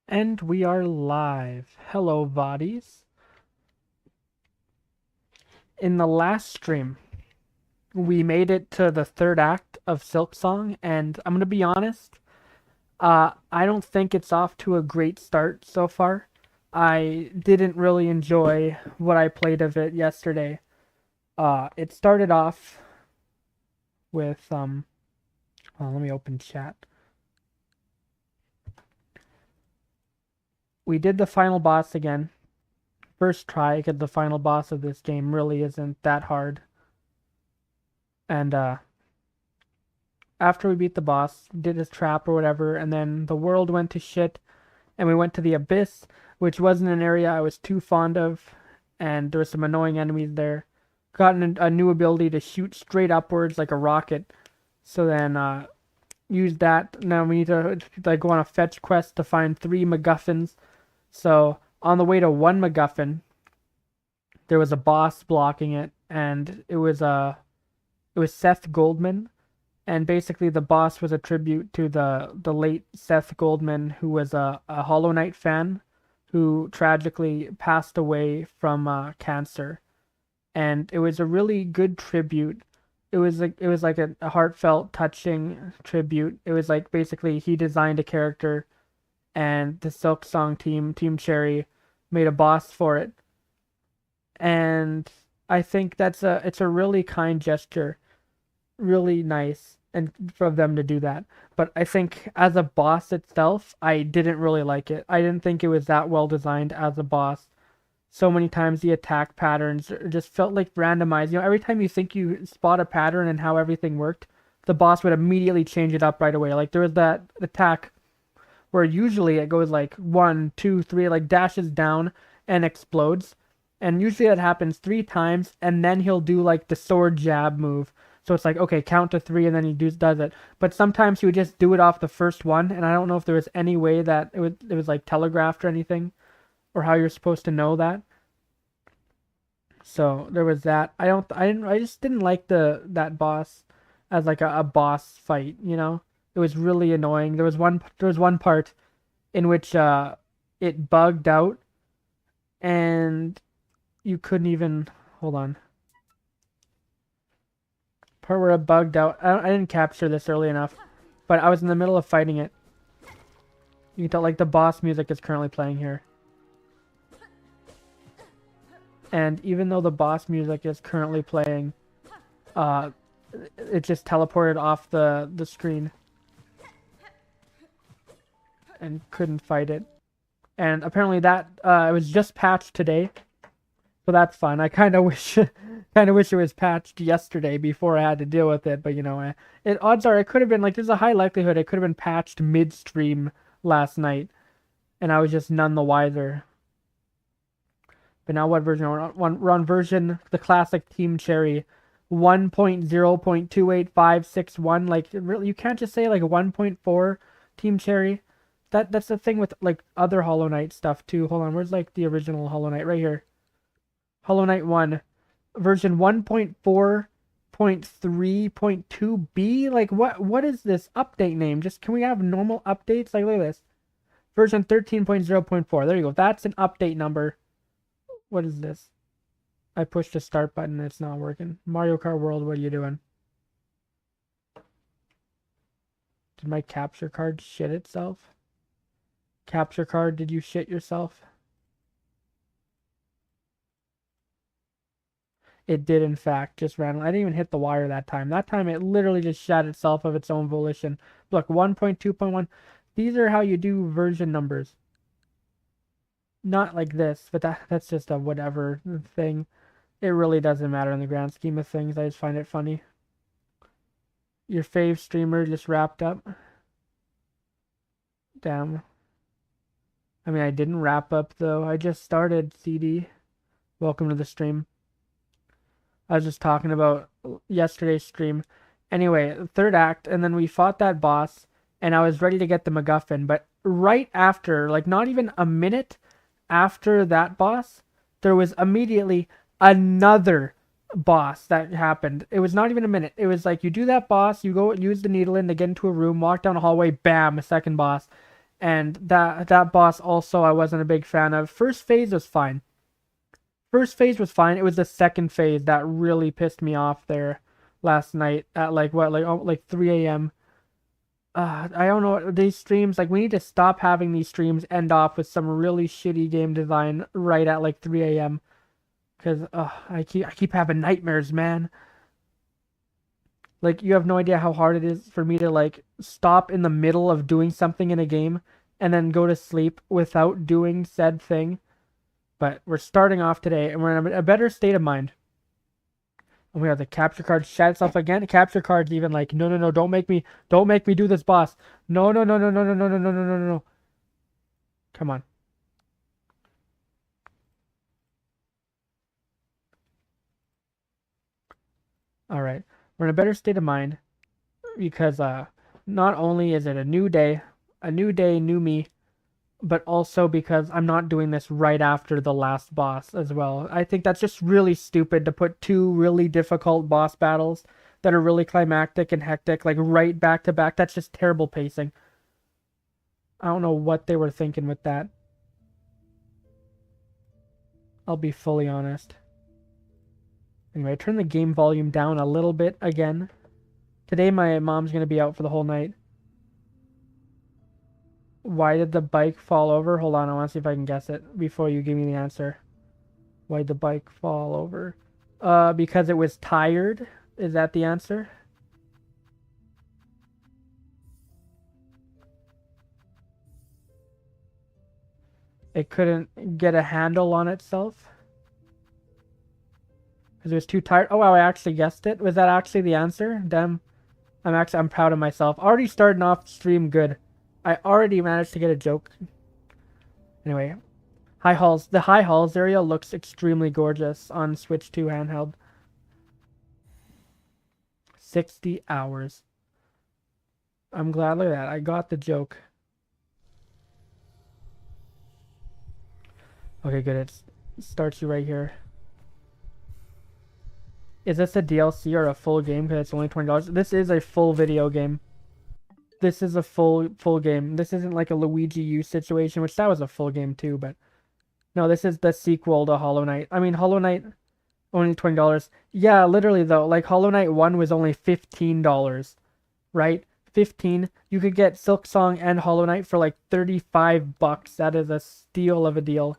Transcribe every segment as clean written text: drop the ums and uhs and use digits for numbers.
And we are live. Hello, bodies. In the last stream, we made it to the third act of Silksong, and I'm gonna be honest, I don't think it's off to a great start so far. I didn't really enjoy what I played of it yesterday. It started off with let me open chat. We did the final boss again. First try, because the final boss of this game really isn't that hard. And after we beat the boss, did his trap or whatever, and then the world went to shit, and we went to the abyss, which wasn't an area I was too fond of, and there were some annoying enemies there. Gotten a new ability to shoot straight upwards like a rocket, so then used that. Now we need to like go on a fetch quest to find 3 MacGuffins. So on the way to one MacGuffin, there was a boss blocking it, and it was Seth Goldman, and basically the boss was a tribute to the late Seth Goldman, who was a Hollow Knight fan who tragically passed away from cancer. And it was a really good tribute. It was like a heartfelt, touching tribute. It was like basically he designed a character, and the Silksong team, Team Cherry, made a boss for it. And I think it's a really kind gesture, really nice and for them to do that. But I think as a boss itself, I didn't really like it. I didn't think it was that well designed as a boss. So many times the attack patterns just felt like randomized. Every time you think you spot a pattern and how everything worked, the boss would immediately change it up right away. Like there was that attack where usually it goes like one, two, three, like dashes down and explodes. And usually that happens 3 times, and then he'll do like the sword jab move. So it's like, okay, count to 3, and then he does it. But sometimes he would just do it off the first one, and I don't know if there was any way that it was like telegraphed or anything, or how you're supposed to know that. So there was that. I just didn't like that boss as like a boss fight. It was really annoying. There was one part in which it bugged out, and you couldn't even hold on. Part where it bugged out. I didn't capture this early enough, but I was in the middle of fighting it. You can tell like the boss music is currently playing here. And even though the boss music is currently playing, uh, it just teleported off the screen and couldn't fight it. And apparently that it was just patched today, so that's fun. I kind of wish, kind of wish it was patched yesterday before I had to deal with it. But odds are it could have been like there's a high likelihood it could have been patched midstream last night, and I was just none the wiser. But now what version? We're on version the classic Team Cherry, 1.0.28561. Like really, you can't just say like 1.4 Team Cherry. That's the thing with like other Hollow Knight stuff too. Hold on, where's like the original Hollow Knight right here? Hollow Knight 1, version 1.4.3.2b. Like what is this update name? Just can we have normal updates? Like look at this. Version 13.0.4. There you go. That's an update number. What is this? I pushed the start button and it's not working. Mario Kart World, what are you doing? Did my capture card shit itself? Capture card, did you shit yourself? It did, in fact, just randomly. I didn't even hit the wire that time. That time it literally just shot itself of its own volition. Look, 1.2.1. These are how you do version numbers. Not like this, but that's just a whatever thing. It really doesn't matter in the grand scheme of things. I just find it funny. Your fave streamer just wrapped up. Damn. I mean, I didn't wrap up, though. I just started, CD. Welcome to the stream. I was just talking about yesterday's stream. Anyway, third act, and then we fought that boss, and I was ready to get the MacGuffin, but right after, like not even a minute after that boss, there was immediately another boss that happened. It was not even a minute. It was like you do that boss, you go use the needle in to get into a room, walk down a hallway, bam, a second boss. And that boss also I wasn't a big fan of. First phase was fine. First phase was fine. It was the second phase that really pissed me off there last night at like what, like 3 a.m. I don't know, these streams, like we need to stop having these streams end off with some really shitty game design right at like 3 a.m. Because I keep having nightmares, man. Like you have no idea how hard it is for me to like stop in the middle of doing something in a game and then go to sleep without doing said thing. But we're starting off today and we're in a better state of mind. And we have the capture card shat itself again. Capture card's even like, no, don't make me do this, boss. No. Come on. All right. We're in a better state of mind because not only is it a new day, new me, but also because I'm not doing this right after the last boss as well. I think that's just really stupid to put two really difficult boss battles that are really climactic and hectic like right back to back. That's just terrible pacing. I don't know what they were thinking with that. I'll be fully honest. Anyway, I turned the game volume down a little bit again. Today my mom's going to be out for the whole night. Why did the bike fall over? Hold on, I want to see if I can guess it before you give me the answer. Why did the bike fall over? Because it was tired. Is that the answer? It couldn't get a handle on itself? Because it was too tired? Oh wow, I actually guessed it. Was that actually the answer? Damn. I'm proud of myself. Already starting off the stream good. I already managed to get a joke. Anyway, High Halls. The High Halls area looks extremely gorgeous on Switch 2 handheld. 60 hours. I'm glad. Look at that. I got the joke. Okay, good. It starts you right here. Is this a DLC or a full game? Because it's only $20. This is a full video game. This is a full game. This isn't like a Luigi U situation, which that was a full game too, but no, this is the sequel to Hollow Knight. I mean, Hollow Knight only $20. Yeah, literally though, like Hollow Knight 1 was only $15, right? 15. You could get Silksong and Hollow Knight for like $35. That is a steal of a deal.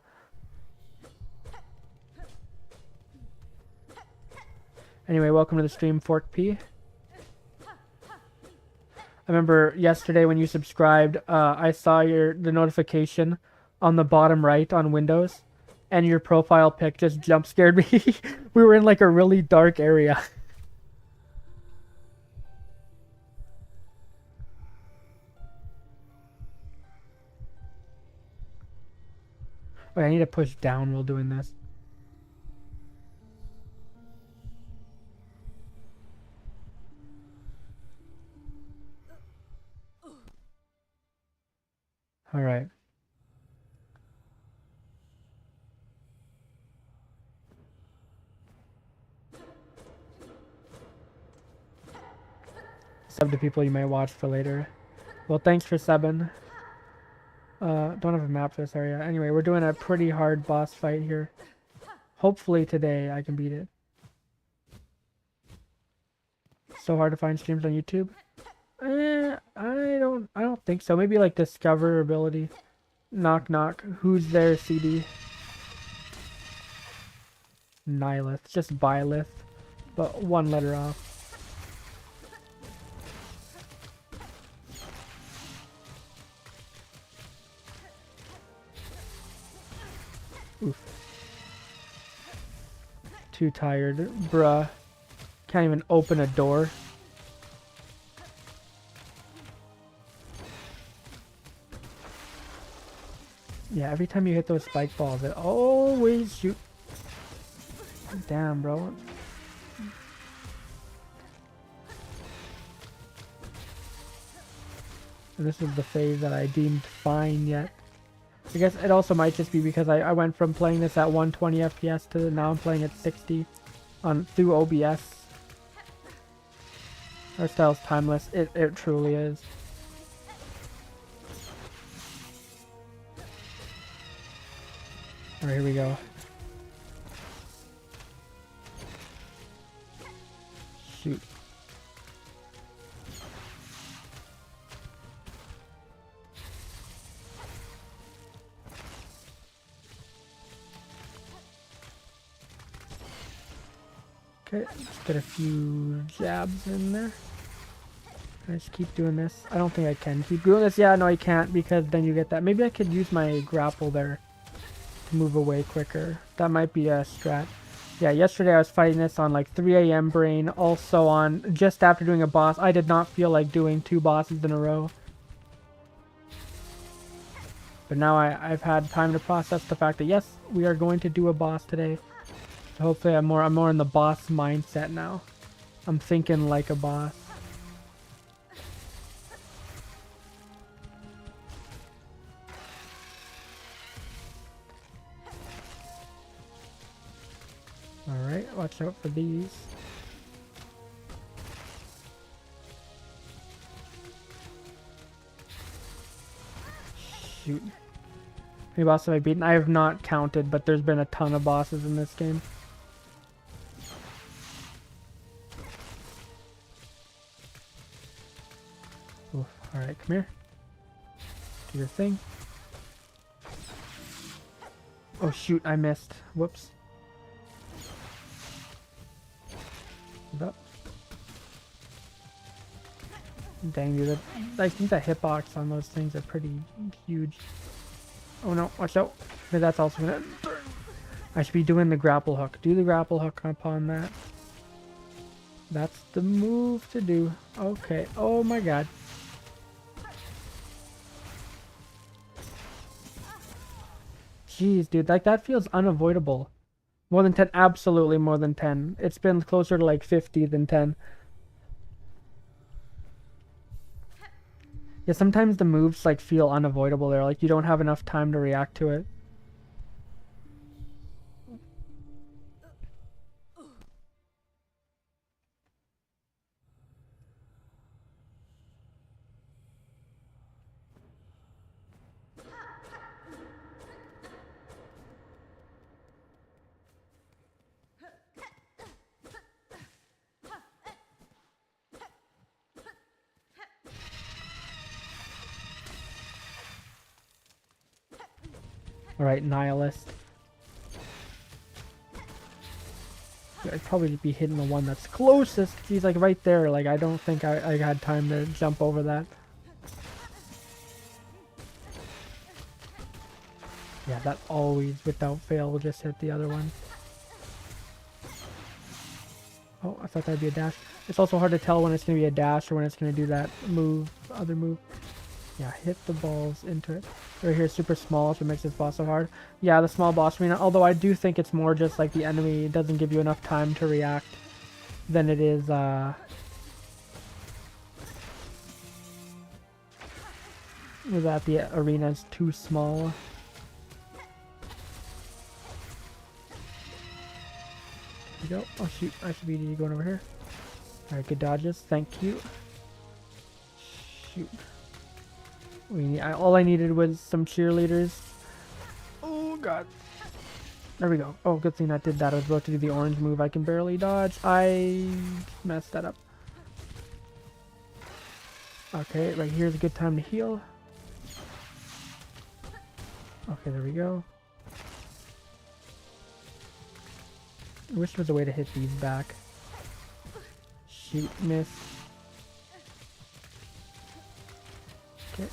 Anyway, welcome to the stream, Fork P. I remember yesterday when you subscribed, I saw the notification on the bottom right on Windows, and your profile pic just jump scared me. We were in like a really dark area. Wait, I need to push down while doing this. All right. Sub to people you might watch for later. Well, thanks for subbing. Don't have a map for this area. Anyway, we're doing a pretty hard boss fight here. Hopefully today I can beat it. So hard to find streams on YouTube. I don't think so. Maybe like discoverability. Knock knock. Who's there, CD? Nihilith. Just Bylith. But one letter off. Oof. Too tired. Bruh. Can't even open a door. Yeah, every time you hit those spike balls, it always shoot. Damn, bro. And this is the phase that I deemed fine yet. I guess it also might just be because I went from playing this at 120 FPS to now I'm playing at 60 through OBS. Our style's timeless. It truly is. Alright, here we go. Shoot. Okay, just get a few jabs in there. Can I just keep doing this? I don't think I can keep doing this. Yeah, no, I can't because then you get that. Maybe I could use my grapple there to move away quicker. That might be a strat. Yeah, yesterday I was fighting this on like 3 a.m. brain. Also on just after doing a boss. I did not feel like doing 2 bosses in a row. But now I've had time to process the fact that yes, we are going to do a boss today. So hopefully I'm more in the boss mindset now. I'm thinking like a boss. Alright, watch out for these. Shoot. How many bosses have I beaten? I have not counted, but there's been a ton of bosses in this game. Alright, come here. Do your thing. Oh shoot, I missed. Whoops. Hold up. Dang, dude. I think the hitbox on those things are pretty huge. Oh no, watch out. Maybe that's also gonna... I should be doing the grapple hook. Do the grapple hook upon that. That's the move to do. Okay. Oh my god. Jeez, dude. Like, that feels unavoidable. More than 10. Absolutely more than 10. It's been closer to like 50 than 10. Yeah, sometimes the moves like feel unavoidable there. Like, you don't have enough time to react to it. Alright, Nihilist. Yeah, I'd probably be hitting the one that's closest. He's like right there. Like, I don't think I had time to jump over that. Yeah, that always, without fail, will just hit the other one. Oh, I thought that'd be a dash. It's also hard to tell when it's going to be a dash or when it's going to do that move, other move. Yeah, hit the balls into it. Right here, super small, which makes this boss so hard. Yeah, the small boss arena, although I do think it's more just like the enemy doesn't give you enough time to react than it is, that the arena is too small. There we go. Oh shoot, I should be going over here. Alright, good dodges. Thank you. Shoot. All I needed was some cheerleaders. Oh god. There we go. Oh, good thing that did that. I was about to do the orange move. I can barely dodge. I messed that up. Okay, right here's a good time to heal. Okay, there we go. I wish there was a way to hit these back. Shoot, miss. Okay.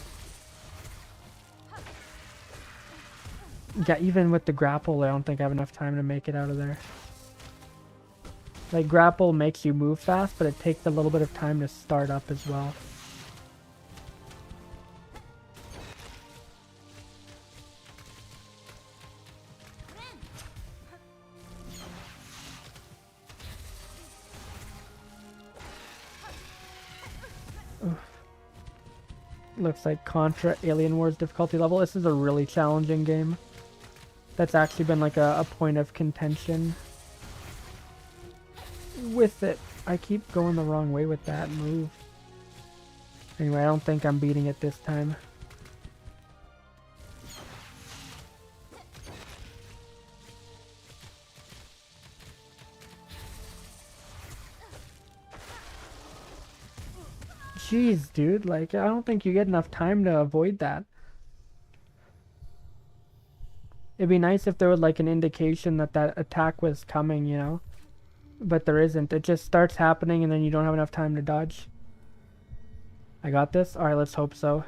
Yeah, even with the grapple, I don't think I have enough time to make it out of there. Like, grapple makes you move fast, but it takes a little bit of time to start up as well. Looks like Contra Alien Wars difficulty level. This is a really challenging game. That's actually been like a point of contention with it. I keep going the wrong way with that move. Anyway, I don't think I'm beating it this time. Jeez, dude, like, I don't think you get enough time to avoid that. It'd be nice if there was, like, an indication that that attack was coming, you know? But there isn't. It just starts happening and then you don't have enough time to dodge. I got this? Alright, let's hope so.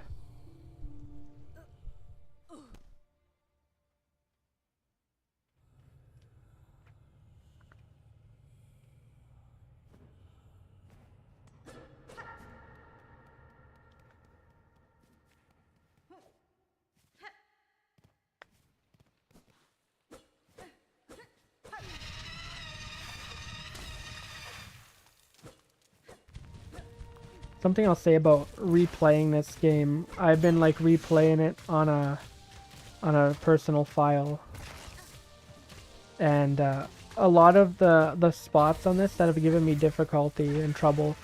Something I'll say about replaying this game, I've been like replaying it on a personal file, and a lot of the spots on this that have given me difficulty and trouble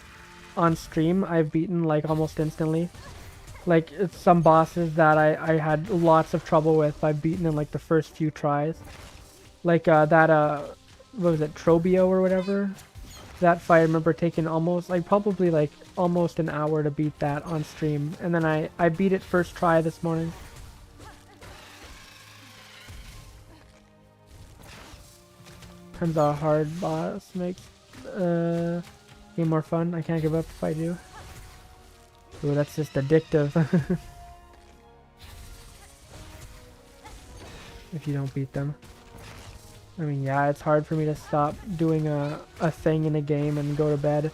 on stream, I've beaten like almost instantly. Like it's some bosses that I had lots of trouble with, I've beaten in like the first few tries. Like what was it, Trobio or whatever? That fight, I remember taking almost, like probably like almost an hour to beat that on stream. And then I beat it first try this morning. Turns out a hard boss makes game more fun. I can't give up if I do. Ooh, that's just addictive. If you don't beat them. I mean, yeah, it's hard for me to stop doing a thing in a game and go to bed.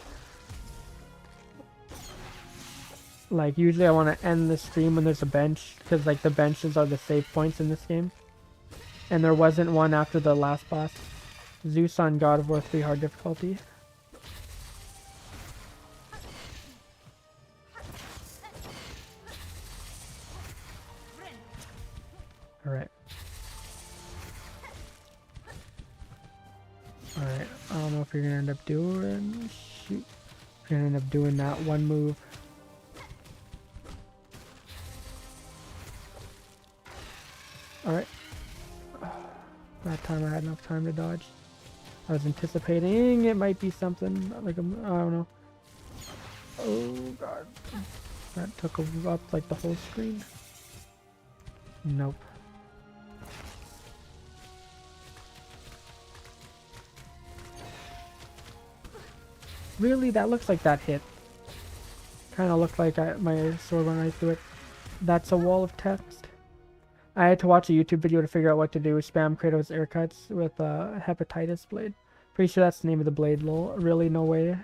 Like, usually I want to end the stream when there's a bench, because, like, the benches are the save points in this game. And there wasn't one after the last boss. Zeus on God of War 3 hard difficulty. Alright. Alright, I don't know if you're gonna end up doing... Shoot. You're gonna end up doing that one move. Alright. That time I had enough time to dodge. I was anticipating it might be something like I don't know. Oh god. That took up like the whole screen. Nope. Really? That looks like that hit. Kind of looked like my sword went right through it. That's a wall of text. I had to watch a YouTube video to figure out what to do. Spam Kratos air cuts with hepatitis blade. Pretty sure that's the name of the blade, lol. Really? No way.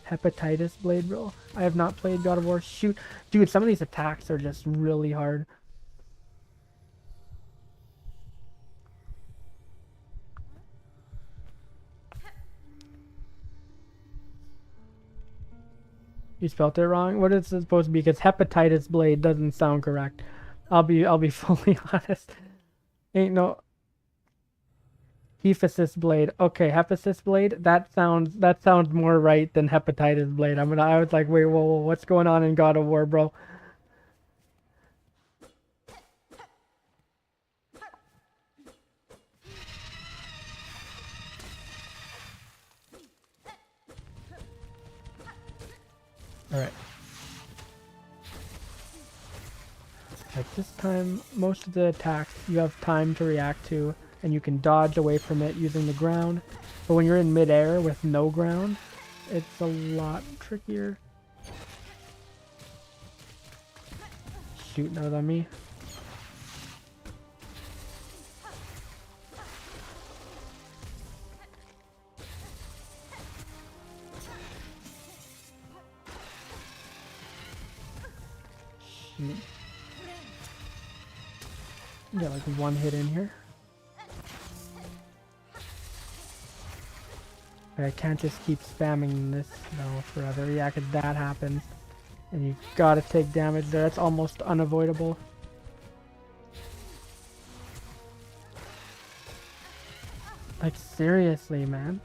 Hepatitis blade, bro. I have not played God of War. Shoot. Dude, some of these attacks are just really hard. You spelled it wrong? What is it supposed to be? Because hepatitis blade doesn't sound correct. I'll be fully honest. Ain't no Hephasis blade. Okay, Hephasis blade. That sounds more right than hepatitis blade. I was like, wait, whoa, what's going on in God of War, bro? All right. Like this time, most of the attacks you have time to react to, and you can dodge away from it using the ground. But when you're in midair with no ground, it's a lot trickier. Shoot, that was on me. Shoot. Got like one hit in here. I can't just keep spamming this though forever. Yeah, because that happens. And you gotta take damage there. That's almost unavoidable. Like, seriously, man.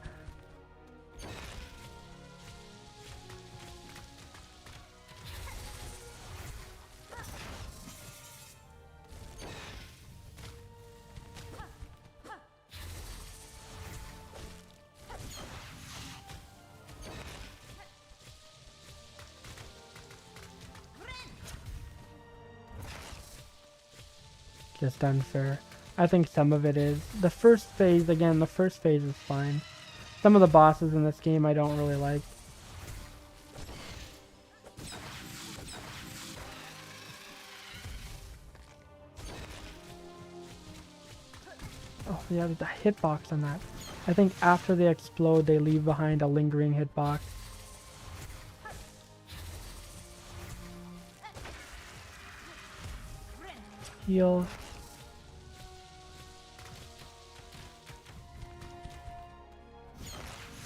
just unfair. I think some of it is. The first phase, again, the first phase is fine. Some of the bosses in this game I don't really like. Oh yeah, the hitbox on that. I think after they explode, they leave behind a lingering hitbox. Heal.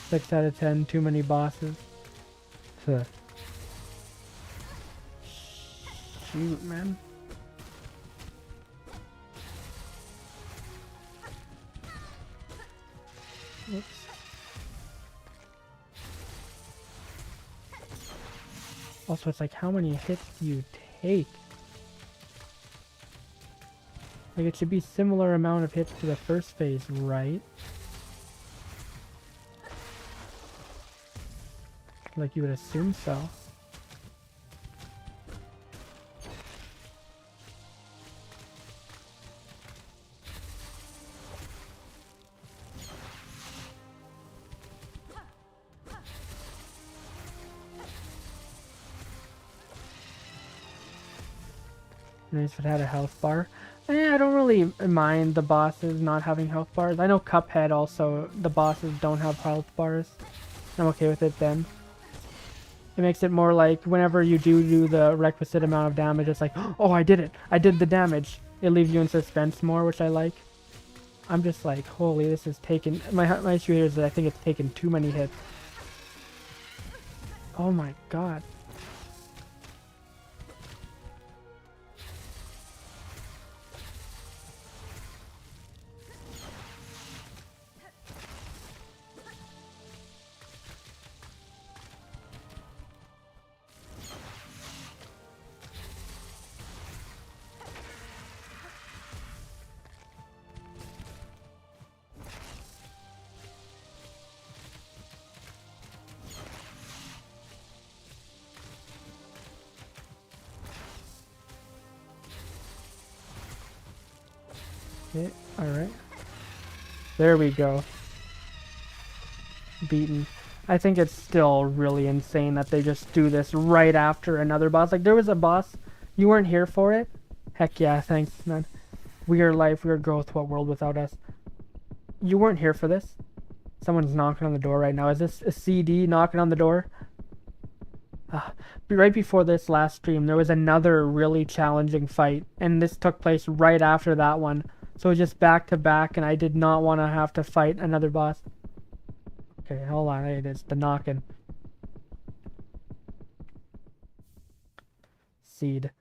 Six out of 10, too many bosses. Shoot, man. Oops. Also, it's like, how many hits do you take? Like, it should be similar amount of hits to the first phase, right? Like, you would assume so. Nice if it had a health bar. I don't really mind the bosses not having health bars. I know Cuphead also, the bosses don't have health bars. I'm okay with it then. It makes it more like whenever you do the requisite amount of damage, it's like, oh, I did it. I did the damage. It leaves you in suspense more, which I like. I'm just like, holy, this is taking... My issue here is that I think it's taken too many hits. Oh my god. Okay, alright. There we go. Beaten. I think it's still really insane that they just do this right after another boss. Like, there was a boss, you weren't here for it? Heck yeah, thanks, man. We are life, we are growth, what world without us? You weren't here for this? Someone's knocking on the door right now. Is this a CD knocking on the door? Right before this last stream, there was another really challenging fight, and this took place right after that one. So it was just back to back, and I did not want to have to fight another boss. Okay, hold on, it is the knocking. Seed.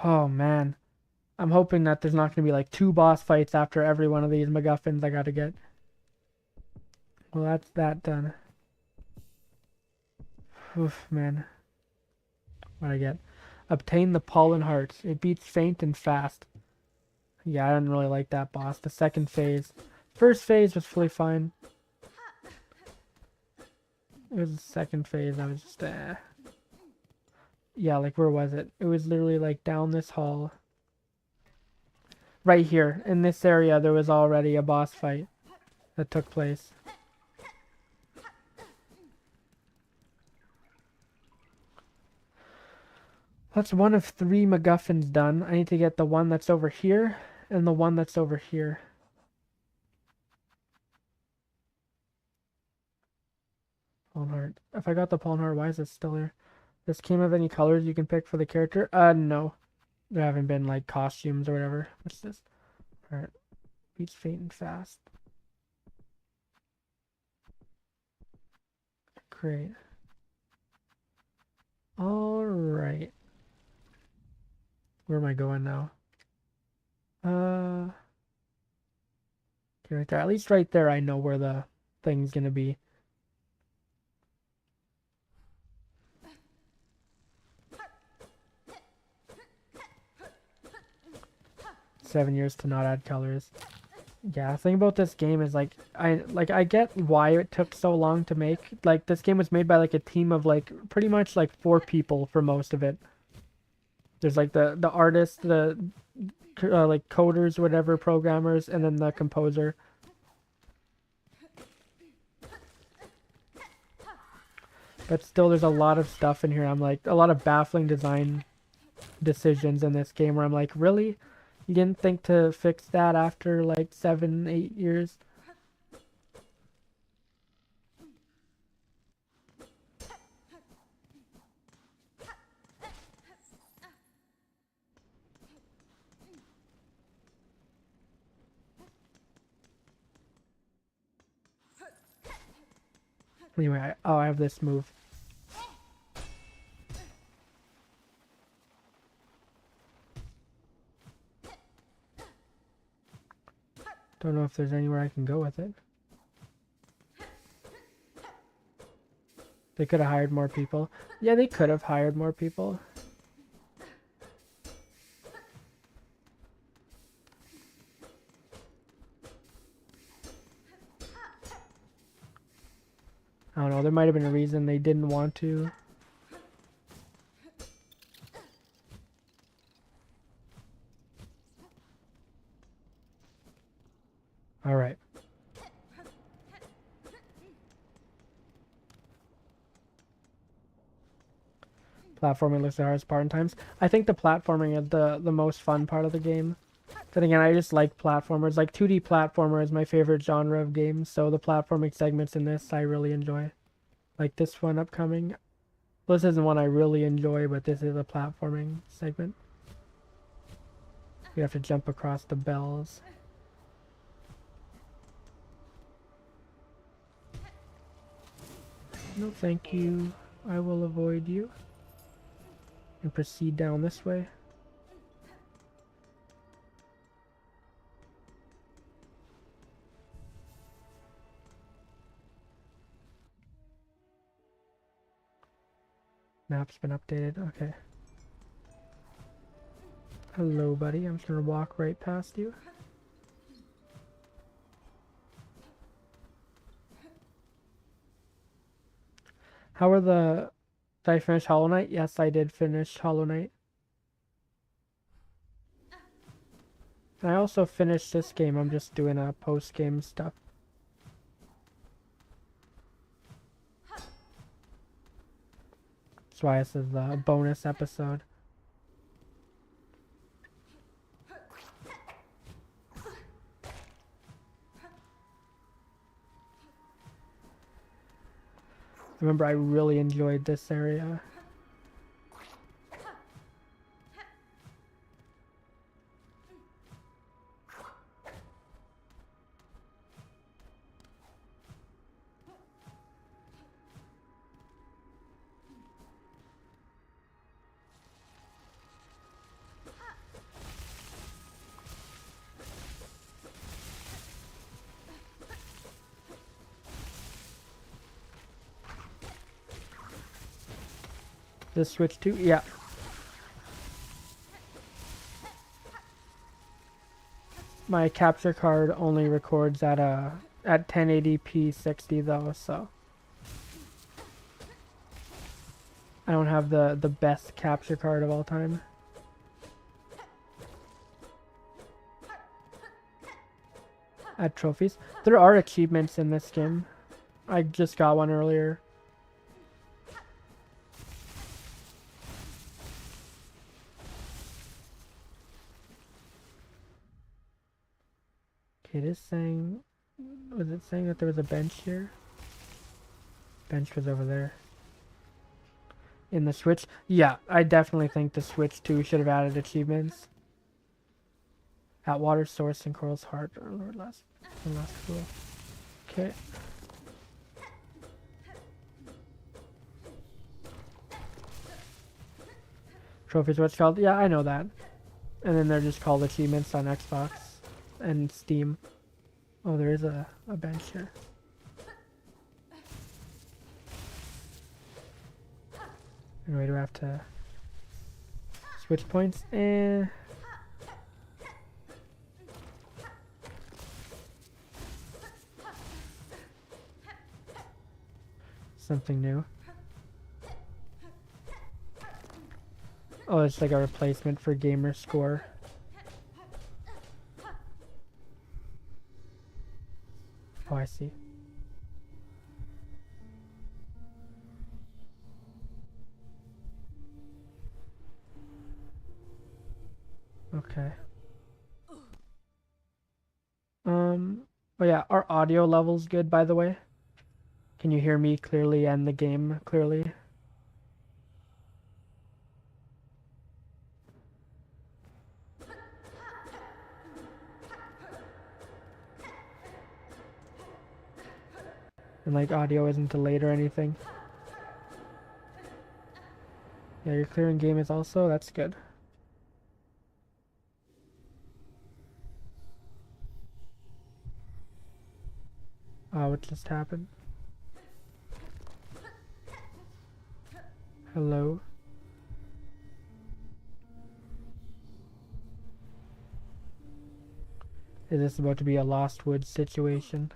Oh man. I'm hoping that there's not going to be like 2 boss fights after every one of these MacGuffins I gotta get. Well, that's that done. Oof, man. What'd I get? Obtain the pollen heart. It beats faint and fast. Yeah, I didn't really like that boss. The second phase. First phase was fully fine. It was the second phase. I was just, Yeah, like, where was it? It was literally, like, down this hall. Right here. In this area, there was already a boss fight that took place. That's one of 3 MacGuffins done. I need to get the one that's over here and the one that's over here. Pollen heart. If I got the pollen heart, why is it still there? Does this game have any colors you can pick for the character? No. There haven't been like costumes or whatever. What's this? Alright. Beats faint and fast. Great. Alright. Where am I going now? Okay, right there. At least right there I know where the thing's gonna be. "7 years to not add colors." Yeah, the thing about this game is like I get why it took so long to make. Like, this game was made by like a team of like pretty much like 4 people for most of it. There's like the artist, the like coders, whatever, programmers, and then the composer. But still, there's a lot of stuff in here. I'm like, a lot of baffling design decisions in this game where I'm like, really? You didn't think to fix that after like 7, 8 years? Anyway, I have this move. Don't know if there's anywhere I can go with it. They could have hired more people. Yeah, they could have hired more people. I don't know, there might have been a reason they didn't want to. Alright. Platforming looks the hardest part in times. I think the platforming is the most fun part of the game. Then again, I just like platformers. Like 2D platformer is my favorite genre of games, so the platforming segments in this I really enjoy. Like this one upcoming. Well, this isn't one I really enjoy, but this is a platforming segment. You have to jump across the bells. No, thank you. I will avoid you. And proceed down this way. Map's been updated. Okay. Hello, buddy. I'm just gonna walk right past you. How are the... Did I finish Hollow Knight? Yes, I did finish Hollow Knight. And I also finished this game. I'm just doing a post-game stuff. That's why this is a bonus episode. Remember, I really enjoyed this area. This switch to? Yeah. My capture card only records at 1080p 60 though, so I don't have the best capture card of all time. Add trophies. There are achievements in this game. I just got one earlier. Okay, it is saying... Was it saying that there was a bench here? Bench was over there. In the Switch? Yeah, I definitely think the Switch 2 should have added achievements. At Water Source and Coral's Heart. Or last cool. Okay. Trophies, what's called? Yeah, I know that. And then they're just called achievements on Xbox and Steam. Oh, there is a bench here. Anyway, do I have to switch points? Something new. Oh, it's like a replacement for gamer score. Oh, I see. Okay. Oh yeah, our audio level's good, by the way. Can you hear me clearly and the game clearly? And like audio isn't delayed or anything. Yeah, you're clear in game is also, that's good. What just happened? Hello? Is this about to be a Lost Woods situation?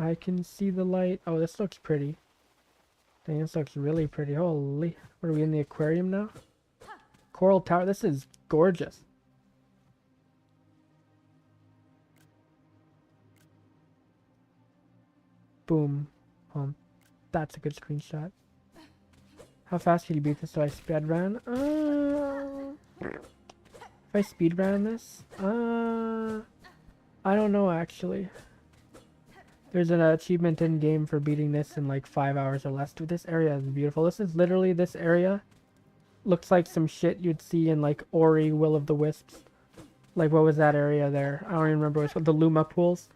I can see the light. Oh, this looks pretty. Dang, this looks really pretty. Holy. What are we in the aquarium now? Coral Tower. This is gorgeous. Boom. That's a good screenshot. How fast can you beat this? Do I speedrun? If I speedrun this? I don't know actually. There's an achievement in game for beating this in like 5 hours or less. Dude, this area is beautiful. This is literally this area. Looks like some shit you'd see in like Ori, Will of the Wisps. Like what was that area there? I don't even remember. It's the Luma pools.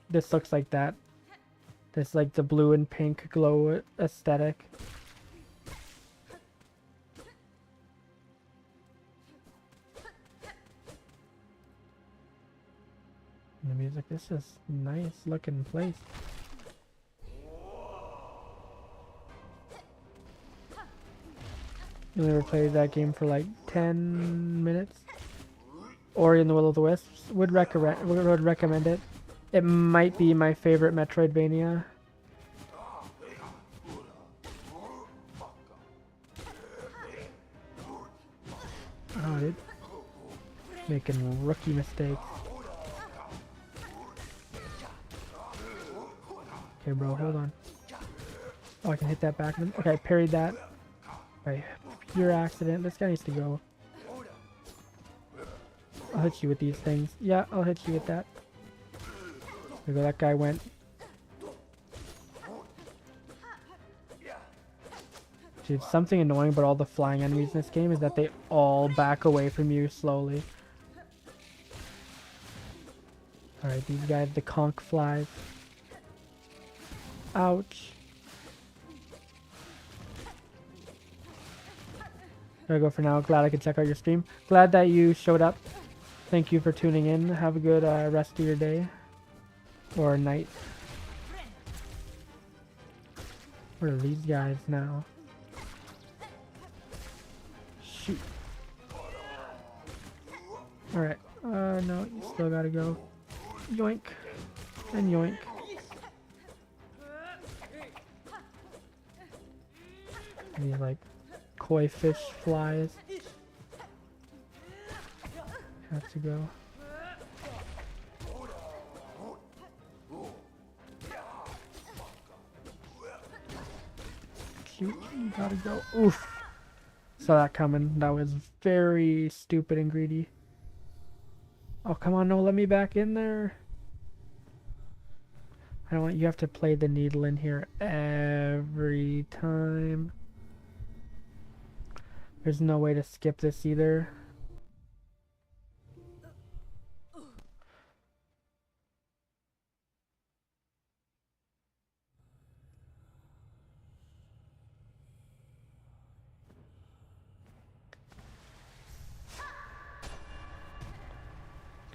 This looks like that. This like the blue and pink glow aesthetic. The music. This is nice looking place. I only ever played that game for like 10 minutes. Ori and the Will of the Wisps. Would recommend it. It might be my favorite Metroidvania. Oh, dude. Making rookie mistakes. Okay, bro, hold on. Oh, I can hit that back. Okay, I parried that. By pure accident. This guy needs to go. I'll hit you with these things. Yeah, I'll hit you with that. There go, that guy went. Dude, something annoying about all the flying enemies in this game is that they all back away from you slowly. Alright, these guys, the conch flies. Ouch. There I go for now. Glad I could check out your stream. Glad that you showed up. Thank you for tuning in. Have a good rest of your day. Or night. Where are these guys now? Shoot. Alright. No, you still gotta go. Yoink. And yoink. These like koi fish flies. Have to go. Shoot, you gotta go. Oof. Saw that coming. That was very stupid and greedy. Oh, come on, no, let me back in there. I don't want you have to play the needle in here every time. There's no way to skip this either.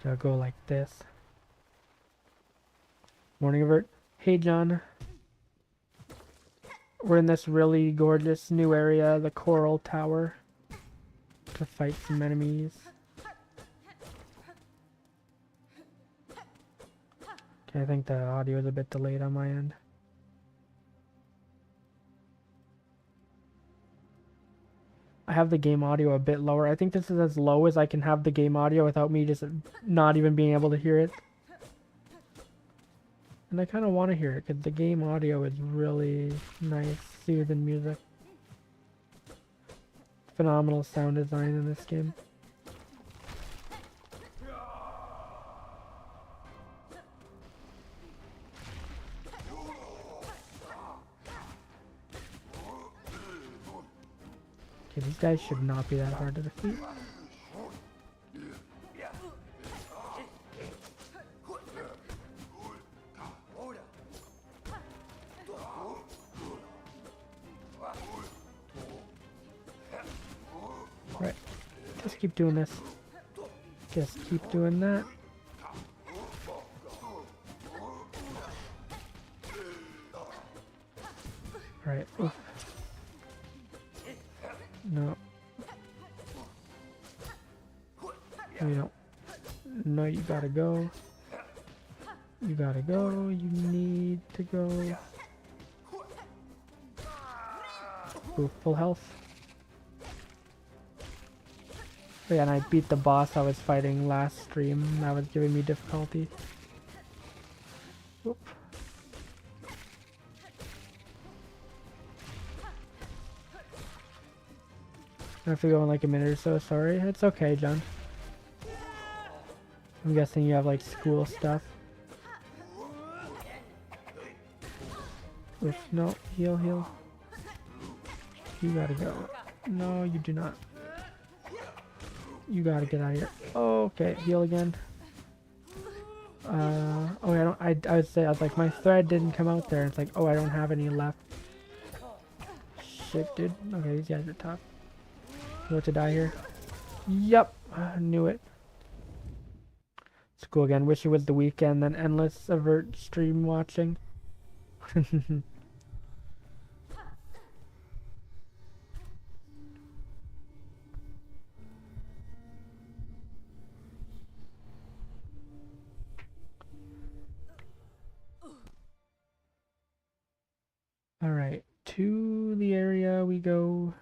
Gotta go like this. Morning Avert. Hey John. We're in this really gorgeous new area, the Coral Tower, to fight some enemies. Okay, I think the audio is a bit delayed on my end. I have the game audio a bit lower. I think this is as low as I can have the game audio without me just not even being able to hear it. And I kind of want to hear it because the game audio is really nice, soothing music. Phenomenal sound design in this game. Okay, these guys should not be that hard to defeat. Right, just keep doing this. Just keep doing that. Right. Oof. No. No, you don't. No, you gotta go. You gotta go. You need to go. Ooh, full health. Oh yeah, and I beat the boss I was fighting last stream. That was giving me difficulty. Whoop. I have to go in like a minute or so, sorry. It's okay, John. I'm guessing you have like school stuff. Oof, no, heal, heal. You gotta go. No, you do not. You gotta get out of here. Oh, okay, heal again. Oh, I would say, I was like, my thread didn't come out there. It's like, oh, I don't have any left. Shit, dude. Okay, these guys are tough. You want to die here? Yep, I knew it. It's cool again. Wish it was the weekend, then endless avert stream watching. Alright, to the area we go.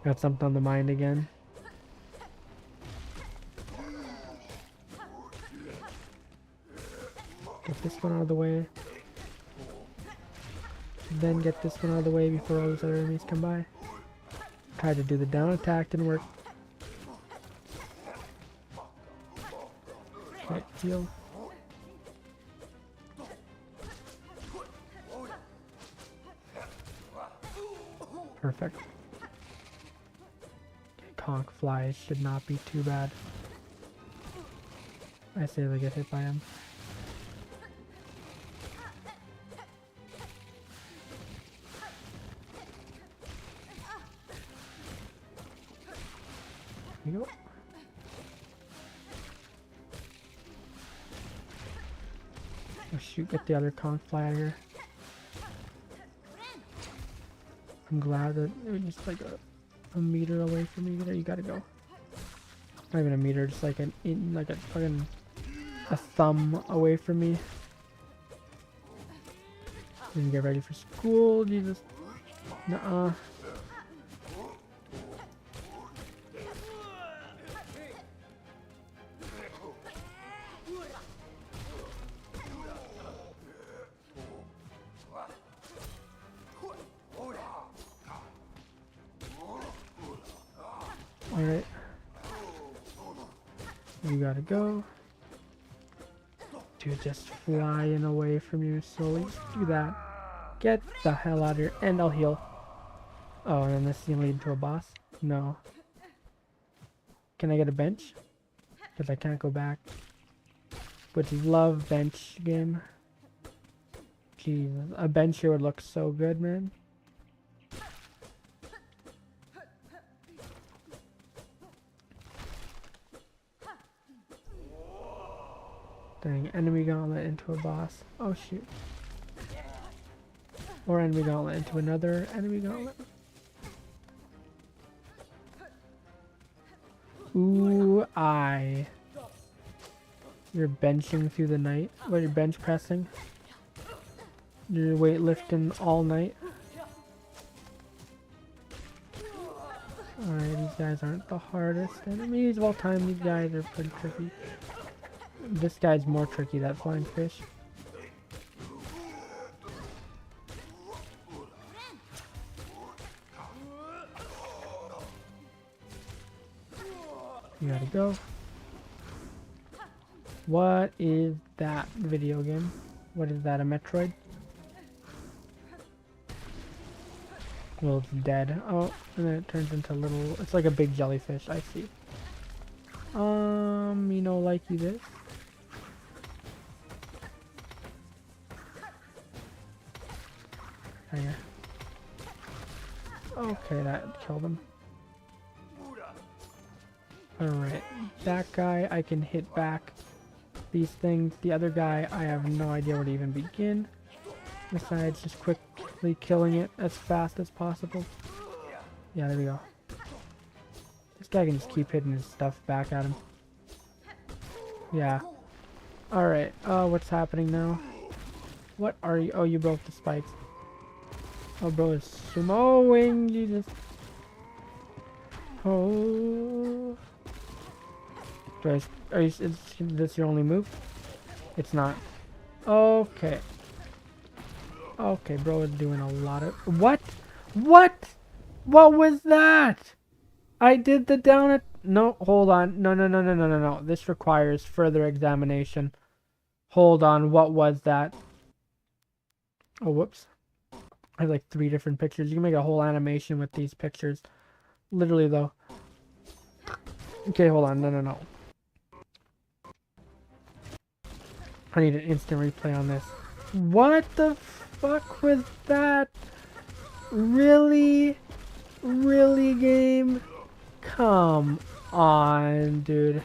Got something on the mind again. Get this one out of the way. Then get this one out of the way before all those other enemies come by. Tried to do the down attack, didn't work. Okay, heal. Perfect. Conch flies should not be too bad. I say they get hit by him. Here you go. Oh shoot, get the other conch fly out of here. I'm glad that it was just like a meter away from me. There, you gotta go. Not even a meter, just like like a fucking a thumb away from me. Didn't get ready for school, Jesus. Nuh-uh. Alright. You gotta go. Dude, just flying away from you slowly. Do that. Get the hell out of here. And I'll heal. Oh, and then this is gonna lead to a boss? No. Can I get a bench? Because I can't go back. Would love bench game. Jesus, a bench here would look so good, man. Dang, enemy gauntlet into a boss. Oh shoot. Or enemy gauntlet into another enemy gauntlet. Ooh, You're benching through the night. What, you're bench pressing? You're weightlifting all night? Alright, these guys aren't the hardest enemies of all time. These guys are pretty tricky. This guy's more tricky, that flying fish. You gotta go. What is that video game? What is that, a Metroid? Well, it's dead. Oh, and then it turns into little... It's like a big jellyfish, I see. You know, like you this. Hang on. Okay, that killed him. Alright, that guy I can hit back these things. The other guy, I have no idea where to even begin. Besides just quickly killing it as fast as possible. Yeah, there we go. This guy can just keep hitting his stuff back at him. Yeah. Alright, what's happening now? What are you? Oh, you broke the spikes. Oh, bro is sumoing, Jesus. Oh. Is this your only move? It's not. Okay. Okay, bro is doing a lot of... What? What? What was that? I did the down at... No, hold on. No. This requires further examination. Hold on, what was that? Oh, whoops. I have like 3 different pictures. You can make a whole animation with these pictures. Literally, though. Okay, hold on. No. I need an instant replay on this. What the fuck was that? Really? Really, game? Come on, dude.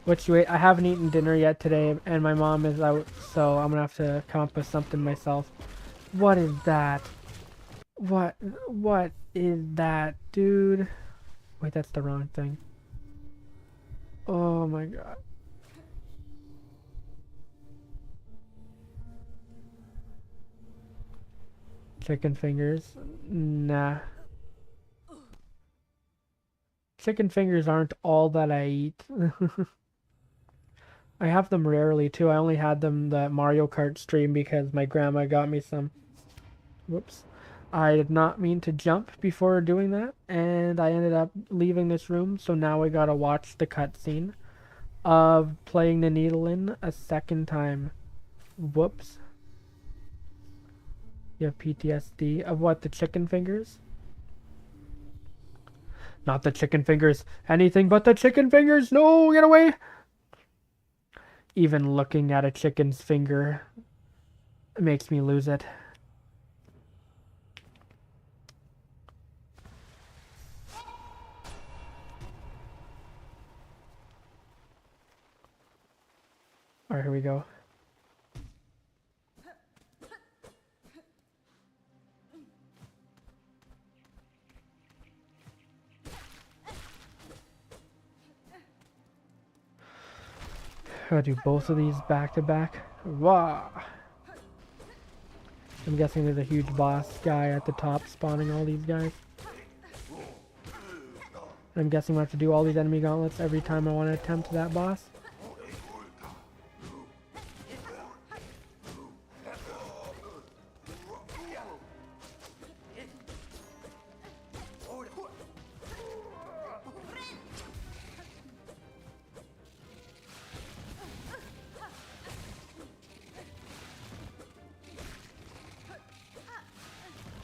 Wait, I haven't eaten dinner yet today, and my mom is out, so I'm gonna have to come up with something myself. What is that? What is that, dude? Wait, that's the wrong thing. Oh my god. Chicken fingers? Nah. Chicken fingers aren't all that I eat. I have them rarely too. I only had them the Mario Kart stream because my grandma got me some. Whoops. I did not mean to jump before doing that, and I ended up leaving this room, so now I gotta watch the cutscene of playing the needle in a second time. Whoops. You have PTSD of what, the chicken fingers? Not the chicken fingers. Anything but the chicken fingers. No, get away. Even looking at a chicken's finger makes me lose it. Alright, here we go. I'll do both of these back to back. Wow. I'm guessing there's a huge boss guy at the top spawning all these guys. I'm guessing I have to do all these enemy gauntlets every time I want to attempt that boss.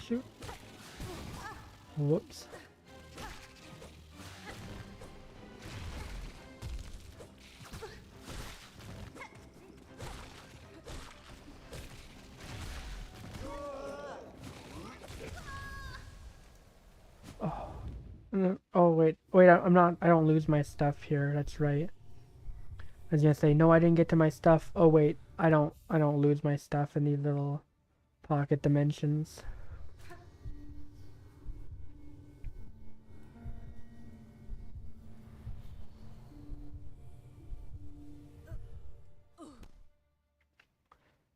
Shoot. Whoops. Oh wait, I'm not. I don't lose my stuff here. That's right. I was gonna say no. I didn't get to my stuff. Oh wait, I don't. I don't lose my stuff in these little pocket dimensions.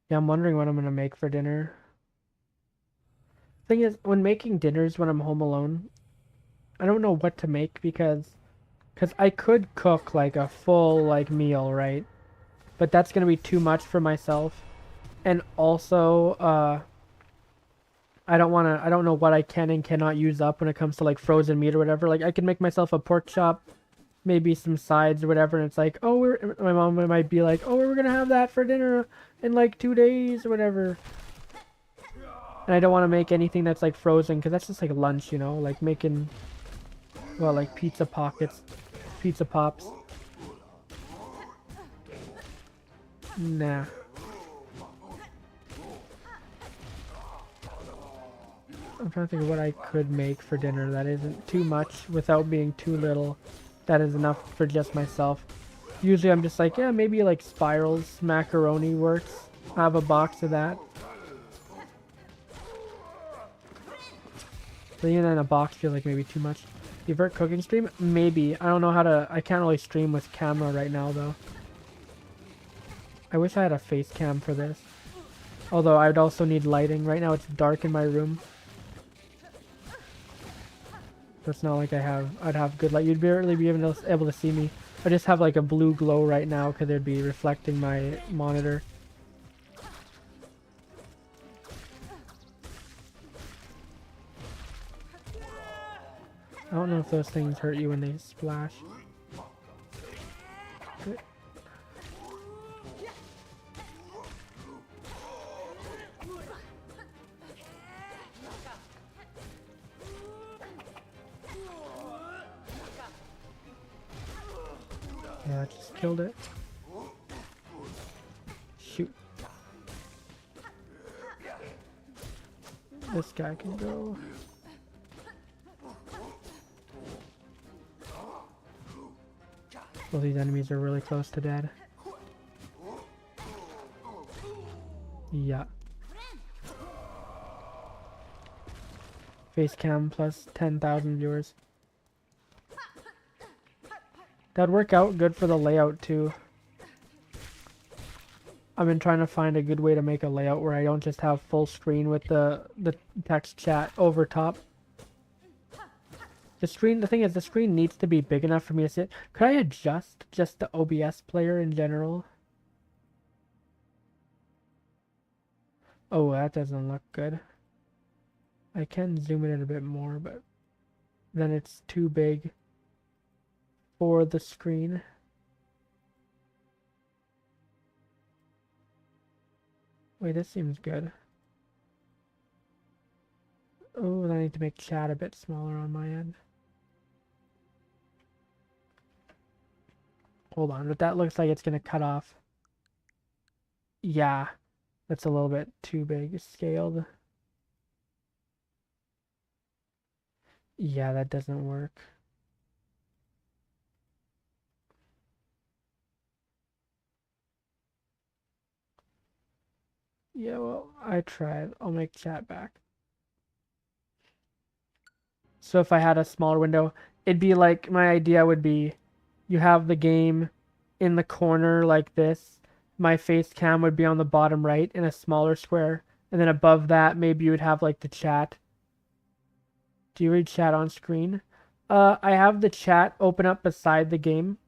Yeah, I'm wondering what I'm gonna make for dinner. Thing is, when making dinners when I'm home alone, I don't know what to make because I could cook like a full like meal, right? But that's gonna be too much for myself. And also, I don't know what I can and cannot use up when it comes to like frozen meat or whatever. Like I can make myself a pork chop, maybe some sides or whatever, and it's like, oh, my mom might be like, oh, we're gonna have that for dinner in like 2 days or whatever. And I don't want to make anything that's like frozen because that's just like lunch, you know, like making, well, like pizza pockets, pizza pops. Nah. I'm trying to think of what I could make for dinner that isn't too much without being too little. That is enough for just myself. Usually I'm just like, yeah, maybe like spirals, macaroni works. I have a box of that. But even then a box feels like maybe too much. Evert cooking stream? Maybe. I don't know how to... I can't really stream with camera right now though. I wish I had a face cam for this. Although I'd also need lighting. Right now it's dark in my room. So it's not like I'd have good light. You'd barely be able to see me. I just have like a blue glow right now because it'd be reflecting my monitor. I don't know if those things hurt you when they splash. Yeah, I just killed it. Shoot. This guy can go. Well, these enemies are really close to dead. Yeah. Face cam plus 10,000 viewers. That'd work out good for the layout too. I've been trying to find a good way to make a layout where I don't just have full screen with the text chat over top. The thing is, the screen needs to be big enough for me to see it. Could I adjust just the OBS player in general? Oh, that doesn't look good. I can zoom it in a bit more, but then it's too big for the screen. Wait, this seems good. Oh, I need to make chat a bit smaller on my end. Hold on, but that looks like it's gonna cut off. Yeah, that's a little bit too big scaled. Yeah, that doesn't work. Yeah, well, I tried. I'll make chat back. So if I had a smaller window, it'd be like, my idea would be, you have the game in the corner like this. My face cam would be on the bottom right in a smaller square. And then above that, maybe you would have like the chat. Do you read chat on screen? I have the chat open up beside the game.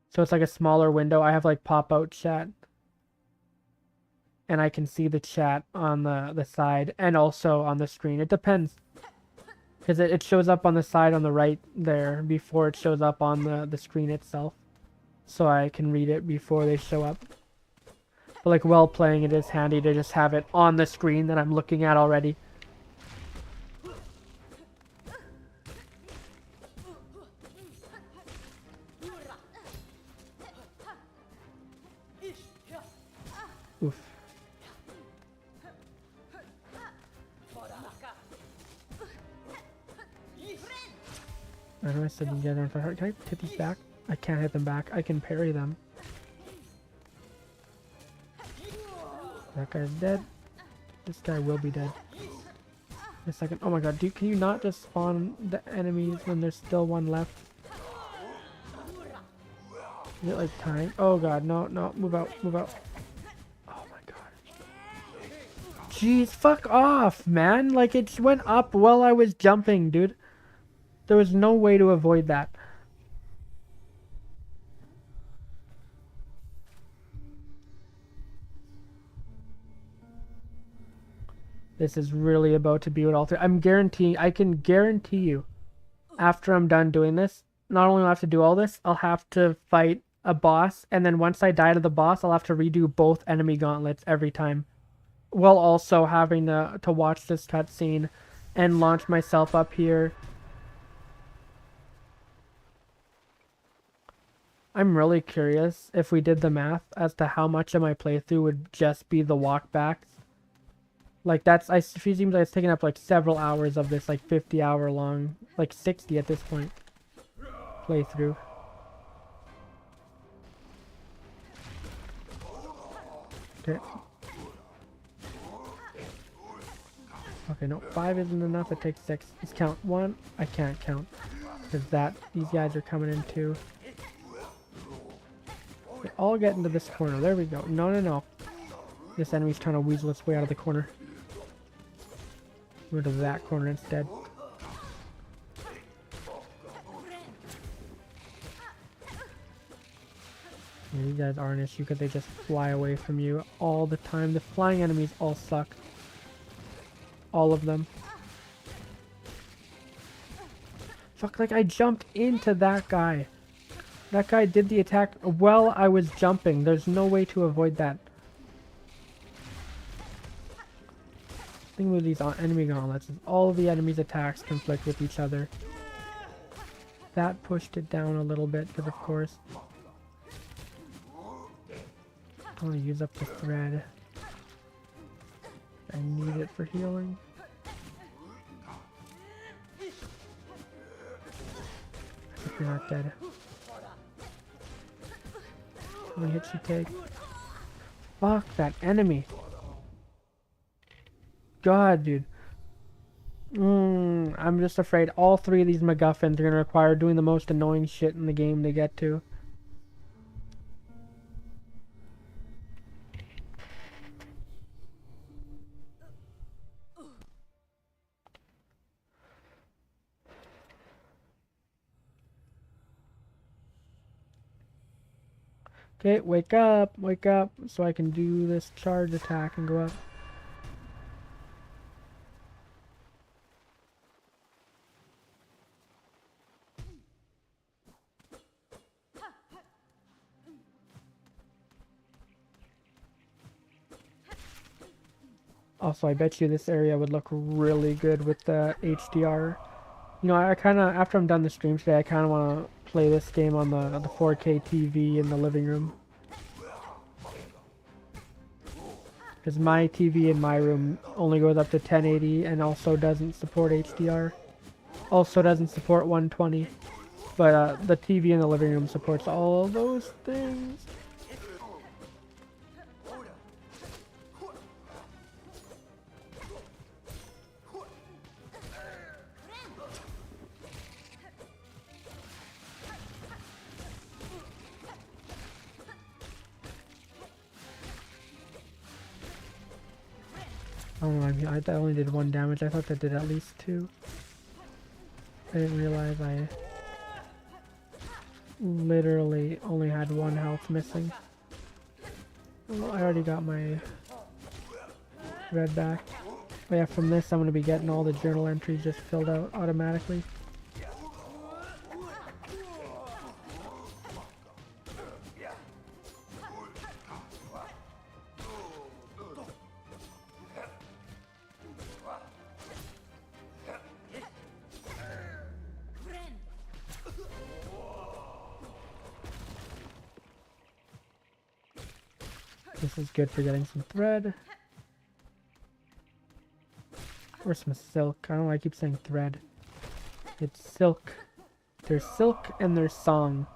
So it's like a smaller window. I have like pop-out chat. And I can see the chat on the side and also on the screen. It depends. Because it shows up on the side on the right there before it shows up on the screen itself. So I can read it before they show up. But like while playing, it is handy to just have it on the screen that I'm looking at already. Oof. I know I said you guys aren't that hard. Can I hit these back? I can't hit them back. I can parry them. That guy's dead. This guy will be dead. In a second. Oh my god, dude, can you not just spawn the enemies when there's still one left? Is it like time? Oh god, no, no, move out, move out. Oh my god. Jeez, fuck off, man. Like, it just went up while I was jumping, dude. There was no way to avoid that. This is really about to be what all three. I can guarantee you, after I'm done doing this, not only will I have to do all this, I'll have to fight a boss, and then once I die to the boss, I'll have to redo both enemy gauntlets every time, while also having to watch this cutscene and launch myself up here. I'm really curious if we did the math as to how much of my playthrough would just be the walkbacks. Like, it seems like it's taking up like several hours of this like 50-hour long, like 60 at this point, playthrough. Okay. Okay, no, 5 isn't enough, it takes 6. Let's count 1. I can't count. Because these guys are coming in too. They all get into this corner. There we go. No, no, no. This enemy's trying to weasel its way out of the corner. Go to that corner instead. Yeah, these guys are an issue because they just fly away from you all the time. The flying enemies all suck. All of them. Fuck, like I jumped into that guy. That guy did the attack while I was jumping. There's no way to avoid that. The thing with these enemy gauntlets is all the enemies' attacks conflict with each other. That pushed it down a little bit, because of course I want to use up the thread. I need it for healing. I hope you're not dead. How many hits you take? Fuck that enemy. God, dude. I'm just afraid all 3 of these MacGuffins are going to require doing the most annoying shit in the game to get to. Okay, wake up, so I can do this charge attack and go up. Also, I bet you this area would look really good with the HDR. You know, I kind of, after I'm done the stream today, I kind of want to play this game on the 4K TV in the living room. Because my TV in my room only goes up to 1080 and also doesn't support HDR. Also doesn't support 120. But the TV in the living room supports all of those things. Oh, I only did 1 damage. I thought that did at least 2. I didn't realize I literally only had 1 health missing. Well, I already got my red back. But yeah, from this I'm going to be getting all the journal entries just filled out automatically. This is good for getting some thread. Or some silk. I don't know why I keep saying thread. It's silk. There's Silk and there's Song.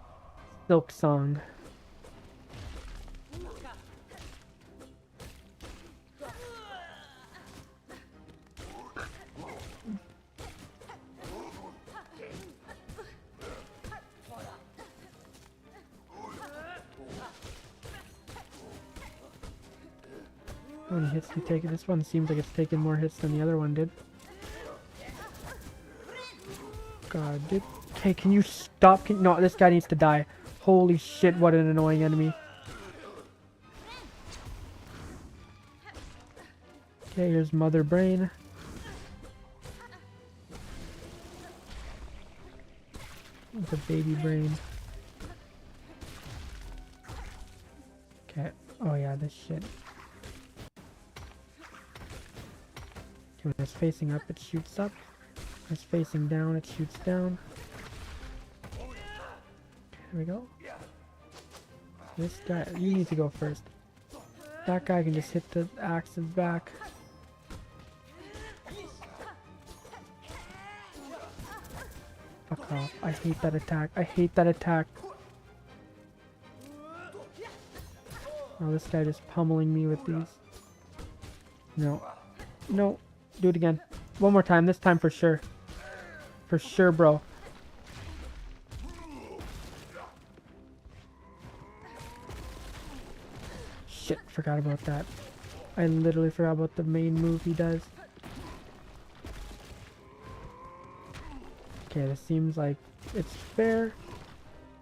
Silksong. How many hits do you take? This one seems like it's taking more hits than the other one did. God, dude. Okay, can you stop? No, this guy needs to die. Holy shit, what an annoying enemy. Okay, here's Mother Brain. The baby brain. Okay. Oh yeah, this shit. Okay, when it's facing up, it shoots up. When it's facing down, it shoots down. Here we go. This guy, you need to go first. That guy can just hit the axes back. Fuck off. I hate that attack. I hate that attack. Oh, this guy just pummeling me with these. No. No. Do it again. One more time. This time for sure. For sure, bro. Shit, forgot about that. I literally forgot about the main move he does. Okay, this seems like it's fair.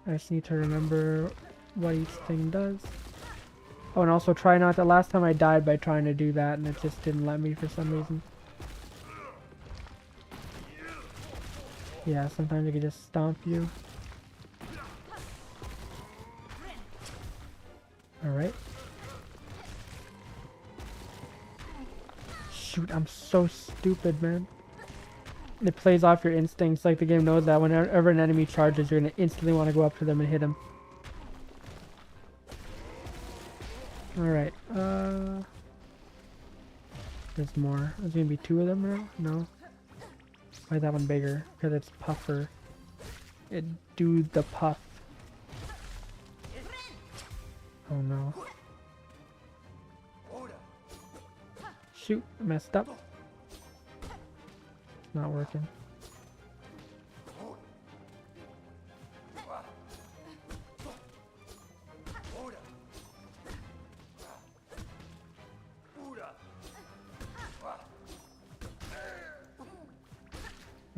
I just need to remember what each thing does. Oh, and also try not to... Last time I died by trying to do that and it just didn't let me for some reason. Yeah, sometimes it can just stomp you. Alright. Shoot, I'm so stupid, man. It plays off your instincts, like the game knows that whenever an enemy charges, you're gonna instantly want to go up to them and hit him. Alright, there's more. There's gonna be two of them now? No. Why is that one bigger? Because it's puffer. It do the puff. Oh no. Shoot, messed up. It's not working.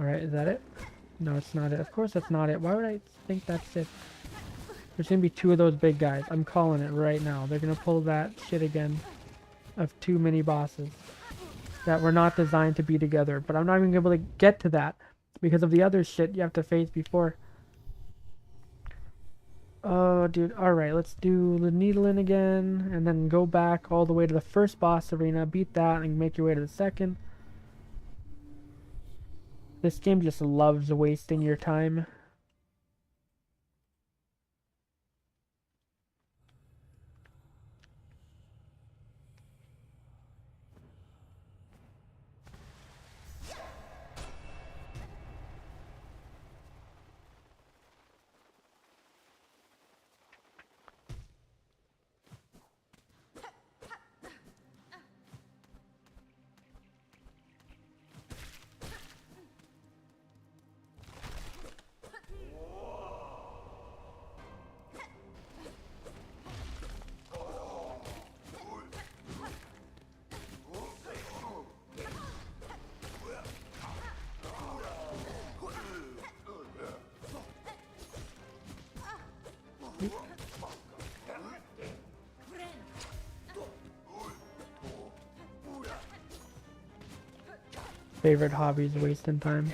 Alright, is that it? No, it's not it. Of course that's not it. Why would I think that's it? There's gonna be two of those big guys. I'm calling it right now. They're gonna pull that shit again of too many bosses that were not designed to be together. But I'm not even able to get to that because of the other shit you have to face before. Oh, dude. Alright, let's do the needling again and then go back all the way to the first boss arena, beat that, and make your way to the second. This game just loves wasting your time. Favorite hobby is wasting time.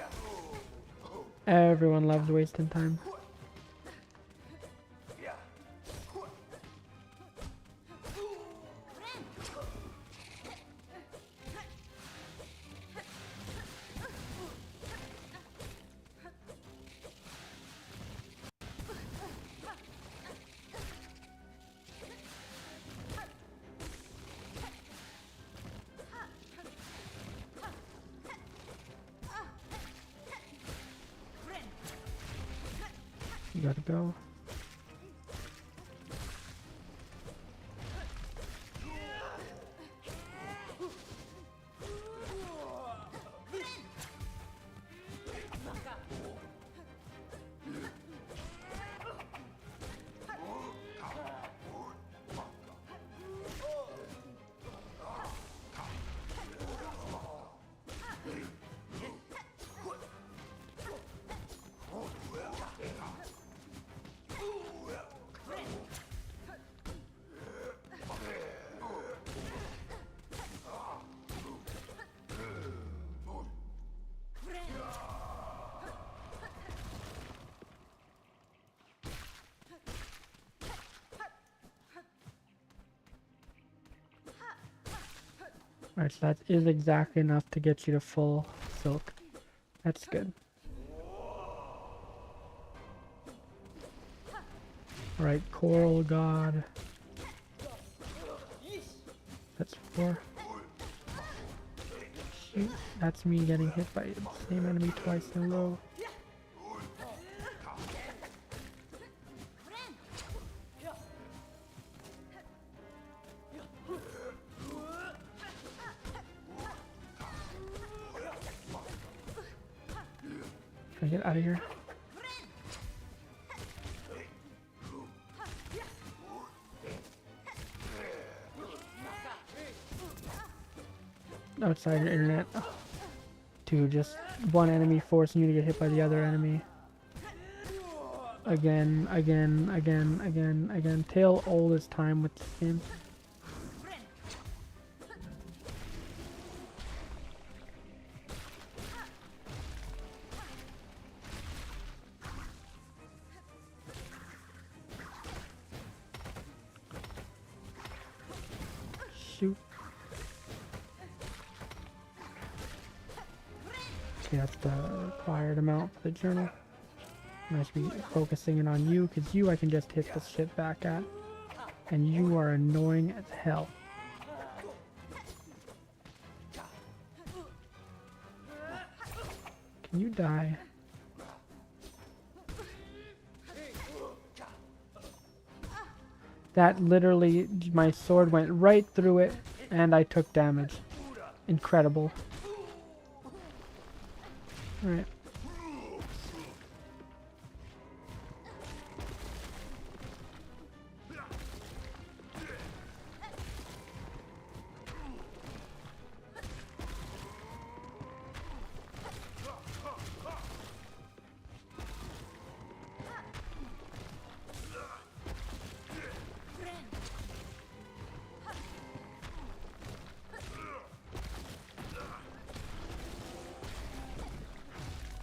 Everyone loves wasting time. You gotta go. Alright, so that is exactly enough to get you to full silk. That's good. Alright, Coral God. That's 4. Shoot, that's me getting hit by the same enemy twice in a row. Can I get out of here? Outside your internet. Dude, just one enemy forcing you to get hit by the other enemy. Again. Tail all this time with this game. Shoot. Okay, that's the required amount for the journal. I should be focusing in on you, because you I can just hit this shit back at. And you are annoying as hell. Can you die? That literally, my sword went right through it, and I took damage. Incredible. Alright.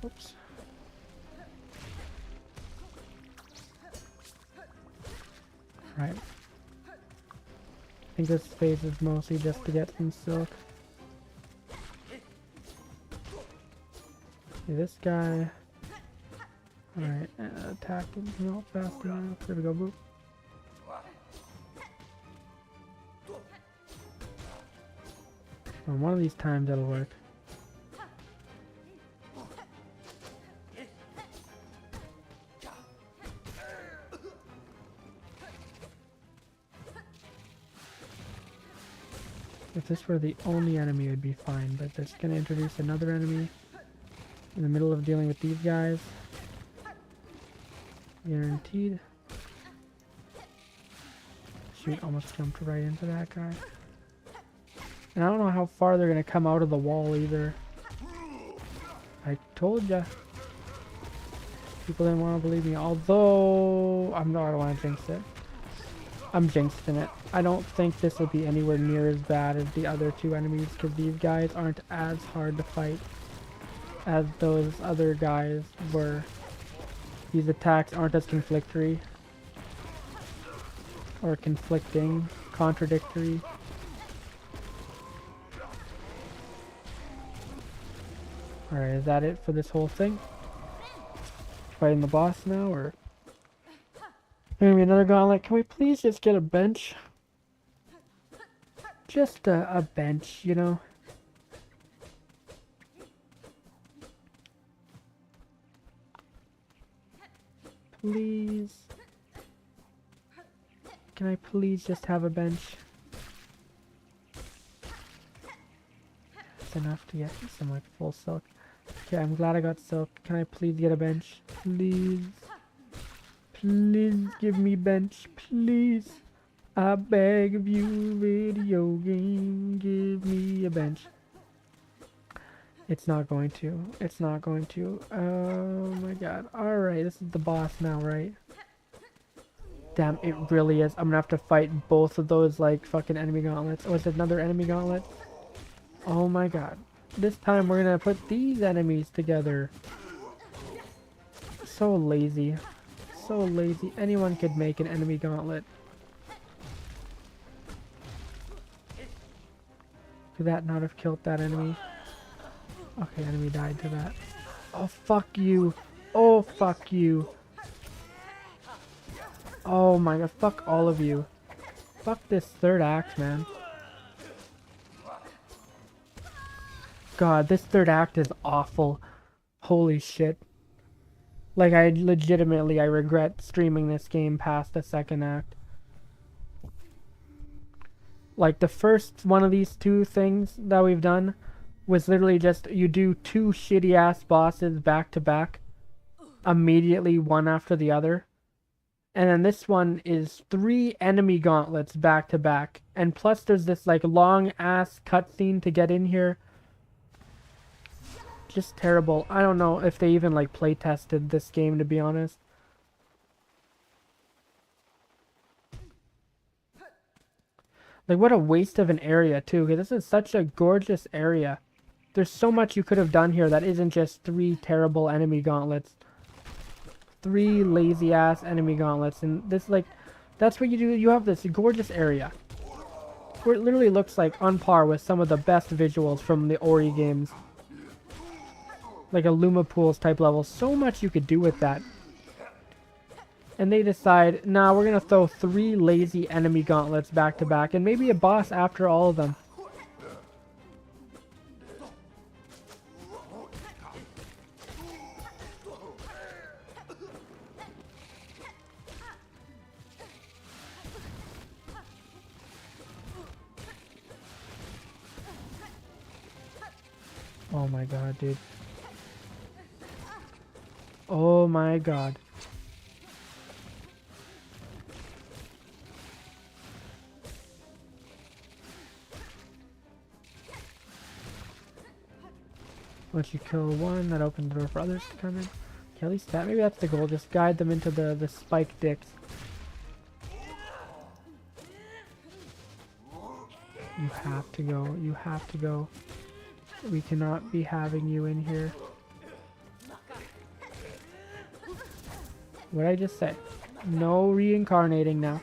Oops. Right. I think this phase is mostly just to get some silk. Okay, this guy. Alright, attack him not fast enough. There we go, boop. Well, one of these times that'll work. If this were the only enemy, it would be fine, but they're just going to introduce another enemy in the middle of dealing with these guys. Guaranteed. Shoot, almost jumped right into that guy. And I don't know how far they're going to come out of the wall either. I told ya. People didn't want to believe me, although I don't want to jinx it. I'm jinxing it. I don't think this will be anywhere near as bad as the other two enemies, because these guys aren't as hard to fight as those other guys were. These attacks aren't as conflictory. Or conflicting. Contradictory. Alright, is that it for this whole thing? Fighting the boss now, or... Maybe another gauntlet. Can we please just get a bench? Just a bench, you know? please? Can I please just have a bench? That's enough to get some like full silk. Okay, I'm glad I got silk. Can I please get a bench? Please. Please give me bench, please. I beg of you, video game, give me a bench. It's not going to. It's not going to. Oh my god. Alright, this is the boss now, right? Damn, it really is. I'm gonna have to fight both of those, like, fucking enemy gauntlets. Oh, it's another enemy gauntlet? Oh my god. This time we're gonna put these enemies together. So lazy. So lazy. Anyone could make an enemy gauntlet. Could that not have killed that enemy? Okay, enemy died to that. Oh, fuck you. Oh, fuck you. Oh my god, fuck all of you. Fuck this third act, man. God, this third act is awful. Holy shit. Like, I regret streaming this game past the second act. Like, the first one of these two things that we've done was literally just, you do two shitty-ass bosses back to back. Immediately, one after the other. And then this one is 3 enemy gauntlets back to back. And plus there's this like long ass cutscene to get in here. Just terrible. I don't know if they even like play tested this game, to be honest. Like, what a waste of an area too, because this is such a gorgeous area. There's so much you could have done here that isn't just 3 terrible enemy gauntlets. 3 lazy ass enemy gauntlets, and this, like, that's what you do. You have this gorgeous area where it literally looks like on par with some of the best visuals from the Ori games, like a Luma Pools type level. So much you could do with that, and they decide, nah, we're gonna throw 3 lazy enemy gauntlets back to back, and maybe a boss after all of them. Oh my god, dude. Oh my god. Once you kill one, that opens the door for others to come in. Okay, at least that, maybe that's the goal. Just guide them into the spike dicks. You have to go. You have to go. We cannot be having you in here. What'd I just say? No reincarnating now.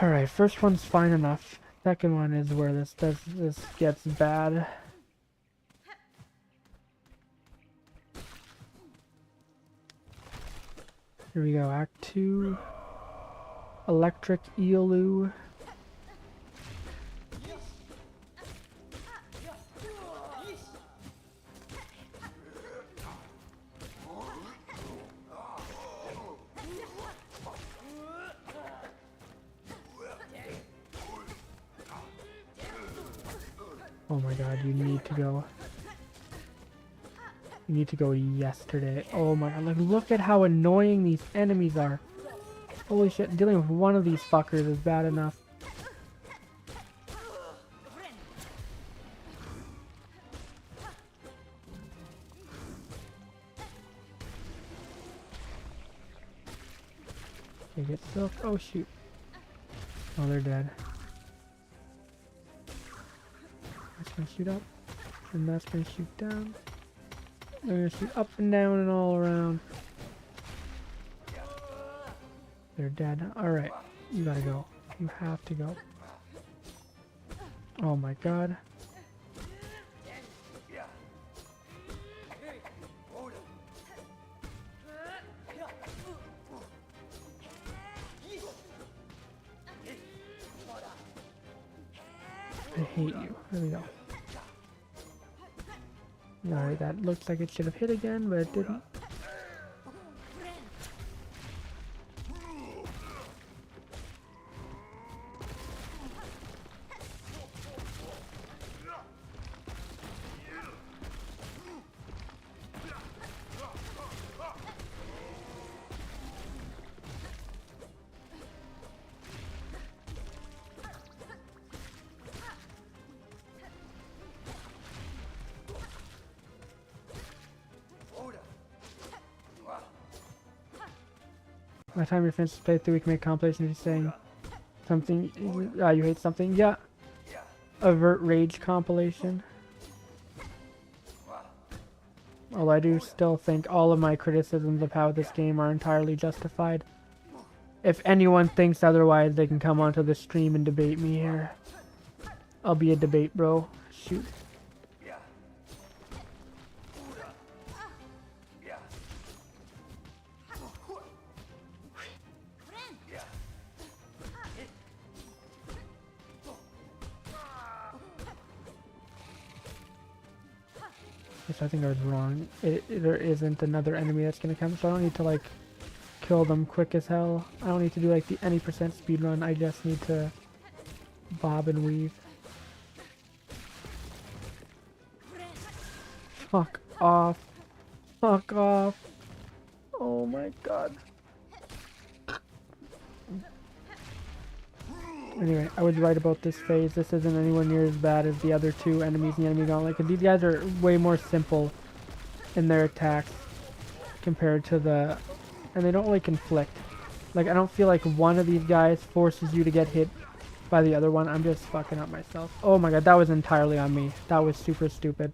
Alright, first one's fine enough. Second one is where this gets bad. Here we go, Act 2. Electric Eelu. Oh my god, you need to go. You need to go yesterday. Oh my god, like, look at how annoying these enemies are. Holy shit, dealing with one of these fuckers is bad enough. Okay, get silk. Oh shoot. Oh, they're dead. That's gonna shoot up, and that's gonna shoot down. They're gonna shoot up and down and all around. They're dead. Alright, you gotta go. You have to go. Oh my god. I hate you. There we go. Alright, that looks like it should have hit again, but it didn't. By the time you're finished with playthrough, we can make compilations. You're saying something. You hate something. Yeah. Avert rage compilation. Although I do still think all of my criticisms of how this game are entirely justified. If anyone thinks otherwise, they can come onto the stream and debate me here. I'll be a debate bro. Shoot. I think I was wrong. There isn't another enemy that's gonna come, so I don't need to like kill them quick as hell. I don't need to do like the any percent speed run. I just need to bob and weave. Fuck off. Fuck off. Oh my god. Anyway, I was right about this phase. This isn't anywhere near as bad as the other two enemies in the enemy gauntlet, because these guys are way more simple in their attacks compared to the... and they don't really conflict. Like, I don't feel like one of these guys forces you to get hit by the other one. I'm just fucking up myself. Oh my god, that was entirely on me. That was super stupid.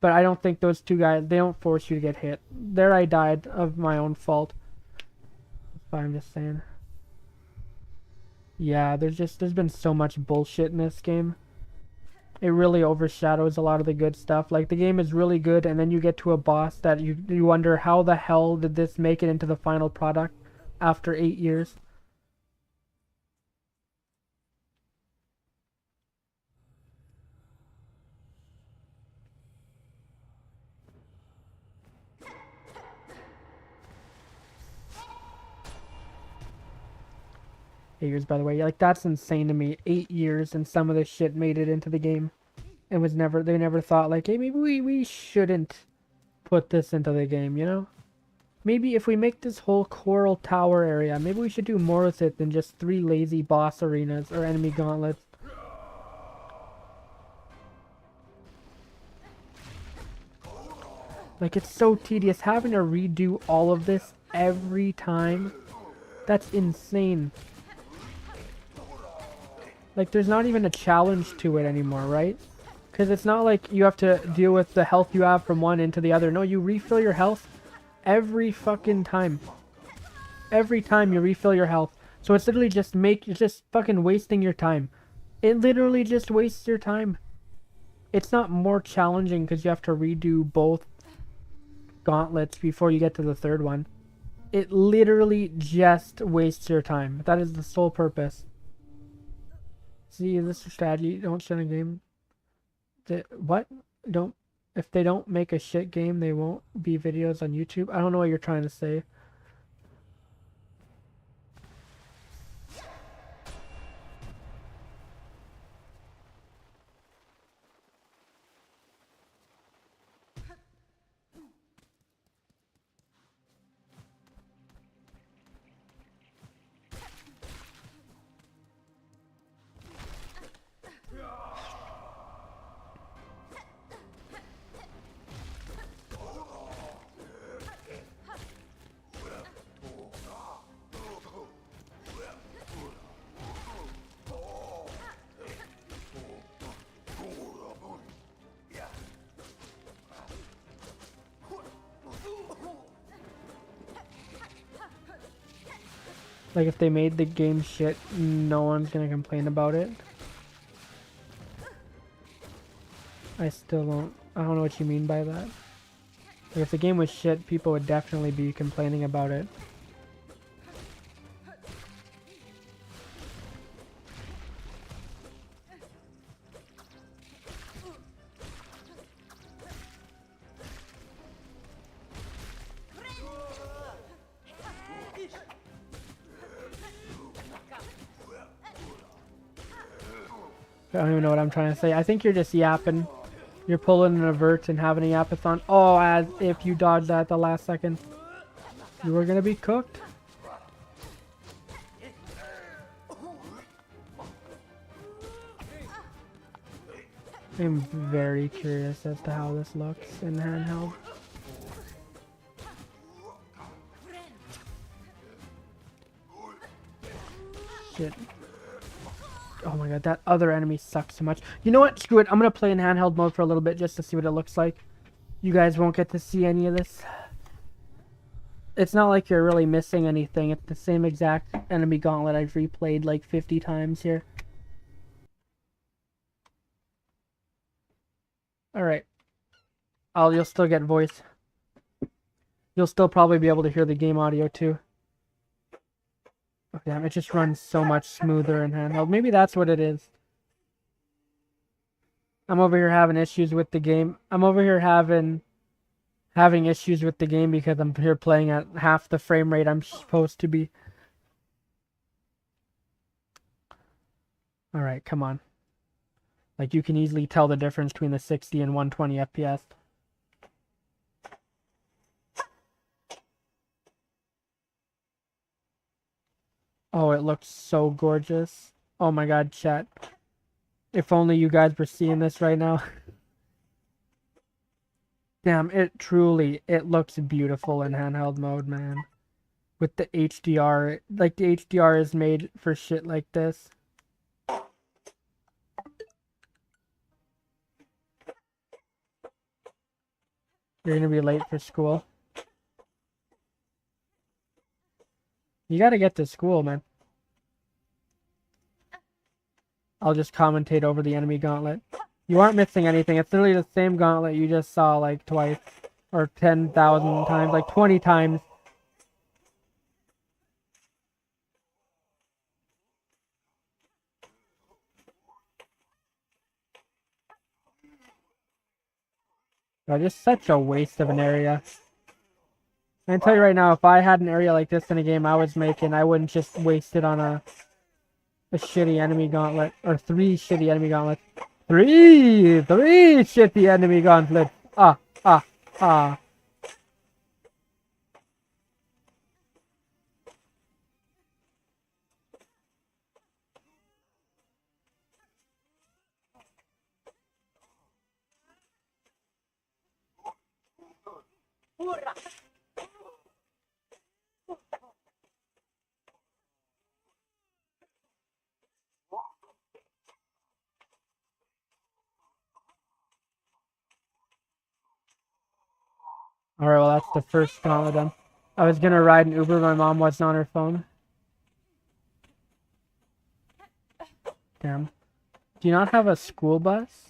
But I don't think those two guys, they don't force you to get hit. There I died of my own fault. But I'm just saying. Yeah, there's been so much bullshit in this game. It really overshadows a lot of the good stuff. Like, the game is really good, and then you get to a boss that you wonder how the hell did this make it into the final product after 8 years. Years, by the way. Like, that's insane to me. 8 years and some of this shit made it into the game. It was never, they never thought like, hey, maybe we shouldn't put this into the game, you know? Maybe if we make this whole Coral Tower area, maybe we should do more with it than just 3 lazy boss arenas or enemy gauntlets. Like, it's so tedious having to redo all of this every time. That's insane. Like, there's not even a challenge to it anymore, right? Because it's not like you have to deal with the health you have from one into the other. No, you refill your health every fucking time. Every time you refill your health. So it's literally just fucking wasting your time. It literally just wastes your time. It's not more challenging because you have to redo both gauntlets before you get to the third one. It literally just wastes your time. That is the sole purpose. See, this is strategy. Don't shut a game. What? Don't. If they don't make a shit game, they won't be videos on YouTube. I don't know what you're trying to say. Like, if they made the game shit, no one's gonna complain about it. I still don't... I don't know what you mean by that. Like, if the game was shit, people would definitely be complaining about it. I don't even know what I'm trying to say. I think you're just yapping. You're pulling an avert and having a yapathon. Oh, as if you dodged that at the last second. You were gonna be cooked. I'm very curious as to how this looks in handheld. Shit. Oh my god, that other enemy sucks so much. You know what? Screw it. I'm gonna play in handheld mode for a little bit just to see what it looks like. You guys won't get to see any of this. It's not like you're really missing anything. It's the same exact enemy gauntlet I've replayed like 50 times here. Alright. You'll still get voice. You'll still probably be able to hear the game audio too. Oh, damn, it just runs so much smoother in handheld. Maybe that's what it is. I'm over here having issues with the game. I'm over here having issues with the game because I'm here playing at half the frame rate I'm supposed to be. Alright, come on. Like, you can easily tell the difference between the 60 and 120 FPS. Oh, it looks so gorgeous. Oh my god, chat. If only you guys were seeing this right now. Damn, it looks beautiful in handheld mode, man. With the HDR, like the HDR is made for shit like this. You're gonna be late for school. You gotta get to school, man. I'll just commentate over the enemy gauntlet. You aren't missing anything. It's literally the same gauntlet you just saw like twice. Or 10,000 times, like 20 times. Oh, just such a waste of an area. I can tell you right now, if I had an area like this in a game I was making, I wouldn't just waste it on a shitty enemy gauntlet. Or 3 shitty enemy gauntlets. 3 shitty enemy gauntlets. Ah, ah, ah. Alright, well that's the first gauntlet done. I was gonna ride an Uber, my mom wasn't on her phone. Damn. Do you not have a school bus?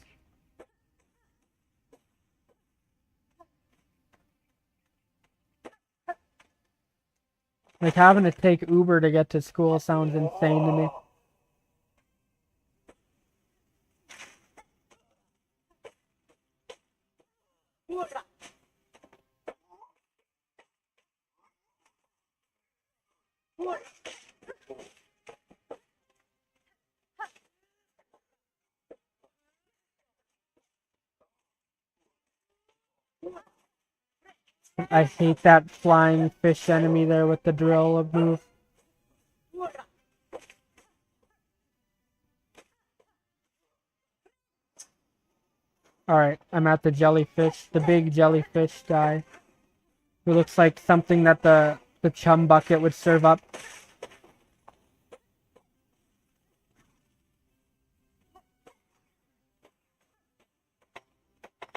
Like, having to take Uber to get to school sounds insane to me. I hate that flying fish enemy there with the drill move. Alright, I'm at the jellyfish, the big jellyfish guy. Who looks like something that the chum bucket would serve up.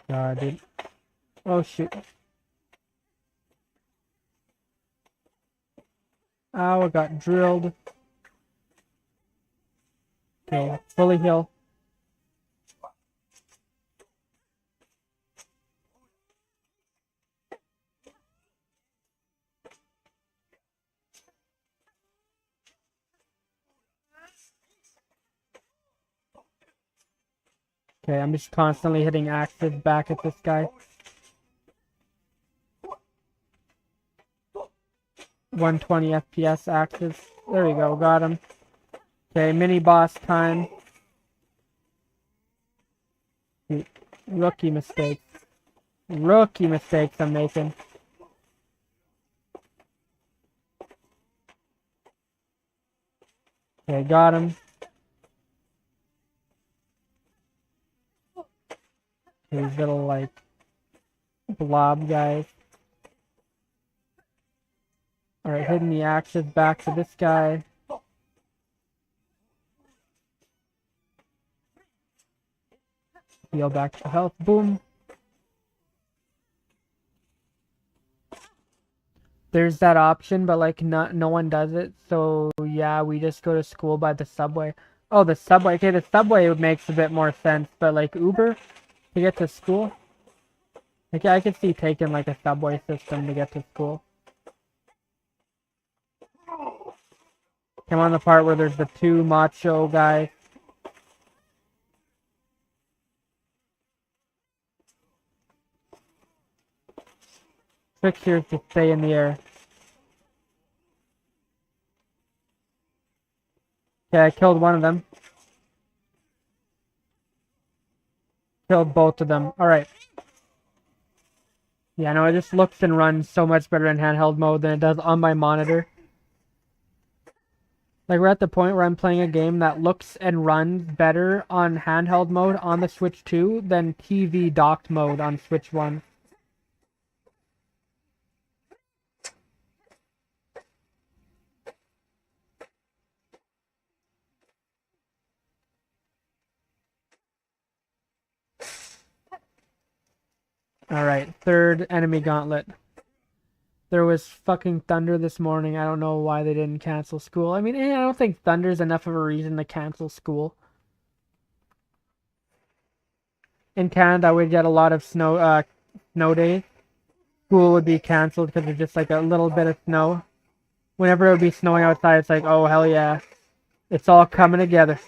God, dude. Oh, shoot. Ow, I got drilled. Okay, fully heal. Okay, I'm just constantly hitting axes back at this guy. 120 FPS axes. There we go, got him. Okay, mini boss time. Rookie mistakes. Rookie mistakes I'm making. Okay, got him. These little, like, blob guys. Alright, hitting the axes back to this guy. Heal back to health. Boom. There's that option, but like no one does it. So yeah, we just go to school by the subway. Oh, the subway. Okay, the subway makes a bit more sense, but like Uber to get to school. Like I could see taking like a subway system to get to school. Come on, the part where there's the two macho guys. Trick here is to stay in the air. Okay, I killed one of them. Killed both of them. Alright. Yeah, no, it just looks and runs so much better in handheld mode than it does on my monitor. Like, we're at the point where I'm playing a game that looks and runs better on handheld mode on the Switch 2 than TV docked mode on Switch 1. Alright, third enemy gauntlet. There was fucking thunder this morning. I don't know why they didn't cancel school. I mean, I don't think thunder's enough of a reason to cancel school. In Canada, we'd get a lot of snow days. School would be canceled because it's just like a little bit of snow. Whenever it would be snowing outside, it's like, oh, hell yeah. It's all coming together.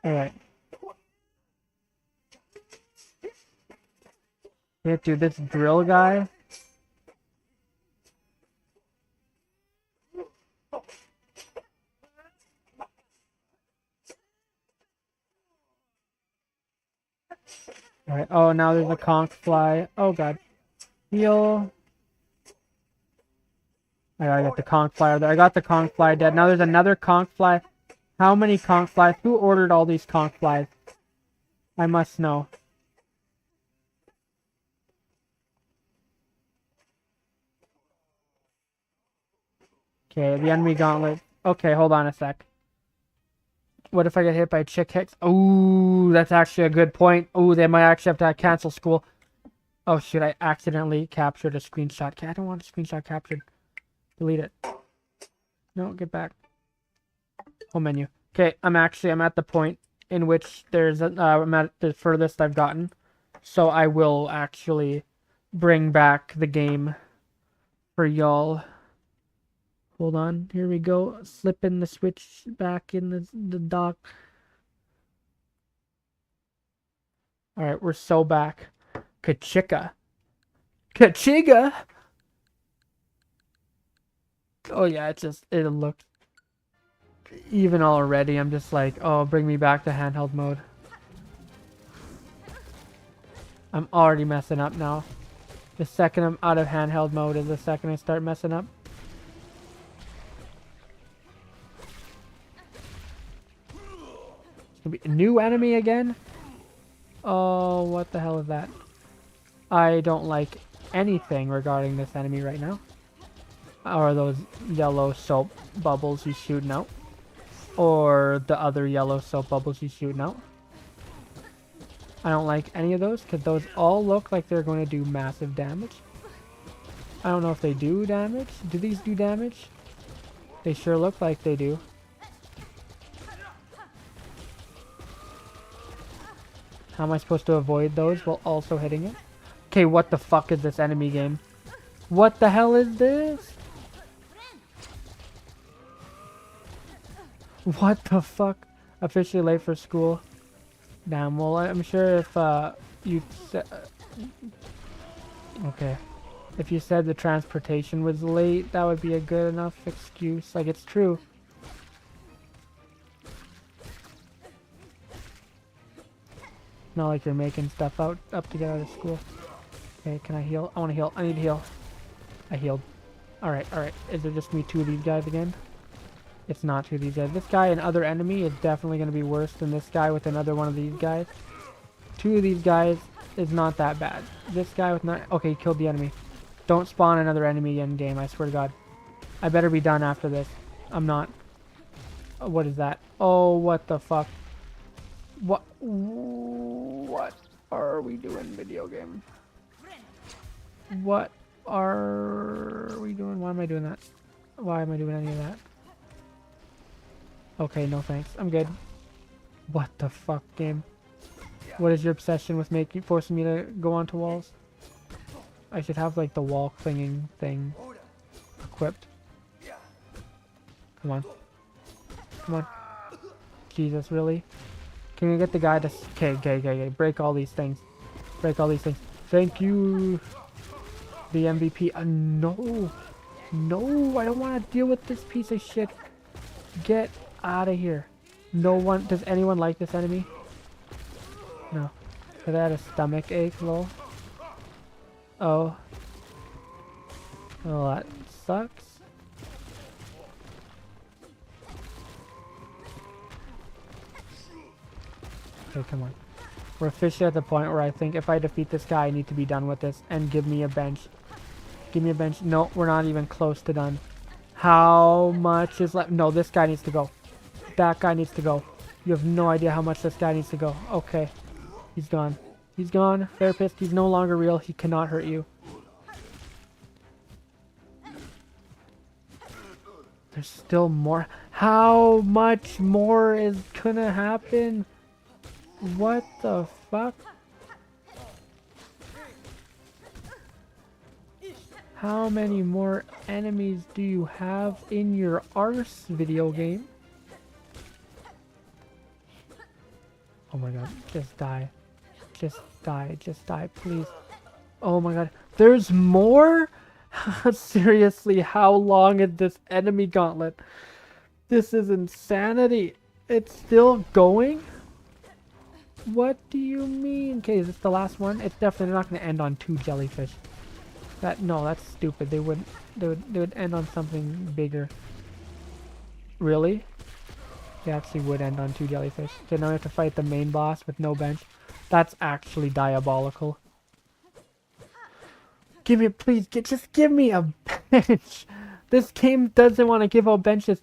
Alright. Yeah, dude, this drill guy. Alright, oh, now there's a conch fly. Oh, God. Heal. I gotta get the conch fly out there. I got the conch fly dead. Now there's another conch fly. How many conch flies? Who ordered all these conch flies? I must know. Okay, the enemy gauntlet. Okay, hold on a sec. What if I get hit by chick hicks? Ooh, that's actually a good point. Ooh, they might actually have to cancel school. Oh shit, I accidentally captured a screenshot. Okay, I don't want a screenshot captured. Delete it. No, get back. Home menu. Okay, I'm at the point in which I'm at the furthest I've gotten. So I will actually bring back the game for y'all. Hold on, here we go. Slipping the switch back in the dock. Alright, we're so back. Kachika. Kachiga! Oh yeah, it looks... Even already, I'm just like, oh, bring me back to handheld mode. I'm already messing up now. The second I'm out of handheld mode is the second I start messing up. It's gonna be a new enemy again? Oh, what the hell is that? I don't like anything regarding this enemy right now. Or those yellow soap bubbles he's shooting out. Or the other yellow soap bubbles he's shooting out. I don't like any of those because those all look like they're going to do massive damage. I don't know if they do damage. Do these do damage? They sure look like they do. How am I supposed to avoid those while also hitting it? Okay, what the fuck is this enemy game? What the hell is this? What the fuck? Officially late for school. Damn, well, I'm sure if you said... Okay. If you said the transportation was late, that would be a good enough excuse. Like, it's true. Not like you're making stuff up to get out of school. Okay, can I heal? I want to heal. I need to heal. I healed. Alright, alright. Is it just me two of these guys again? It's not two of these guys. This guy and other enemy is definitely going to be worse than this guy with another one of these guys. Two of these guys is not that bad. This guy with not... Okay, he killed the enemy. Don't spawn another enemy in game, I swear to God. I better be done after this. I'm not. What is that? Oh, what the fuck? What are we doing, video game? What are we doing? Why am I doing that? Why am I doing any of that? Okay, no thanks. I'm good. What the fuck, game? What is your obsession with forcing me to go onto walls? I should have like the wall clinging thing equipped. Come on. Come on. Jesus, really? Can we get the guy to... Okay. Break all these things. Break all these things. Thank you. The MVP. No. No, I don't want to deal with this piece of shit. Get out of here. No one... Does anyone like this enemy? No. Because I had a stomach ache, lol. Oh. Well, that sucks. Okay, come on. We're officially at the point where I think if I defeat this guy, I need to be done with this and give me a bench. Give me a bench. No, we're not even close to done. How much is left? No, this guy needs to go. That guy needs to go. You have no idea how much this guy needs to go. Okay. He's gone. He's gone. Therapist, he's no longer real. He cannot hurt you. There's still more. How much more is gonna happen? What the fuck? How many more enemies do you have in your arse, video game? Oh my god, just die. Just die, just die, please. Oh my god, there's more? Seriously, how long is this enemy gauntlet? This is insanity. It's still going? What do you mean? Okay, is this the last one? It's definitely not going to end on 2 jellyfish. No, that's stupid. They would end on something bigger. Really? They actually would end on 2 jellyfish. So now we have to fight the main boss with no bench. That's actually diabolical. Give me, please, just give me a bench. This game doesn't want to give out benches.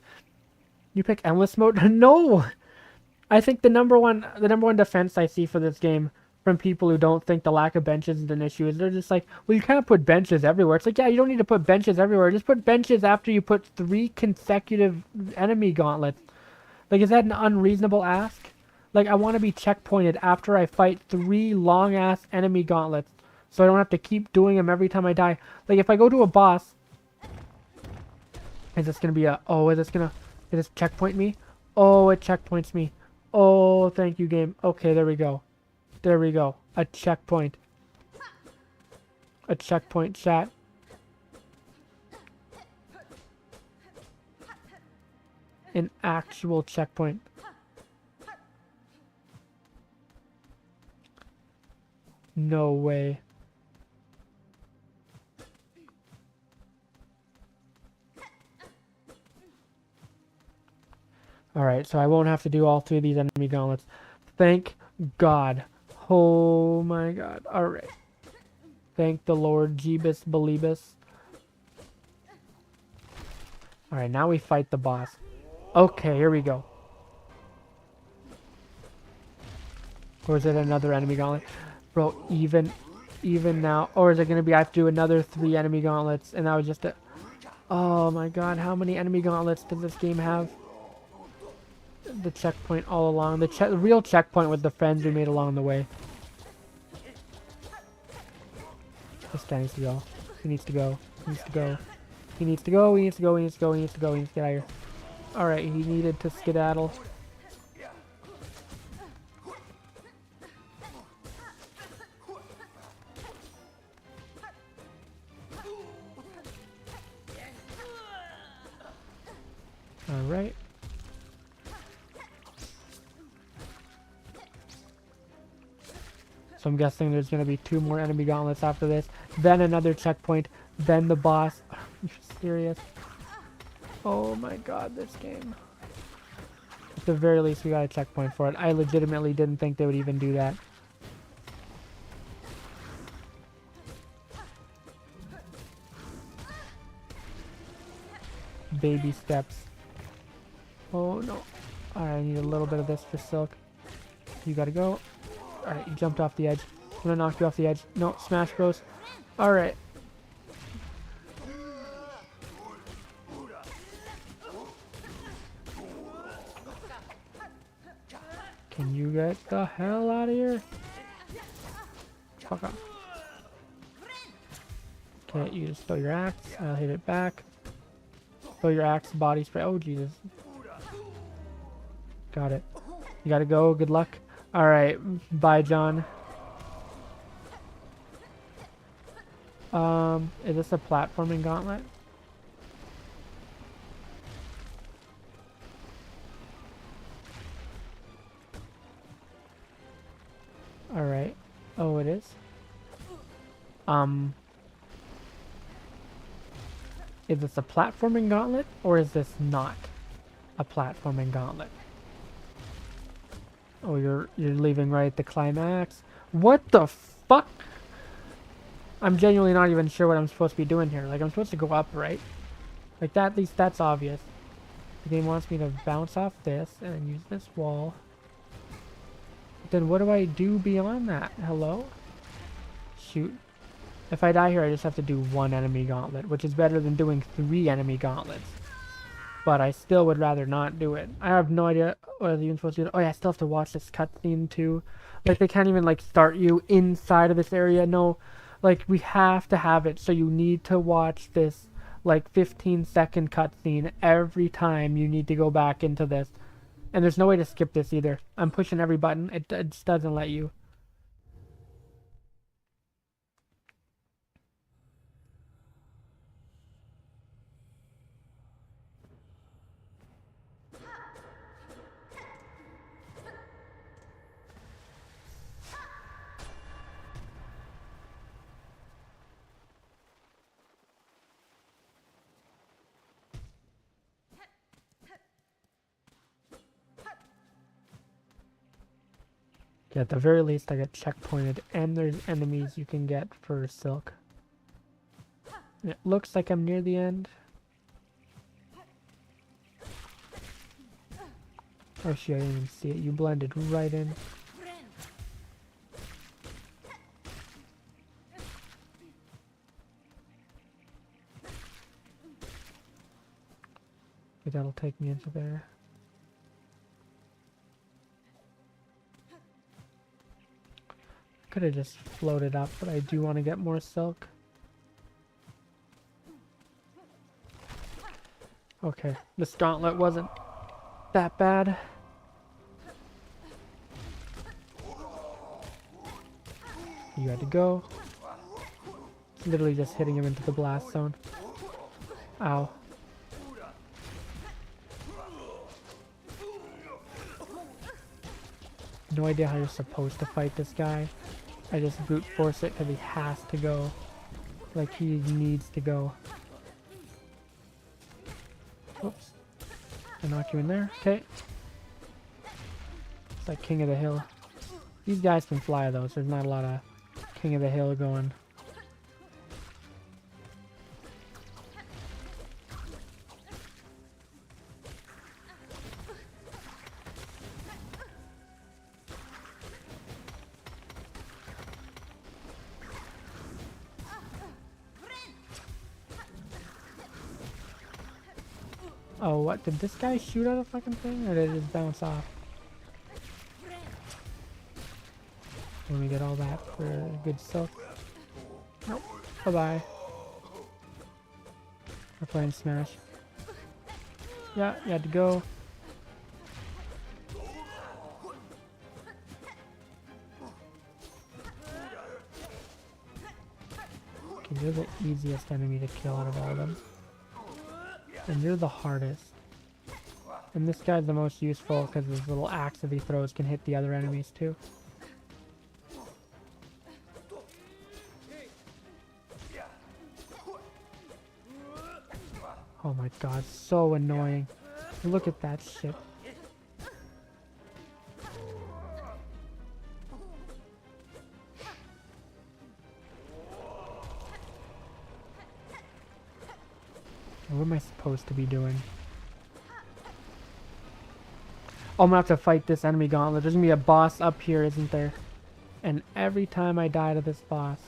You pick endless mode? No! I think the number one defense I see for this game from people who don't think the lack of benches is an issue is they're just like, well, you can't put benches everywhere. It's like, yeah, you don't need to put benches everywhere. Just put benches after you put 3 consecutive enemy gauntlets. Like, is that an unreasonable ask? Like, I want to be checkpointed after I fight 3 long-ass enemy gauntlets, so I don't have to keep doing them every time I die. Like, if I go to a boss, is this going to be a... Oh, is this checkpoint me? Oh, it checkpoints me. Oh, thank you, game. Okay, there we go. There we go. A checkpoint. A checkpoint, chat. An actual checkpoint. No way. Alright, so I won't have to do all 3 of these enemy gauntlets. Thank God. Oh my God. Alright. Thank the Lord Jeebus Beliebus. Alright, now we fight the boss. Okay, here we go. Or is it another enemy gauntlet? Bro, even now. Or is it going to be I have to do another 3 enemy gauntlets? And that was just a... Oh my God, how many enemy gauntlets does this game have? The checkpoint all along. The real checkpoint with the friends we made along the way. This guy needs to go. He needs to go. He needs to go. He needs to go. He needs to go. He needs to go. He needs to go. He needs to get out of here. Alright, he needed to skedaddle. Alright. So I'm guessing there's going to be 2 more enemy gauntlets after this. Then another checkpoint. Then the boss. You're serious? Oh my god, this game. At the very least, we got a checkpoint for it. I legitimately didn't think they would even do that. Baby steps. Oh no. Alright, I need a little bit of this for Silk. You gotta go. Alright, you jumped off the edge. I'm gonna knock you off the edge. No, Smash Bros. Alright. Can you get the hell out of here? Fuck off. Okay, you just throw your axe. I'll hit it back. Throw your axe, body spray. Oh, Jesus. Got it. You gotta go. Good luck. Alright, bye, John. Is this a platforming gauntlet? Alright. Oh, it is? Is this a platforming gauntlet, or is this not a platforming gauntlet? Oh, you're leaving right at the climax. What the fuck? I'm genuinely not even sure what I'm supposed to be doing here. Like, I'm supposed to go up, right? Like, that, at least that's obvious. The game wants me to bounce off this and then use this wall. But then what do I do beyond that? Hello? Shoot. If I die here, I just have to do 1 enemy gauntlet, which is better than doing 3 enemy gauntlets. But I still would rather not do it. I have no idea what I'm even supposed to do. Oh yeah, I still have to watch this cutscene too. Like, they can't even, like, start you inside of this area. No, like, we have to have it. So you need to watch this, like, 15-second cutscene every time you need to go back into this. And there's no way to skip this either. I'm pushing every button. It just doesn't let you. Yeah, at the very least, I get checkpointed, and there's enemies you can get for Silk. And it looks like I'm near the end. Oh shit, I didn't even see it. You blended right in. Okay, that'll take me into there. Could have just floated up, but I do want to get more Silk. Okay, this gauntlet wasn't that bad. You had to go. It's literally just hitting him into the blast zone. Ow. No idea how you're supposed to fight this guy. I just brute force it because he has to go. Like, he needs to go. Oops. I knock you in there. Okay. It's like King of the Hill. These guys can fly though, so there's not a lot of King of the Hill going. Oh, what? Did this guy shoot at a fucking thing, or did it just bounce off? Let me get all that for good Silk. Nope. Bye-bye. We're playing Smash. Yeah, you had to go. Okay, you're the easiest enemy to kill out of all of them. And you're the hardest. And this guy's the most useful because his little axe that he throws can hit the other enemies too. Oh my god, so annoying. Look at that shit. What am I supposed to be doing? Oh, I'm gonna have to fight this enemy gauntlet. There's gonna be a boss up here, isn't there? And every time I die to this boss,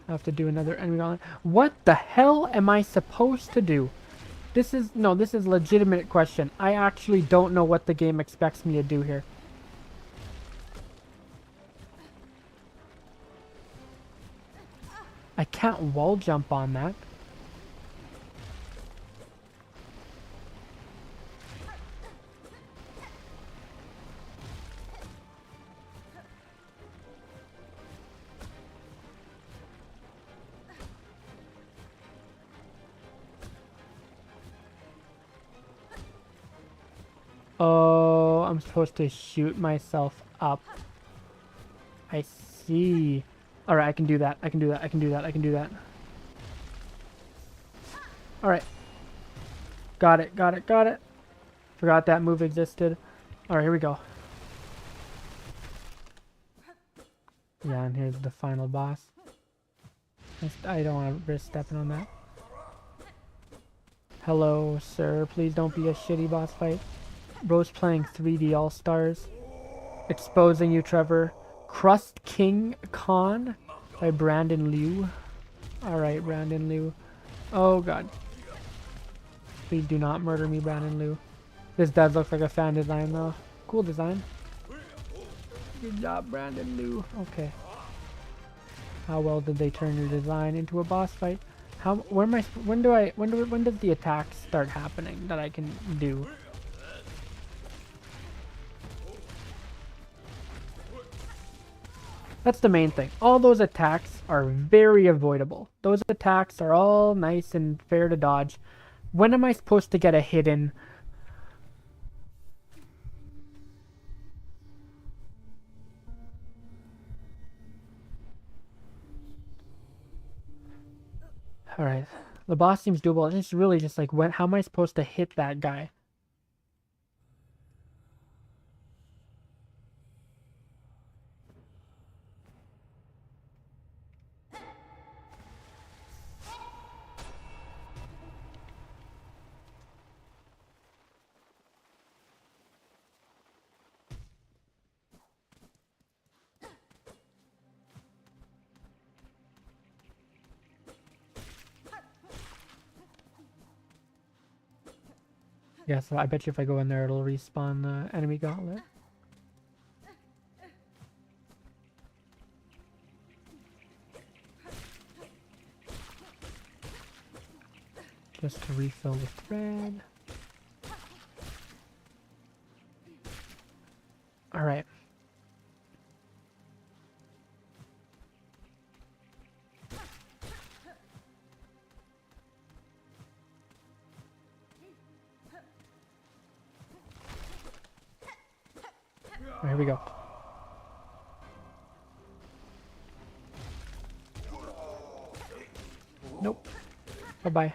I have to do another enemy gauntlet. What the hell am I supposed to do? This is a legitimate question. I actually don't know what the game expects me to do here. I can't wall jump on that. Oh, I'm supposed to shoot myself up. I see. Alright, I can do that. I can do that. I can do that. I can do that. Alright. Got it. Got it. Got it. Forgot that move existed. Alright, here we go. Yeah, and here's the final boss. I don't want to risk stepping on that. Hello, sir. Please don't be a shitty boss fight. Bro's playing 3D All-Stars. Exposing you, Trevor. Crust King Khan by Brandon Liu. Alright, Brandon Liu. Oh, God. Please do not murder me, Brandon Liu. This does look like a fan design, though. Cool design. Good job, Brandon Liu. Okay. How well did they turn your design into a boss fight? When does the attack start happening that I can do? That's the main thing. All those attacks are very avoidable. Those attacks are all nice and fair to dodge. When am I supposed to get a hidden? Alright. The boss seems doable. It's really just like, how am I supposed to hit that guy? Yeah, so I bet you if I go in there, it'll respawn the enemy gauntlet. Just to refill the thread. Alright. Here we go. Nope. Bye-bye.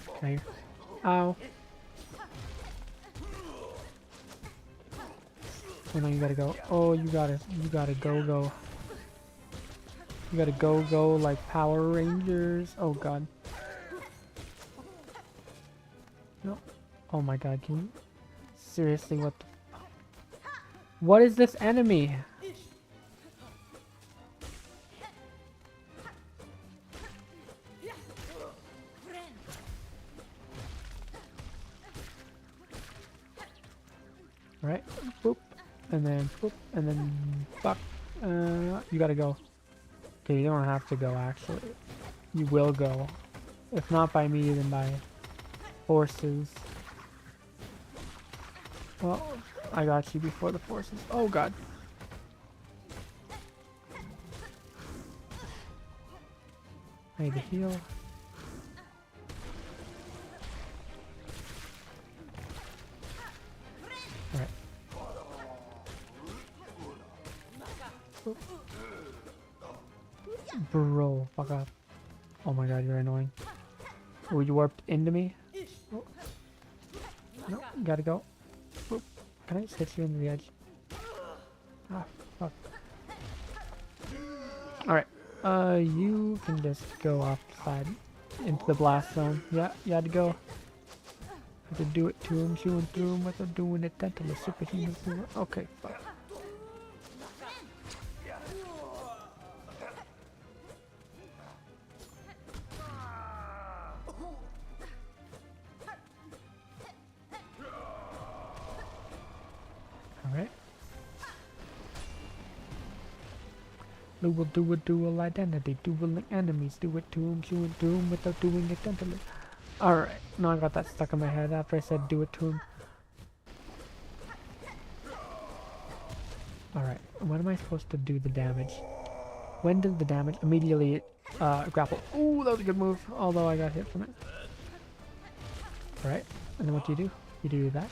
Okay. Ow. Oh no, you gotta go. Oh, you gotta go. You gotta go like Power Rangers. Oh god. No. Oh my god, can you... Seriously, what the... What is this enemy? Alright, boop, and then boop, and then fuck. You gotta go. Okay, you don't have to go, actually. You will go. If not by me, then by forces. Well, I got you before the forces. Oh, God. I need to heal. Alright. Bro, fuck off. Oh my god, you're annoying. Oh, you warped into me? Oh. No, gotta go. Boop. Can I just hit you into the edge? Ah, fuck. Alright. You can just go off the side into the blast zone. Yeah, you had to go. Had to do it to him, chewing through him without doing it. Dental superhuman. Okay, fuck. Alright. Dual identity, dueling enemies, do it to him, chew it to him without doing it gently. Alright, now I got that stuck in my head after I said do it to him. Alright, when am I supposed to do the damage? When does the damage immediately grapple? Ooh, that was a good move, although I got hit from it. Alright, and then what do? You do that.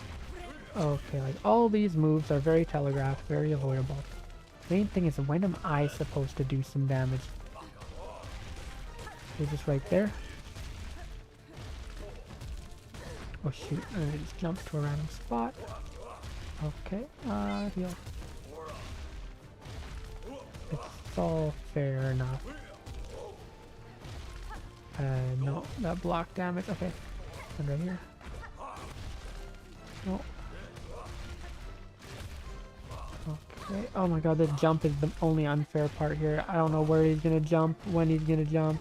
Okay, like all these moves are very telegraphed, very avoidable. Main thing is, when am I supposed to do some damage? Is this right there? Oh shoot, I just jumped to a random spot. Okay, heal. It's all fair enough. No, that block damage, okay. And right here. No. Okay. Oh my god, the jump is the only unfair part here. I don't know where he's gonna jump, when he's gonna jump.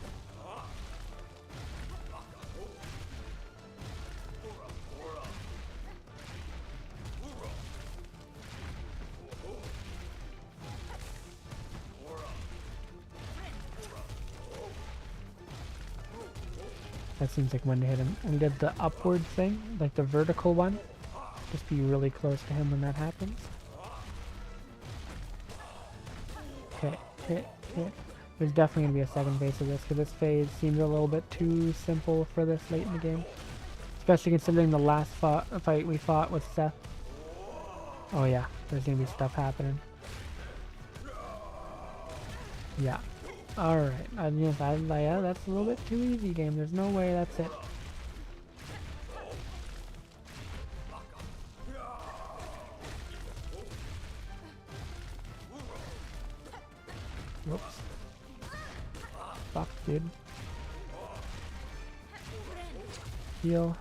That seems like when to hit him. And get the upward thing, like the vertical one. Just be really close to him when that happens. Okay, hit. There's definitely going to be a second phase of this, because this phase seems a little bit too simple for this late in the game. Especially considering the last fight we fought with Seth. Oh yeah, there's going to be stuff happening. Yeah. Alright, yeah, that's a little bit too easy game. There's no way that's it. Whoops. Fuck, dude. Heal.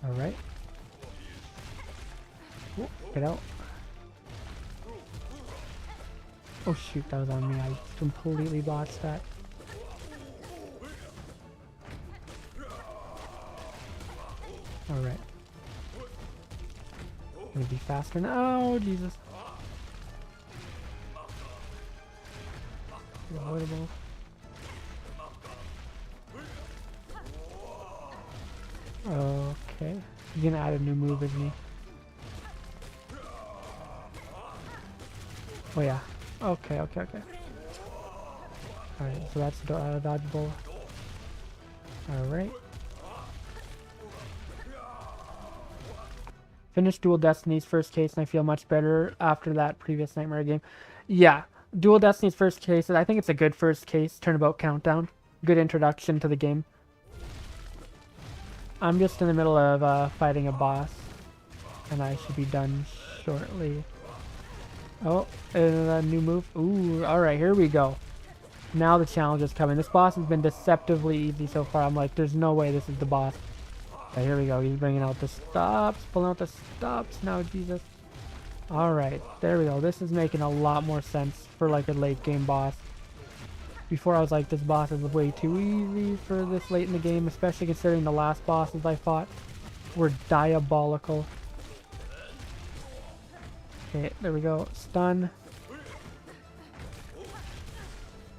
Alright. Get out. Oh shoot, that was on me. I completely botched that. Alright. Gonna be faster now. Oh, Jesus. Avoidable. Okay. He's gonna add a new move, isn't he? Oh yeah. Okay. Alright, so that's dodgeable. Alright. Finished Dual Destiny's first case, and I feel much better after that previous Nightmare game. Yeah, Dual Destiny's first case, I think it's a good first case, Turnabout Countdown. Good introduction to the game. I'm just in the middle of fighting a boss, and I should be done shortly. Oh, and a new move. Ooh, alright, here we go. Now the challenge is coming. This boss has been deceptively easy so far. I'm like, there's no way this is the boss. Okay, here we go. He's bringing out the stops, pulling out the stops now, Jesus. Alright, there we go. This is making a lot more sense for like a late game boss. Before I was like, this boss is way too easy for this late in the game, especially considering the last bosses I fought were diabolical. Okay, there we go. Stun.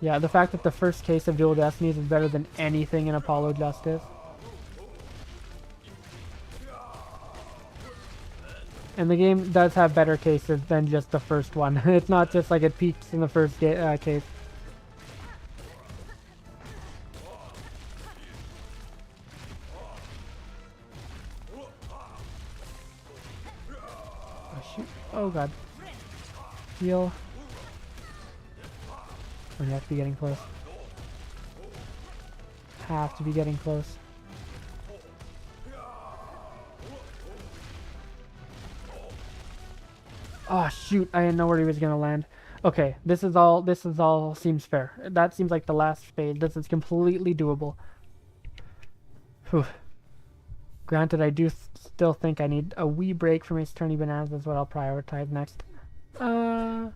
Yeah, the fact that the first case of Dual Destinies is better than anything in Apollo Justice. And the game does have better cases than just the first one. It's not just like it peaks in the first case. Oh shoot. Oh god. Heal. Oh, you have to be getting close. Have to be getting close. Oh shoot, I didn't know where he was gonna land. Okay, this is all seems fair. That seems like the last phase. This is completely doable. Whew. Granted, I do still think I need a wee break from Ace Attorney Bananas. That's what I'll prioritize next. I'm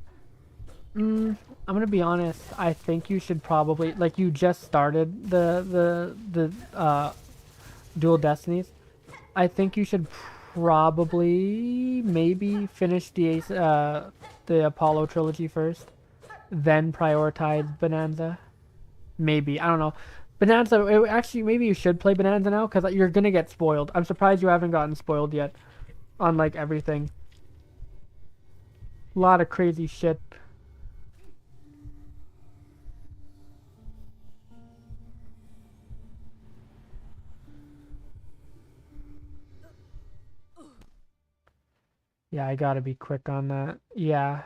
gonna be honest. I think you should probably, like, you just started the Dual Destinies. I think you should probably maybe finish the Apollo trilogy first, then prioritize Bonanza. Maybe, I don't know. Bonanza, actually, maybe you should play Bonanza now because you're gonna get spoiled. I'm surprised you haven't gotten spoiled yet on like everything. A lot of crazy shit. Yeah, I gotta be quick on that. Yeah.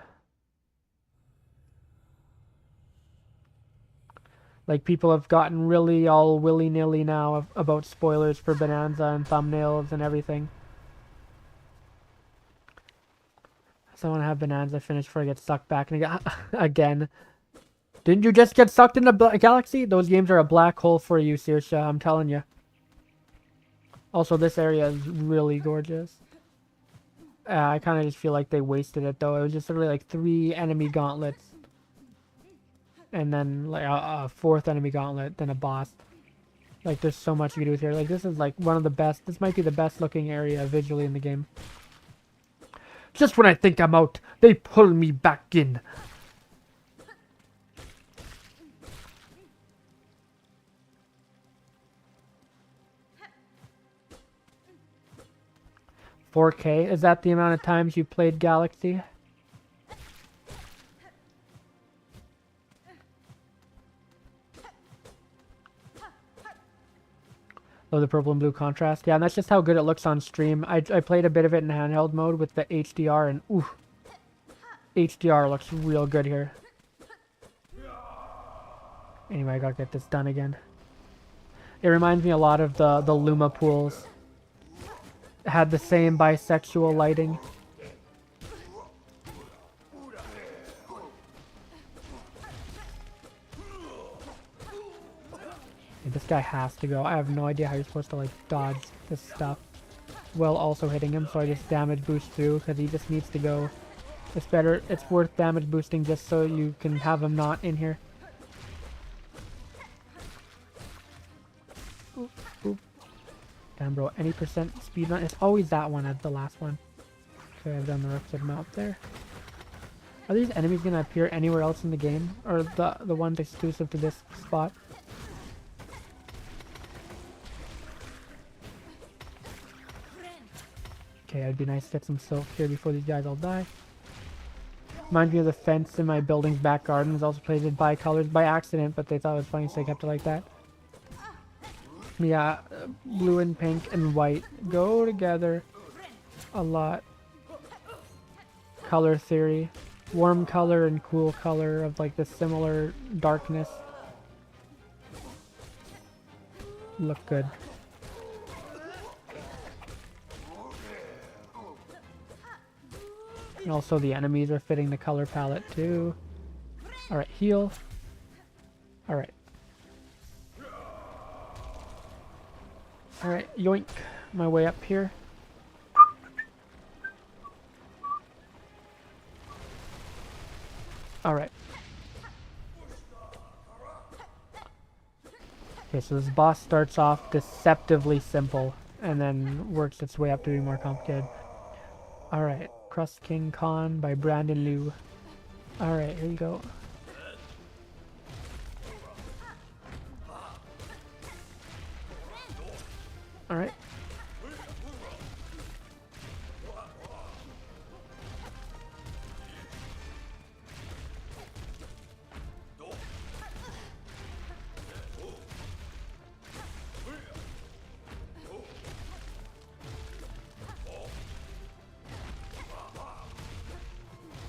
Like, people have gotten really all willy-nilly now about spoilers for Bonanza and thumbnails and everything. So I want to have Bonanza finish before I get sucked back in again. Didn't you just get sucked into a galaxy? Those games are a black hole for you, Saoirse. I'm telling you. Also, this area is really gorgeous. I kind of just feel like they wasted it, though. It was just literally like 3 enemy gauntlets. And then like a 4th enemy gauntlet, then a boss. Like, there's so much you can do with here. Like, this is like one of the best. This might be the best looking area visually in the game. Just when I think I'm out, they pull me back in. $4K? Is that the amount of times you played Galaxy? Oh, the purple and blue contrast. Yeah, and that's just how good it looks on stream. I played a bit of it in handheld mode with the HDR, and ooh, HDR looks real good here. Anyway, I gotta get this done again. It reminds me a lot of the Luma pools. It had the same bisexual lighting. This guy has to go. I have no idea how you're supposed to like dodge this stuff while also hitting him, so I just damage boost through because he just needs to go. It's better. It's worth damage boosting just so you can have him not in here. Oop, oop. Damn, bro. Any percent speed run? It's always that one as the last one. Okay, I've done the requisite amount there. Are these enemies gonna appear anywhere else in the game, or the ones exclusive to this spot? Okay, it'd be nice to get some silk here before these guys all die. Reminds me of the fence in my building's back garden. Is also painted bi-colors by accident, but they thought it was funny, so they kept it like that. Yeah, blue and pink and white go together a lot. Color theory. Warm color and cool color of like the similar darkness. Look good. And also the enemies are fitting the color palette too. Alright, heal. Alright. Alright, yoink. my way up here. Alright. Okay, so this boss starts off deceptively simple and then works its way up to be more complicated. Alright, Crust King Khan by Brandon Liu. Alright, here you go. Alright.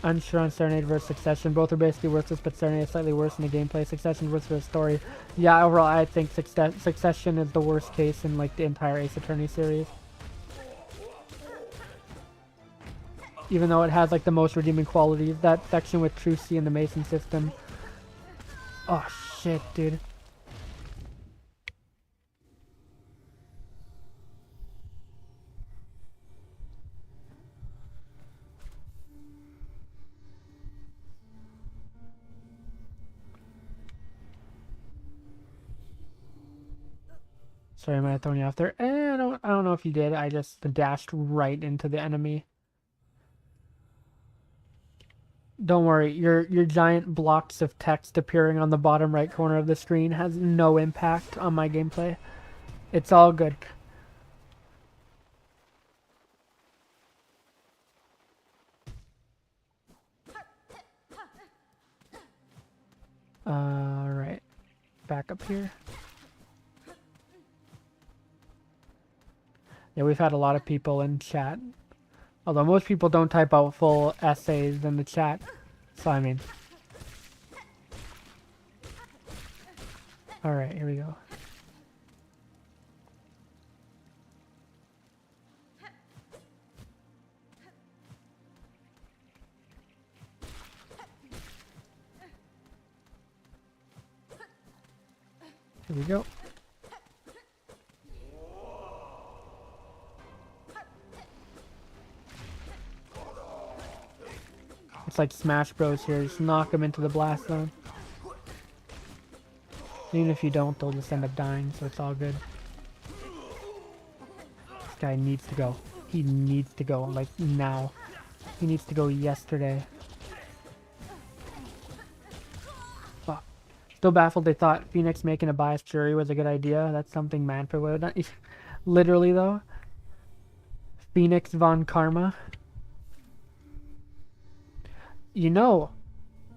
Unsure on Serenade versus Succession. Both are basically worthless, but Serenade is slightly worse in the gameplay. Succession worse for the story. Yeah, overall, I think Succession is the worst case in like the entire Ace Attorney series. Even though it has like the most redeeming qualities, that section with Trucy and the Mason system. Oh shit, dude. Sorry, I might have thrown you off there. I don't know if you did. I just dashed right into the enemy. Don't worry, your giant blocks of text appearing on the bottom right corner of the screen has no impact on my gameplay. It's all good. Alright. Back up here. Yeah, we've had a lot of people in chat. Although most people don't type out full essays in the chat. So, I mean. Alright, here we go. Here we go. It's like Smash Bros here, just knock them into the blast zone. Even if you don't, they'll just end up dying, so it's all good. This guy needs to go. He needs to go, like, now. He needs to go yesterday. Fuck. Still baffled they thought Phoenix making a biased jury was a good idea. That's something Manfred would have done. Literally, though. Phoenix von Karma. You know,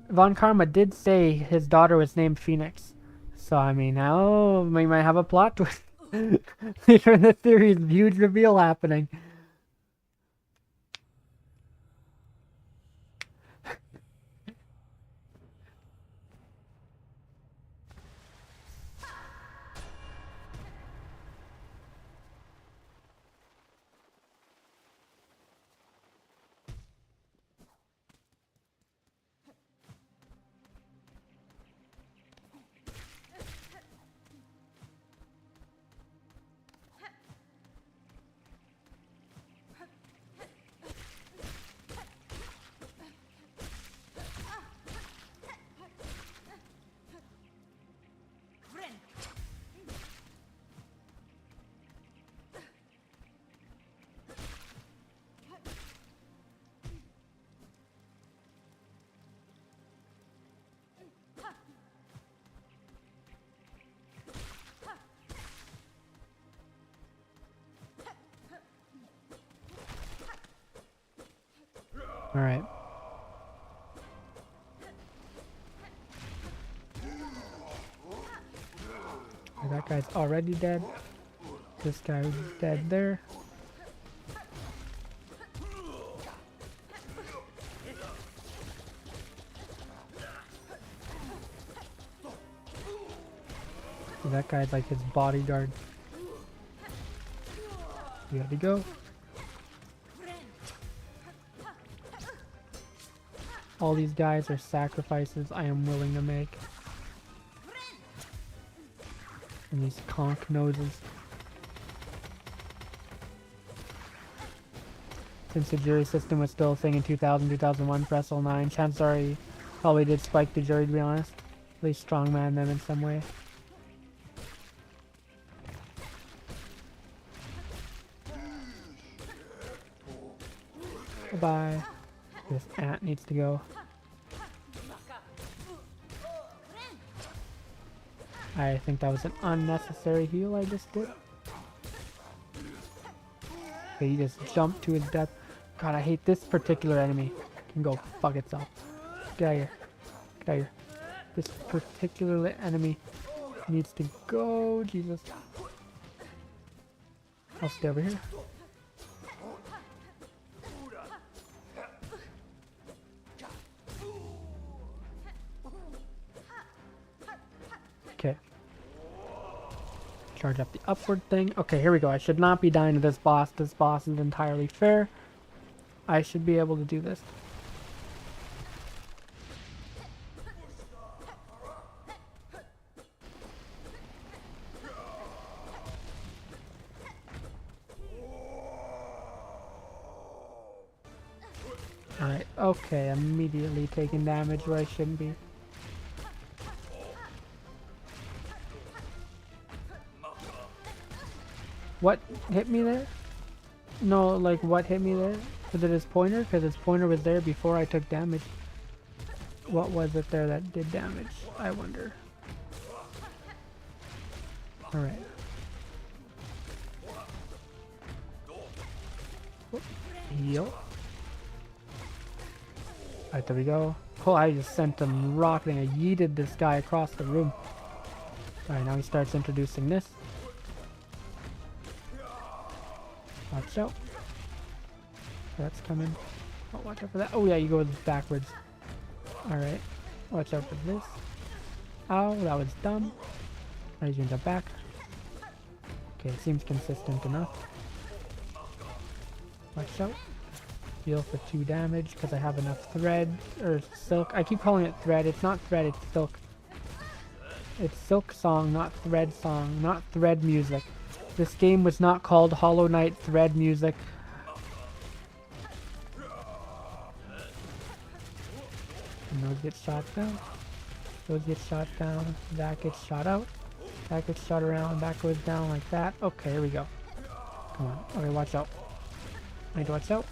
Von Karma did say his daughter was named Phoenix. So, I mean, now we might have a plot twist. Later in the series, huge reveal happening. Alright. That guy's already dead. This guy's dead there. That guy's like his bodyguard. You gotta go. All these guys are sacrifices I am willing to make. And these conch noses. Since the jury system was still a thing in 2000, 2001 for SL9, chances are he probably did spike the jury, to be honest. At least strongman them in some way. Bye-bye. This ant needs to go. I think that was an unnecessary heal I just did. Okay, he just jumped to his death. God, I hate this particular enemy. It can go fuck itself. Get out of here. Get out of here. This particular enemy needs to go. Jesus. I'll stay over here. Okay. Charge up the upward thing. Okay, here we go. I should not be dying to this boss. This boss is entirely fair. I should be able to do this. Alright, okay, immediately taking damage where I shouldn't be. What hit me there? No, like what hit me there? Was it his pointer? Because his pointer was there before I took damage. What was it there that did damage? I wonder. Alright. Heal. Alright, there we go. Oh, I just sent him rocketing. I yeeted this guy across the room. Alright, now he starts introducing this. Watch out. That's coming. Oh, watch out for that. Oh yeah, you go backwards. Alright. Watch out for this. Ow, that was dumb. Now he's gonna jump back. Okay, seems consistent enough. Watch out. Heal for 2 damage because I have enough thread or silk. I keep calling it thread. It's not thread, it's silk. It's Silksong, not thread song, not thread music. This game was not called Hollow Knight Thread Music. And those get shot down. Those get shot down. That gets shot out. That gets shot around. That goes down like that. Okay, here we go. Come on. Okay, watch out. I need to watch out.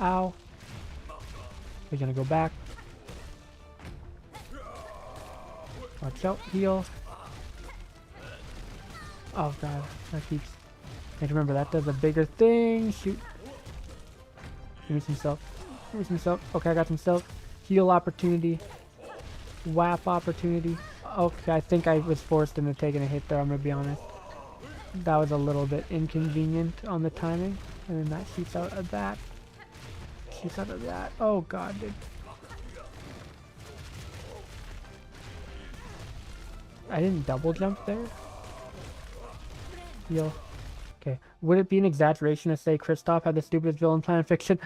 Ow. We're gonna go back. Watch out. Heal. Oh god, that keeps... I have to remember, that does a bigger thing. Shoot. Give me some silk. Give me some silk. Okay, I got some silk. Heal opportunity. Whap opportunity. Okay, I think I was forced into taking a hit there, I'm gonna be honest. That was a little bit inconvenient on the timing. And then that shoots out of that. Shoots out of that. Oh god, dude. I didn't double jump there. Heal. Okay. Would it be an exaggeration to say Kristoff had the stupidest villain plan in fiction?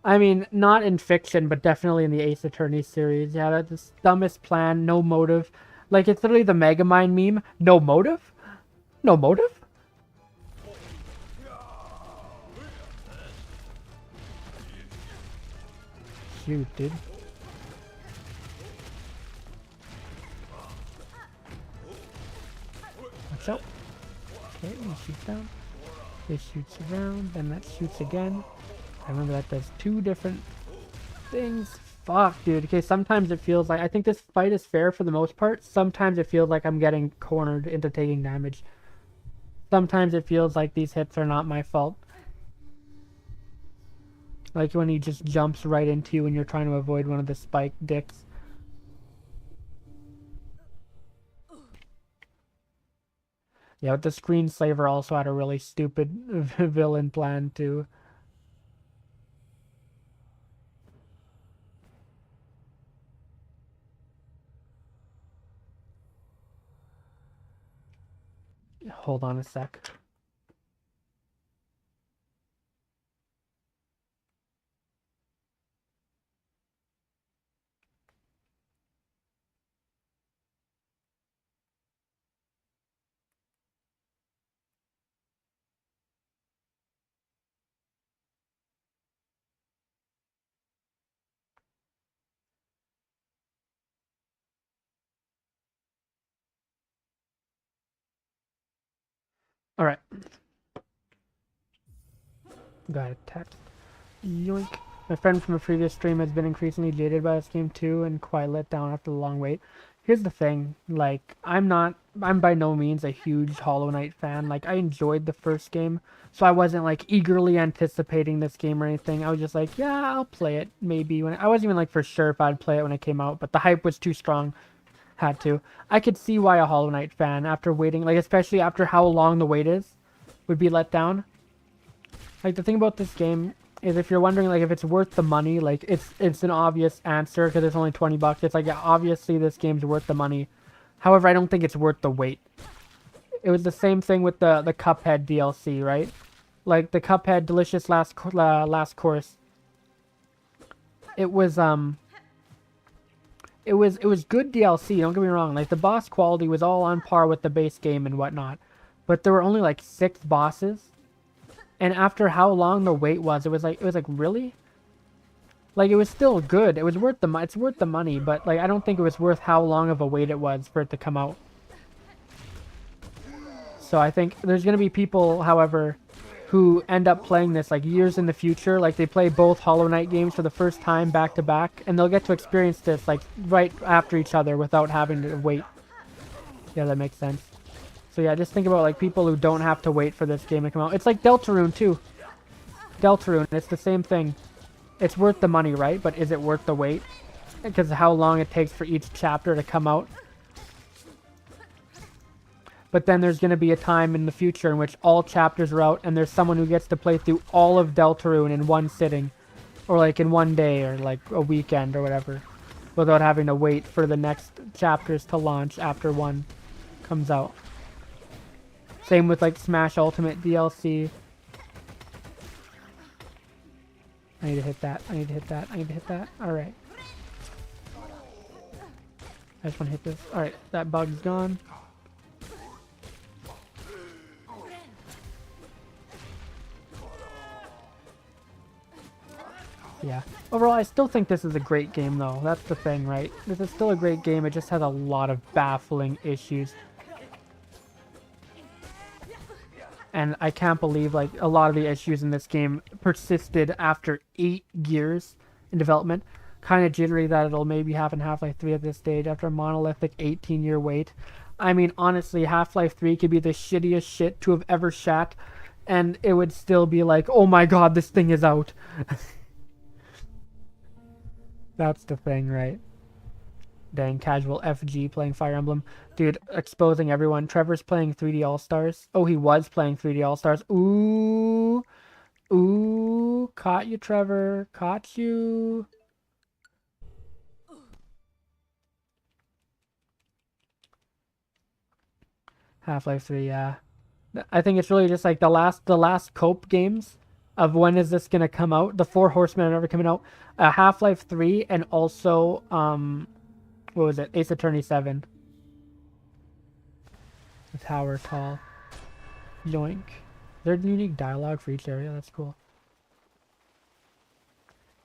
I mean, not in fiction, but definitely in the Ace Attorney series. Yeah, that's the dumbest plan, no motive. Like, it's literally the Megamind meme. No motive? No motive? Shoot, dude. Watch out. Okay, we shoot down. This shoots around, then that shoots again. I remember that does 2 different things. Fuck, dude. Okay, sometimes it feels like... I think this fight is fair for the most part. Sometimes it feels like I'm getting cornered into taking damage. Sometimes it feels like these hits are not my fault. Like when he just jumps right into you when you're trying to avoid one of the spike dicks. Yeah, but the screensaver also had a really stupid villain plan too. Hold on a sec. Alright. Got a text. Yoink. My friend from a previous stream has been increasingly jaded by this game too and quite let down after the long wait. Here's the thing, like, I'm by no means a huge Hollow Knight fan. Like, I enjoyed the first game, so I wasn't, like, eagerly anticipating this game or anything. I was just like, yeah, I'll play it, maybe. I wasn't even, like, for sure if I'd play it when it came out, but the hype was too strong. Had to. I could see why a Hollow Knight fan, after waiting, like, especially after how long the wait is, would be let down. Like, the thing about this game is, if you're wondering, like, if it's worth the money, like, it's an obvious answer because it's only 20 bucks. It's like, yeah, obviously this game's worth the money. However, I don't think it's worth the wait. It was the same thing with the Cuphead DLC, right? Like, the Cuphead Delicious Last Course. It was good DLC, don't get me wrong. Like, the boss quality was all on par with the base game and whatnot. But there were only, like, 6 bosses. And after how long the wait was, it was like really? Like, it was still good. It was worth it's worth the money, but like I don't think it was worth how long of a wait it was for it to come out. So I think there's going to be people, however, who end up playing this like years in the future. Like, they play both Hollow Knight games for the first time back to back, and they'll get to experience this like right after each other without having to wait. Yeah, that makes sense. So yeah, just think about like people who don't have to wait for this game to come out. It's like Deltarune too. Deltarune, it's the same thing. It's worth the money, right? But is it worth the wait? Because of how long it takes for each chapter to come out. But then there's going to be a time in the future in which all chapters are out and there's someone who gets to play through all of Deltarune in one sitting. Or like in one day or like a weekend or whatever. Without having to wait for the next chapters to launch after one comes out. Same with like Smash Ultimate DLC. I need to hit that. I need to hit that. I need to hit that. Alright. I just want to hit this. Alright, that bug's gone. Yeah. Overall, I still think this is a great game though. That's the thing, right? This is still a great game. It just has a lot of baffling issues. And I can't believe, like, a lot of the issues in this game persisted after 8 years in development. Kind of jittery that it'll maybe happen Half-Life 3 at this stage after a monolithic 18-year wait. I mean, honestly, Half-Life 3 could be the shittiest shit to have ever shat, and it would still be like, oh my god, this thing is out. That's the thing, right? Dang, casual FG playing Fire Emblem. Dude, exposing everyone. Trevor's playing 3D All-Stars. Oh, he was playing 3D All-Stars. Ooh. Ooh. Caught you, Trevor. Caught you. Half-Life 3, yeah. I think it's really just like the last cope games of when is this going to come out. The 4 Horsemen are never coming out. Half-Life 3 and also, what was it? Ace Attorney 7. The tower tall. Yoink. There's unique dialogue for each area. That's cool.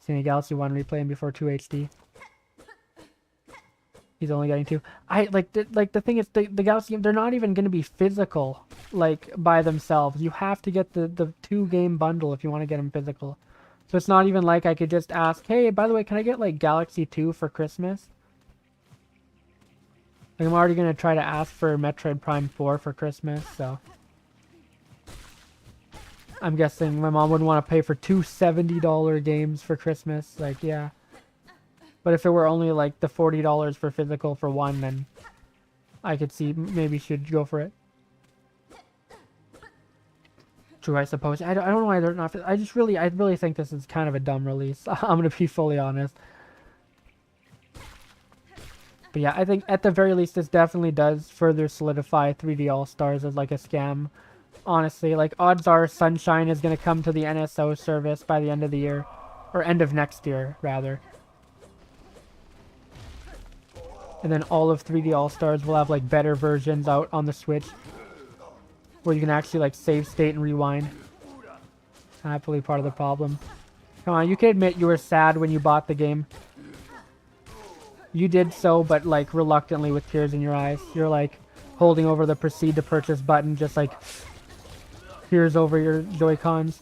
Seen a Galaxy 1 replaying before 2 HD. He's only getting 2. The thing is, the Galaxy, they're not even going to be physical, like, by themselves. You have to get the 2-game bundle if you want to get them physical. So it's not even like I could just ask, hey, by the way, can I get, like, Galaxy 2 for Christmas? Like, I'm already going to try to ask for Metroid Prime 4 for Christmas, so. I'm guessing my mom wouldn't want to pay for 2 $70 games for Christmas. Like, yeah. But if it were only, like, the $40 for physical for one, then I could see maybe she'd go for it. True, I suppose. I don't know why they're not. I really think this is kind of a dumb release. I'm going to be fully honest. But yeah, I think at the very least this definitely does further solidify 3D All-Stars as like a scam. Honestly, like odds are Sunshine is going to come to the NSO service by the end of the year. Or end of next year, rather. And then all of 3D All-Stars will have like better versions out on the Switch. Where you can actually like save state and rewind. Happily part of the problem. Come on, you can admit you were sad when you bought the game. You did so, but like reluctantly with tears in your eyes. You're like holding over the proceed to purchase button, just like peers over your Joy-Cons.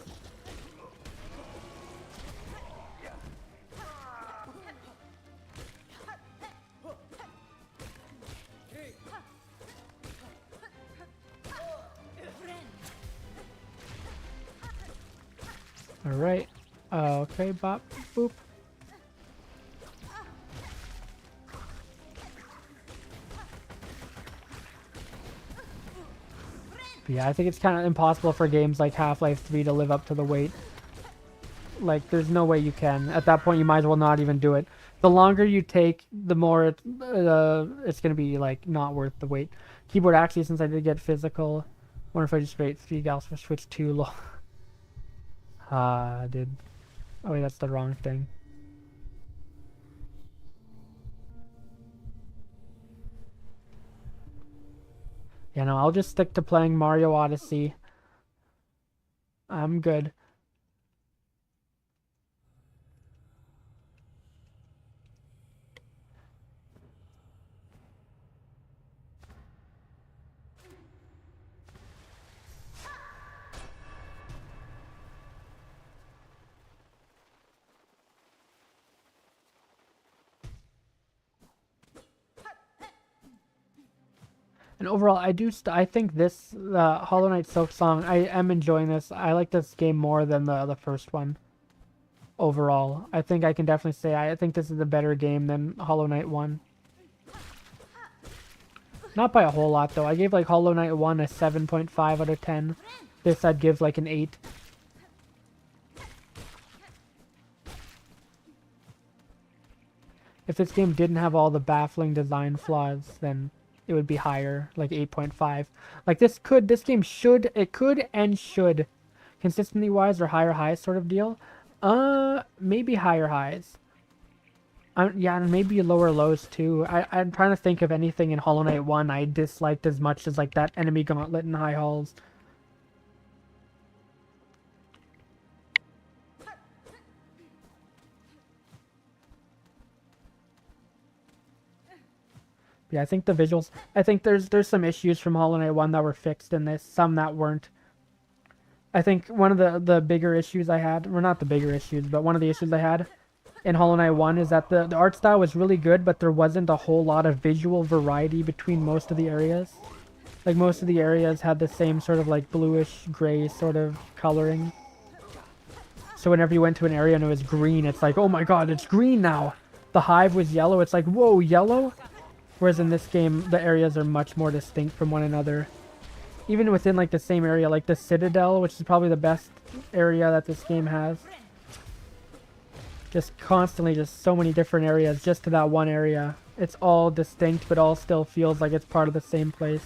Alright. Okay, bop, boop. But yeah, I think it's kind of impossible for games like Half-Life 3 to live up to the wait. Like, there's no way you can. At that point, you might as well not even do it. The longer you take, the more it's going to be, like, not worth the wait. Keyboard, actually, since I did get physical, wonder if I just rate 3 gals for Switch 2. Lol. Dude. Oh, wait, that's the wrong thing. Yeah, no, I'll just stick to playing Mario Odyssey. I'm good. And overall, I think this Hollow Knight Silksong, I am enjoying this. I like this game more than the first one. Overall, I think I can definitely say I think this is a better game than Hollow Knight 1. Not by a whole lot though. I gave like Hollow Knight 1 a 7.5 out of 10. This I'd give like an 8. If this game didn't have all the baffling design flaws, then it would be higher, like 8.5. Like this game should, consistently wise or higher highs sort of deal. Maybe higher highs. Yeah, and maybe lower lows too. I'm trying to think of anything in Hollow Knight 1 I disliked as much as like that enemy gauntlet in High Halls. Yeah, I think the visuals, I think there's some issues from Hollow Knight 1 that were fixed in this, some that weren't. I think one of the bigger issues I had, well not the bigger issues, but one of the issues I had in Hollow Knight 1 is that the art style was really good, but there wasn't a whole lot of visual variety between most of the areas. Like most of the areas had the same sort of like bluish gray sort of coloring. So whenever you went to an area and it was green, it's like, oh my god, it's green now! The hive was yellow, it's like, whoa, yellow? Whereas in this game, the areas are much more distinct from one another. Even within like the same area, like the Citadel, which is probably the best area that this game has. Just constantly, just so many different areas just to that one area. It's all distinct, but all still feels like it's part of the same place.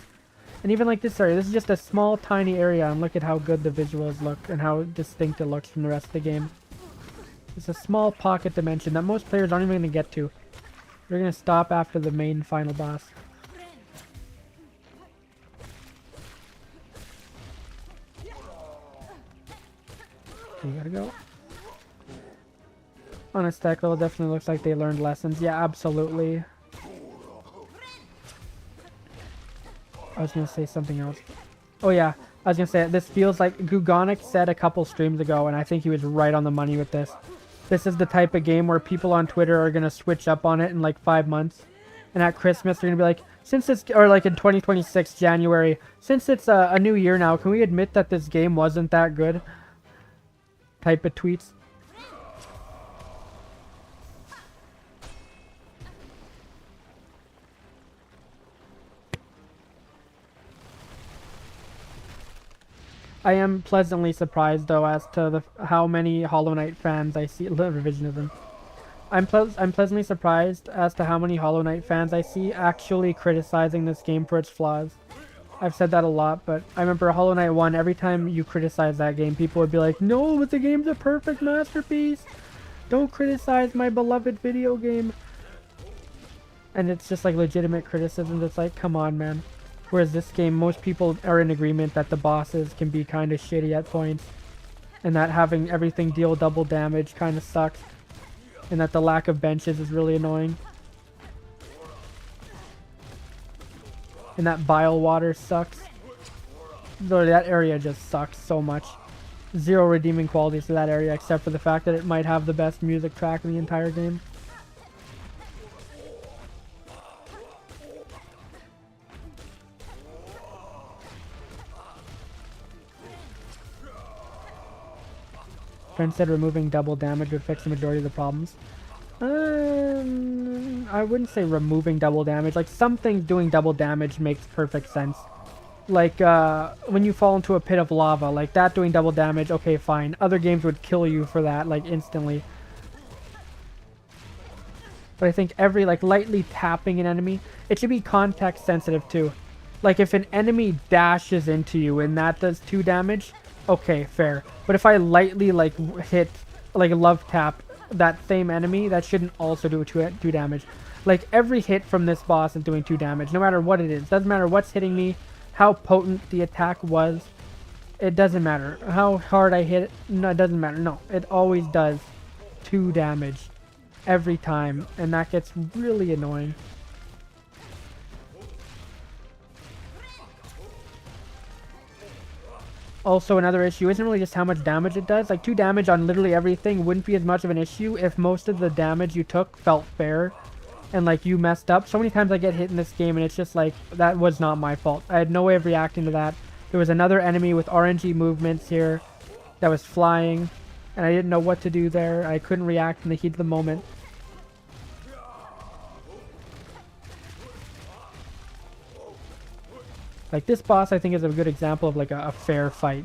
And even like this area, this is just a small, tiny area, and look at how good the visuals look and how distinct it looks from the rest of the game. It's a small pocket dimension that most players aren't even going to get to. They're going to stop after the main final boss. Okay, you gotta go. On a stack level, definitely looks like they learned lessons. Yeah, absolutely. I was going to say something else. Oh yeah, I was going to say, this feels like Gugonic said a couple streams ago, and I think he was right on the money with this. This is the type of game where people on Twitter are going to switch up on it in like 5 months. And at Christmas, they're going to be like, since it's, or like in 2026, January, since it's a new year now, can we admit that this game wasn't that good? Type of tweets. I am pleasantly surprised though as to how many Hollow Knight fans I see. Revisionism. I'm pleasantly surprised as to how many Hollow Knight fans I see actually criticizing this game for its flaws. I've said that a lot, but I remember Hollow Knight 1, every time you criticize that game, people would be like, no, but the game's a perfect masterpiece! Don't criticize my beloved video game! And it's just like legitimate criticism, it's like, come on, man. Whereas this game, most people are in agreement that the bosses can be kind of shitty at points. And that having everything deal double damage kind of sucks. And that the lack of benches is really annoying. And that bile water sucks. Though that area just sucks so much. Zero redeeming qualities to that area except for the fact that it might have the best music track in the entire game. Friend said removing double damage would fix the majority of the problems. I wouldn't say removing double damage. Like, some things doing double damage makes perfect sense. Like, when you fall into a pit of lava, like that doing double damage, okay, fine. Other games would kill you for that, like, instantly. But I think every, like, lightly tapping an enemy, it should be context sensitive too. Like, if an enemy dashes into you and that does 2 damage, okay, fair. But if I lightly, like, hit, like, love tap that same enemy, that shouldn't also do 2 damage. Like, every hit from this boss is doing 2 damage, no matter what it is. Doesn't matter what's hitting me, how potent the attack was. It doesn't matter. How hard I hit it, no, it doesn't matter. No, it always does 2 damage. Every time. And that gets really annoying. Also, another issue isn't really just how much damage it does. Like, 2 damage on literally everything wouldn't be as much of an issue if most of the damage you took felt fair. And, like, you messed up. So many times I get hit in this game and it's just like, that was not my fault. I had no way of reacting to that. There was another enemy with RNG movements here that was flying. And I didn't know what to do there. I couldn't react in the heat of the moment. Like, this boss, I think, is a good example of, like, a fair fight.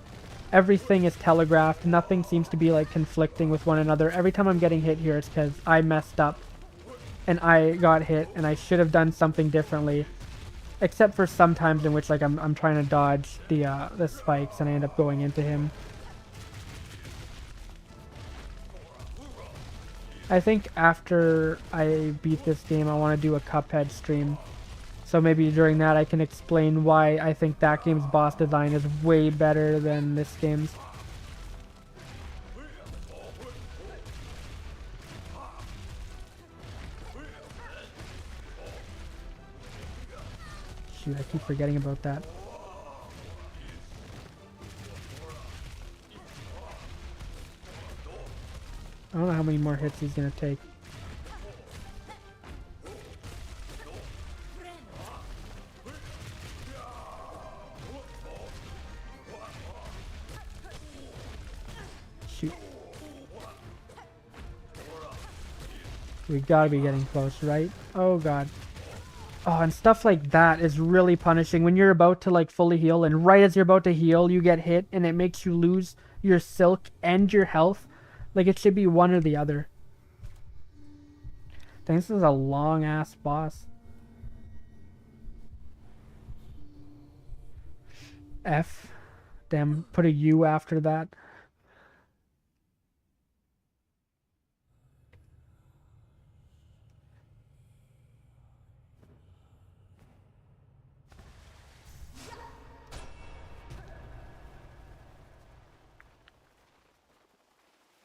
Everything is telegraphed. Nothing seems to be, like, conflicting with one another. Every time I'm getting hit here, it's because I messed up. And I got hit, and I should have done something differently. Except for some times in which, like, I'm trying to dodge the spikes, and I end up going into him. I think after I beat this game, I want to do a Cuphead stream. So maybe during that I can explain why I think that game's boss design is way better than this game's. Shoot, I keep forgetting about that. I don't know how many more hits he's gonna take. Shoot. We gotta be getting close, right? Oh god. Oh, and stuff like that is really punishing. When you're about to, like, fully heal, and right as you're about to heal, you get hit, and it makes you lose your silk and your health. Like, it should be one or the other. I think this is a long-ass boss. F. Damn, put a U after that.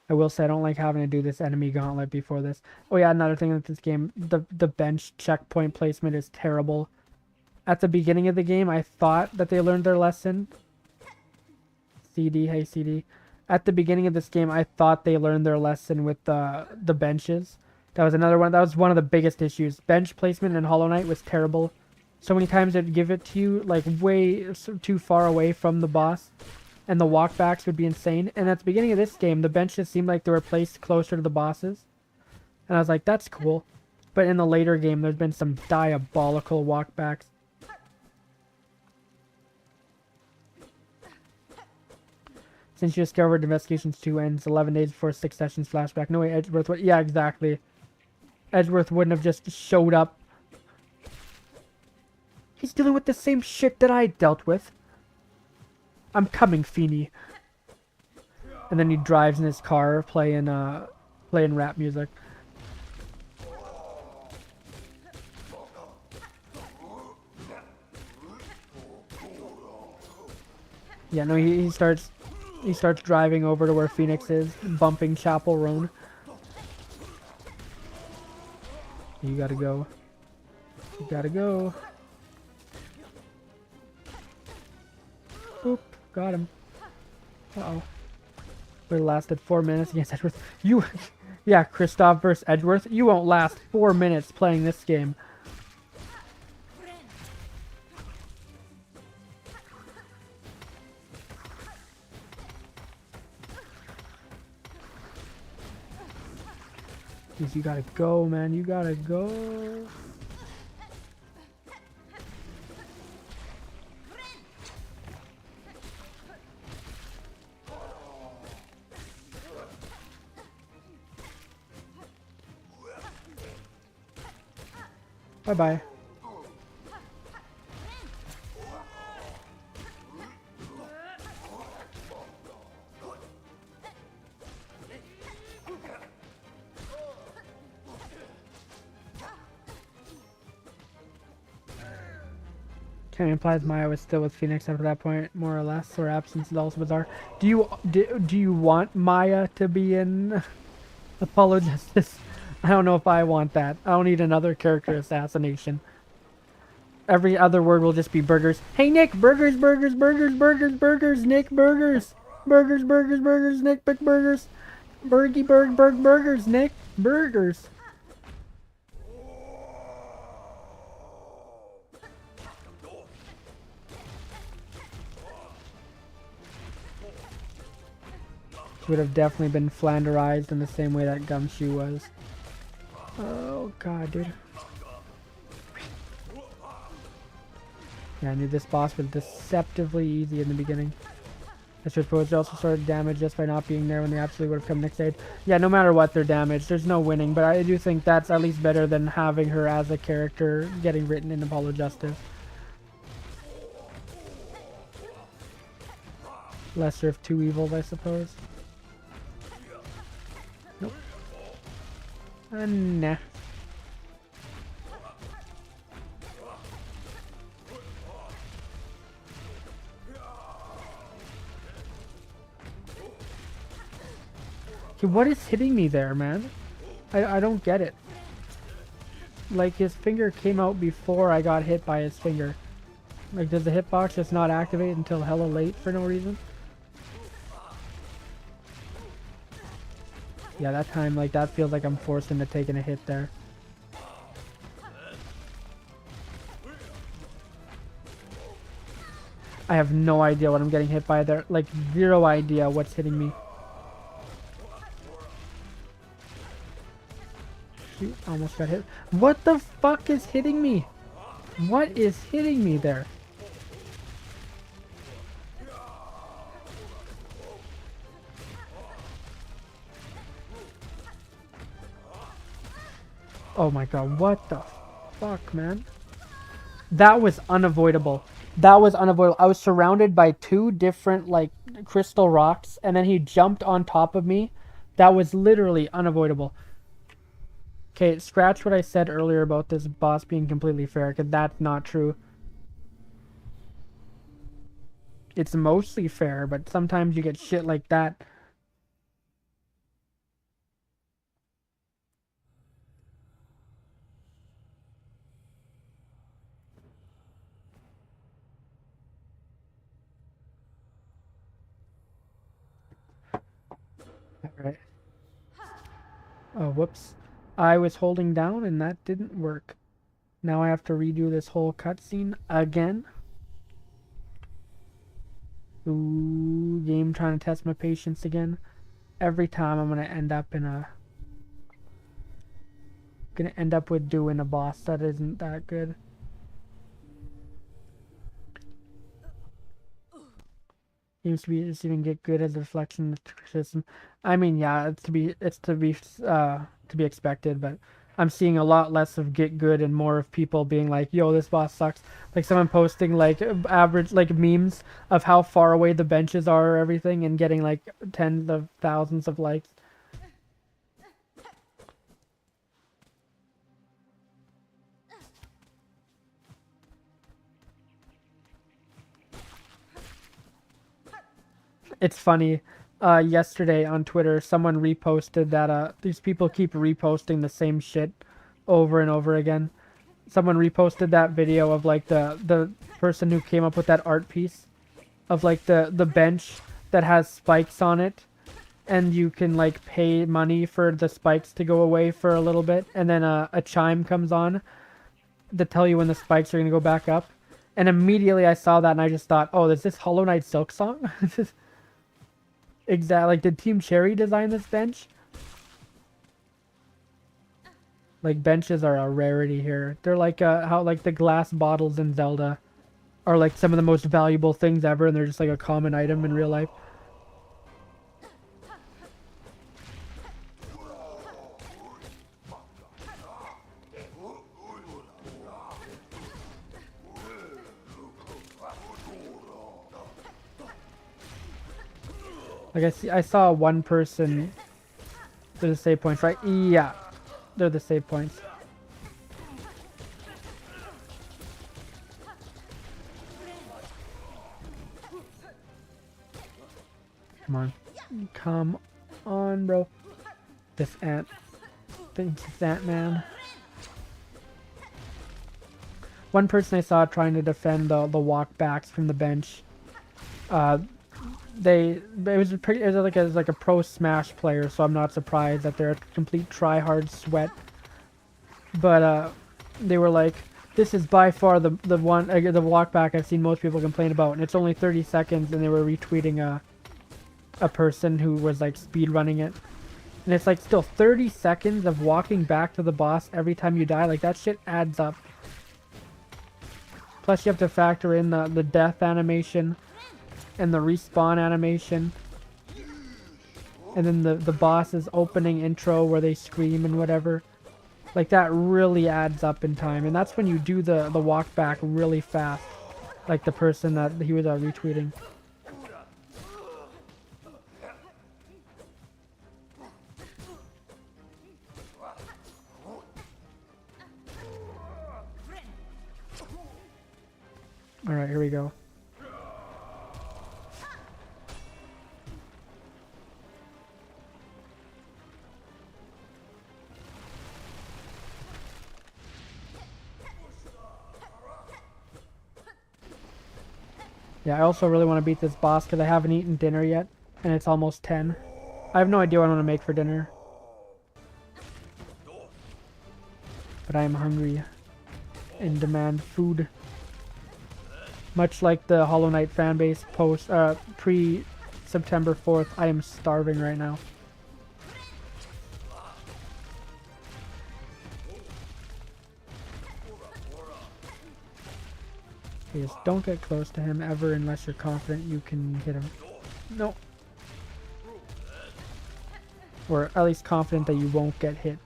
I will say I don't like having to do this enemy gauntlet before this. Oh yeah, another thing with this game, the bench checkpoint placement is terrible. At the beginning of the game, I thought that they learned their lesson. CD, hey CD. At the beginning of this game, I thought they learned their lesson with the benches. That was another one. That was one of the biggest issues. Bench placement in Hollow Knight was terrible. So many times it'd give it to you, like, way too far away from the boss. And the walkbacks would be insane. And at the beginning of this game, the benches seemed like they were placed closer to the bosses. And I was like, that's cool. But in the later game, there's been some diabolical walkbacks. Since you discovered Investigations 2 ends 11 days before 6 sessions flashback. No way Edgeworth would... Yeah, exactly. Edgeworth wouldn't have just showed up. He's dealing with the same shit that I dealt with. I'm coming, Feeny. And then he drives in his car playing rap music. Yeah, no, he starts driving over to where Phoenix is, bumping Chapel Roan. You gotta go. You gotta go. Oop, got him. Uh-oh. Would have lasted 4 minutes against Edgeworth. You, yeah, Kristoff versus Edgeworth. You won't last 4 minutes playing this game. Jeez, you gotta go, man. You gotta go. Bye-bye. Kind of implies Maya was still with Phoenix after that point, more or less. Her absence is also bizarre. Do you want Maya to be in Apollo Justice? I don't know if I want that. I don't need another character assassination. Every other word will just be burgers. Hey Nick, burgers, burgers, burgers, burgers, burgers, Nick, burgers. Burgers, burgers, burgers, Nick, big burgers. Burgers, Nick, burgers. Would have definitely been flanderized in the same way that Gumshoe was. Oh god, dude. Yeah, I knew this boss was deceptively easy in the beginning. I suppose they also started damage just by not being there when they absolutely would have come next aid. Yeah, no matter what, they're damaged. There's no winning, but I do think that's at least better than having her as a character getting written in Apollo Justice. Lesser of two evils, I suppose. Nope. Nah. Okay, what is hitting me there, man? I don't get it. Like, his finger came out before I got hit by his finger. Like, does the hitbox just not activate until hella late for no reason? Yeah, that time, like, that feels like I'm forced into taking a hit there. I have no idea what I'm getting hit by there. Like, zero idea what's hitting me. Shoot, almost got hit. What the fuck is hitting me? What is hitting me there? Oh my god, what the fuck, man? That was unavoidable. That was unavoidable. I was surrounded by two different, like, crystal rocks, and then he jumped on top of me. That was literally unavoidable. Okay, scratch what I said earlier about this boss being completely fair, because that's not true. It's mostly fair, but sometimes you get shit like that. Alright. Oh, whoops. I was holding down and that didn't work. Now I have to redo this whole cutscene again. Ooh, game trying to test my patience again. Every time I'm gonna end up in a... Gonna end up with doing a boss that isn't that good. Seems to be just even get good as a reflection of the criticism. I mean, yeah, it's to be expected, but I'm seeing a lot less of get good and more of people being like, "Yo, this boss sucks." Like someone posting like average like memes of how far away the benches are or everything, and getting like tens of thousands of likes. It's funny. Yesterday on Twitter, someone reposted that these people keep reposting the same shit over and over again. Someone reposted that video of like the person who came up with that art piece. of like the bench that has spikes on it, and you can like pay money for the spikes to go away for a little bit, and then a chime comes on to tell you when the spikes are gonna go back up. And immediately I saw that and I just thought, oh, is this Hollow Knight Silksong? Exactly. Like, did Team Cherry design this bench? Like, benches are a rarity here. They're like how like the glass bottles in Zelda are like some of the most valuable things ever, and they're just like a common item in real life. Like I saw one person. They're the save points, right? Yeah, they're the save points. Come on, come on, bro. This ant thinks it's Ant-Man. One person I saw trying to defend the walkbacks from the bench. It was like a pro Smash player, so I'm not surprised that they're a complete try-hard sweat. But they were like, this is by far the walkback I've seen most people complain about, and it's only 30 seconds, and they were retweeting a person who was like speed running it, and it's like still 30 seconds of walking back to the boss every time you die. Like, that shit adds up. Plus you have to factor in the death animation and the respawn animation, and then the boss's opening intro where they scream and whatever. Like, that really adds up in time, and that's when you do the walk back really fast, like the person that he was retweeting. Alright, here we go. Yeah, I also really want to beat this boss because I haven't eaten dinner yet, and it's almost 10. I have no idea what I want to make for dinner. But I am hungry and demand food. Much like the Hollow Knight fanbase post pre-September 4th, I am starving right now. Just don't get close to him ever unless you're confident you can hit him. No. Or at least confident that you won't get hit.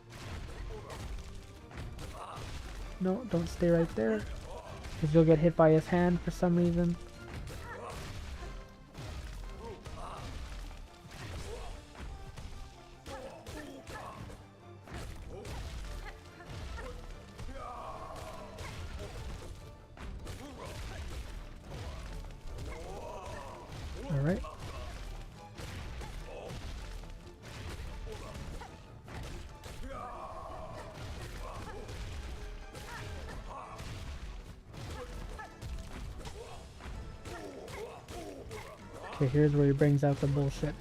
No, don't stay right there, because you'll get hit by his hand for some reason. Alright. Okay, here's where he brings out the bullshit.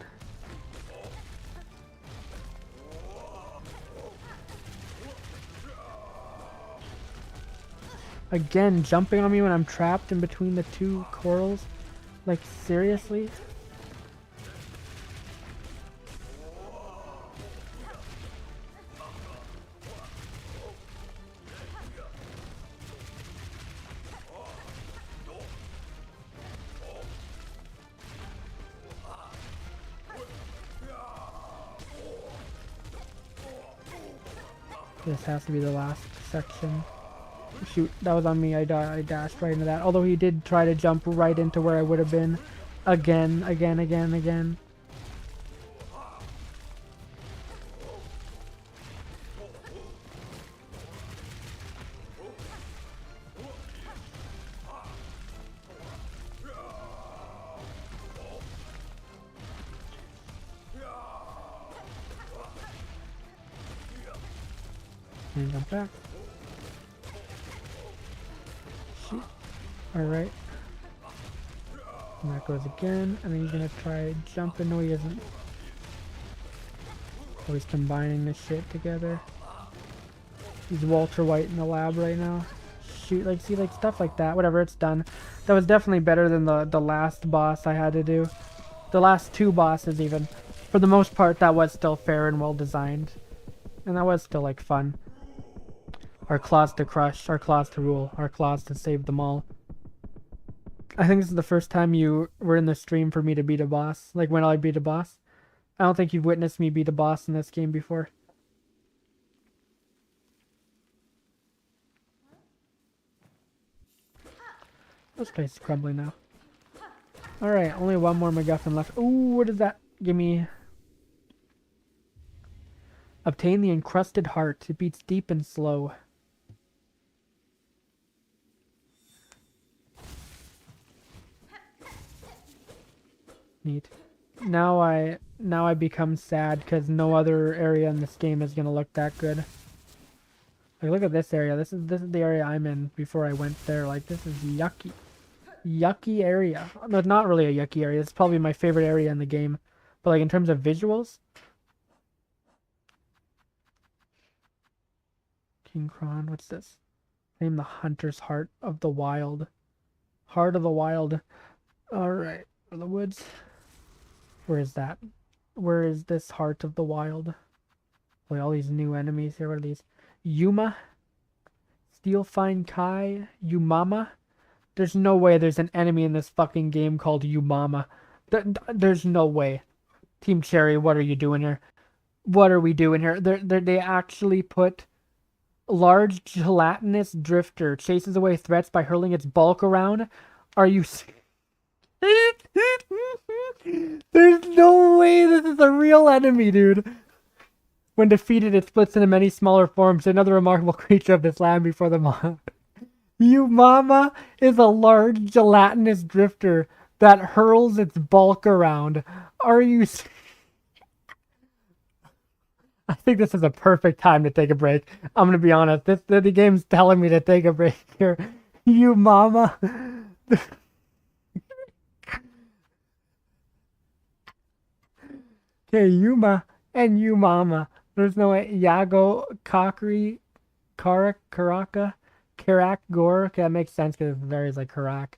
Again, jumping on me when I'm trapped in between the two corals? Like, seriously? This has to be the last section. Shoot, that was on me. I dashed right into that. Although he did try to jump right into where I would have been. Again. And jump back. Shoot. Alright. And that goes again, and then he's gonna try jumping. No, he isn't. Oh, he's combining this shit together. He's Walter White in the lab right now. Shoot, like, see, like, stuff like that. Whatever, it's done. That was definitely better than the last boss I had to do. The last two bosses, even. For the most part, that was still fair and well designed. And that was still, like, fun. Our claws to crush, our claws to rule, our claws to save them all. I think this is the first time you were in the stream for me to beat a boss. Like, when I beat a boss. I don't think you've witnessed me beat a boss in this game before. This place is crumbling now. Alright, only one more MacGuffin left. Ooh, what does that give me? Obtain the encrusted heart. It beats deep and slow. Neat. Now I become sad because no other area in this game is gonna look that good. Like, look at this area. This is the area I'm in before I went there. Like, this is yucky. Yucky area. No, not really a yucky area. It's probably my favorite area in the game. But like in terms of visuals. King Kron, what's this? Name the Hunter's Heart of the Wild. Heart of the Wild. Alright. The woods. Where is that? Where is this Heart of the Wild? Boy, all these new enemies here. What are these? Yuma? Steelfine Kai? Umama? There's no way there's an enemy in this fucking game called Umama. There's no way. Team Cherry, what are you doing here? What are we doing here? They actually put large gelatinous drifter chases away threats by hurling its bulk around. Are you... There's no way this is a real enemy, dude. When defeated, it splits into many smaller forms. Another remarkable creature of this land before the mob. Umama is a large gelatinous drifter that hurls its bulk around. Are you... I think this is a perfect time to take a break. I'm gonna be honest. The game's telling me to take a break here. Umama. Okay, Yuma and Umama. There's no way. Yago, Kakri, Karaka, Karak, Gore. Okay, that makes sense because it varies like Karak.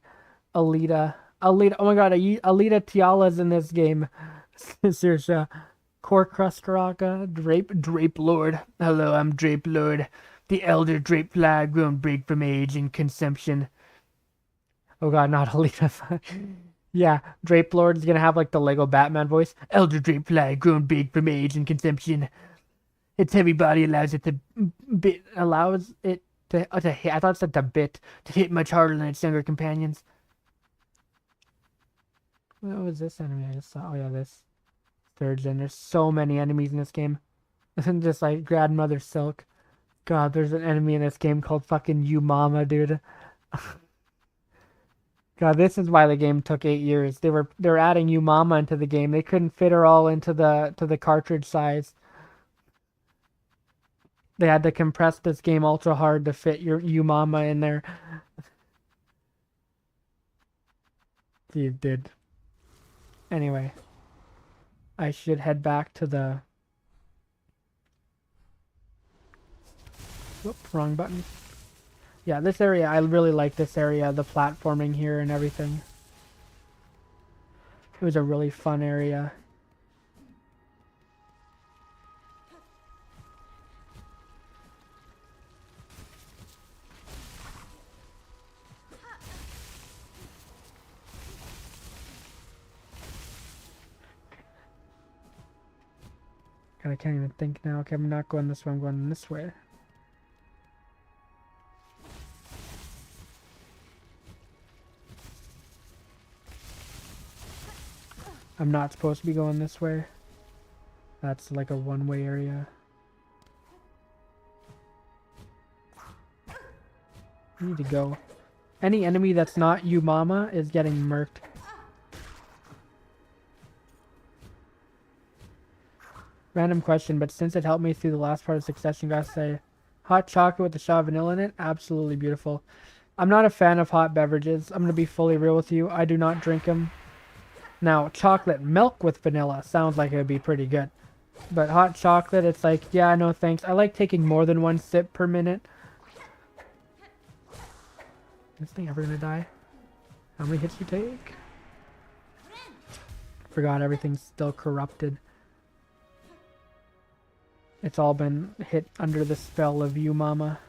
Alita. Oh my god, Alita Tiala's in this game. Sirsha. Corcrust Karaka. Drape Lord. Hello, I'm Drape Lord. The elder Drape flag won't break from age and consumption. Oh god, not Alita. Yeah, Drape Lord is gonna have like the Lego Batman voice. Elder Drape flag grown big from age and consumption. Its heavy body allows it to hit. I thought it said to hit much harder than its younger companions. What was this enemy I just saw? Oh yeah, this Sturgeon. There's so many enemies in this game. Isn't just like Grandmother Silk? God, there's an enemy in this game called fucking Umama, dude. God, this is why the game took 8 years. They're adding Umama into the game. They couldn't fit her all into the cartridge size. They had to compress this game ultra hard to fit your Umama in there. You did. Anyway, I should head back to the... Whoop, wrong button. Yeah, this area, I really like this area, the platforming here and everything. It was a really fun area. God, I can't even think now. Okay, I'm not going this way, I'm going this way. I'm not supposed to be going this way. That's like a one-way area. I need to go. Any enemy that's not Umama is getting murked. Random question, but since it helped me through the last part of Succession, gotta say, hot chocolate with a shot of vanilla in it, absolutely beautiful. I'm not a fan of hot beverages. I'm gonna be fully real with you. I do not drink them. Now, chocolate milk with vanilla sounds like it would be pretty good. But hot chocolate, it's like, yeah, no thanks. I like taking more than one sip per minute. Is this thing ever gonna die? How many hits you take? Forgot everything's still corrupted. It's all been hit under the spell of you, mama.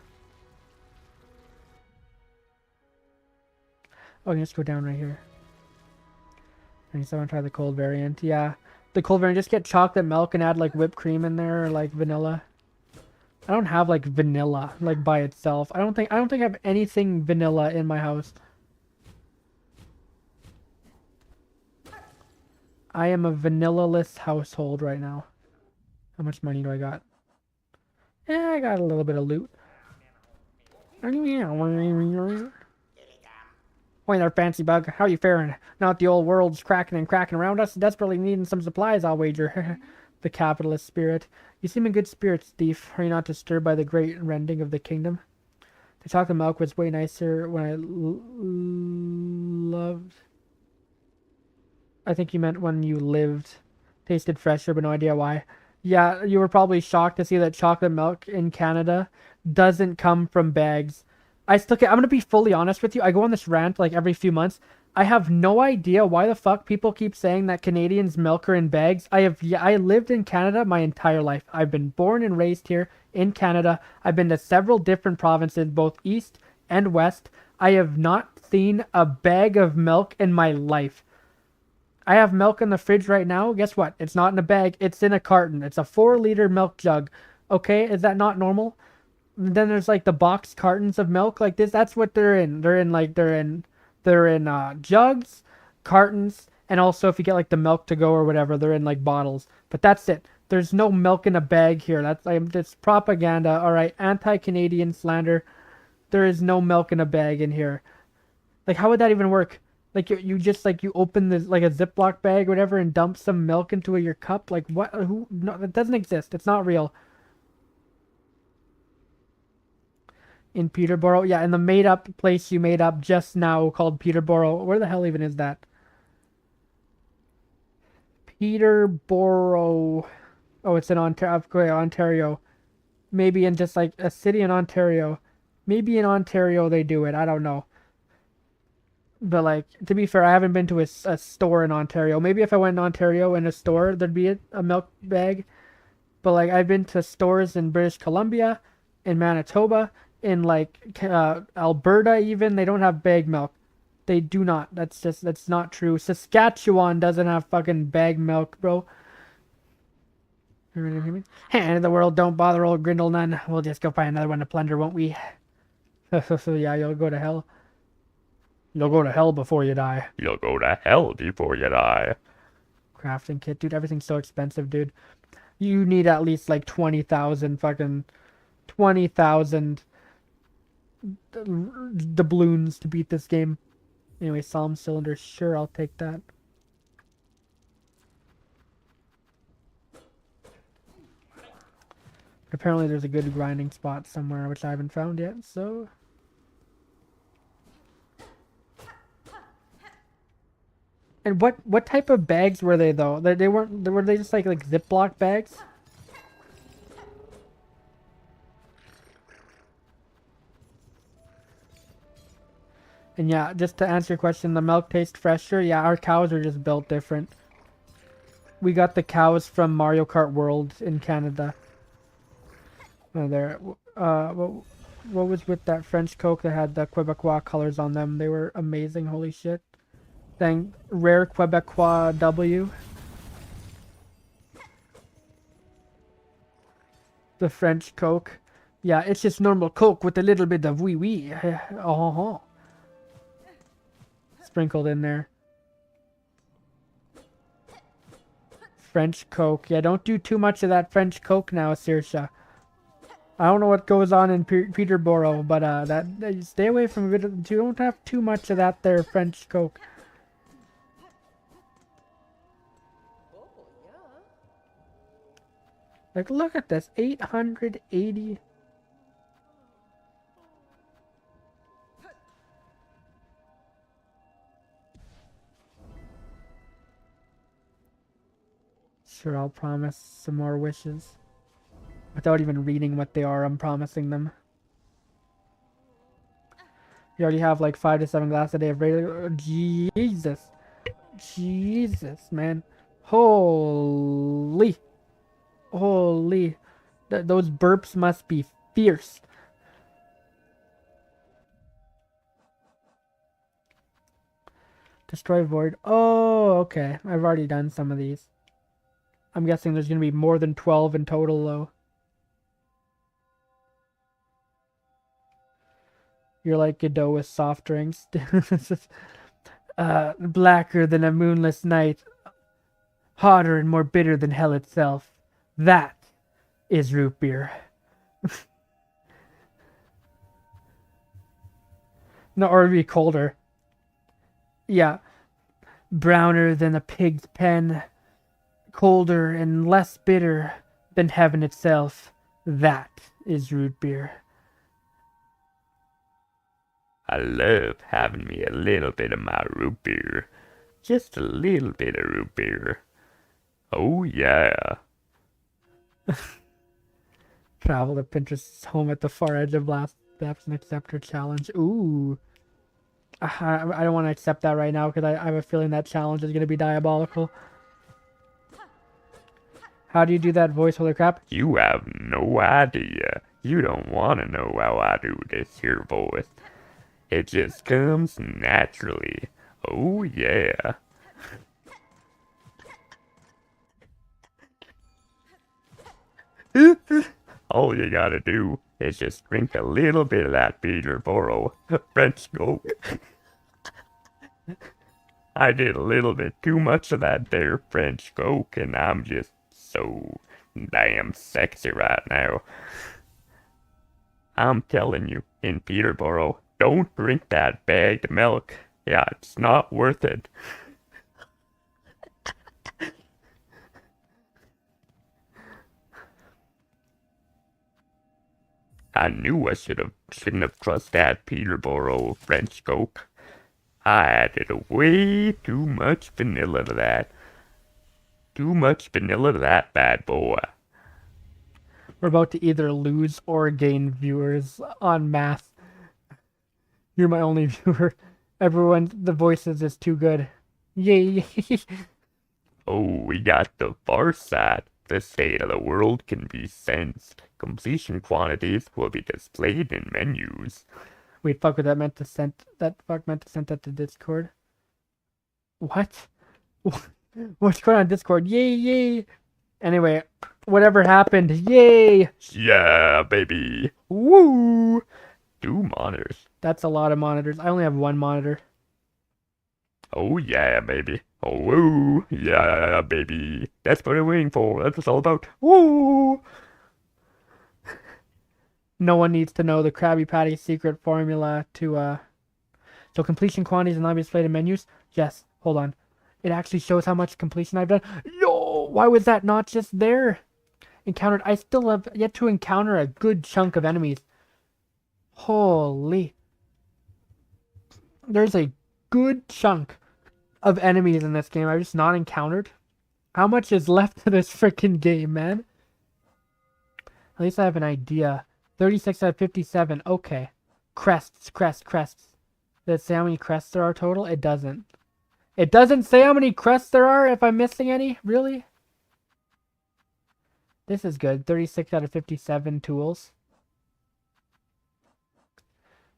Oh, let's go down right here. And so I want to try the cold variant. Yeah, the cold variant. Just get chocolate milk and add like whipped cream in there or like vanilla. I don't have like vanilla like by itself. I don't think I have anything vanilla in my house. I am a vanilla-less household right now. How much money do I got? Yeah, I got a little bit of loot. Hey there, fancy bug. How you faring? Not the old world's cracking and cracking around us. Desperately needing some supplies, I'll wager. The capitalist spirit. You seem in good spirits, thief. Are you not disturbed by the great rending of the kingdom? The chocolate milk was way nicer when I loved... I think you meant when you lived. Tasted fresher, but no idea why. Yeah, you were probably shocked to see that chocolate milk in Canada doesn't come from bags. I'm gonna be fully honest with you. I go on this rant like every few months. I have no idea why the fuck people keep saying that Canadians milk are in bags. I lived in Canada my entire life. I've been born and raised here in Canada. I've been to several different provinces, both east and west. I have not seen a bag of milk in my life. I have milk in the fridge right now. Guess what? It's not in a bag. It's in a carton. It's a 4-liter milk jug. Okay, is that not normal? Then there's like the box cartons of milk like this. That's what they're in. They're in jugs, cartons, and also if you get like the milk to go or whatever, they're in like bottles. But that's it. There's no milk in a bag here. That's propaganda. All right, anti-Canadian slander. There is no milk in a bag in here. Like, how would that even work? Like you just like you open this like a Ziploc bag or whatever and dump some milk into your cup. Like what? Who? No, that doesn't exist. It's not real. In Peterborough, yeah, in the made up place you made up just now called Peterborough. Where the hell even is that? Peterborough. Oh, it's in Ontario. Ontario. Maybe in just like a city in Ontario. Maybe in Ontario they do it. I don't know. But like to be fair, I haven't been to a store in Ontario. Maybe if I went in Ontario in a store, there'd be a milk bag. But like I've been to stores in British Columbia, in Manitoba, in like Alberta even. They don't have bag milk. They do not. That's not true. Saskatchewan doesn't have fucking bag milk, bro. End of the world, don't bother old Grindle none. We'll just go find another one to plunder, won't we? So yeah, you'll go to hell. You'll go to hell before you die. You'll go to hell before you die. Crafting kit, dude. Everything's so expensive, dude. You need at least like 20,000 fucking 20,000 doubloons to beat this game. Anyway, Psalm cylinder. Sure, I'll take that. But apparently there's a good grinding spot somewhere, which I haven't found yet, so... And what type of bags were they though? They weren't. Were they just like Ziploc bags? And yeah, just to answer your question, the milk tastes fresher. Yeah, our cows are just built different. We got the cows from Mario Kart World in Canada. Oh, there. What was with that French Coke that had the Quebecois colors on them? They were amazing. Holy shit. Thank Rare Quebecois W. The French Coke. Yeah, it's just normal Coke with a little bit of wee wee. Oh, sprinkled in there. French Coke. Yeah, don't do too much of that French Coke now, Saoirse. I don't know what goes on in Peterborough, but stay away from it. You don't have too much of that there French Coke. Like, look at this. 880. Sure, I'll promise some more wishes. Without even reading what they are, I'm promising them. You already have like 5 to 7 glasses a day of regular. Jesus. Jesus, man. Holy. Holy. Those burps must be fierce. Destroy void. Oh, okay. I've already done some of these. I'm guessing there's going to be more than 12 in total, though. You're like Godot with soft drinks. Blacker than a moonless night. Hotter and more bitter than hell itself. That is root beer. No, or it'd be colder. Yeah. Browner than a pig's pen. Colder and less bitter than heaven itself. That is root beer. I love having me a little bit of my root beer. Just a little bit of root beer. Oh yeah. Travel to Pinterest's home at the far edge of last steps and accept her challenge. Ooh. I don't want to accept that right now because I have a feeling that challenge is going to be diabolical. How do you do that voice? Holy crap. You have no idea. You don't want to know how I do this here voice. It just comes naturally. Oh yeah. All you gotta do is just drink a little bit of that Peterborough French Coke. I did a little bit too much of that there French Coke, and I'm just so damn sexy right now. I'm telling you, in Peterborough, don't drink that bagged milk. Yeah, it's not worth it. I knew I shouldn't have trusted that Peterborough French Coke. I added way too much vanilla to that. Too much vanilla to that bad boy. We're about to either lose or gain viewers on math. You're my only viewer. Everyone, the voices is too good. Yay. Oh, we got the far side. The state of the world can be sensed. Completion quantities will be displayed in menus. Wait, fuck, that meant to send that to Discord. What? What's going on Discord? Yay, yay. Anyway, whatever happened, yay. Yeah, baby. Woo! 2 monitors. That's a lot of monitors. I only have 1 monitor. Oh yeah, baby. Oh woo! Yeah, baby. That's what I'm waiting for. That's what it's all about. Woo! No one needs to know the Krabby Patty secret formula to so completion quantities and not be displayed in menus. Yes, hold on. It actually shows how much completion I've done. Yo, why was that not just there? Encountered. I still have yet to encounter a good chunk of enemies. Holy. There's a good chunk of enemies in this game I've just not encountered. How much is left to this freaking game, man? At least I have an idea. 36 out of 57. Okay. Crests. Does it say how many crests there are total? It doesn't. It doesn't say how many crests there are if I'm missing any? Really? This is good. 36 out of 57 tools.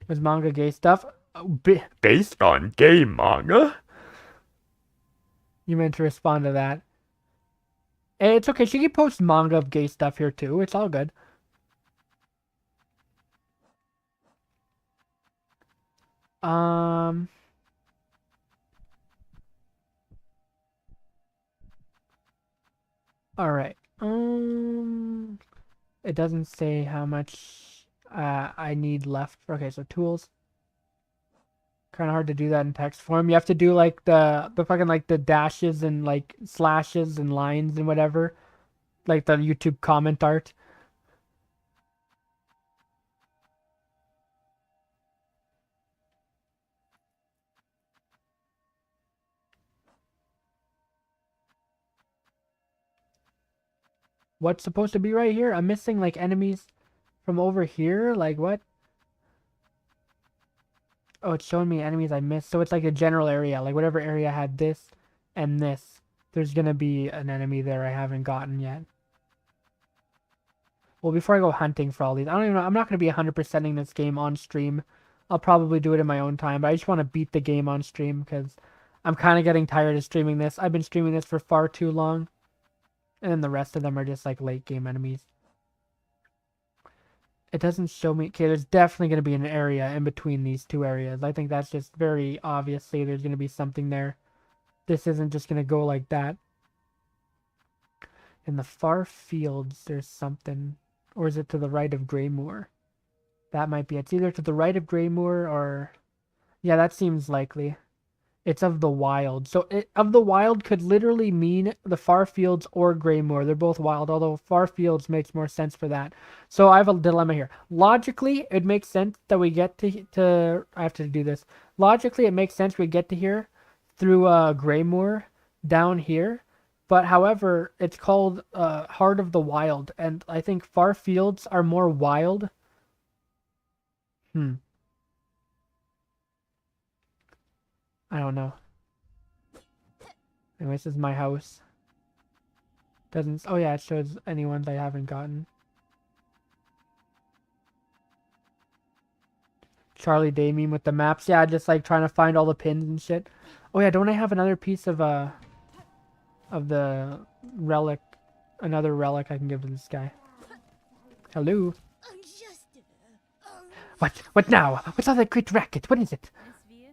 Was manga gay stuff? Oh, Based on gay manga? You meant to respond to that. Hey, it's okay. She can post manga of gay stuff here too. It's all good. All right. It doesn't say how much I need left. Okay, so tools. Kind of hard to do that in text form. You have to do like the fucking like the dashes and like slashes and lines and whatever, like the YouTube comment art. What's supposed to be right here? I'm missing like enemies from over here. Like what? Oh, it's showing me enemies I missed. So it's like a general area. Like whatever area had this and this, there's gonna be an enemy there I haven't gotten yet. Well, before I go hunting for all these, I don't even know. I'm not gonna be 100%ing this game on stream. I'll probably do it in my own time, but I just want to beat the game on stream because I'm kind of getting tired of streaming this. I've been streaming this for far too long, and then the rest of them are just like late game enemies. It doesn't show me. Okay, there's definitely going to be an area in between these two areas. I think that's just very obviously there's going to be something there. This isn't just going to go like that. In the far fields, there's something. Or is it to the right of Greymoor? That might be it. It's either to the right of Greymoor or... Yeah, that seems likely. It's of the wild. So of the wild could literally mean the far fields or Greymoor. They're both wild, although far fields makes more sense for that. So I have a dilemma here. Logically, it makes sense that we get to I have to do this. Logically, it makes sense we get to here through Greymoor down here. But however, it's called Heart of the Wild, and I think far fields are more wild. Hmm. I don't know. Anyways, this is my house. Doesn't... Oh yeah, it shows any ones I haven't gotten. Charlie Day meme with the maps. Yeah, just like trying to find all the pins and shit. Oh yeah, don't I have another piece of the relic, another relic I can give to this guy? Hello. What? What now? What's all that great racket? What is it?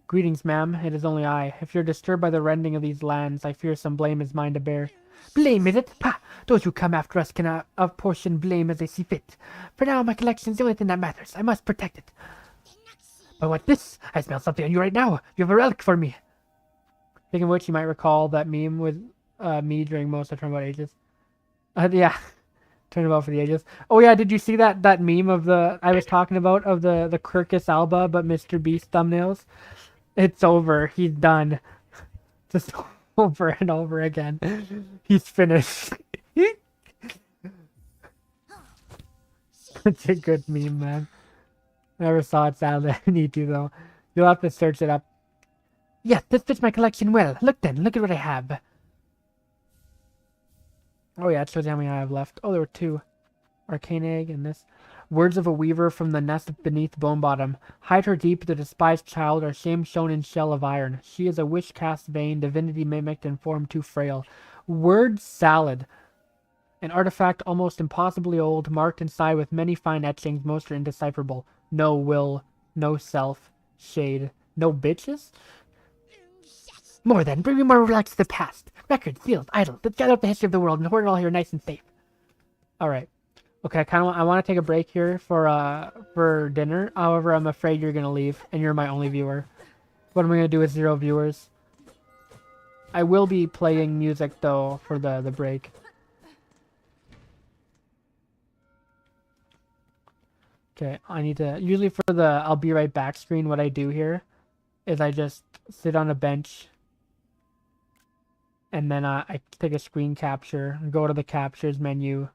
Greetings, ma'am. It is only I. If you're disturbed by the rending of these lands, I fear some blame is mine to bear. Blame, is it? Pah! Those who come after us can apportion blame as they see fit. For now, my collection's the only thing that matters. I must protect it. But what's this? I smell something on you right now. You have a relic for me. Speaking of which, you might recall that meme with me during most of Turnabout Ages. Yeah. Turnabout for the Ages. Oh yeah, did you see that meme of the I was talking about of the Kirkus Alba but Mr. Beast thumbnails? It's over. He's done. Just over and over again. He's finished. It's a good meme, man. Never saw it, sadly. I need to, though. You'll have to search it up. Yes, this fits my collection well. Look then, look at what I have. Oh yeah, it shows you how many I have left. Oh, there were two. Arcane Egg and this. Words of a weaver from the nest beneath bone bottom. Hide her deep, the despised child, our shame shown in shell of iron. She is a wish cast vain, divinity mimicked and form too frail. Word salad. An artifact almost impossibly old, marked inside with many fine etchings, most are indecipherable. No will, no self, shade, no bitches? More then, bring me more relics of the past. Records, seals, idols, let's gather up the history of the world and hoard it all here nice and safe. Alright. Okay, I want to take a break here for dinner. However, I'm afraid you're gonna leave, and you're my only viewer. What am I gonna do with 0 viewers? I will be playing music though for the break. Okay, I need to usually for the I'll be right back screen. What I do here is I just sit on a bench, and then I take a screen capture, go to the captures menu.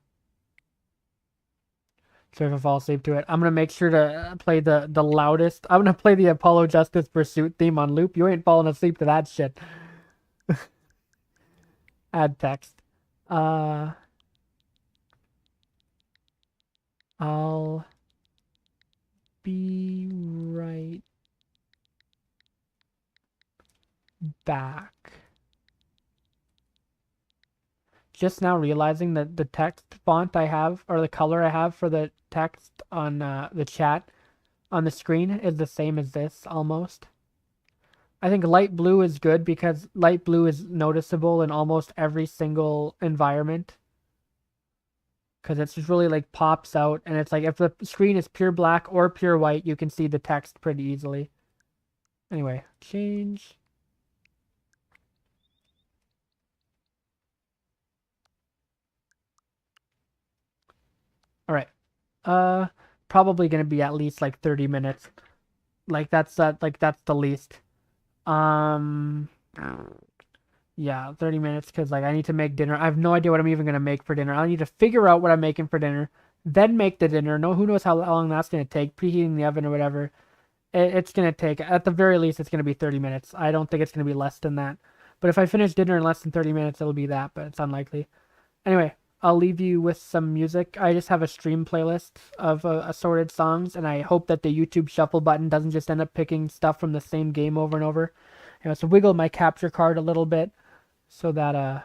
So if I fall asleep to it, I'm gonna make sure to play the loudest. I'm gonna play the Apollo Justice Pursuit theme on loop. You ain't falling asleep to that shit. Add text. I'll be right back. Just now realizing that the text font I have, or the color I have for the text on the chat on the screen is the same as this, almost. I think light blue is good because light blue is noticeable in almost every single environment. Because it's just really like pops out, and it's like if the screen is pure black or pure white, you can see the text pretty easily. Anyway, change. Alright. Probably gonna be at least like 30 minutes. Like that's the least. Um Yeah, 30 minutes because like I need to make dinner. I have no idea what I'm even gonna make for dinner. I need to figure out what I'm making for dinner, then make the dinner. No, who knows how long that's gonna take, preheating the oven or whatever. It's gonna take at the very least it's gonna be 30 minutes. I don't think it's gonna be less than that. But if I finish dinner in less than 30 minutes, it'll be that, but it's unlikely. Anyway, I'll leave you with some music. I just have a stream playlist of assorted songs, and I hope that the YouTube shuffle button doesn't just end up picking stuff from the same game over and over. So wiggle my capture card a little bit so that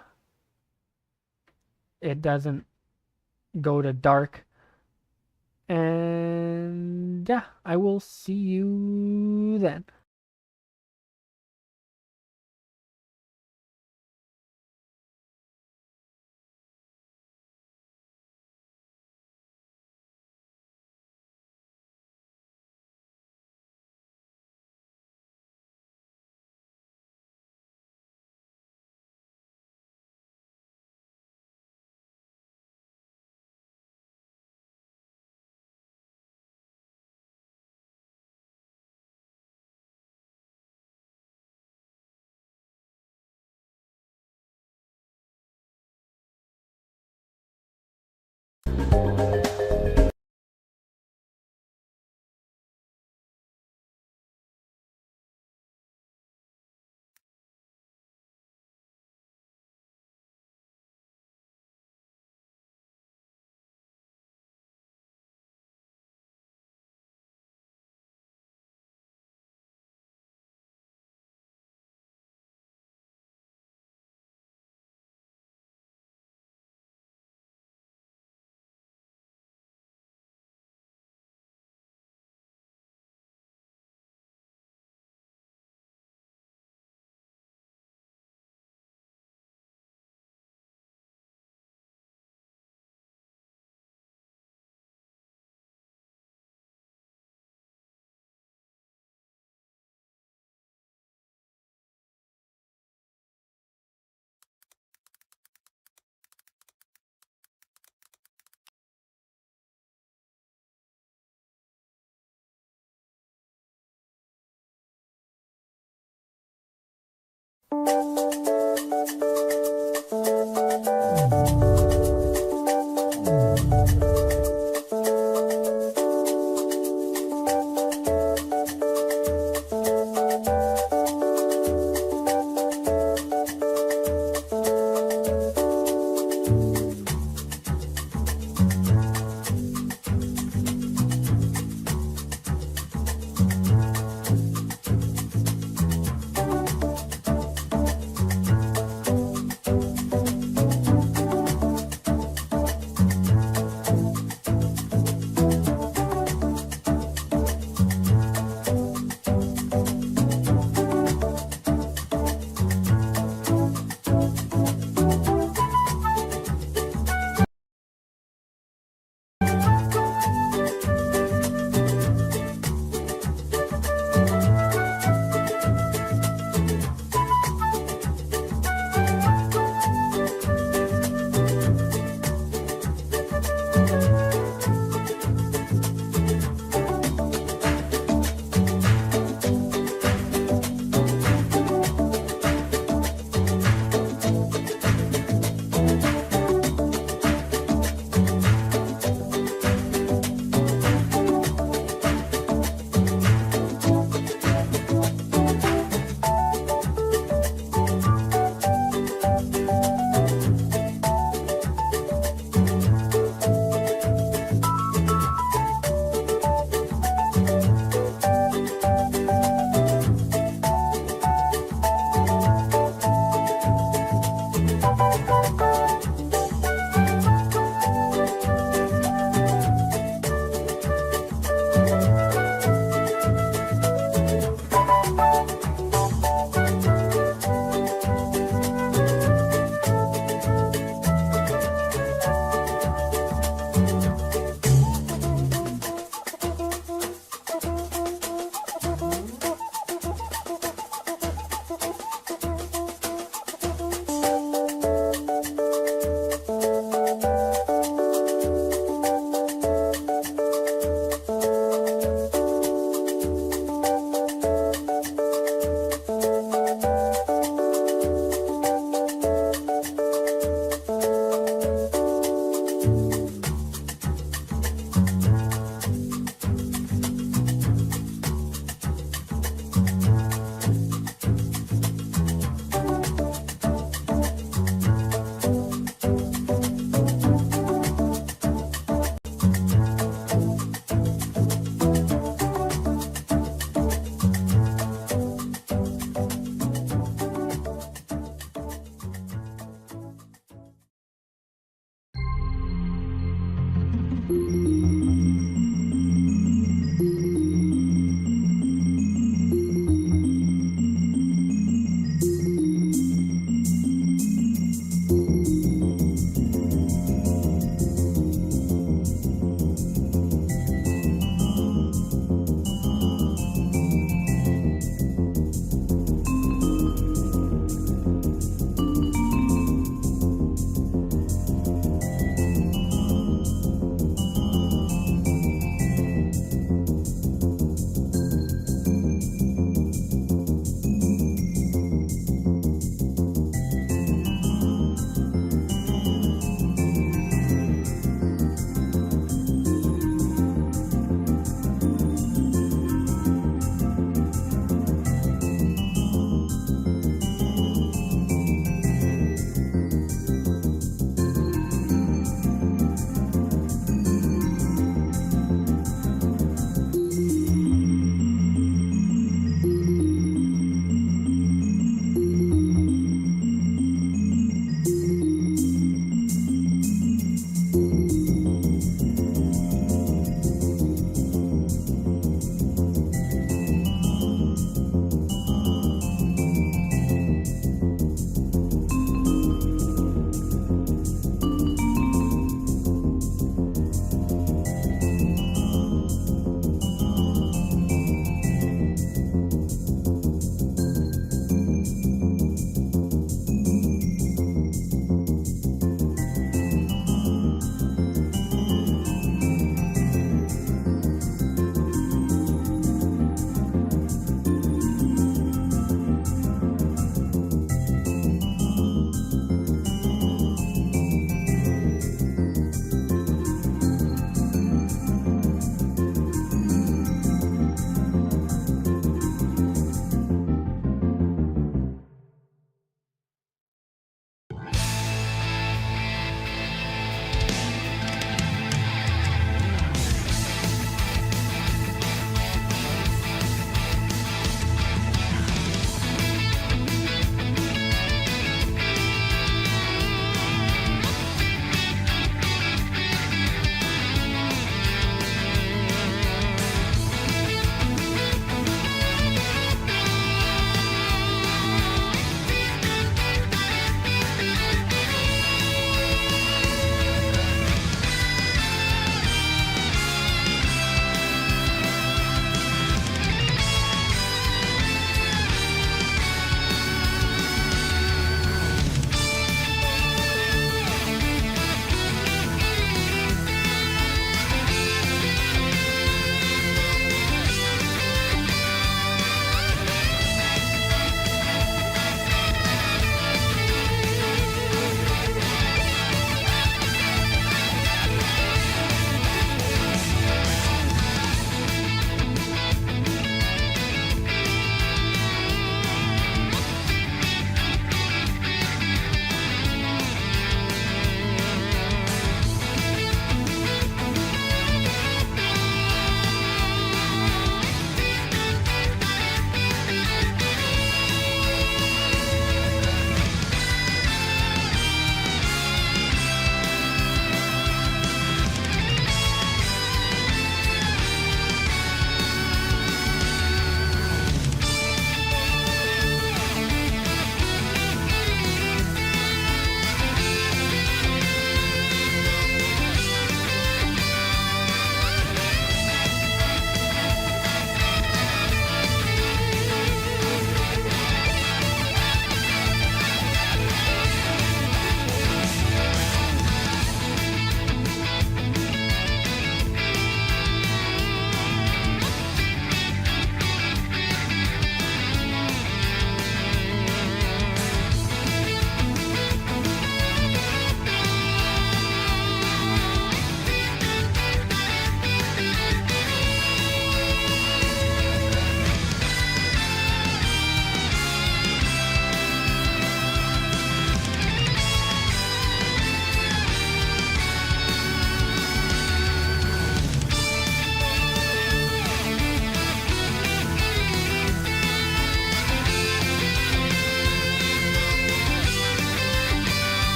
it doesn't go to dark. And yeah, I will see you then.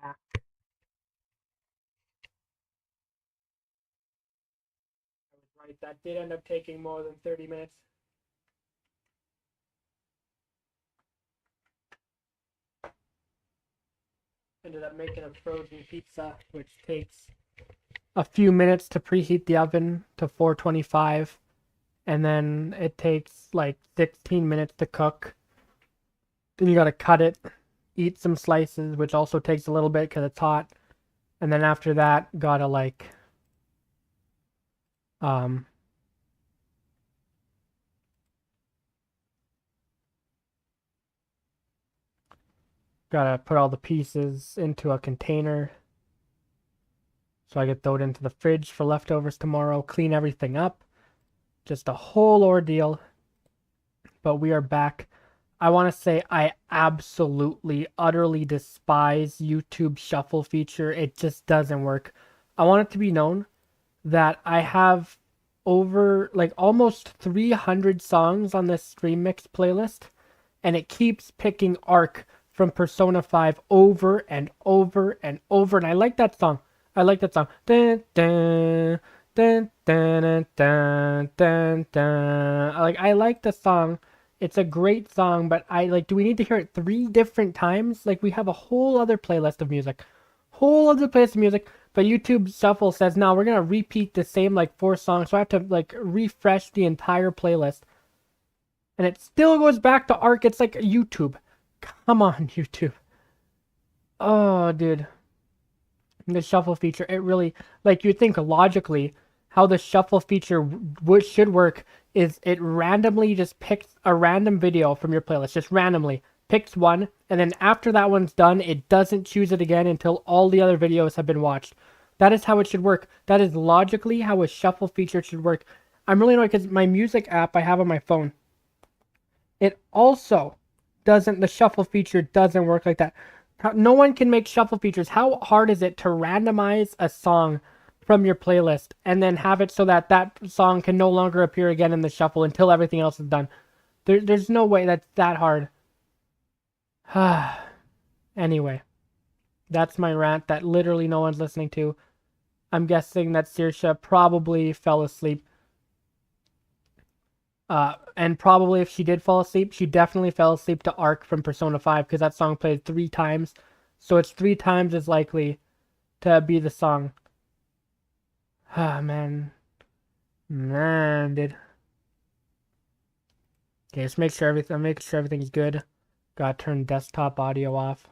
back. I was right. That did end up taking more than 30 minutes. Ended up making a frozen pizza, which takes a few minutes to preheat the oven to 425, and then it takes like 16 minutes to cook. Then you gotta cut it, eat some slices, which also takes a little bit because it's hot, and then after that, gotta like um gotta put all the pieces into a container. So I get thrown into the fridge for leftovers tomorrow, clean everything up. Just a whole ordeal. But we are back. I want to say I absolutely, utterly despise YouTube Shuffle feature. It just doesn't work. I want it to be known that I have over like almost 300 songs on this Stream Mix playlist, and it keeps picking Arc from Persona 5 over and over and over. And I like that song. I like that song. Dun, dun, dun, dun, dun, dun, dun. I like the song. It's a great song, but I like, do we need to hear it 3 different times? Like, we have a whole other playlist of music. Whole other playlist of music. But YouTube Shuffle says, no, we're going to repeat the same, like, 4 songs. So I have to, like, refresh the entire playlist. And it still goes back to Arc. It's like YouTube. Come on, YouTube. Oh, dude. The shuffle feature, it really, like, you think logically how the shuffle feature should work is it randomly just picks a random video from your playlist, just randomly picks one, and then after that one's done, it doesn't choose it again until all the other videos have been watched. That is how it should work. That is logically how a shuffle feature should work. I'm really annoyed because my music app I have on my phone, it also doesn't, the shuffle feature doesn't work like that. No one can make shuffle features. How hard is it to randomize a song from your playlist and then have it so that that song can no longer appear again in the shuffle until everything else is done? There's no way that's that hard. Anyway, that's my rant that literally no one's listening to. I'm guessing that Saoirse probably fell asleep. And probably if she did fall asleep, she definitely fell asleep to Arc from Persona 5 because that song played 3 times. So it's 3 times as likely to be the song. Ah, man. Man, dude. Okay, just make sure everything's good. Gotta turn desktop audio off.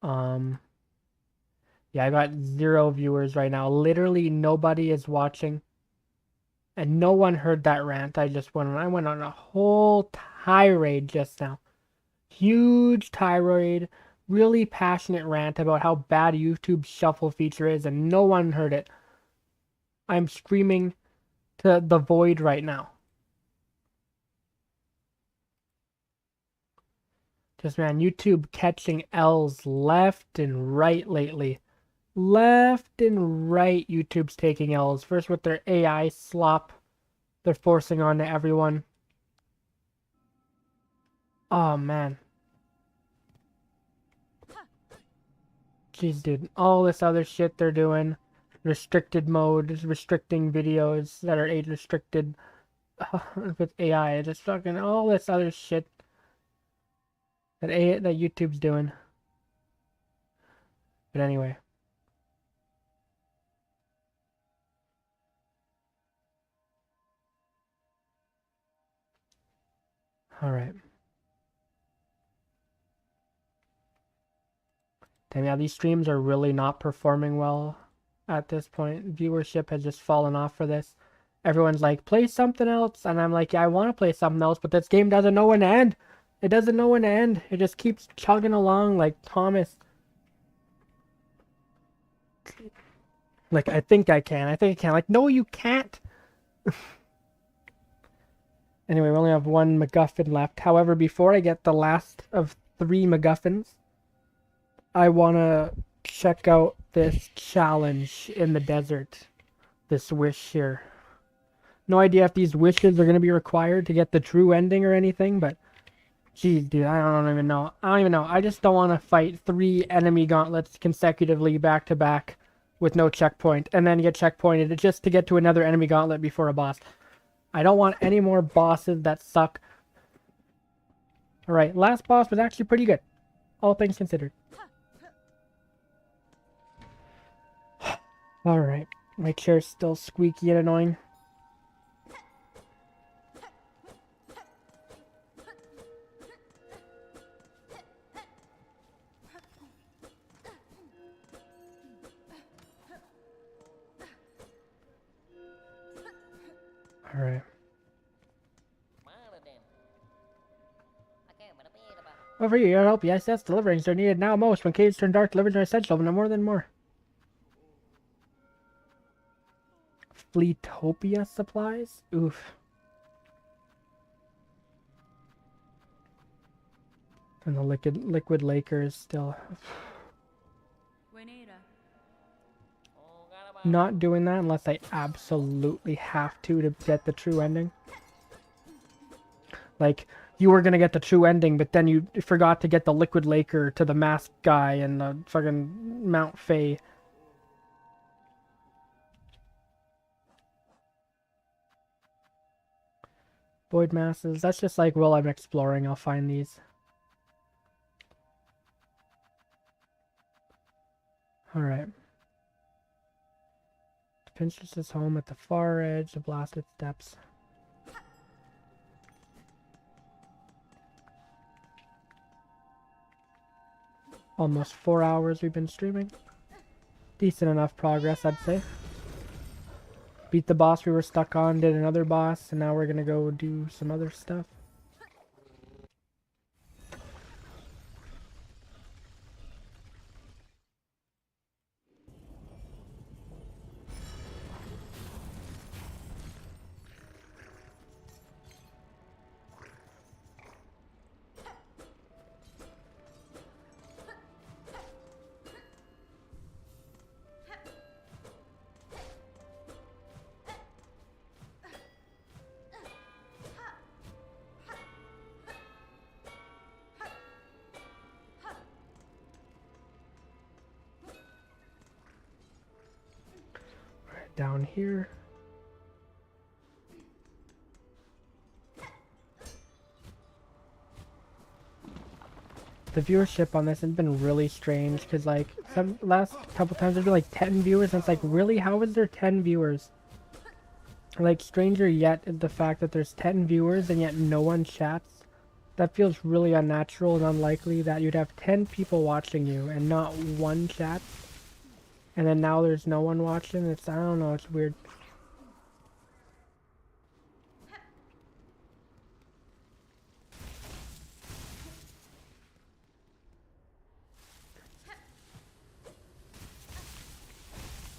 Yeah, I got 0 viewers right now. Literally nobody is watching. And no one heard that rant I went on a whole tirade just now. Huge tirade, really passionate rant about how bad YouTube Shuffle feature is, and no one heard it. I'm screaming to the void right now. Just, man, YouTube catching L's left and right lately. Left and right, YouTube's taking L's. First with their AI slop they're forcing onto everyone. Oh, man. Jeez, dude. All this other shit they're doing. Restricted mode, restricting videos that are age restricted with AI. Just fucking all this other shit that YouTube's doing. But anyway. Alright. Damn, yeah, these streams are really not performing well at this point. Viewership has just fallen off for this. Everyone's like, play something else. And I'm like, yeah, I want to play something else, but this game doesn't know when to end. It doesn't know when to end. It just keeps chugging along like Thomas. Like, I think I can. I think I can. Like, no, you can't. Anyway, we only have 1 MacGuffin left. However, before I get the last of 3 MacGuffins, I want to check out this challenge in the desert. This wish here. No idea if these wishes are going to be required to get the true ending or anything, but Jeez, dude, I don't even know. I don't even know. I just don't want to fight 3 enemy gauntlets consecutively back to back with no checkpoint and then get checkpointed just to get to another enemy gauntlet before a boss. I don't want any more bosses that suck. Alright, last boss was actually pretty good. All things considered. Alright, my chair's still squeaky and annoying. Alright. Over here, help. Yes, yes, deliverings are needed now most. When caves turn dark, deliverings are essential, but no more than more. Fleetopia supplies? Oof. And the liquid Laker is still... Not doing that unless I absolutely have to get the true ending. Like, you were gonna get the true ending, but then you forgot to get the liquid Laker to the masked guy and the fucking Mount Fae. Void masses. That's just like, while I'm exploring, I'll find these. Alright. Pinterest is home at the far edge of Blasted Steps. Almost 4 hours we've been streaming. Decent enough progress, I'd say. Beat the boss we were stuck on, did another boss, and now we're gonna go do some other stuff. Down here. The viewership on this has been really strange because, like, some last couple times there's been like 10 viewers, and it's like, really, how is there 10 viewers? Like, stranger yet is the fact that there's 10 viewers and yet no one chats. That feels really unnatural and unlikely that you'd have 10 people watching you and not one chat. And then now there's no one watching. It's, I don't know, it's weird.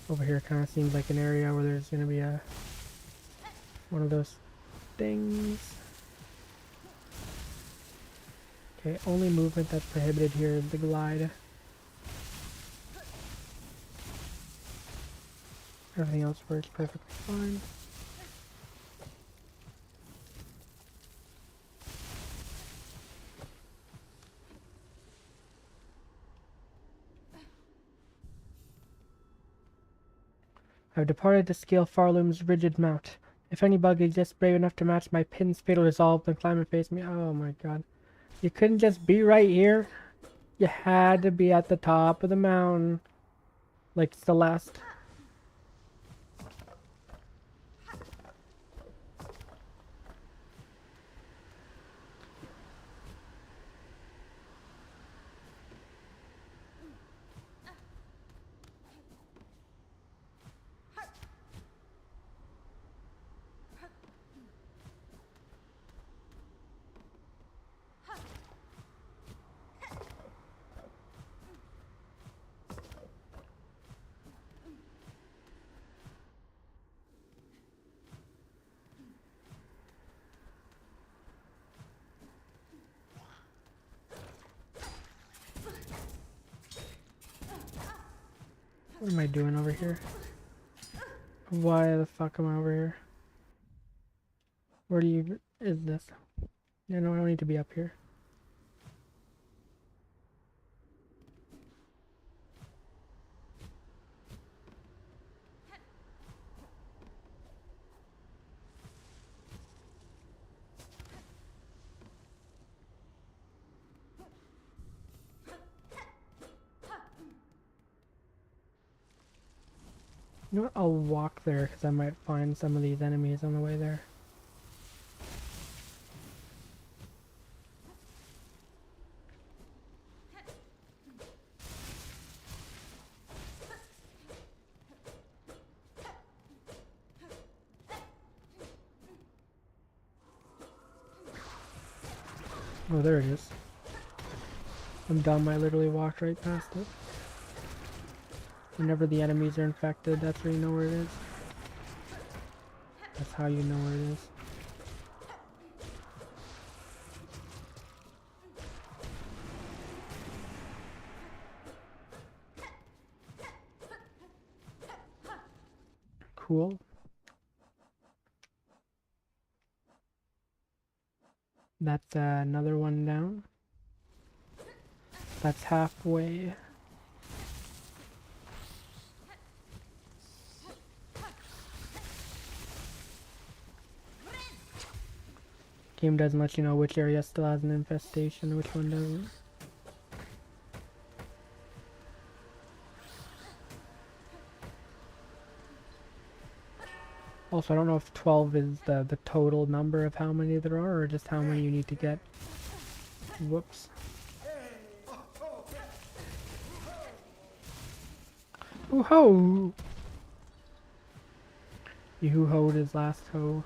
Over here kind of seems like an area where there's going to be a one of those things. Okay, only movement that's prohibited here is the glide. Everything else works perfectly fine. I've departed to scale Farloom's rigid mount. If any bug exists brave enough to match my pin's fatal resolve, then climb and face me. Oh my god. You couldn't just be right here. You had to be at the top of the mountain. Like Celeste. What am I doing over here? Why the fuck am I over here? Where do you... is this? Yeah, no, I don't need to be up here. You know what? I'll walk there because I might find some of these enemies on the way there. Oh, there it is. I'm dumb, I literally walked right past it. Whenever the enemies are infected, that's where you know where it is. That's how you know where it is. Cool. That's another one down. That's halfway. Game doesn't let you know which area still has an infestation and which one doesn't. Also, I don't know if 12 is the total number of how many there are, or just how many you need to get. Whoops. Hoo-ho! He hoo-hoed his last hoe.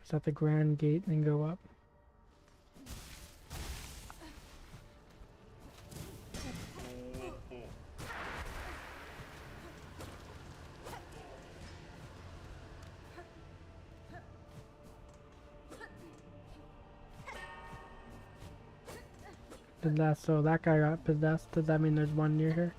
Just at the grand gate and go up. So that guy got possessed. Does that mean there's one near here?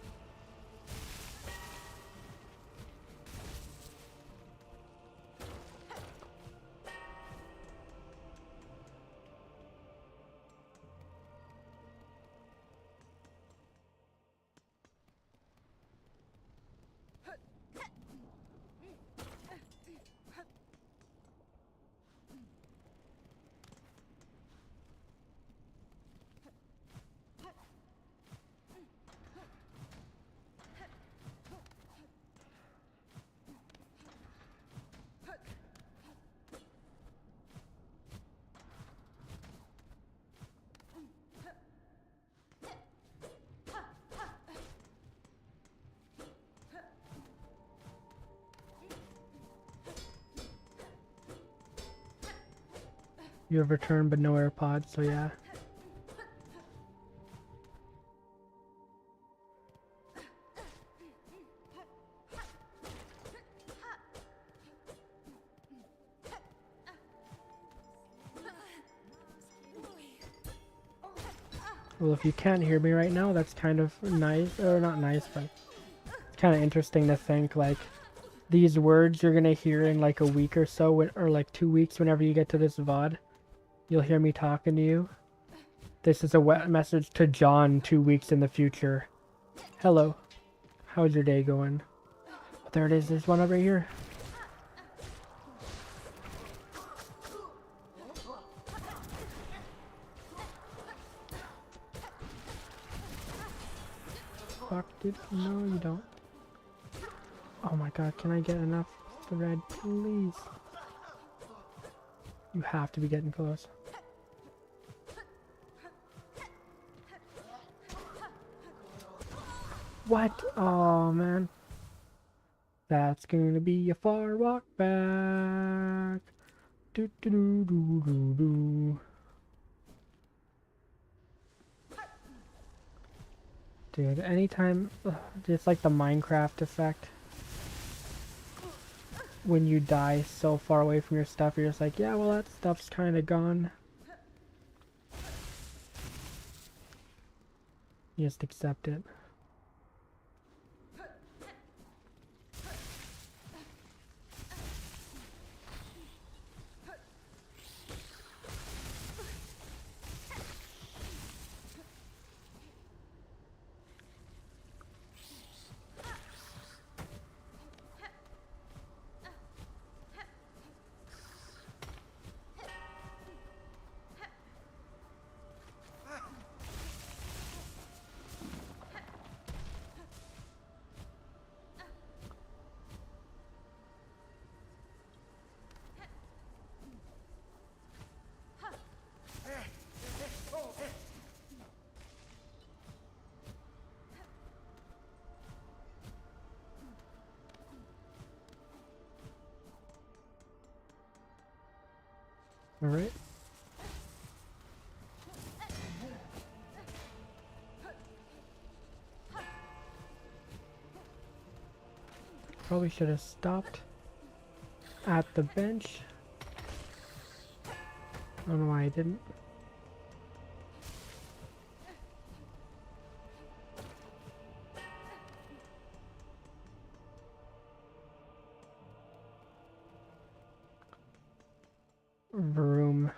You have returned but no AirPods, so yeah. Well, if you can't hear me right now, that's kind of nice, or not nice, but it's kind of interesting to think, like, these words you're gonna hear in like a week or so, or like 2 weeks whenever you get to this VOD. You'll hear me talking to you. This is a message to John 2 weeks in the future. Hello. How's your day going? Oh, there it is. There's one over here. Fuck, dude. No, you don't. Oh my god, can I get enough thread, please? You have to be getting close. What? Oh, man. That's gonna be a far walk back. Do do do do do do. Dude, anytime, it's like the Minecraft effect. When you die so far away from your stuff, you're just like, yeah, well, that stuff's kind of gone. You just accept it. Alright. Probably should have stopped at the bench. I don't know why I didn't. Vroom.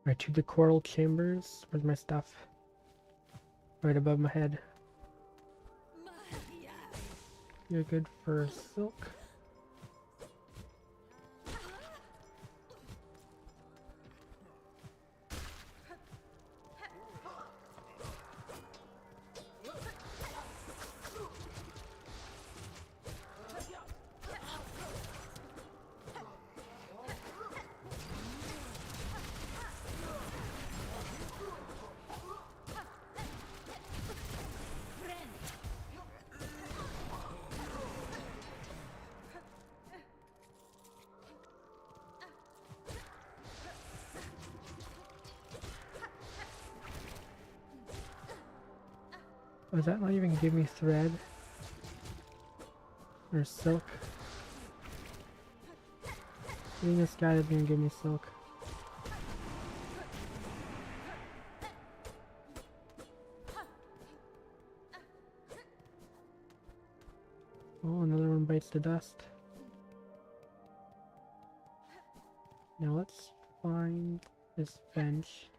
Right to the coral chambers. Where's my stuff? Right above my head. You're good for silk. Was that not even give me thread? Or silk? I think this guy is gonna give me silk. Oh, another one bites the dust. Now let's find this bench.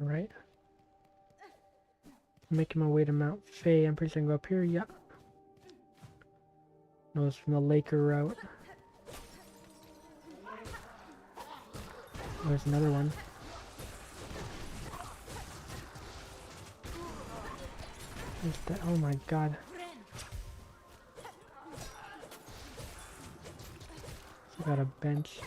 Alright. Making my way to Mount Faye. I'm pretty sure I can go up here. Yeah. No, it's from the Laker route. Oh, there's another one. Where's that? Oh my god. I got a bench.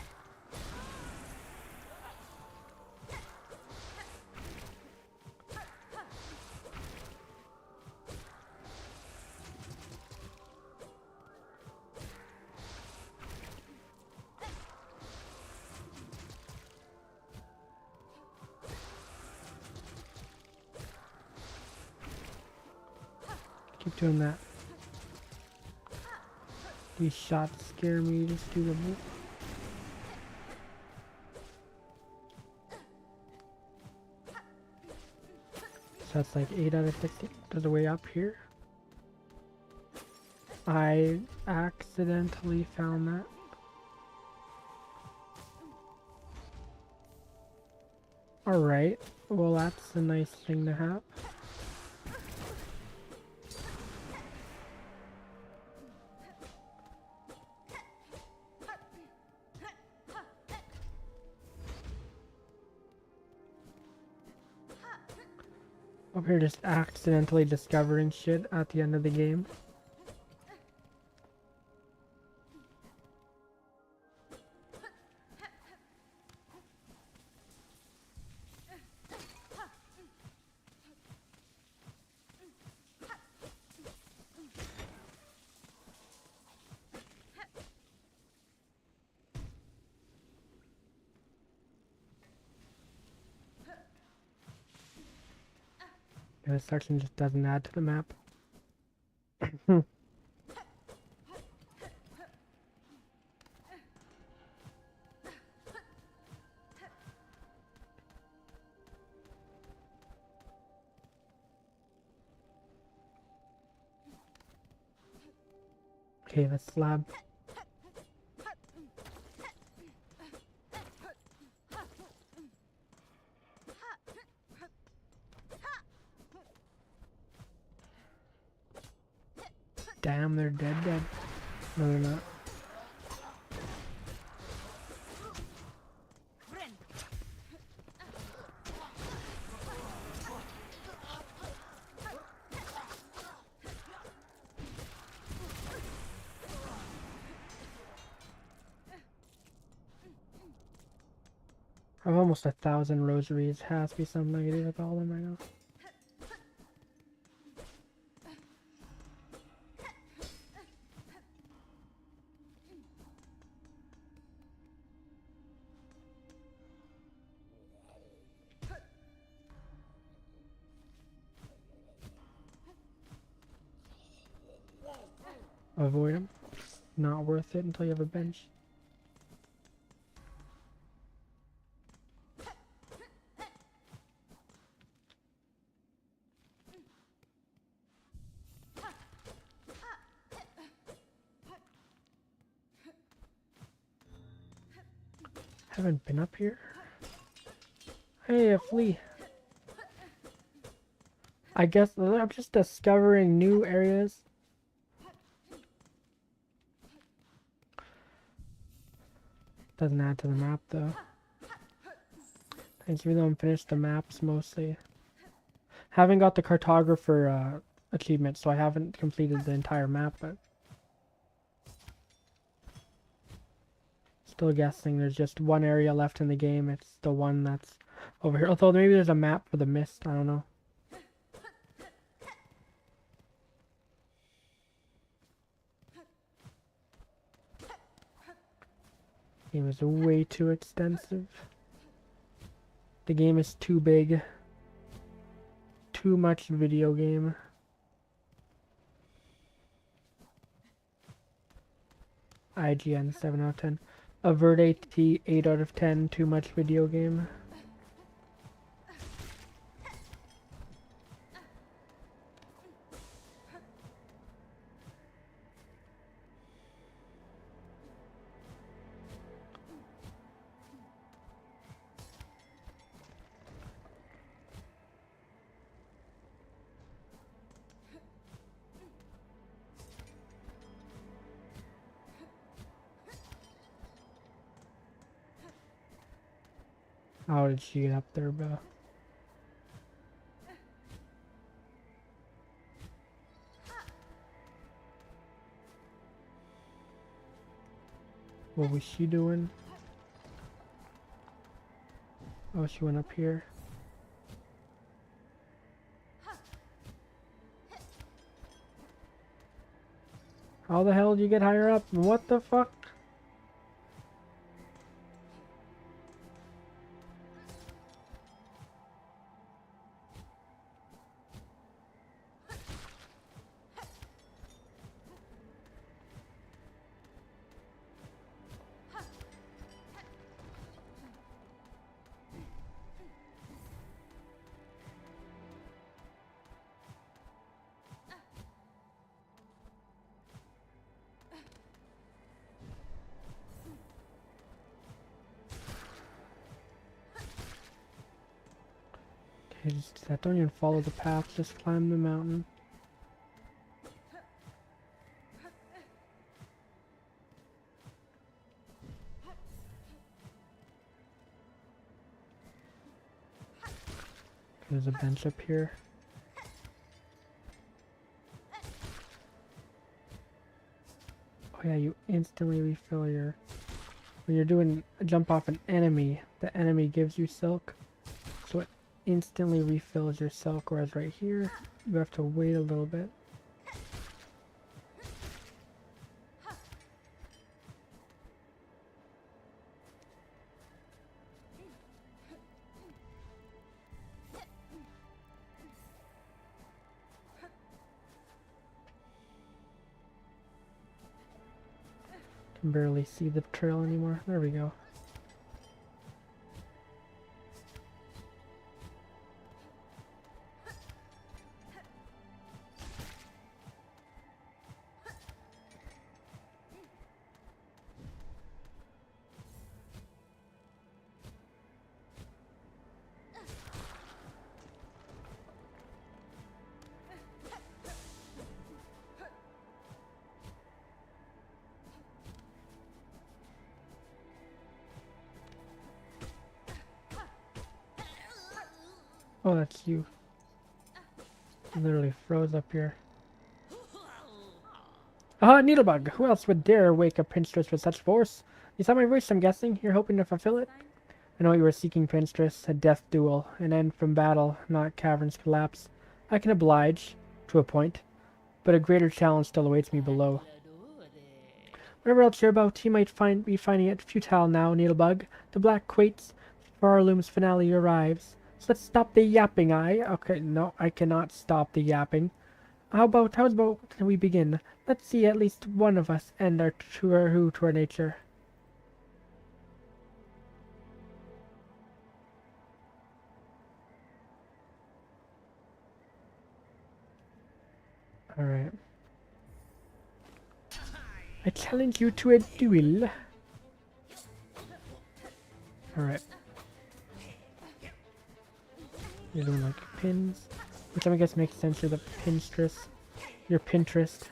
Keep doing that. These shots scare me. Just do the move. So that's like 8 out of 60. There's a way up here. I accidentally found that. Alright. Well, that's a nice thing to have. Over here just accidentally discovering shit at the end of the game. This section just doesn't add to the map. Okay, the slab. Damn, they're dead. No, they're not. I have almost 1,000 rosaries. Has to be something I can do with all of them right now. Avoid them. Not worth it until you have a bench. Haven't been up here. Hey, a flea. I guess I'm just discovering new areas. Doesn't add to the map though. Thanks, even though I'm finished the maps mostly. Haven't got the cartographer achievement, so I haven't completed the entire map, but still guessing there's just one area left in the game. It's the one that's over here. Although maybe there's a map for the mist, I don't know. Game is way too extensive. The game is too big. Too much video game. IGN 7 out of 10. Avert AT 8 out of 10. Too much video game. How did she get up there, bro? What was she doing? Oh, she went up here. How the hell did you get higher up? What the fuck? Don't even follow the path, just climb the mountain. There's a bench up here. Oh yeah, you instantly refill your... When you're doing a jump off an enemy, the enemy gives you silk. So it instantly refills your silk, whereas right here, you have to wait a little bit. Can barely see the trail anymore. There we go. Oh, that's you. Literally froze up here. Ah, Needlebug! Who else would dare wake up Pinstress with such force? You saw my wish, I'm guessing. You're hoping to fulfill it? I know you were seeking, Pinstress. A death duel. An end from battle, not cavern's collapse. I can oblige, to a point. But a greater challenge still awaits me below. Whatever else you're about, you might be finding it futile now, Needlebug. The black quaits, Farloom's finale arrives. So let's stop the yapping, Okay, no, I cannot stop the yapping. How about we begin? Let's see at least one of us end our tour to our nature. Alright. I challenge you to a duel. Alright. You're doing like pins. Which I guess makes sense, you're the Pinstress. You're Pinterest.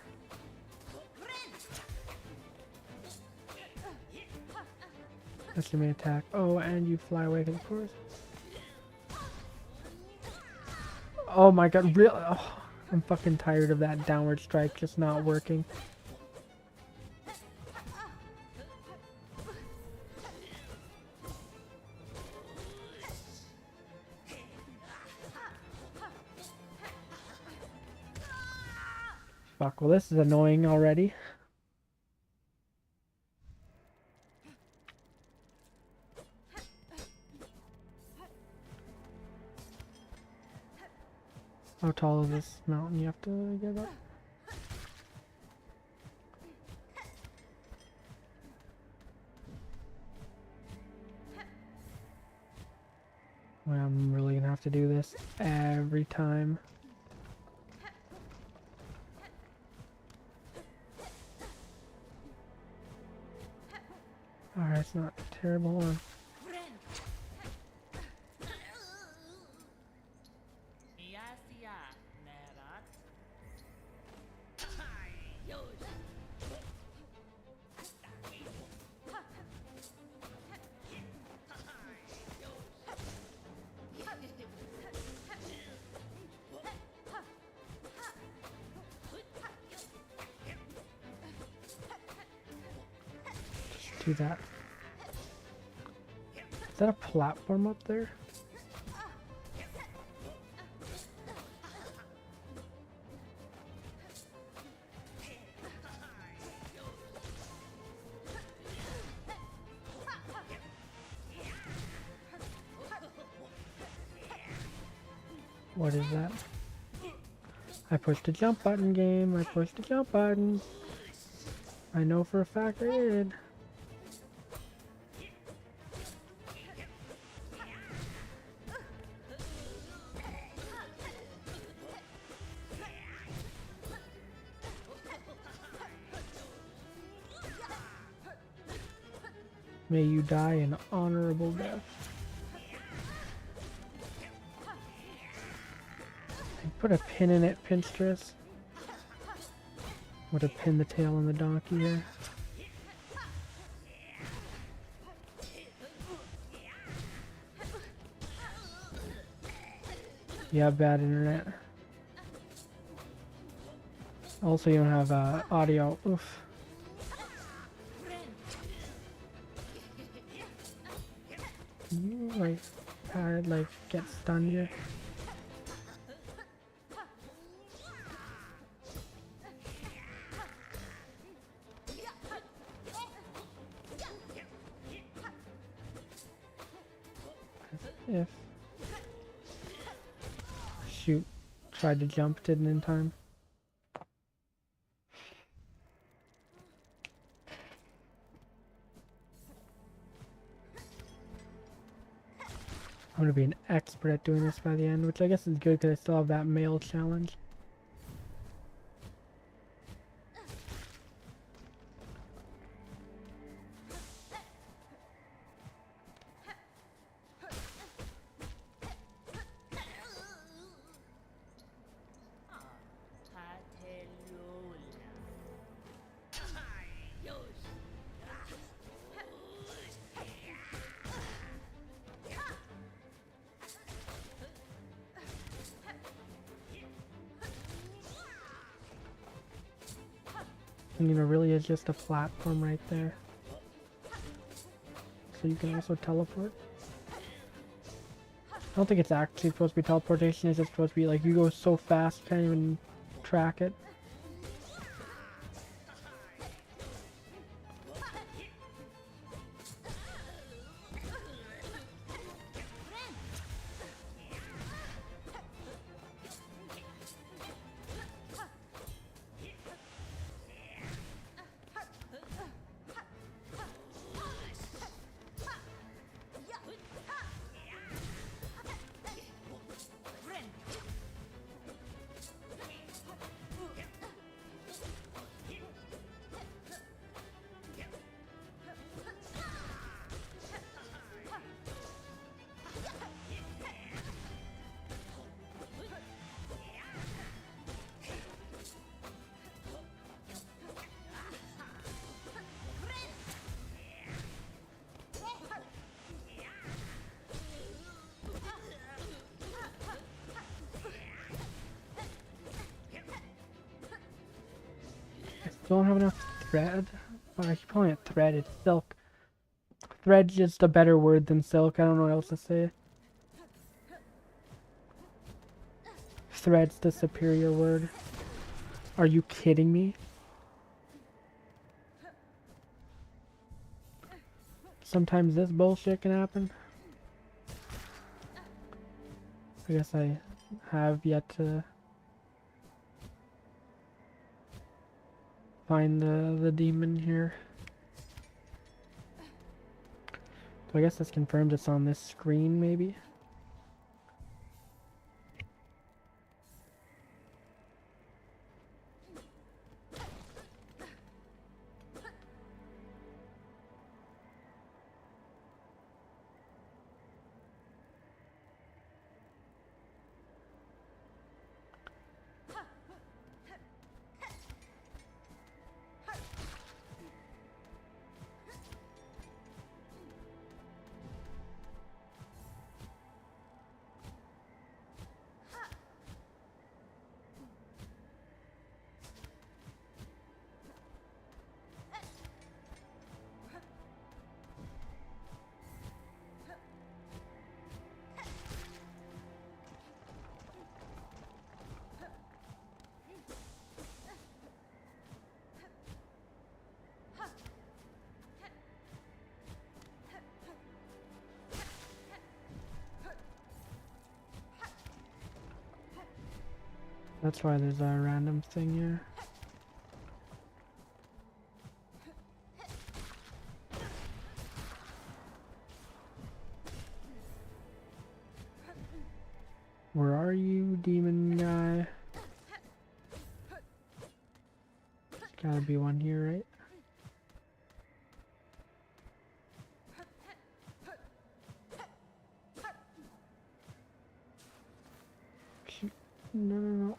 That's your main attack. Oh, and you fly away, of course. Oh my god, really? Oh, I'm fucking tired of that downward strike just not working. Fuck, well this is annoying already. How tall is this mountain you have to get up? Well, I'm really gonna have to do this every time. Alright, it's not terrible. Do that. Is that a platform up there? What is that? I pushed the jump button, game. I pushed the jump button. I know for a fact I did. May you die an honorable death. Put a pin in it, Pinstress. Would have pinned the tail on the donkey here. You have bad internet. Also, you don't have audio. Oof. like, like get stunned here. If shoot, tried to jump, didn't in time. I'm gonna be an expert at doing this by the end, which I guess is good because I still have that male challenge. And you know, really is just a platform right there. So you can also teleport. I don't think it's actually supposed to be teleportation, it's just supposed to be like you go so fast you can't even track it. Don't have enough thread. Well, I keep calling it thread, it's silk. Thread's just a better word than silk, I don't know what else to say. Thread's the superior word. Are you kidding me? Sometimes this bullshit can happen. I guess I have yet to find the demon here. So I guess this confirms it's on this screen, maybe? That's why there's a random thing here. Where are you, demon guy? There's gotta be one here, right? Shoot. No, no, no.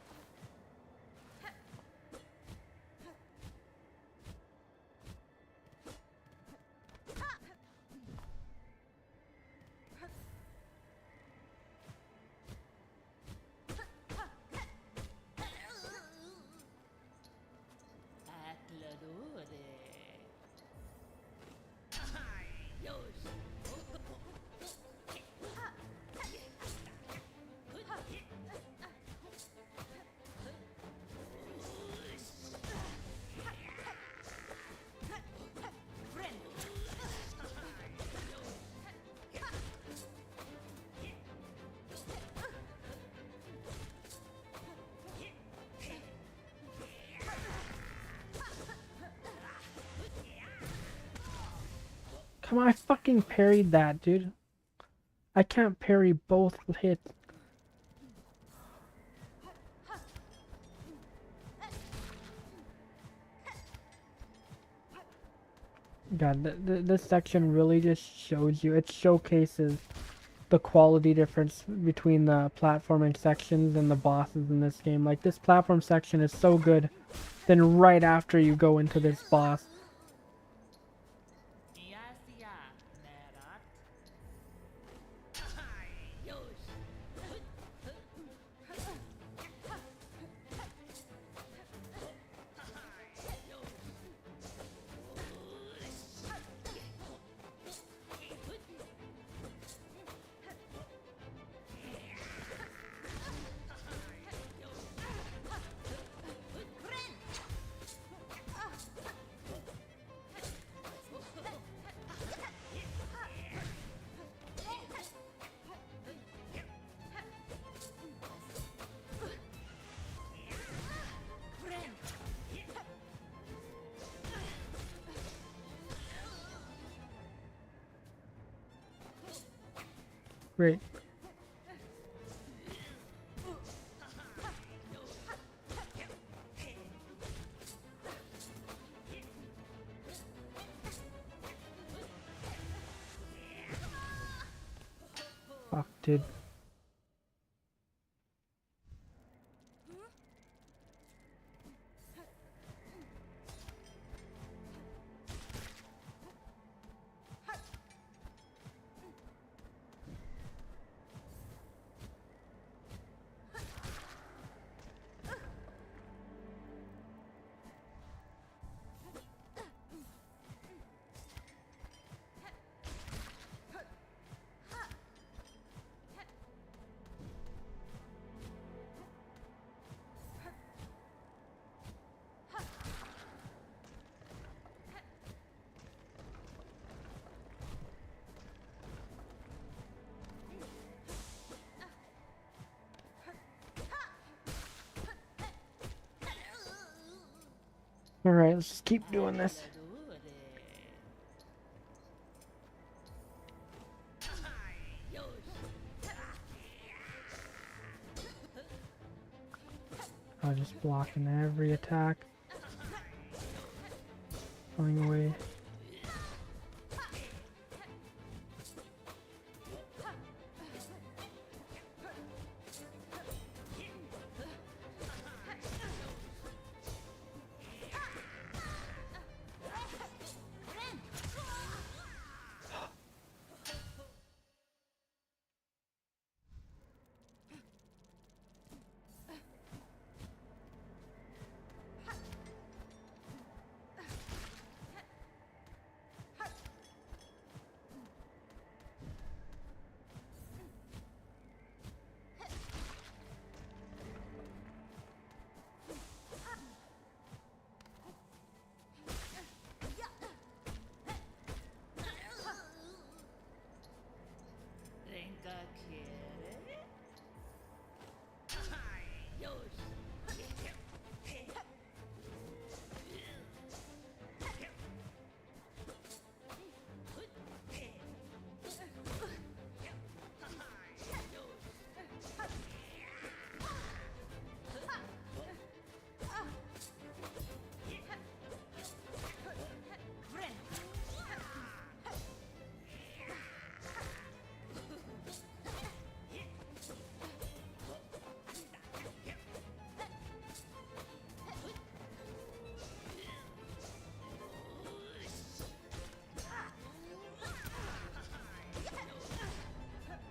Come on, I fucking parried that, dude. I can't parry both hits. God, this section really just shows you, it showcases the quality difference between the platforming sections and the bosses in this game. Like, this platform section is so good, then right after you go into this boss. Great. Fuck, dude. Alright, let's just keep doing this. I'm just blocking every attack. Going away.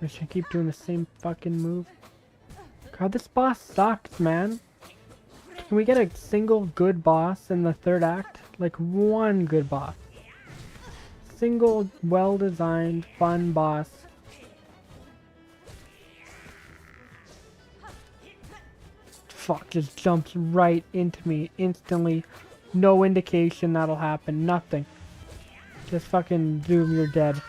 I should keep doing the same fucking move. God, this boss sucks, man. Can we get a single good boss in the third act? Like, one good boss. Single, well-designed, fun boss. Fuck, just jumps right into me instantly. No indication that'll happen. Nothing. Just fucking zoom, you're dead.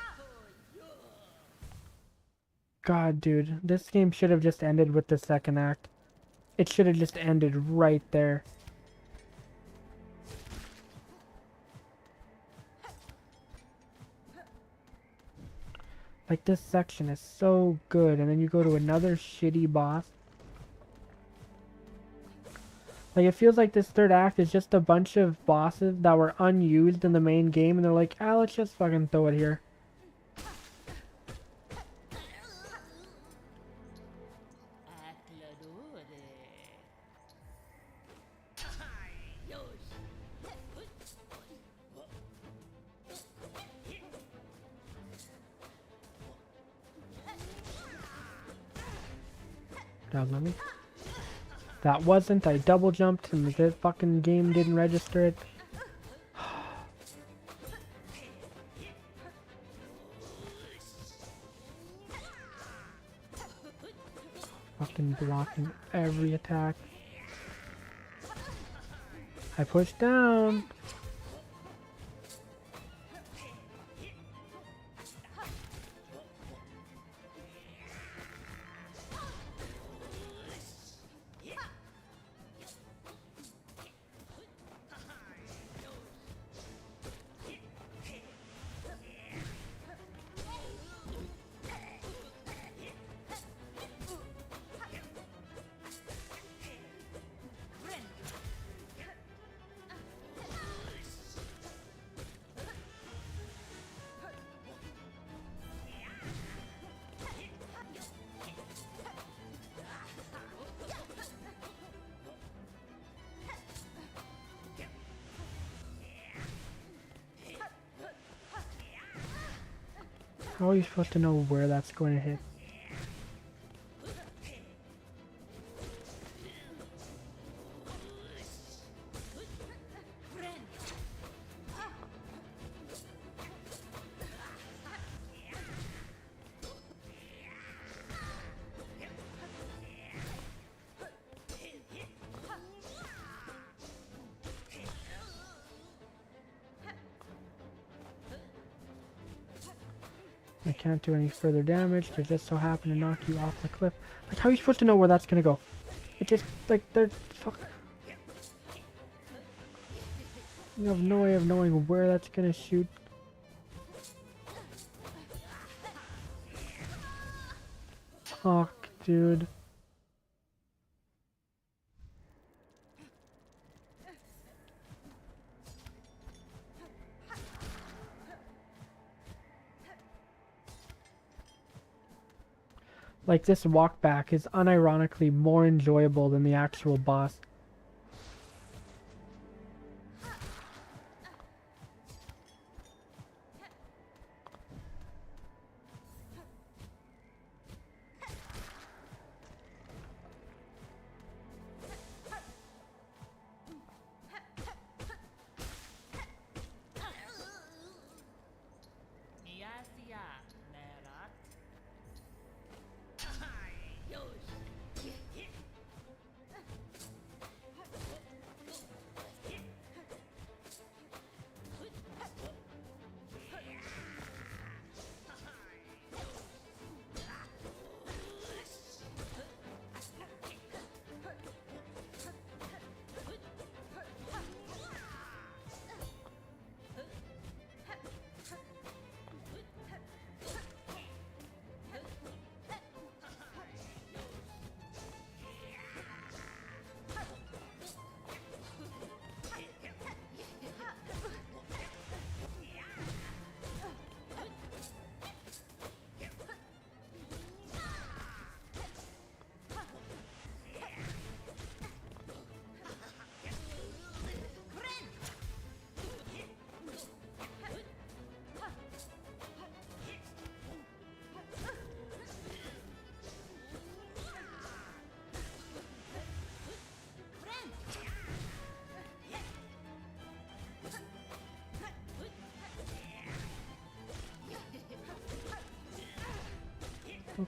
God, dude. This game should have just ended with the second act. It should have just ended right there. Like, this section is so good, and then you go to another shitty boss. Like, it feels like this third act is just a bunch of bosses that were unused in the main game, and they're like, ah, let's just fucking throw it here. God, let me. That wasn't. I double jumped, and the fucking game didn't register it. Fucking blocking every attack. I pushed down. How are you supposed to know where that's going to hit? I can't do any further damage. They just so happen to knock you off the cliff. Like, how are you supposed to know where that's gonna go? It just, like, they're... Fuck. You have no way of knowing where that's gonna shoot. Fuck, dude. Like, this walk back is unironically more enjoyable than the actual boss.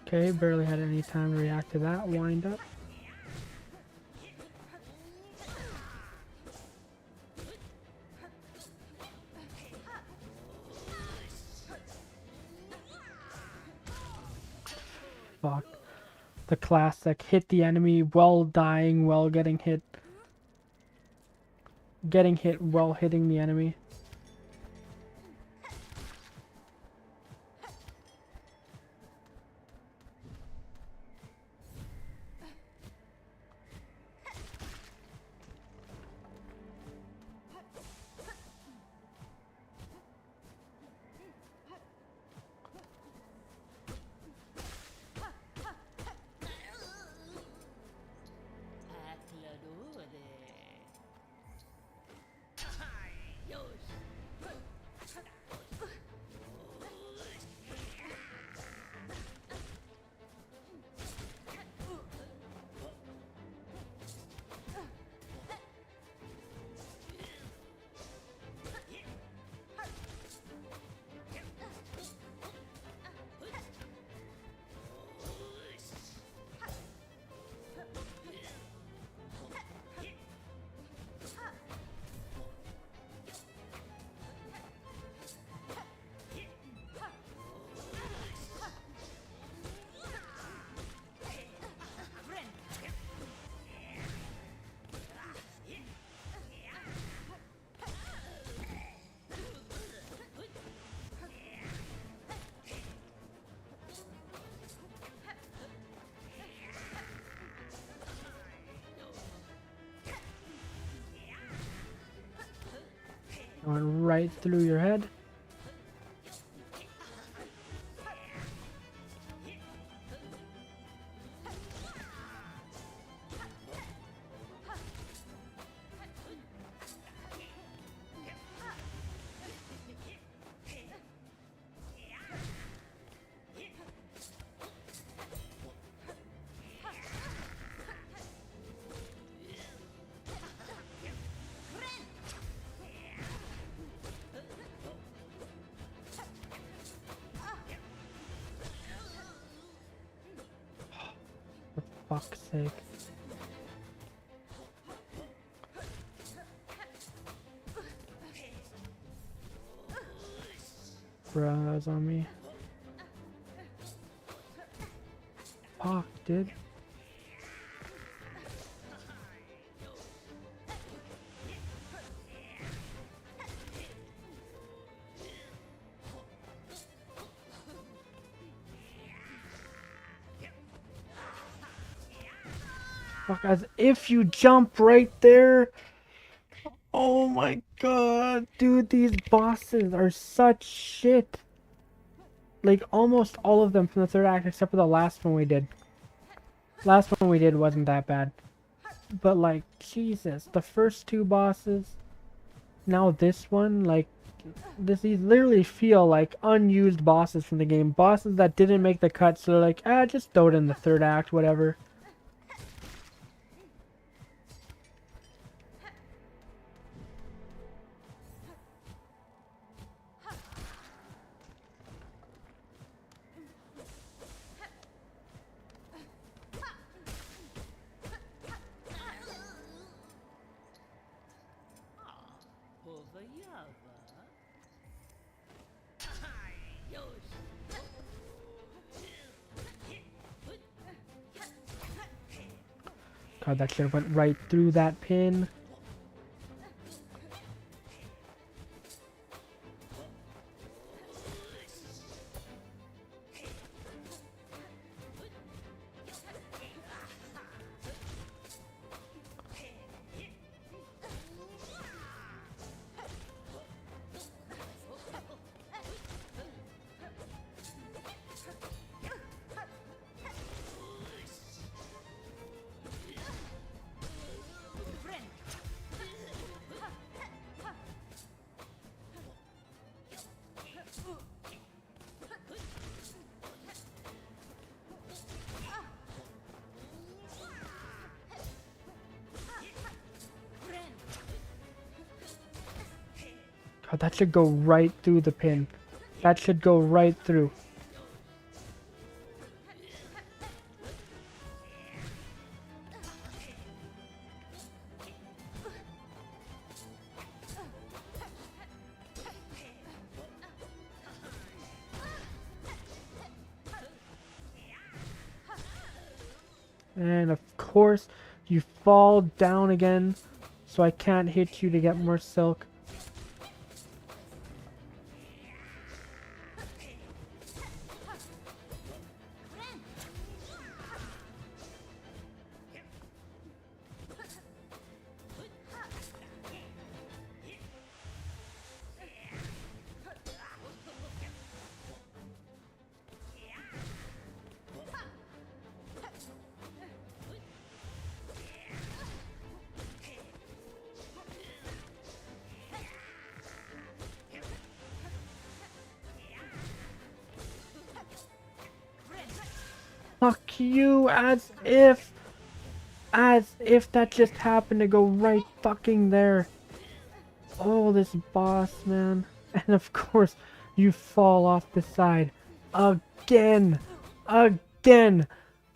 Okay, barely had any time to react to that wind up. Fuck. The classic, hit the enemy while dying, while getting hit. Getting hit while hitting the enemy. Going right through your head. For fuck's sake. Bruh, that was on me. Fuck, dude. Fuck, as if you jump right there. Oh my god, dude, these bosses are such shit. Like, almost all of them from the third act, except for the last one we did. Last one we did wasn't that bad. But, like, Jesus, the first two bosses, now this one, like, these literally feel like unused bosses from the game. Bosses that didn't make the cut, so they're like, just throw it in the third act, whatever. God, that shit went right through that pin. God, that should go right through the pin. That should go right through. And of course, you fall down again, so I can't hit you to get more silk. Fuck you, as if that just happened to go right fucking there. Oh, this boss, man. And of course, you fall off the side. Again. Again.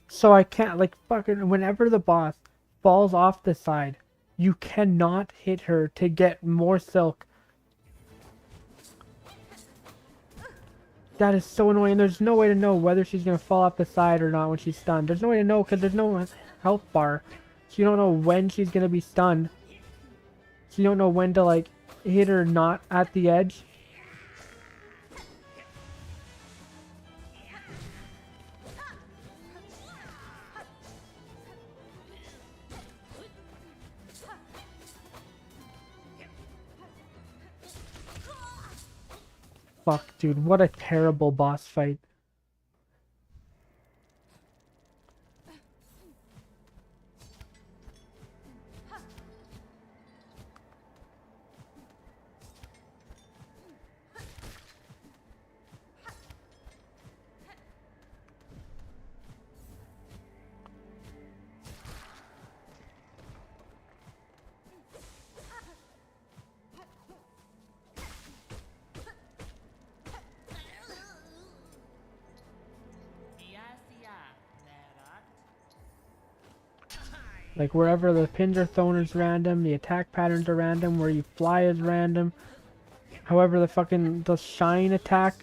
So I can't, like, fucking, whenever the boss falls off the side, you cannot hit her to get more silk. That is so annoying. There's no way to know whether she's going to fall off the side or not when she's stunned. There's no way to know because there's no health bar. So you don't know when she's going to be stunned. So you don't know when to, like, hit her not at the edge. Fuck, dude, what a terrible boss fight. Like, wherever the pins are thrown is random, the attack patterns are random, where you fly is random. However, the shine attack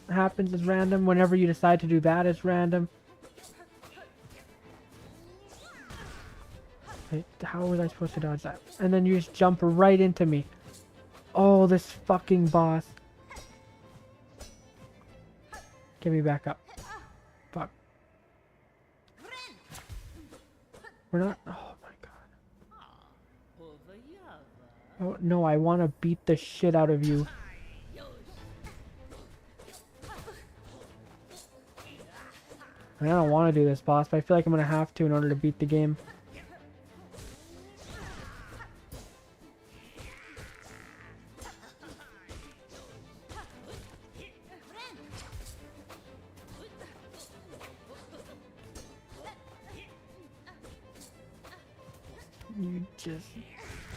happens is random. Whenever you decide to do that, it's random. Wait, how was I supposed to dodge that? And then you just jump right into me. Oh, this fucking boss. Get me back up. Fuck. We're not... Oh my god. Oh, no, I want to beat the shit out of you. I don't want to do this, boss, but I feel like I'm going to have to in order to beat the game. You just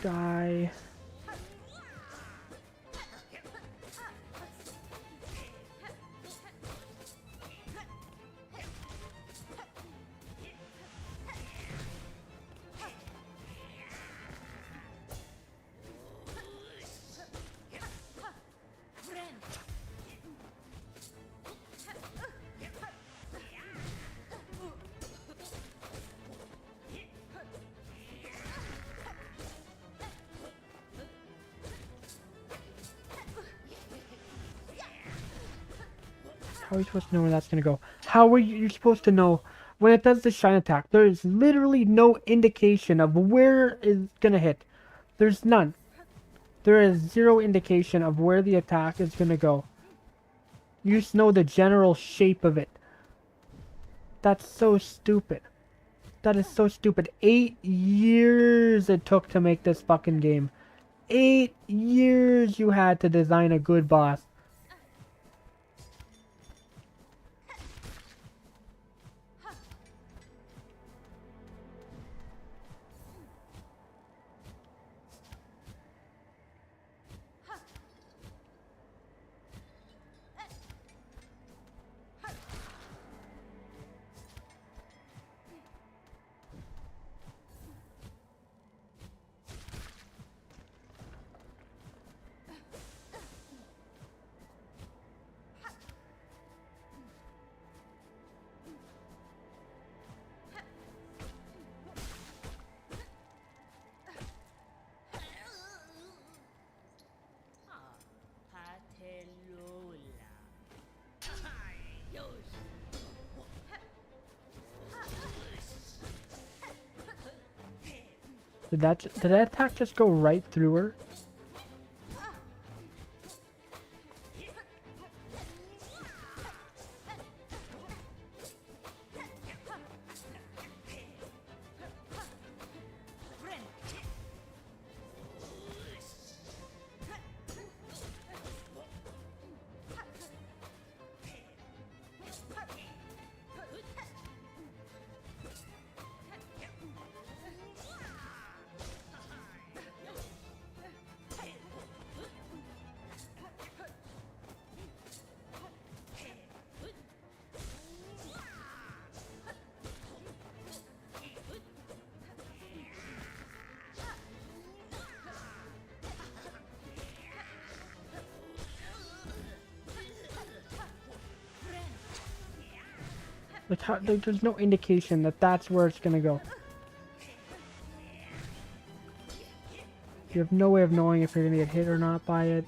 die. How are you supposed to know where that's gonna go? How are you supposed to know when it does the shine attack? There is literally no indication of where it's gonna hit. There's none. There is zero indication of where the attack is gonna go. You just know the general shape of it. That's so stupid. That is so stupid. 8 years it took to make this fucking game. 8 years you had to design a good boss. Did that attack just go right through her? Like, how, there's no indication that that's where it's gonna go. You have no way of knowing if you're gonna get hit or not by it.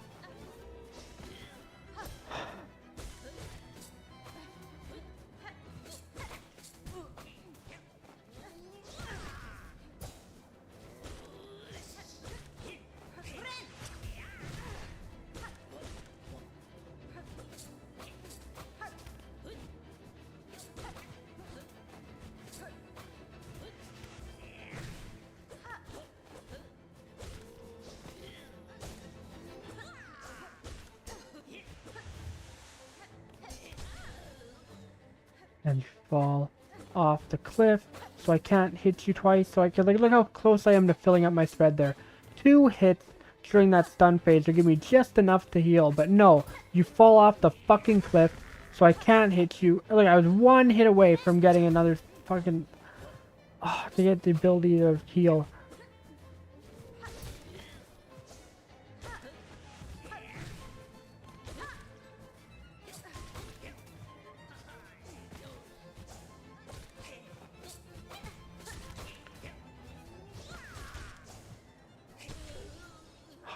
and fall off the cliff, so I can't hit you twice. So I can, like, look how close I am to filling up my spread there. 2 hits during that stun phase will give me just enough to heal, but no, you fall off the fucking cliff, so I can't hit you. Look, I was 1 hit away from getting another fucking, to get the ability to heal.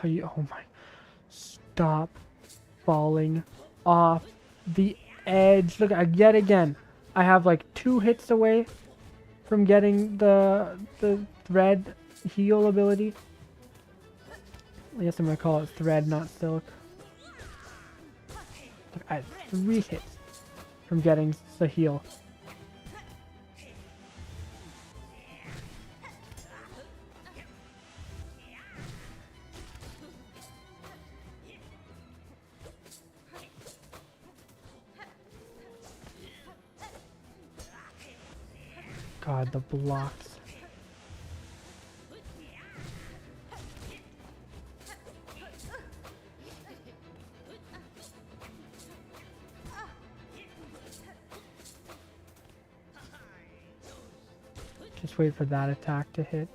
Oh my, stop falling off the edge. Look, yet again, I have like 2 hits away from getting the thread heal ability. I guess I'm gonna call it thread, not silk. Look, I have 3 hits from getting the heal. God, the blocks. Just wait for that attack to hit.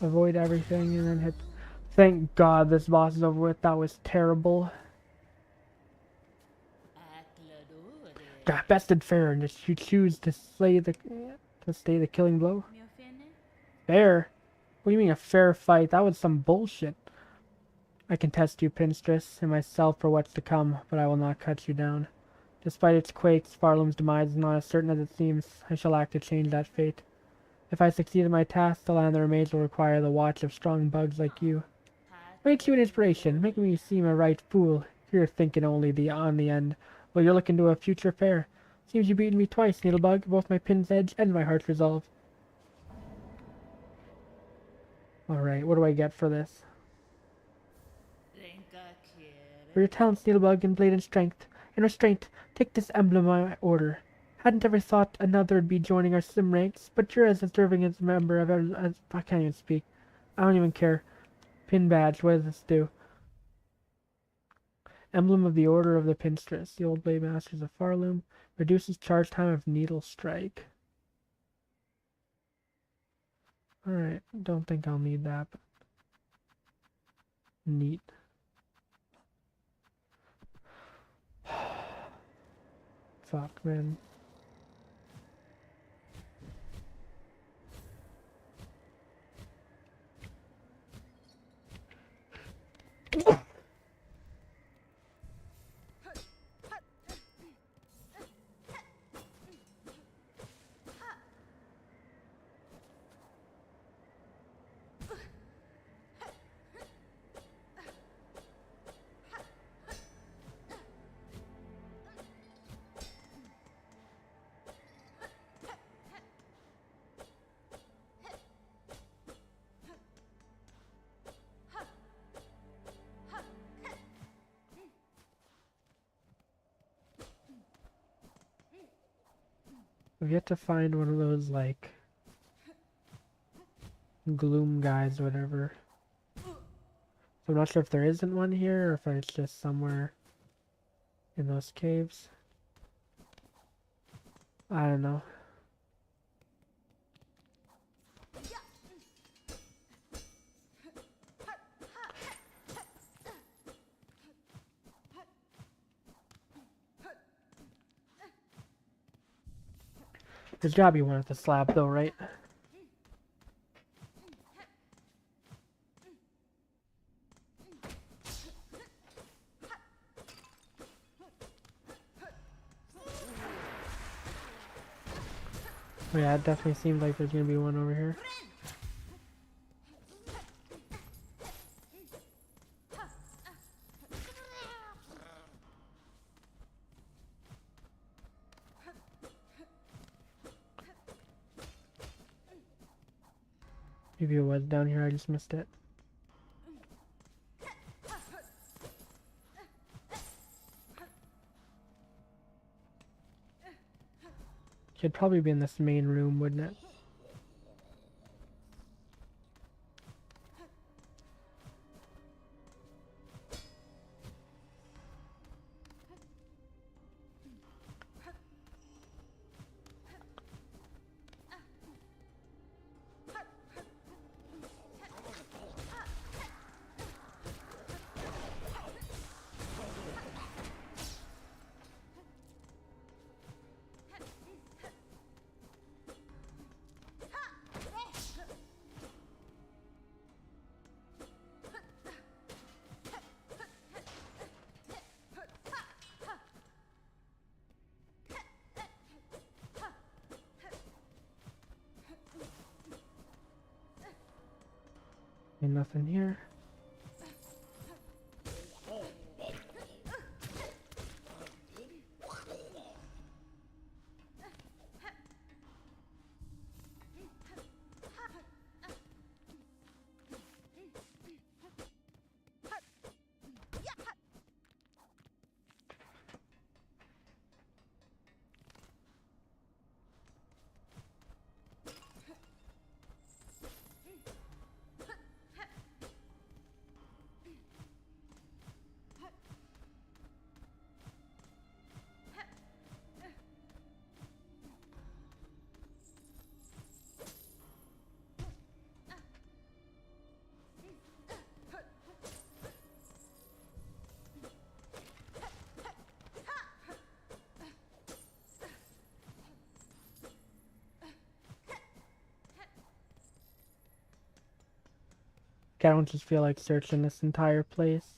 Avoid everything and then hit. Thank God this boss is over with. That was terrible. Got bested fair, and you choose to stay the killing blow. Fair? What do you mean a fair fight? That was some bullshit. I can test you, Pinstress, and myself for what's to come, but I will not cut you down. Despite its quakes, Farlum's demise is not as certain as it seems. I shall act to change that fate. If I succeed in my task, the land that remains will require the watch of strong bugs like you. Makes you an inspiration, making me seem a right fool. You're thinking only on the end. Well, you're looking to a future fair. Seems you've beaten me twice, Needlebug, both my pin's edge and my heart's resolve. Alright, what do I get for this? For your talents, Needlebug, in blade and strength, and restraint, take this emblem of my order. Hadn't ever thought another'd be joining our sim ranks, but you're as deserving as a member of I can't even speak. I don't even care. Pin badge, what does this do? Emblem of the Order of the Pinstress, the Old Blade Masters of Farloom. Reduces charge time of Needle Strike. Alright, don't think I'll need that, but neat. Fuck, man. We've yet to find one of those, like, gloom guys or whatever. So I'm not sure if there isn't one here or if it's just somewhere in those caves. I don't know. There's gotta be one at the slab though, right? Oh yeah, it definitely seems like there's gonna be one over here. Maybe it was down here, I just missed it. Should probably be in this main room, wouldn't it? Ain't nothing here. I don't just feel like searching this entire place.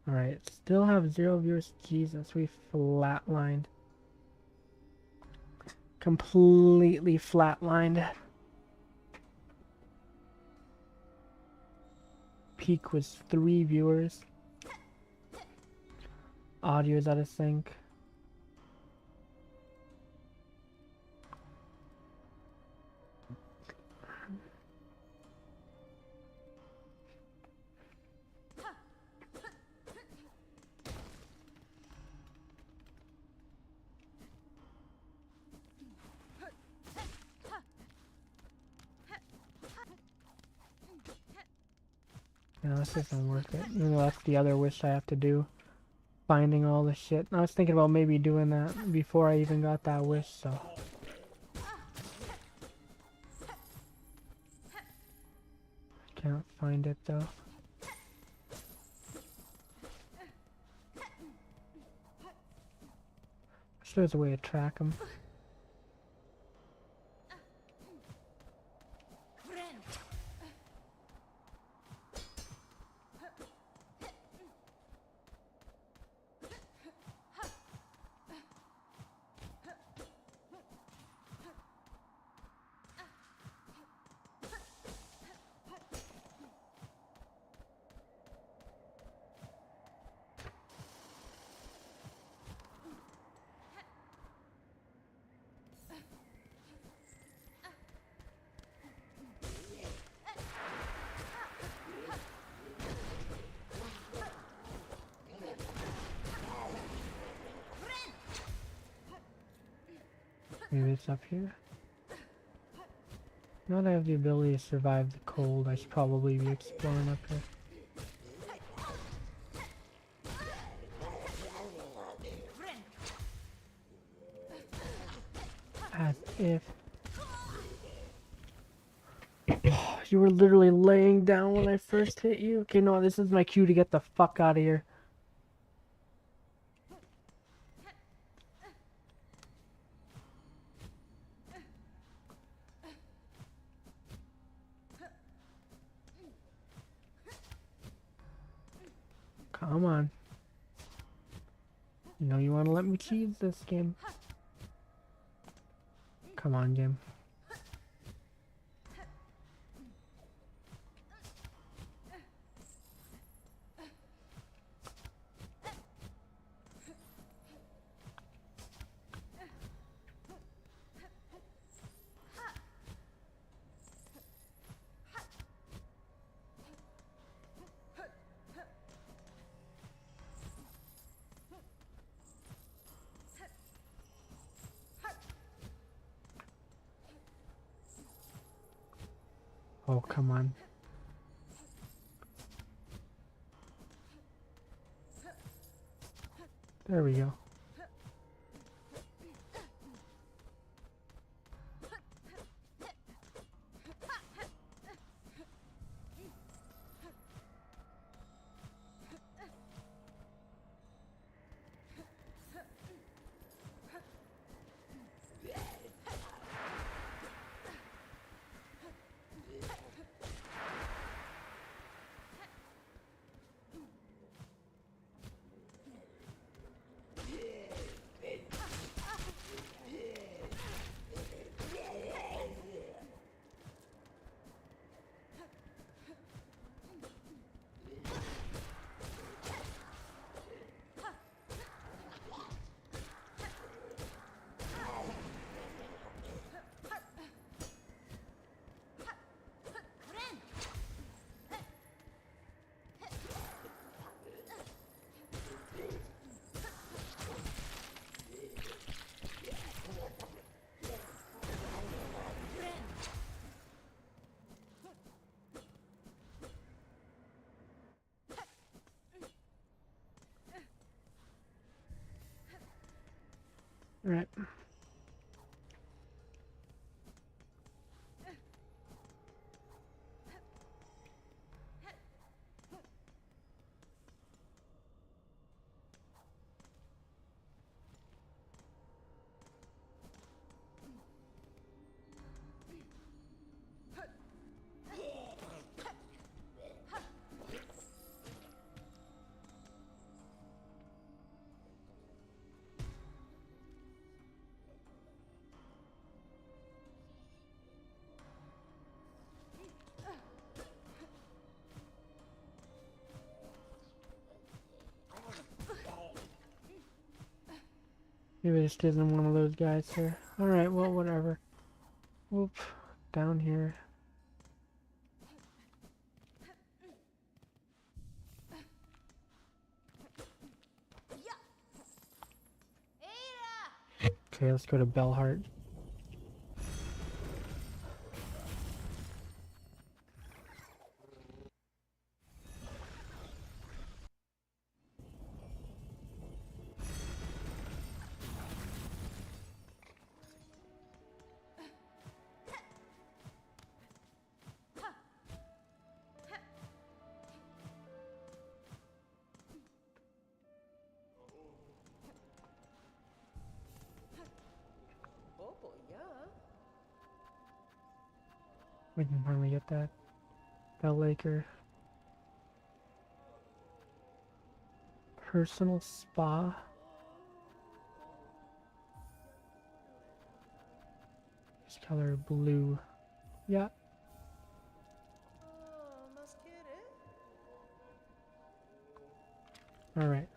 Alright, still have 0 viewers. Jesus, we flatlined. Completely flatlined. Peak was 3 viewers. Audio's out of sync. No, this isn't worth it. You know, that's the other wish I have to do. Finding all the shit. I was thinking about maybe doing that before I even got that wish, so. Can't find it though. Wish there was a way to track them. Maybe it's up here. Now that I have the ability to survive the cold, I should probably be exploring up here. As if... You were literally laying down when I first hit you? Okay, no, this is my cue to get the fuck out of here. Come on. You know you want to let me cheese this game. Come on, game. Oh, come on. There we go. Alright. Maybe this isn't one of those guys here. Alright, well, whatever. Whoop. Down here. Okay, let's go to Bellheart. We can finally get that Bell Laker. Personal spa. This color blue. Yeah. Alright.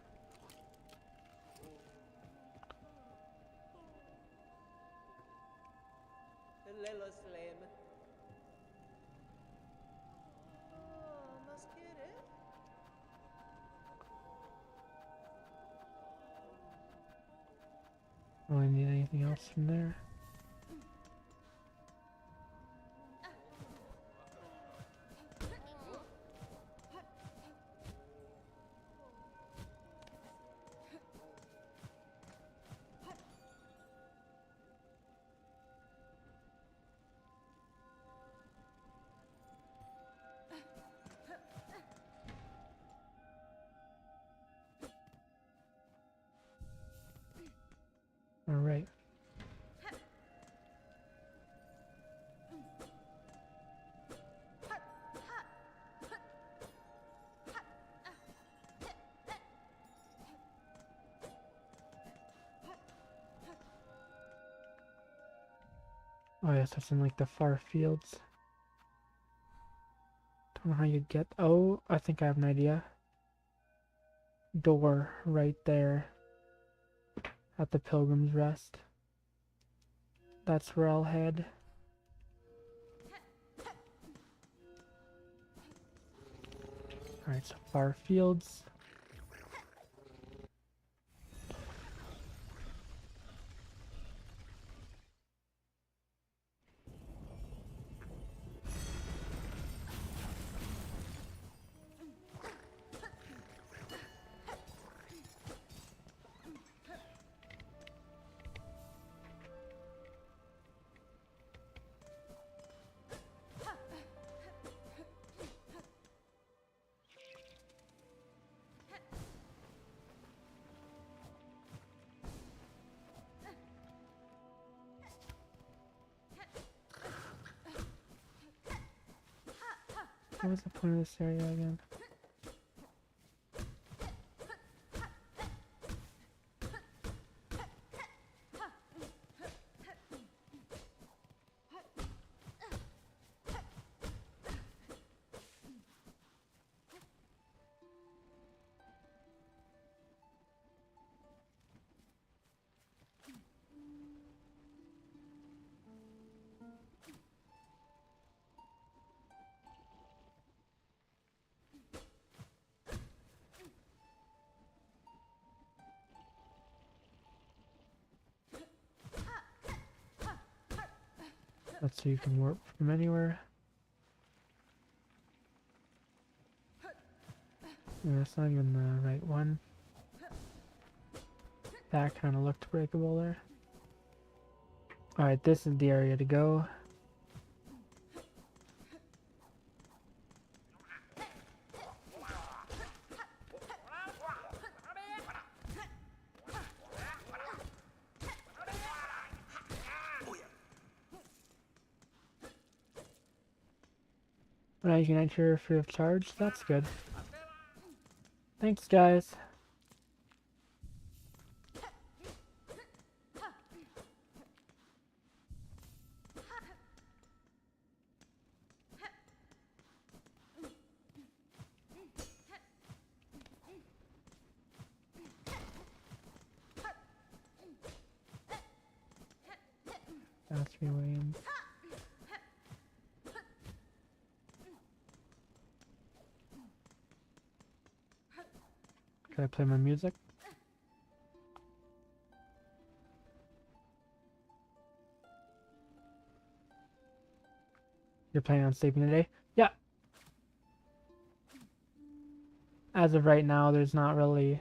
Don't really need anything else from there. Alright. Oh yes, that's in like the far fields. Don't know how you get... Oh, I think I have an idea. Door right there. At the Pilgrim's Rest. That's where I'll head. Alright, so far fields. What was the point of this area again? Let's see, you can warp from anywhere. Yeah, that's not even the right one. That kind of looked breakable there. Alright, this is the area to go. Now you can enter free of charge. That's good. Thanks, guys. That's me, William. Can I play my music? You're planning on sleeping today? Yeah. As of right now, there's not really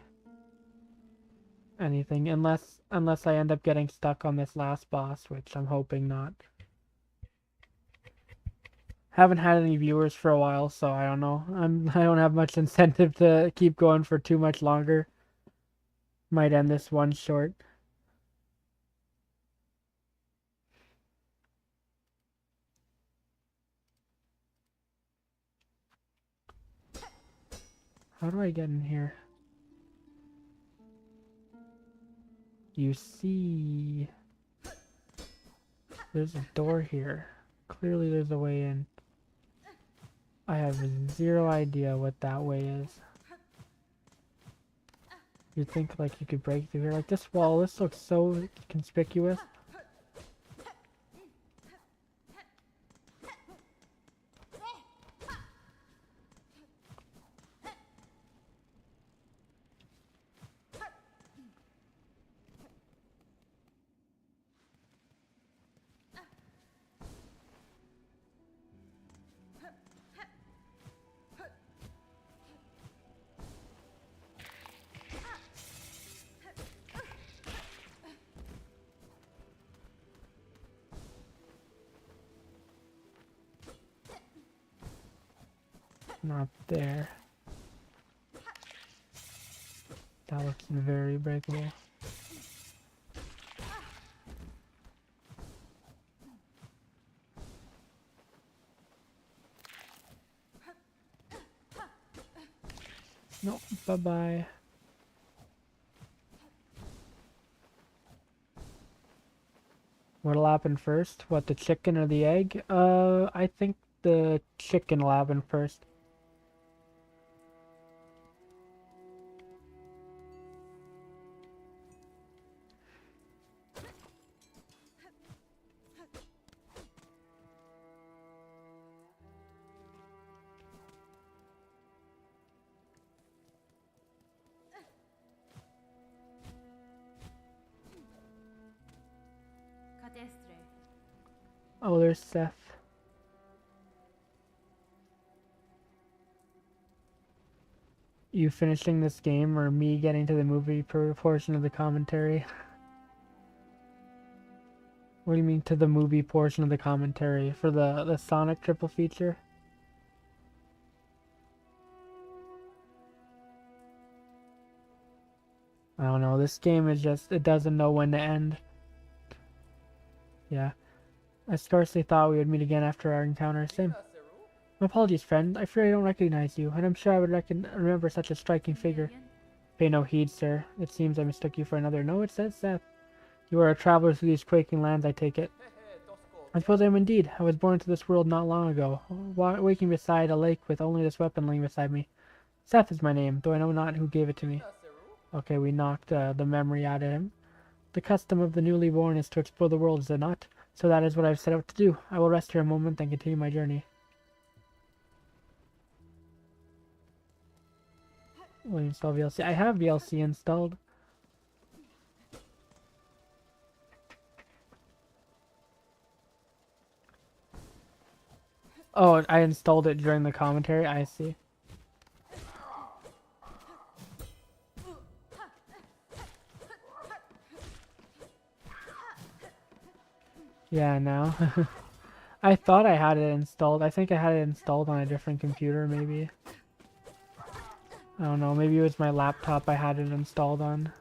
anything, unless I end up getting stuck on this last boss, which I'm hoping not. Haven't had any viewers for a while, so I don't know. I don't have much incentive to keep going for too much longer. Might end this one short. How do I get in here? You see, there's a door here. Clearly there's a way in. I have zero idea what that way is. You'd think like you could break through here. Like this wall, this looks so conspicuous. Not there. That looks very breakable. Nope, bye-bye. What'll happen first? What, the chicken or the egg? I think the chicken will happen first. Oh, there's Seth. You finishing this game or me getting to the movie portion of the commentary? What do you mean to the movie portion of the commentary? For the Sonic triple feature? I don't know, this game is just, it doesn't know when to end. Yeah. I scarcely thought we would meet again after our encounter. Same. My apologies, friend. I fear I don't recognize you, and I'm sure I would remember such a striking figure. Pay no heed, sir. It seems I mistook you for another. No, it says Seth. You are a traveler through these quaking lands, I take it. I suppose I am indeed. I was born into this world not long ago, waking beside a lake with only this weapon laying beside me. Seth is my name, though I know not who gave it to me. Okay, we knocked the memory out of him. The custom of the newly born is to explore the world, is it not? So that is what I've set out to do. I will rest here a moment, then continue my journey. Will you install VLC? I have VLC installed. Oh, I installed it during the commentary. I see. Yeah, now. I thought I had it installed. I think I had it installed on a different computer, maybe. I don't know. Maybe it was my laptop I had it installed on.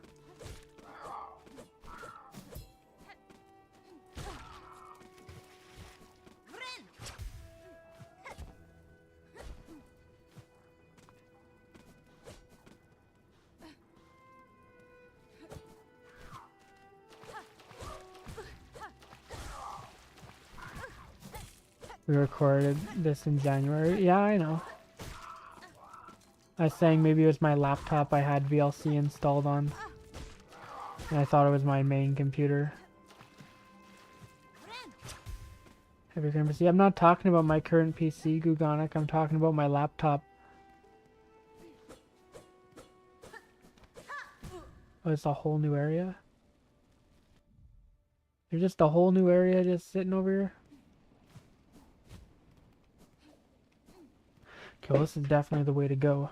We recorded this in January. Yeah, I know. I was saying maybe it was my laptop I had VLC installed on. And I thought it was my main computer. Heavy current PC. I'm not talking about my current PC, Gugonic. I'm talking about my laptop. Oh, it's a whole new area? There's just a whole new area just sitting over here? Okay, well, this is definitely the way to go.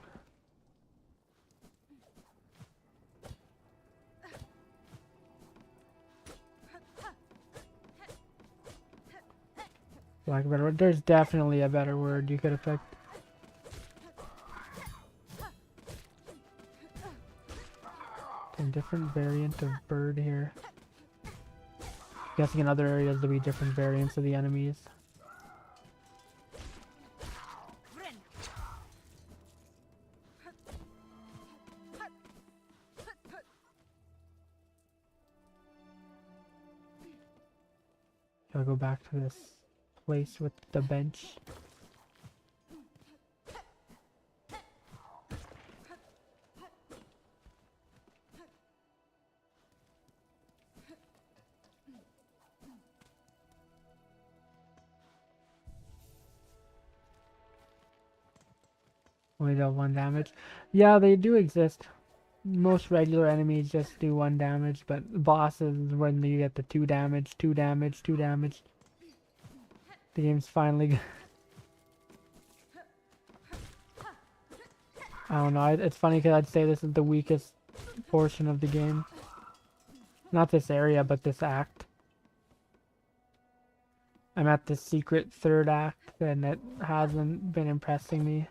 Like a better word. There's definitely a better word you could have picked. A different variant of bird here. Guessing in other areas there'll be different variants of the enemies. Gotta go back to this place with the bench. Only deal 1 damage. Yeah, they do exist. Most regular enemies just do 1 damage, but bosses, when you get the 2 damage, 2 damage, 2 damage. The game's finally... I don't know, it's funny because I'd say this is the weakest portion of the game. Not this area, but this act. I'm at the secret 3rd act, and it hasn't been impressing me.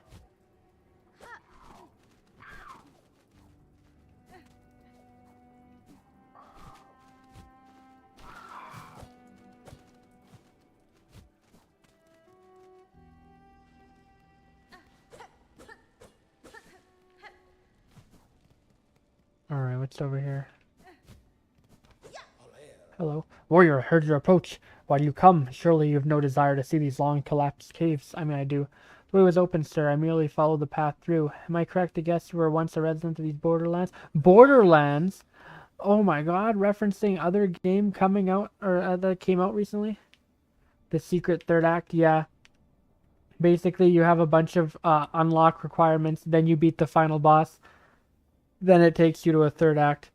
Alright, what's over here? Hello. Warrior, heard your approach. Why do you come? Surely you have no desire to see these long collapsed caves. I mean, I do. The way was open, sir. I merely followed the path through. Am I correct to guess you were once a resident of these borderlands? Borderlands? Oh my god, referencing other game coming out, or that came out recently? The secret 3rd act, yeah. Basically, you have a bunch of unlock requirements, then you beat the final boss. Then it takes you to a 3rd act.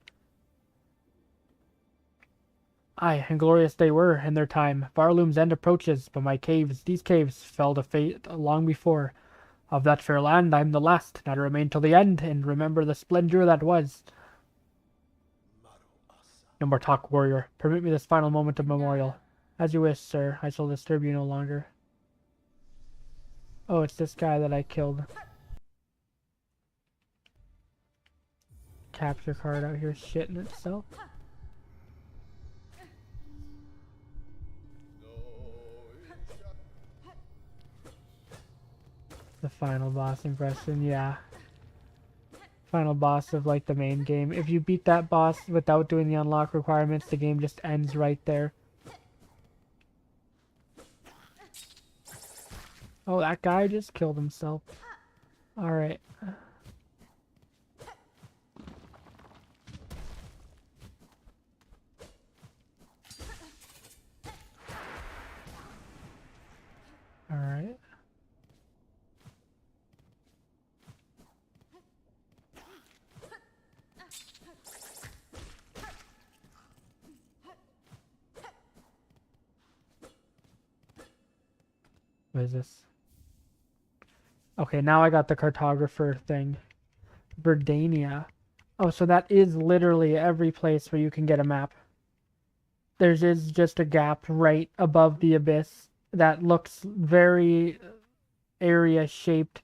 Aye, and glorious they were in their time. Barloom's end approaches, but my caves, these caves, fell to fate long before. Of that fair land I'm the last, now to remain till the end, and remember the splendor that was. No more talk, warrior. Permit me this final moment of memorial. As you wish, sir. I shall disturb you no longer. Oh, it's this guy that I killed. Capture card out here shitting itself. The final boss impression, yeah. Final boss of like the main game. If you beat that boss without doing the unlock requirements, the game just ends right there. Oh, that guy just killed himself. Alright. Alright. What is this? Okay, now I got the cartographer thing. Verdania. Oh, so that is literally every place where you can get a map. There's is just a gap right above the abyss that looks very area shaped.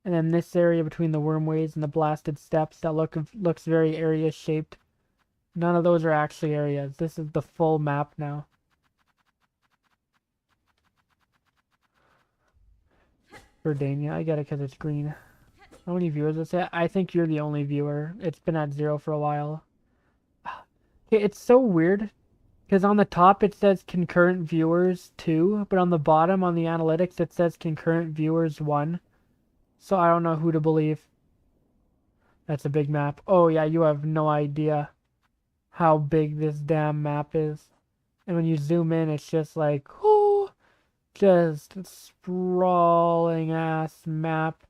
And then this area between the wormways and the blasted steps that looks very area shaped. None of those are actually areas. This is the full map now. Verdania, I get it because it's green. How many viewers is it? I think you're the only viewer. It's been at 0 for a while. Okay, it's so weird because on the top it says concurrent viewers 2, but on the bottom on the analytics it says concurrent viewers 1. So I don't know who to believe. That's a big map. Oh yeah, you have no idea how big this damn map is. And when you zoom in, it's just like, oh, just sprawling ass map.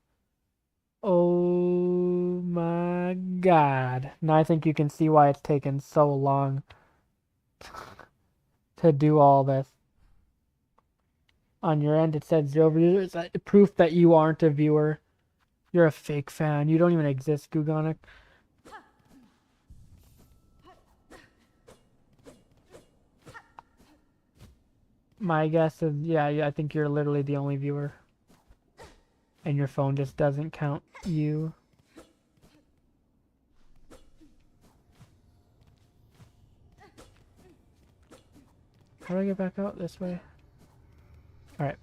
Oh my god. Now I think you can see why it's taken so long to do all this. On your end, it says 0 viewers. Proof that you aren't a viewer. You're a fake fan. You don't even exist, Gugonic. My guess is, yeah, I think you're literally the only viewer. And your phone just doesn't count you. How do I get back out? This way? Alright.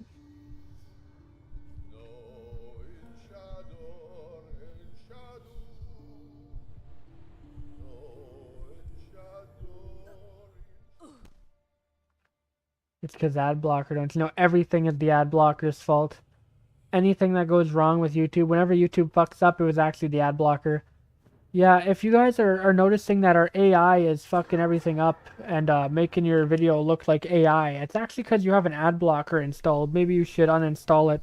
It's because ad blocker, don't you know? Everything is the ad blocker's fault. Anything that goes wrong with YouTube, whenever YouTube fucks up, it was actually the ad blocker. Yeah, if you guys are noticing that our AI is fucking everything up and making your video look like AI, it's actually because you have an ad blocker installed. Maybe you should uninstall it.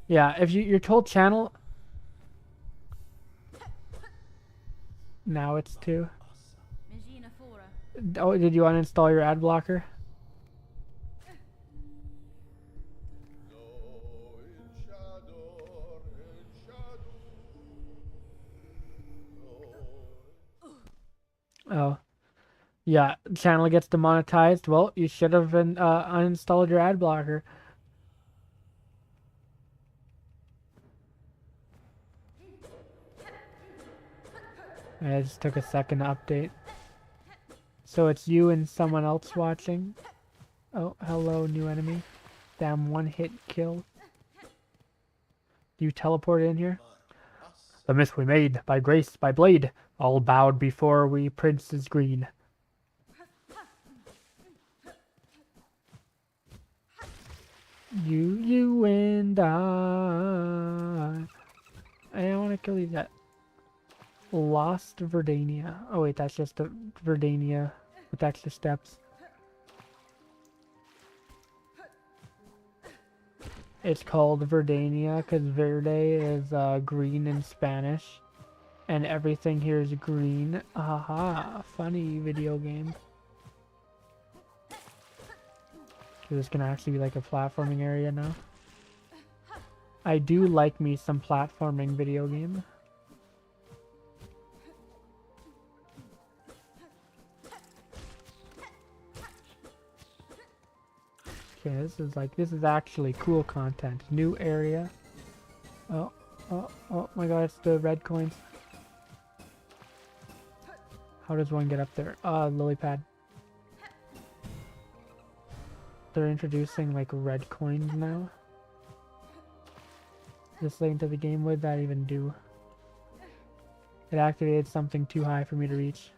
Yeah, if your told channel... Now it's 2. Oh, did you uninstall your ad blocker? Oh. Yeah, channel gets demonetized. Well, you should have been, uninstalled your ad blocker. I just took a second to update. So it's you and someone else watching. Oh, hello, new enemy. Damn, one hit kill. You teleported in here? The mist we made, by grace, by blade, all bowed before we princes green. You and I want to kill you that. Lost Verdania. Oh wait, that's just a Verdania with extra steps. It's called Verdania because verde is green in Spanish. And everything here is green. Aha, funny video game. Is this gonna actually be like a platforming area now? I do like me some platforming video game. Okay, this is actually cool content. New area. Oh my god, it's the red coins. How does one get up there? Lily pad. they're introducing like red coins now. Just late into the game, what did that even do? It activated something too high for me to reach.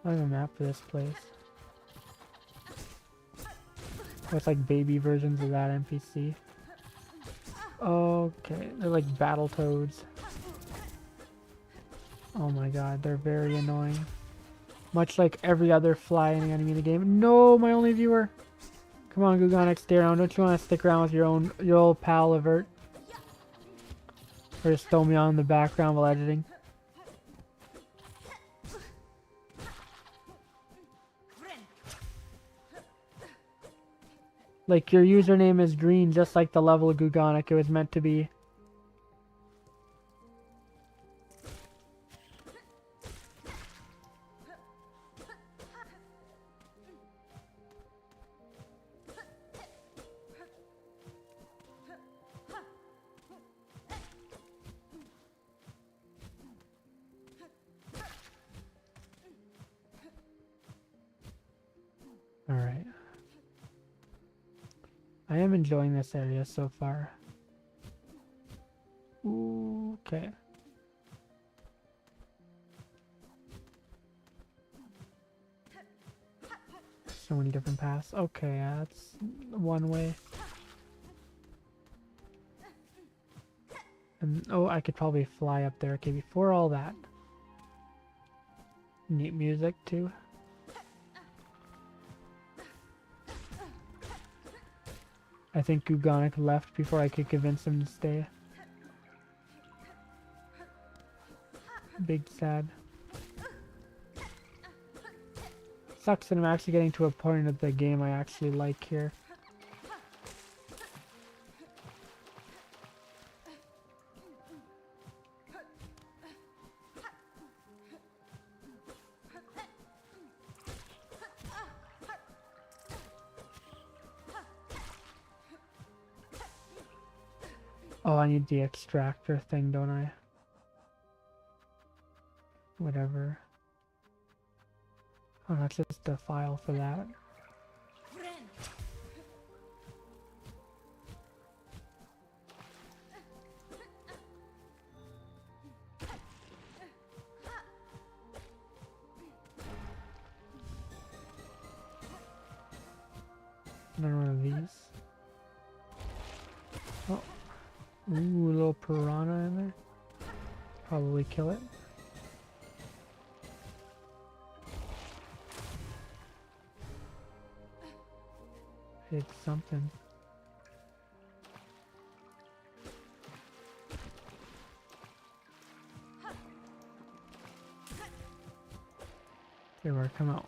I have a map for this place. It's like baby versions of that NPC. Okay, they're like battle toads. Oh my god, they're very annoying. Much like every other flying enemy in the game. No, my only viewer! Come on, Gugonix, stay around. Don't you want to stick around with your old pal Avert? Or just throw me on in the background while editing? Like, your username is green, just like the level of Gugonic it was meant to be. Alright. I am enjoying this area so far. Ooh, okay. So many different paths. Okay, that's one way. And oh, I could probably fly up there. Okay, before all that. Neat music too. I think Gugonic left before I could convince him to stay. Big sad. Sucks that I'm actually getting to a point of the game I actually like here. Oh, I need the extractor thing, don't I? Whatever. Oh, that's just a file for that. Another one of these. Oh. Ooh, a little piranha in there. Probably kill it. It's something. Here, come out.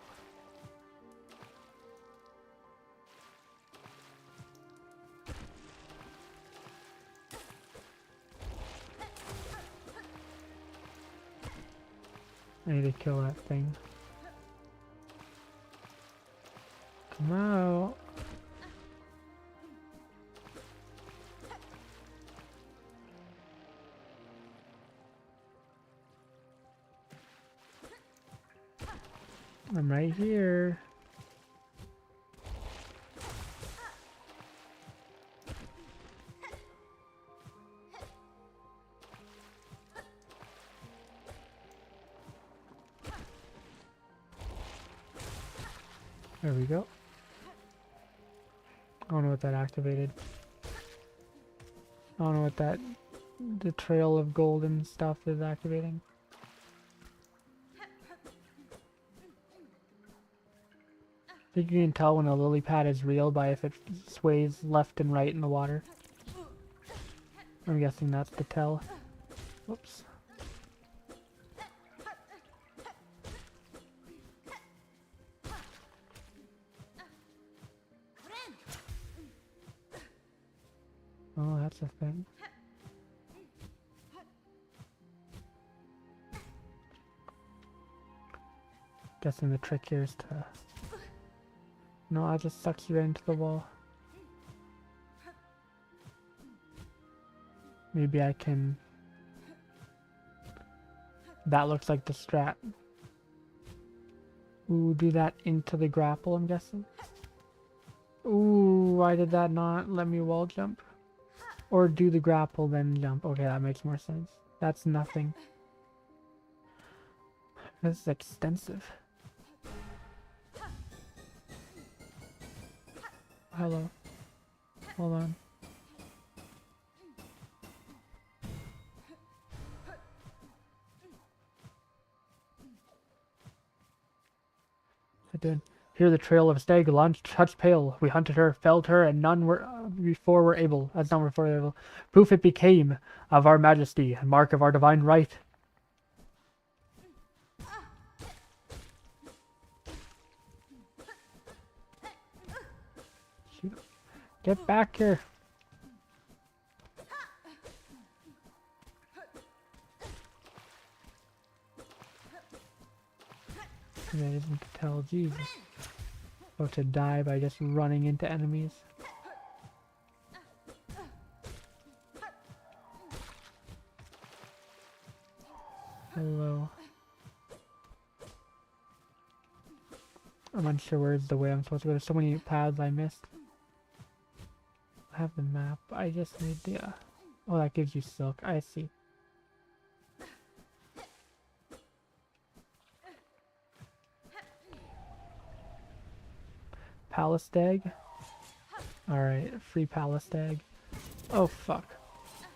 I need to kill that thing. Come out. I'm right here. There we go. I don't know what that activated. I don't know what that... the trail of golden stuff is activating. I think you can tell when a lily pad is real by if it sways left and right in the water. I'm guessing that's the tell. Whoops. Oh, that's a thing. Guessing the trick here is to... No, I just sucks you right into the wall. Maybe I can That looks like the strat. Ooh, do that into the grapple, I'm guessing. Ooh, why did that not let me wall jump? Or do the grapple, then jump. Okay, that makes more sense. That's nothing. This is extensive. Hello. Hold on. I did. Here the trail of stag launched touched pale. We hunted her, felled her, and none were before were able, as none before were able. Proof it became of our majesty, and mark of our divine right. Shoot. Get back here. I didn't tell Jesus. About to die by just running into enemies. Hello. I'm unsure where's the way I'm supposed to go. There's so many paths I missed. I have the map. I just need the... Oh, that gives you silk. I see. Palace Stag? Alright, free Palace Stag. Oh, fuck.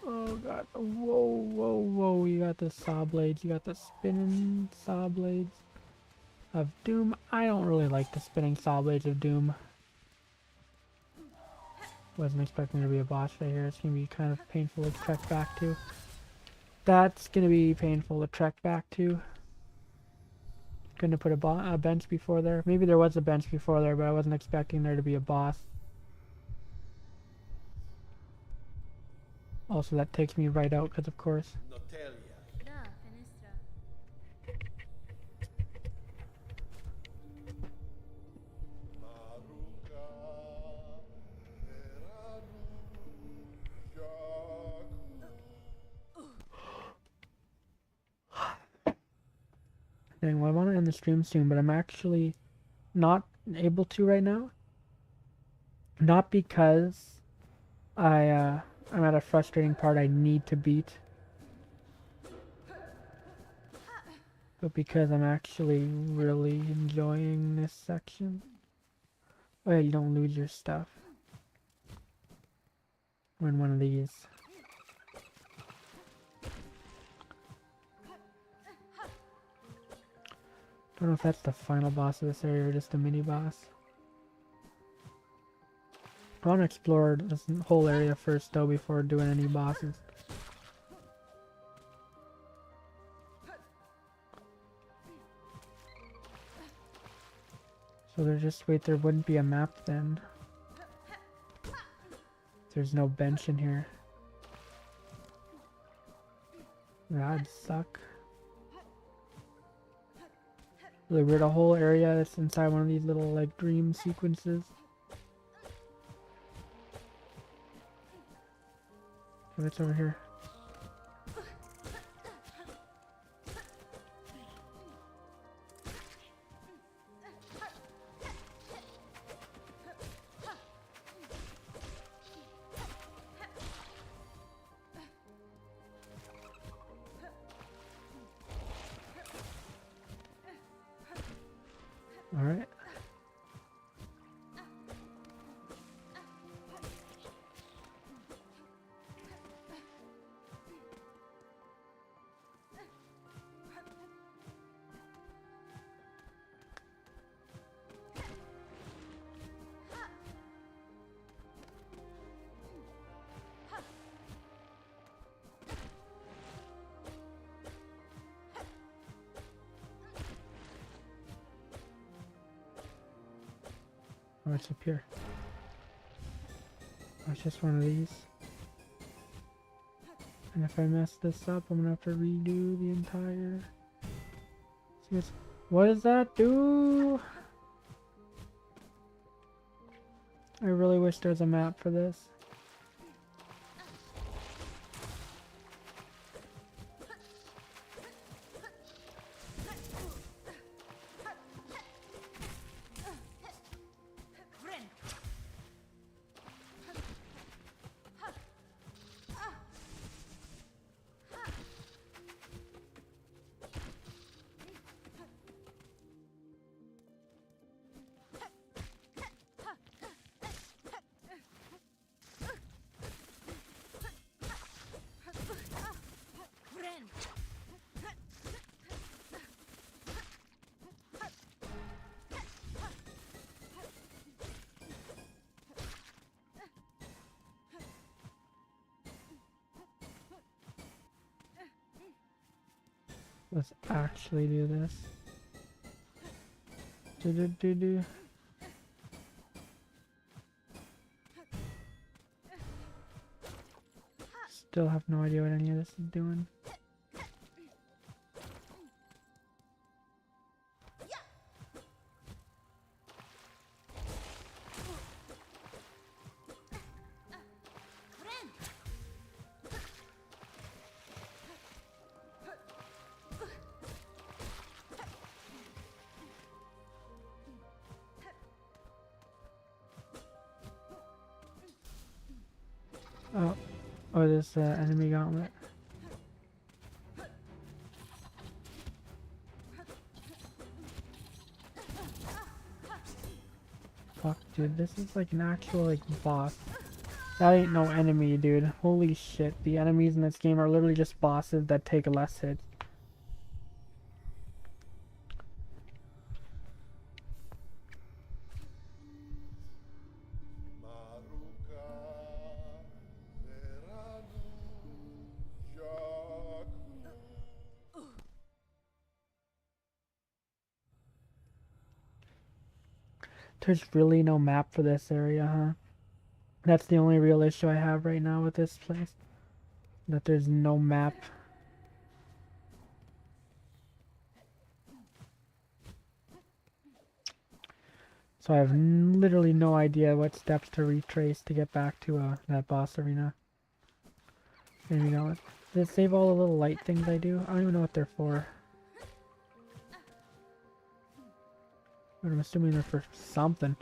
Oh, God. Whoa, whoa, whoa. You got the saw blades. You got the spinning saw blades of Doom. I don't really like the spinning saw blades of Doom. Wasn't expecting there to be a boss right here. It's going to be kind of painful to trek back to. That's going to be painful to trek back to. Couldn't have put a bench before there. Maybe there was a bench before there, but I wasn't expecting there to be a boss. Also, that takes me right out, because of course. Dang, well, I want to end the stream soon, but I'm actually not able to right now. Not because I'm at a frustrating part I need to beat, but because I'm actually really enjoying this section. Oh yeah, you don't lose your stuff. We're in one of these. Don't know if that's the final boss of this area or just a mini boss. I want to explore this whole area first though before doing any bosses. So there's just, wait, there wouldn't be a map then. There's no bench in here. That'd suck. Really weird, a whole area that's inside one of these little like dream sequences. Okay, what's over here? Alright. Oh, it's up here. Oh, it's just one of these. And if I mess this up, I'm gonna have to redo the entire... See what does that do? I really wish there was a map for this. Let's actually do this. Do do do do. Still have no idea what any of this is doing. Oh, oh, this enemy gauntlet. Fuck, dude, this is like an actual like boss. That ain't no enemy, dude. Holy shit, the enemies in this game are literally just bosses that take less hits. There's really no map for this area, huh? That's the only real issue I have right now with this place. That there's no map. So I have literally no idea what steps to retrace to get back to that boss arena. Maybe not. Does it save all the little light things I do? I don't even know what they're for. But I'm assuming they're for something.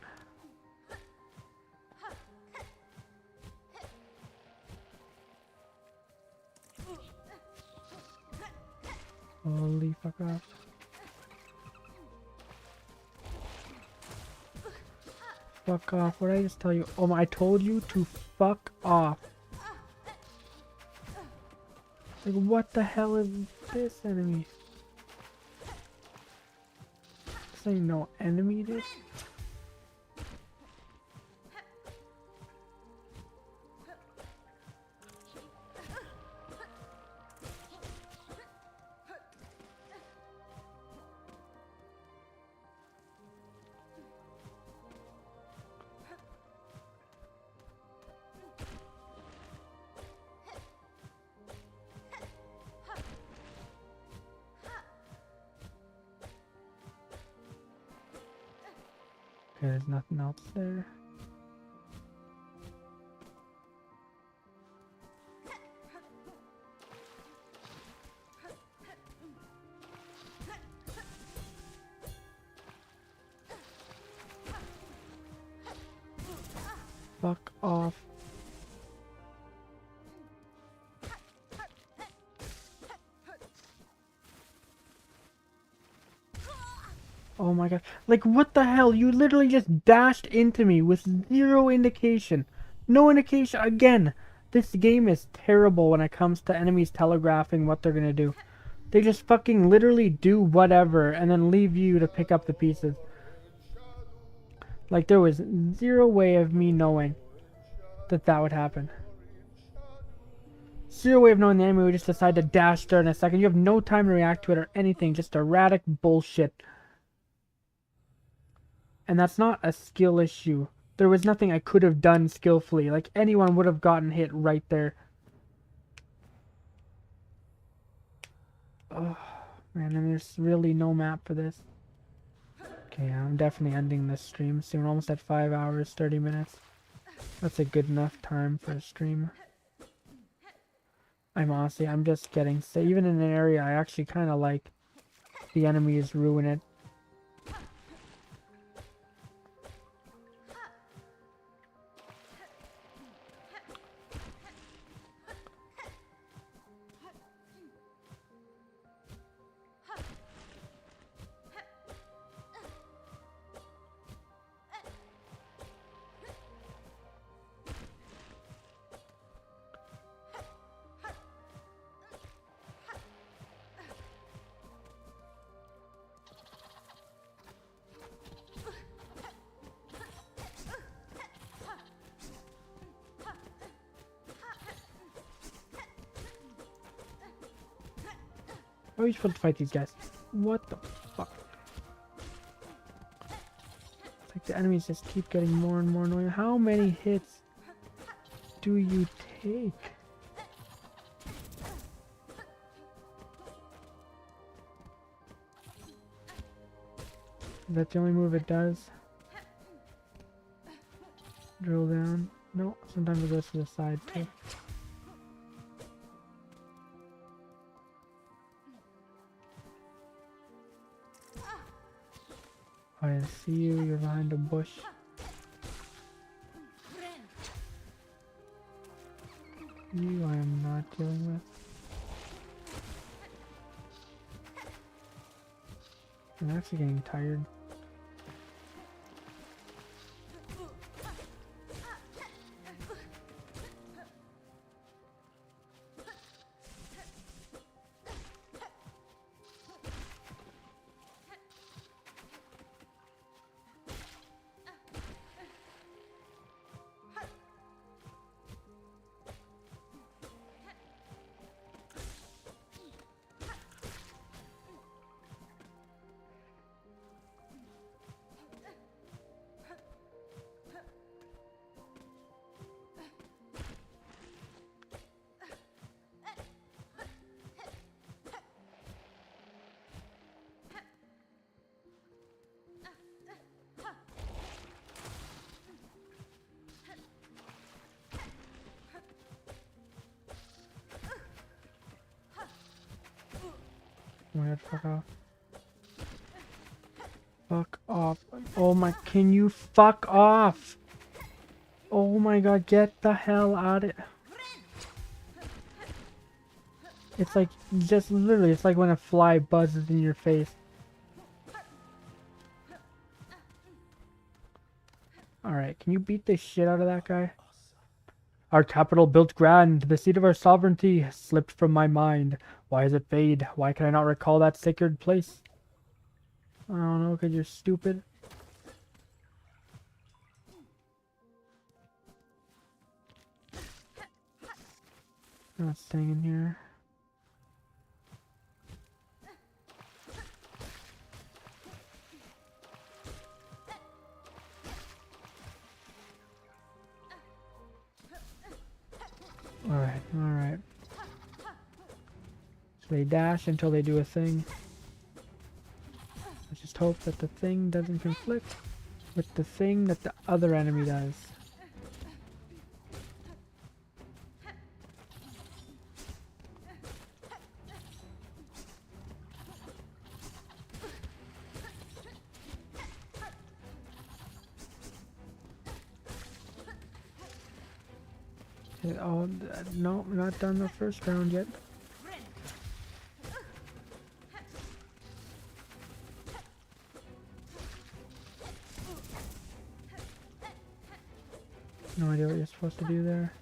Holy fuck off. Fuck off. What did I just tell you? Oh my, I told you to fuck off. Like, what the hell is this enemy? This ain't no enemy, dude. Okay, there's nothing else there. Fuck off. Oh my god. Like, what the hell? You literally just dashed into me with zero indication. No indication. Again, this game is terrible when it comes to enemies telegraphing what they're gonna do. They just fucking literally do whatever and then leave you to pick up the pieces. Like, there was zero way of me knowing that that would happen. Zero way of knowing the enemy would just decide to dash there in a second. You have no time to react to it or anything. Just erratic bullshit. And that's not a skill issue. There was nothing I could have done skillfully. Like, anyone would have gotten hit right there. Oh, man, and there's really no map for this. Okay, I'm definitely ending this stream soon. Almost at 5 hours, 30 minutes. That's a good enough time for a stream. I'm just getting sick. Even in an area I actually kind of like, the enemies ruin it. How are you supposed to fight these guys? What the fuck? It's like the enemies just keep getting more and more annoying. How many hits do you take? Is that the only move it does? Drill down. No, sometimes it goes to the side too. I see you, you're behind a bush. You I am not dealing with. I'm actually getting tired. Oh my god, fuck off. Fuck off. Oh my, can you fuck off? Oh my god, get the hell out of it. It's like, just literally, it's like when a fly buzzes in your face. Alright, can you beat the shit out of that guy? Our capital built grand, the seat of our sovereignty has slipped from my mind. Why does it fade? Why can I not recall that sacred place? I don't know, because you're stupid. I'm not staying in here. Alright, alright. So they dash until they do a thing. Let's just hope that the thing doesn't conflict with the thing that the other enemy does. Oh, no, not done the first round yet. No idea what you're supposed to do there.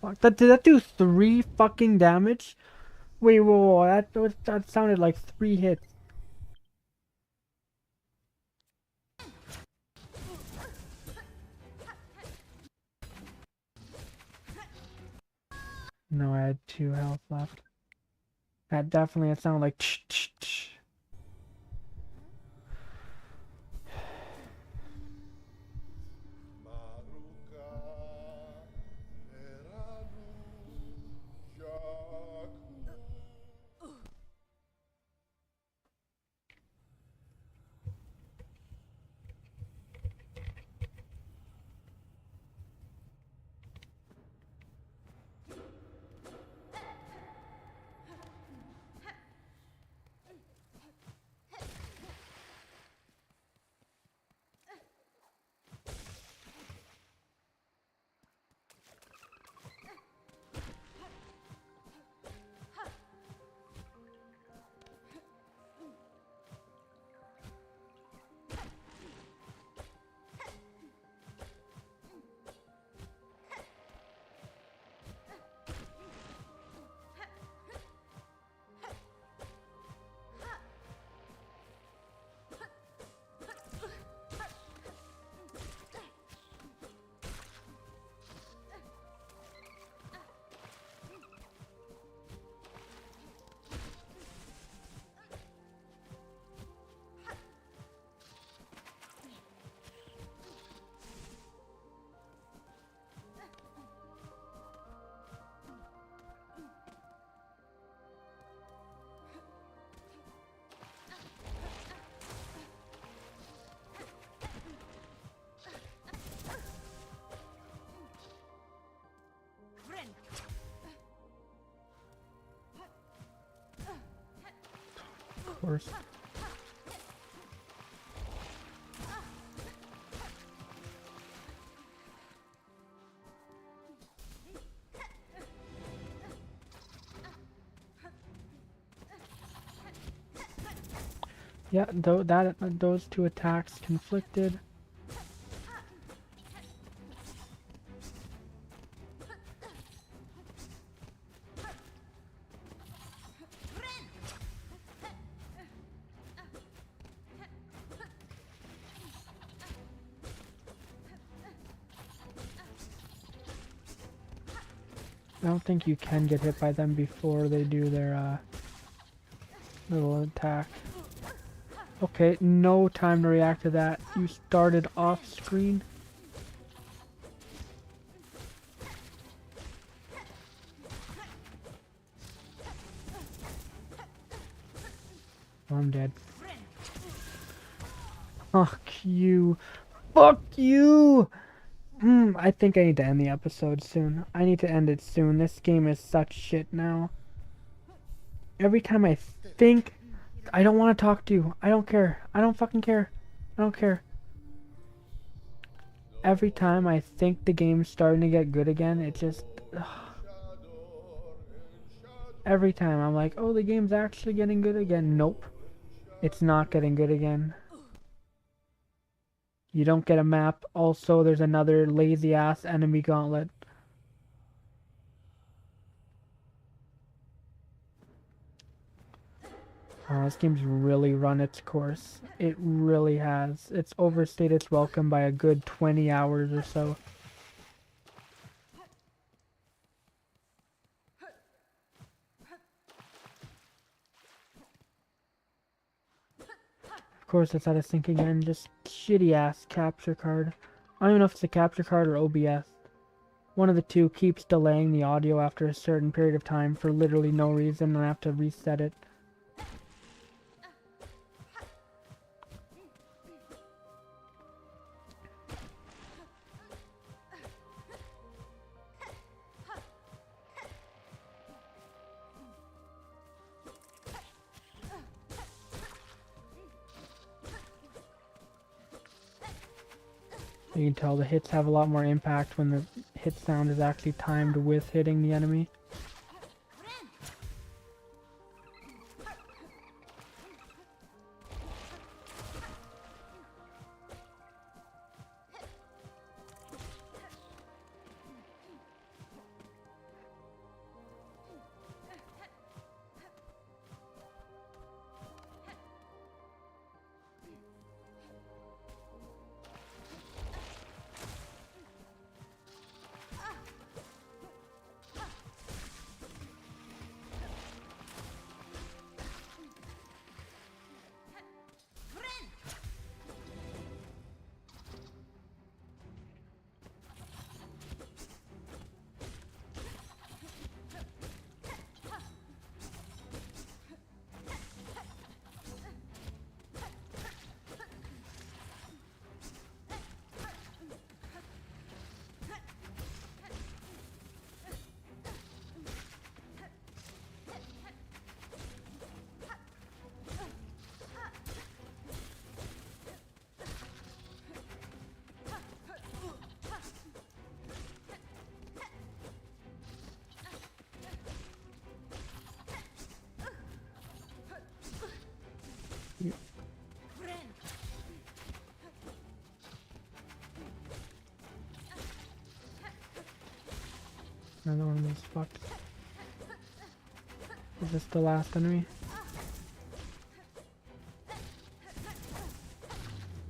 Fuck, did that do 3 fucking damage? Wait, whoa, that sounded like 3 hits. No, I had 2 health left. That definitely, it sounded like tsh, tsh, tsh. course. Yeah, though that those two attacks conflicted. I don't think you can get hit by them before they do their little attack. Okay, no time to react to that. You started off screen. I'm dead. Fuck you. Fuck you! I think I need to end the episode soon. I need to end it soon. This game is such shit now. Every time I think I don't want to talk to you. I don't care. I don't fucking care. I don't care. Every time I think the game's starting to get good again, it just... Ugh. Every time I'm like, oh, the game's actually getting good again. Nope. It's not getting good again. You don't get a map. Also, there's another lazy-ass enemy gauntlet. Oh, this game's really run its course. It really has. It's overstayed its welcome by a good 20 hours or so. Of course, it's out of sync again. Just shitty-ass capture card. I don't even know if it's a capture card or OBS. One of the two keeps delaying the audio after a certain period of time for literally no reason, and I have to reset it. You can tell the hits have a lot more impact when the hit sound is actually timed with hitting the enemy. Another one of those fucked. Is this the last enemy?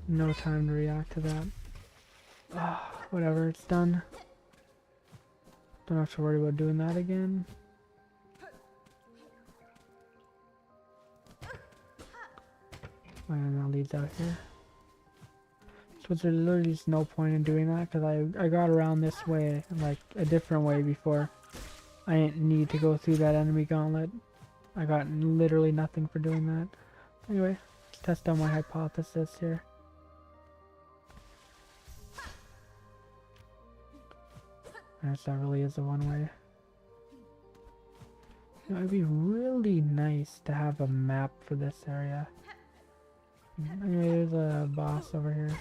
No time to react to that. Whatever, it's done. Don't have to worry about doing that again. And that leads out here. So there's literally just no point in doing that because I got around this way, like a different way before. I didn't need to go through that enemy gauntlet. I got literally nothing for doing that. Anyway, let's test out my hypothesis here. I guess that really is the one way. It would be really nice to have a map for this area. There's a boss over here.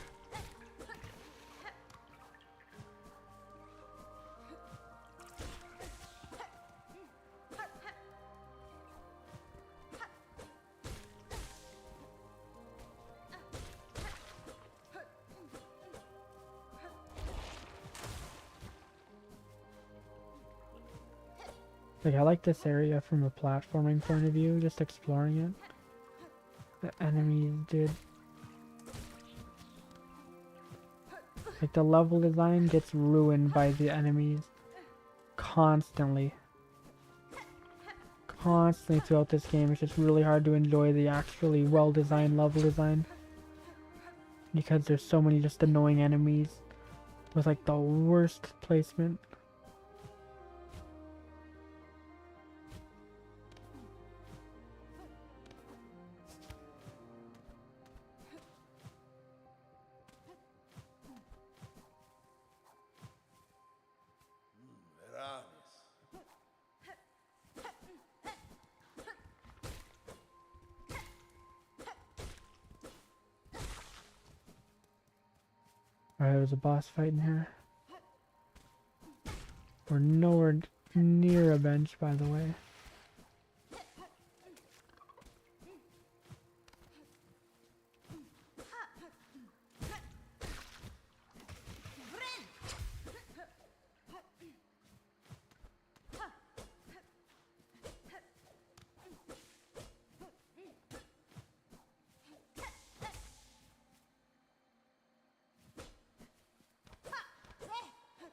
Like, I like this area from a platforming point of view, just exploring it. The enemies, dude. Like, the level design gets ruined by the enemies constantly. Constantly throughout this game. It's just really hard to enjoy the actually well-designed level design. Because there's so many just annoying enemies with like the worst placement. Alright, there's a boss fight in here. We're nowhere near a bench, by the way.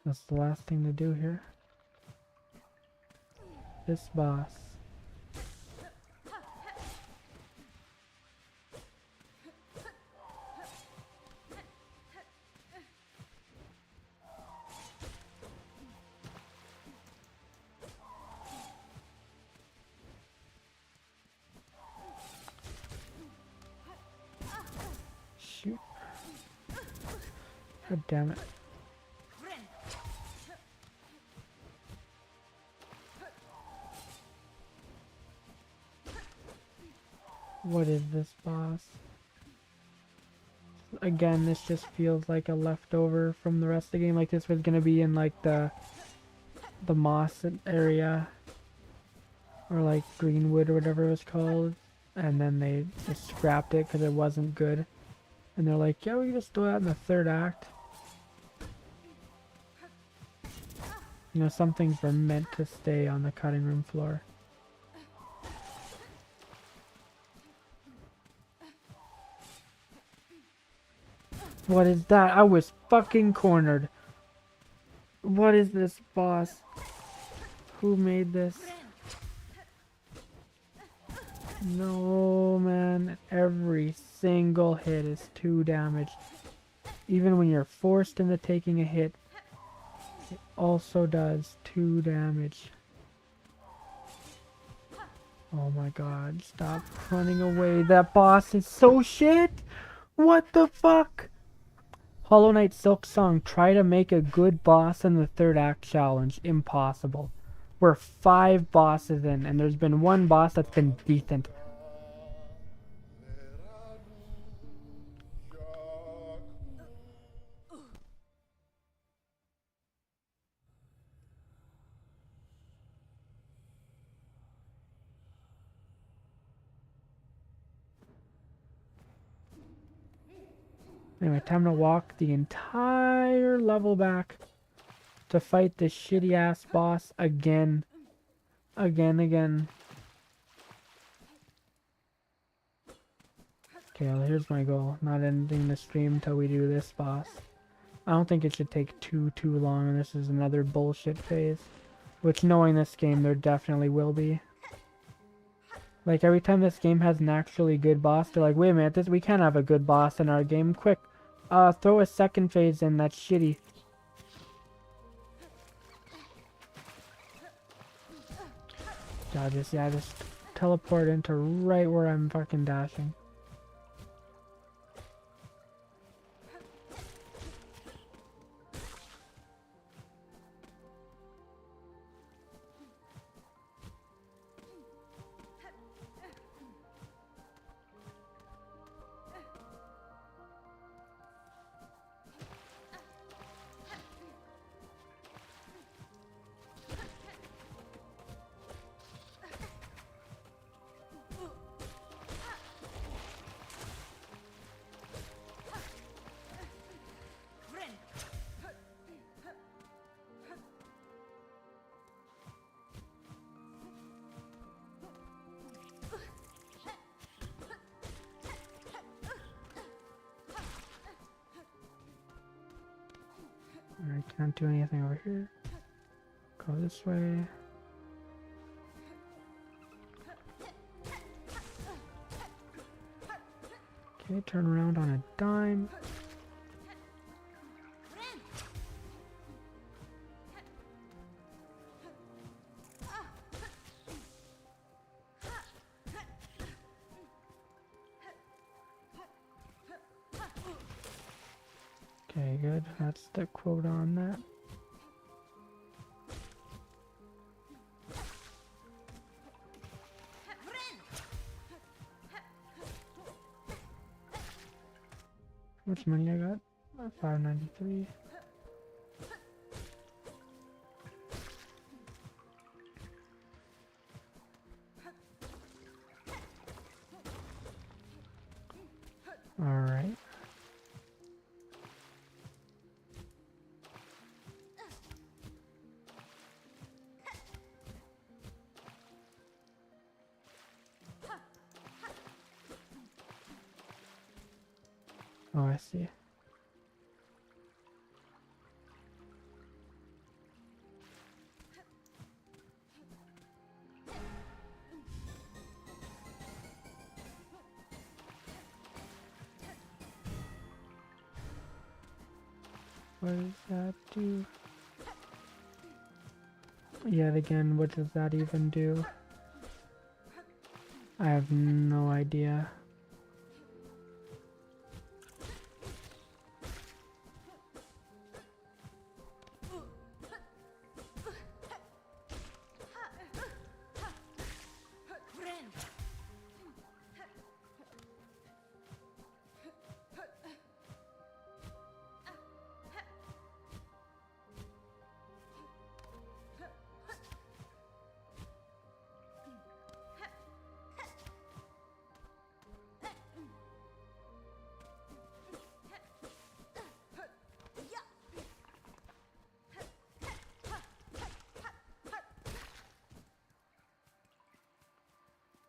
That's the last thing to do here. This boss. Shoot. God damn it. What is this boss? Again, this just feels like a leftover from the rest of the game. Like this was gonna be in like the moss area. Or like Greenwood or whatever it was called. And then they just scrapped it because it wasn't good. And they're like, yeah, we can just do that in the third act. You know, some things were meant to stay on the cutting room floor. What is that? I was fucking cornered. What is this boss? Who made this? No, man. Every single hit is 2 damage. Even when you're forced into taking a hit, it also does 2 damage. Oh my god, stop running away. That boss is so shit! What the fuck? Hollow Knight Silksong, try to make a good boss in the third act challenge. Impossible. We're 5 bosses in, and there's been 1 boss that's been decent. Anyway, time to walk the entire level back to fight this shitty ass boss again. Again. Okay, well, here's my goal. Not ending the stream until we do this boss. I don't think it should take too long, and this is another bullshit phase. Which, knowing this game, there definitely will be. Like, every time this game has an actually good boss, they're like, wait a minute, we can't have a good boss in our game. Quick, throw a second phase in, that's shitty. Yeah, just teleport into right where I'm fucking dashing. I can't do anything over here. Go this way. Okay, turn around on a dime. Okay, good. That's the quote on that. How much money I got? 593. Alright. Oh, I see. What does that do? Yet again, what does that even do? I have no idea.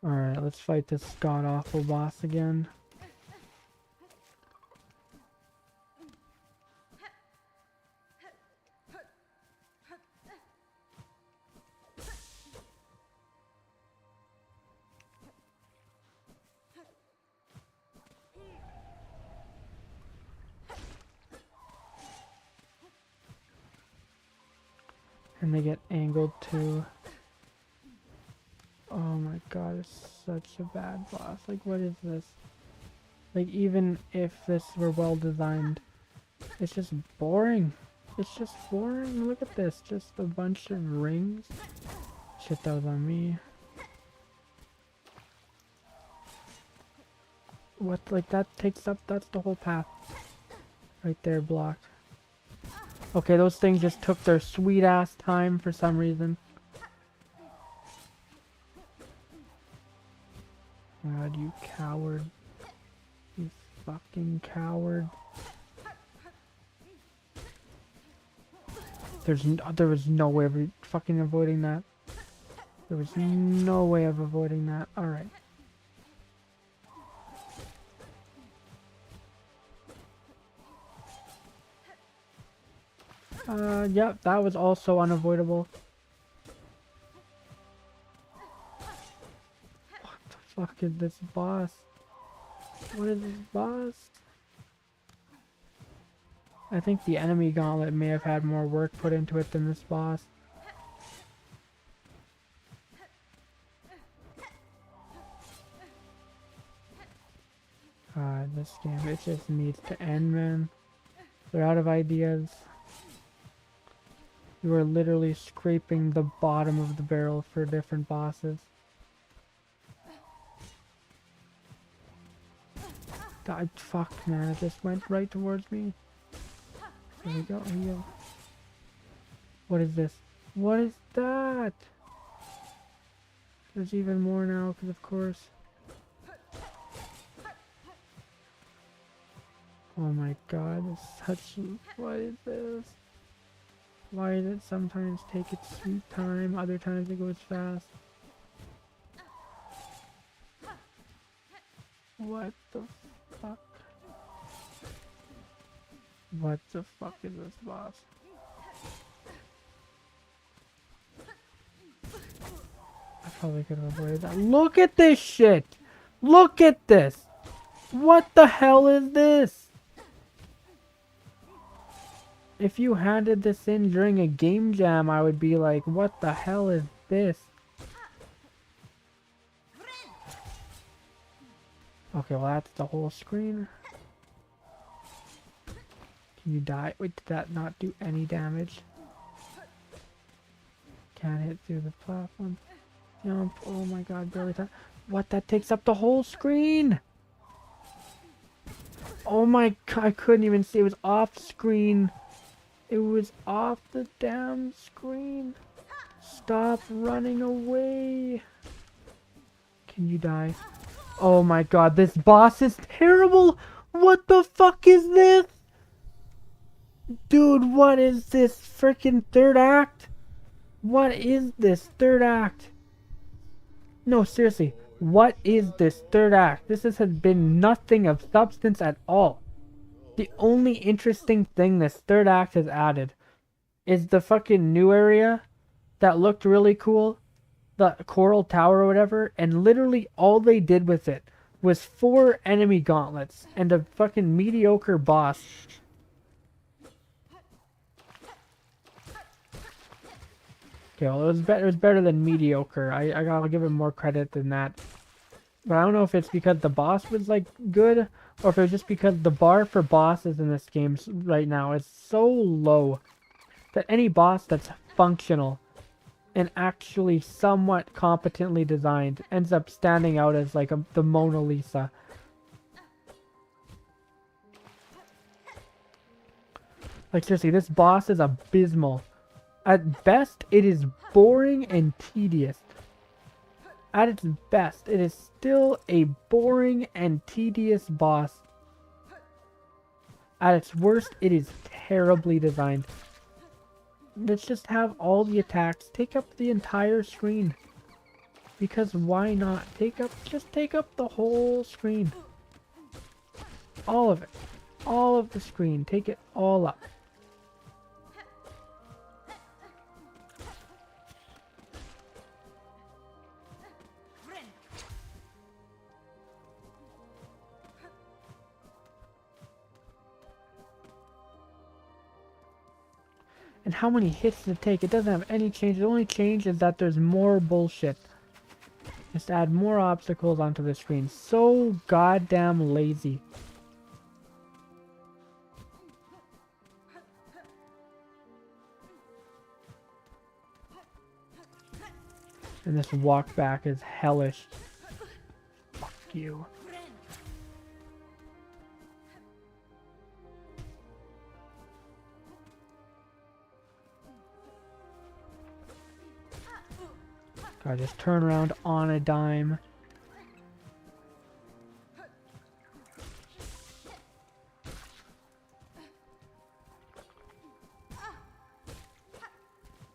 Alright, let's fight this god-awful boss again. And they get angled too. Oh my god, it's such a bad boss. Like, what is this? Like, even if this were well designed, it's just boring. It's just boring. Look at this. Just a bunch of rings. Shit, that was on me. What, like, that takes up, that's the whole path. Right there, blocked. Okay, those things just took their sweet ass time for some reason. God, you coward. You fucking coward. There was no way of fucking avoiding that. There was no way of avoiding that. Alright. Yep, that was also unavoidable. What the fuck is this boss? What is this boss? I think the enemy gauntlet may have had more work put into it than this boss. This game, it just needs to end, man. They're out of ideas. You are literally scraping the bottom of the barrel for different bosses. God, fuck, man, it just went right towards me. Here we go, here we go. What is this? What is that? There's even more now, because of course. Oh my god, it's such... What is this? Why does it sometimes take its sweet time, other times it goes fast? What the fuck? What the fuck is this boss? Probably could have avoided that. Look at this shit! Look at this! What the hell is this? If you handed this in during a game jam, I would be like, what the hell is this? Okay, well that's the whole screen. Can you die? Wait, did that not do any damage? Can't hit through the platform. Jump. Oh my god, barely that. What? That takes up the whole screen! Oh my god, I couldn't even see. It was off screen. It was off the damn screen. Stop running away. Can you die? Oh my god, this boss is terrible! What the fuck is this? Dude, what is this freaking third act? What is this third act? No, seriously. What is this third act? This has been nothing of substance at all. The only interesting thing this third act has added is the fucking new area that looked really cool. The Coral Tower or whatever. And literally all they did with it was 4 enemy gauntlets and a fucking mediocre boss. Okay, well, it was better than mediocre. I gotta give it more credit than that. But I don't know if it's because the boss was, like, good, or if it's just because the bar for bosses in this game right now is so low that any boss that's functional and actually somewhat competently designed ends up standing out as, like, the Mona Lisa. Like, seriously, this boss is abysmal. At best, it is boring and tedious. At its best, it is still a boring and tedious boss. At its worst, it is terribly designed. Let's just have all the attacks take up the entire screen. Because why not? Just take up the whole screen. All of it. All of the screen. Take it all up. And how many hits does it take? It doesn't have any change. The only change is that there's more bullshit. Just add more obstacles onto the screen. So goddamn lazy. And this walk back is hellish. Fuck you. God, just turn around on a dime.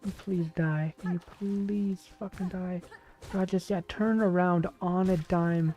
Can you please die? Can you please fucking die? God, just, yeah, turn around on a dime.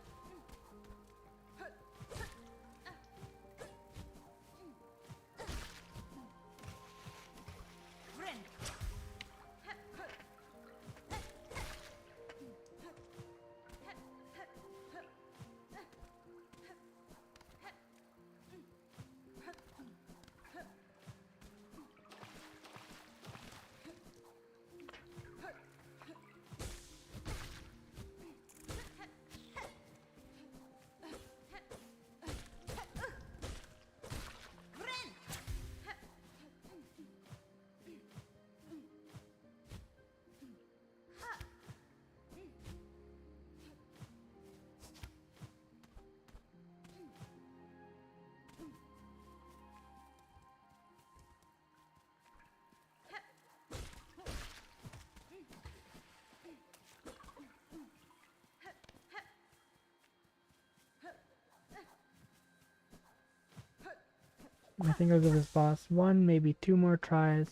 I think I'll give this boss 1, maybe 2 more tries.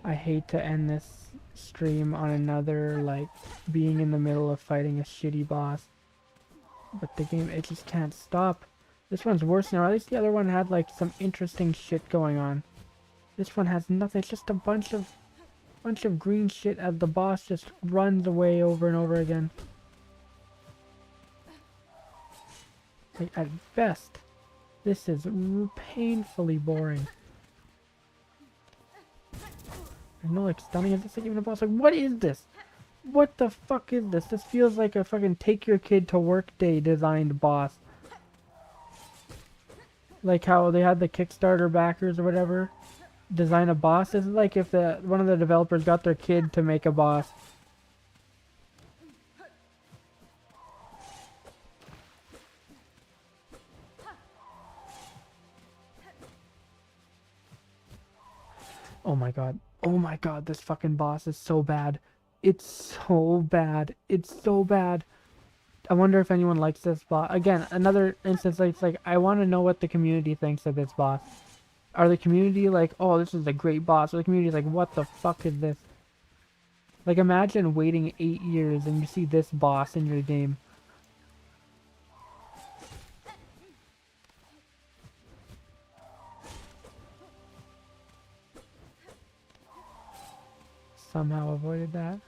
I hate to end this stream on another, like, being in the middle of fighting a shitty boss. But the game, it just can't stop. This one's worse now. At least the other one had, like, some interesting shit going on. This one has nothing. It's just a bunch of bunch of green shit as the boss just runs away over and over again. Like, at best, this is painfully boring. There's no like stunning. Is this like even a boss? Like, what is this? What the fuck is this? This feels like a fucking take your kid to work day designed boss. Like how they had the Kickstarter backers or whatever design a boss. This is like if one of the developers got their kid to make a boss. Oh my god. Oh my god, this fucking boss is so bad. It's so bad. It's so bad. I wonder if anyone likes this boss. Again, another instance like, it's like, I want to know what the community thinks of this boss. Are the community like, oh, this is a great boss? Or the community is like, what the fuck is this? Like, imagine waiting 8 years and you see this boss in your game. Somehow avoided that.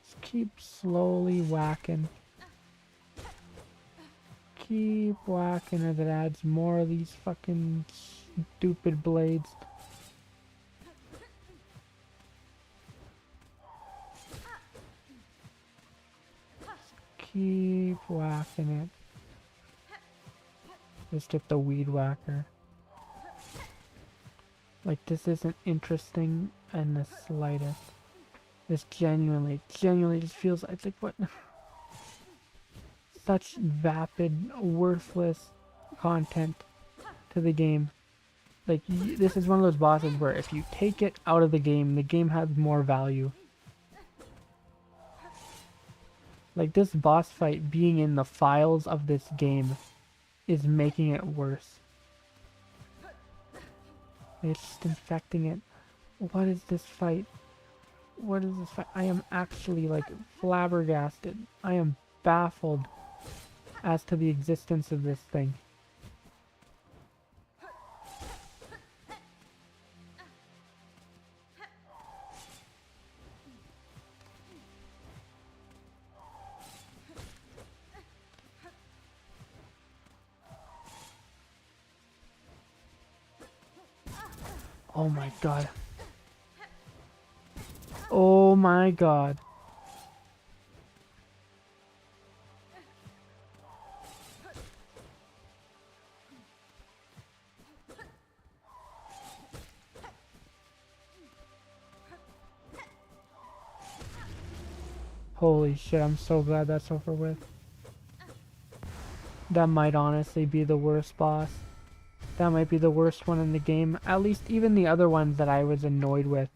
Just keep slowly whacking. Keep whacking as it adds more of these fucking stupid blades. Keep whacking it. Just get the weed whacker. Like, this isn't interesting in the slightest. This genuinely just feels, it's like, what? Such vapid, worthless content to the game. Like, this is one of those bosses where if you take it out of the game has more value. Like, this boss fight being in the files of this game is making it worse. It's just infecting it. What is this fight? What is this fight? I am actually, like, flabbergasted. I am baffled as to the existence of this thing. Oh my god. Oh my god. Holy shit, I'm so glad that's over with. That might honestly be the worst boss. That might be the worst one in the game. At least even the other ones that I was annoyed with.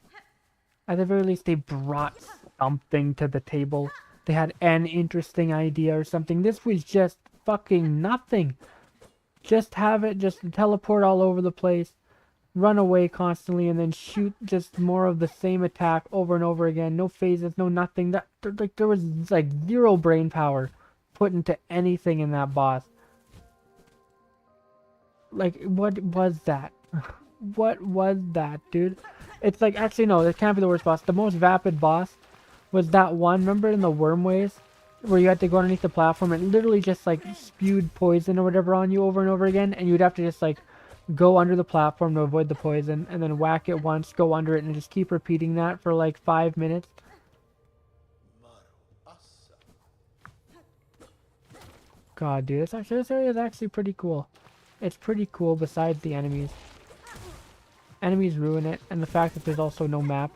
At the very least, they brought something to the table. They had an interesting idea or something. This was just fucking nothing. Just have it, just teleport all over the place. Run away constantly and then shoot just more of the same attack over and over again. No phases, no nothing. There was like zero brain power put into anything in that boss. Like, what was that? What was that, dude? It's like, actually, no, it can't be the worst boss. The most vapid boss was that one, remember in the wormways? Where you had to go underneath the platform. It literally just, like, spewed poison or whatever on you over and over again. And you'd have to just, like, go under the platform to avoid the poison. And then whack it once, go under it, and just keep repeating that for, like, 5 minutes. God, dude, this area is actually pretty cool. It's pretty cool besides the enemies. Enemies ruin it, and the fact that there's also no map.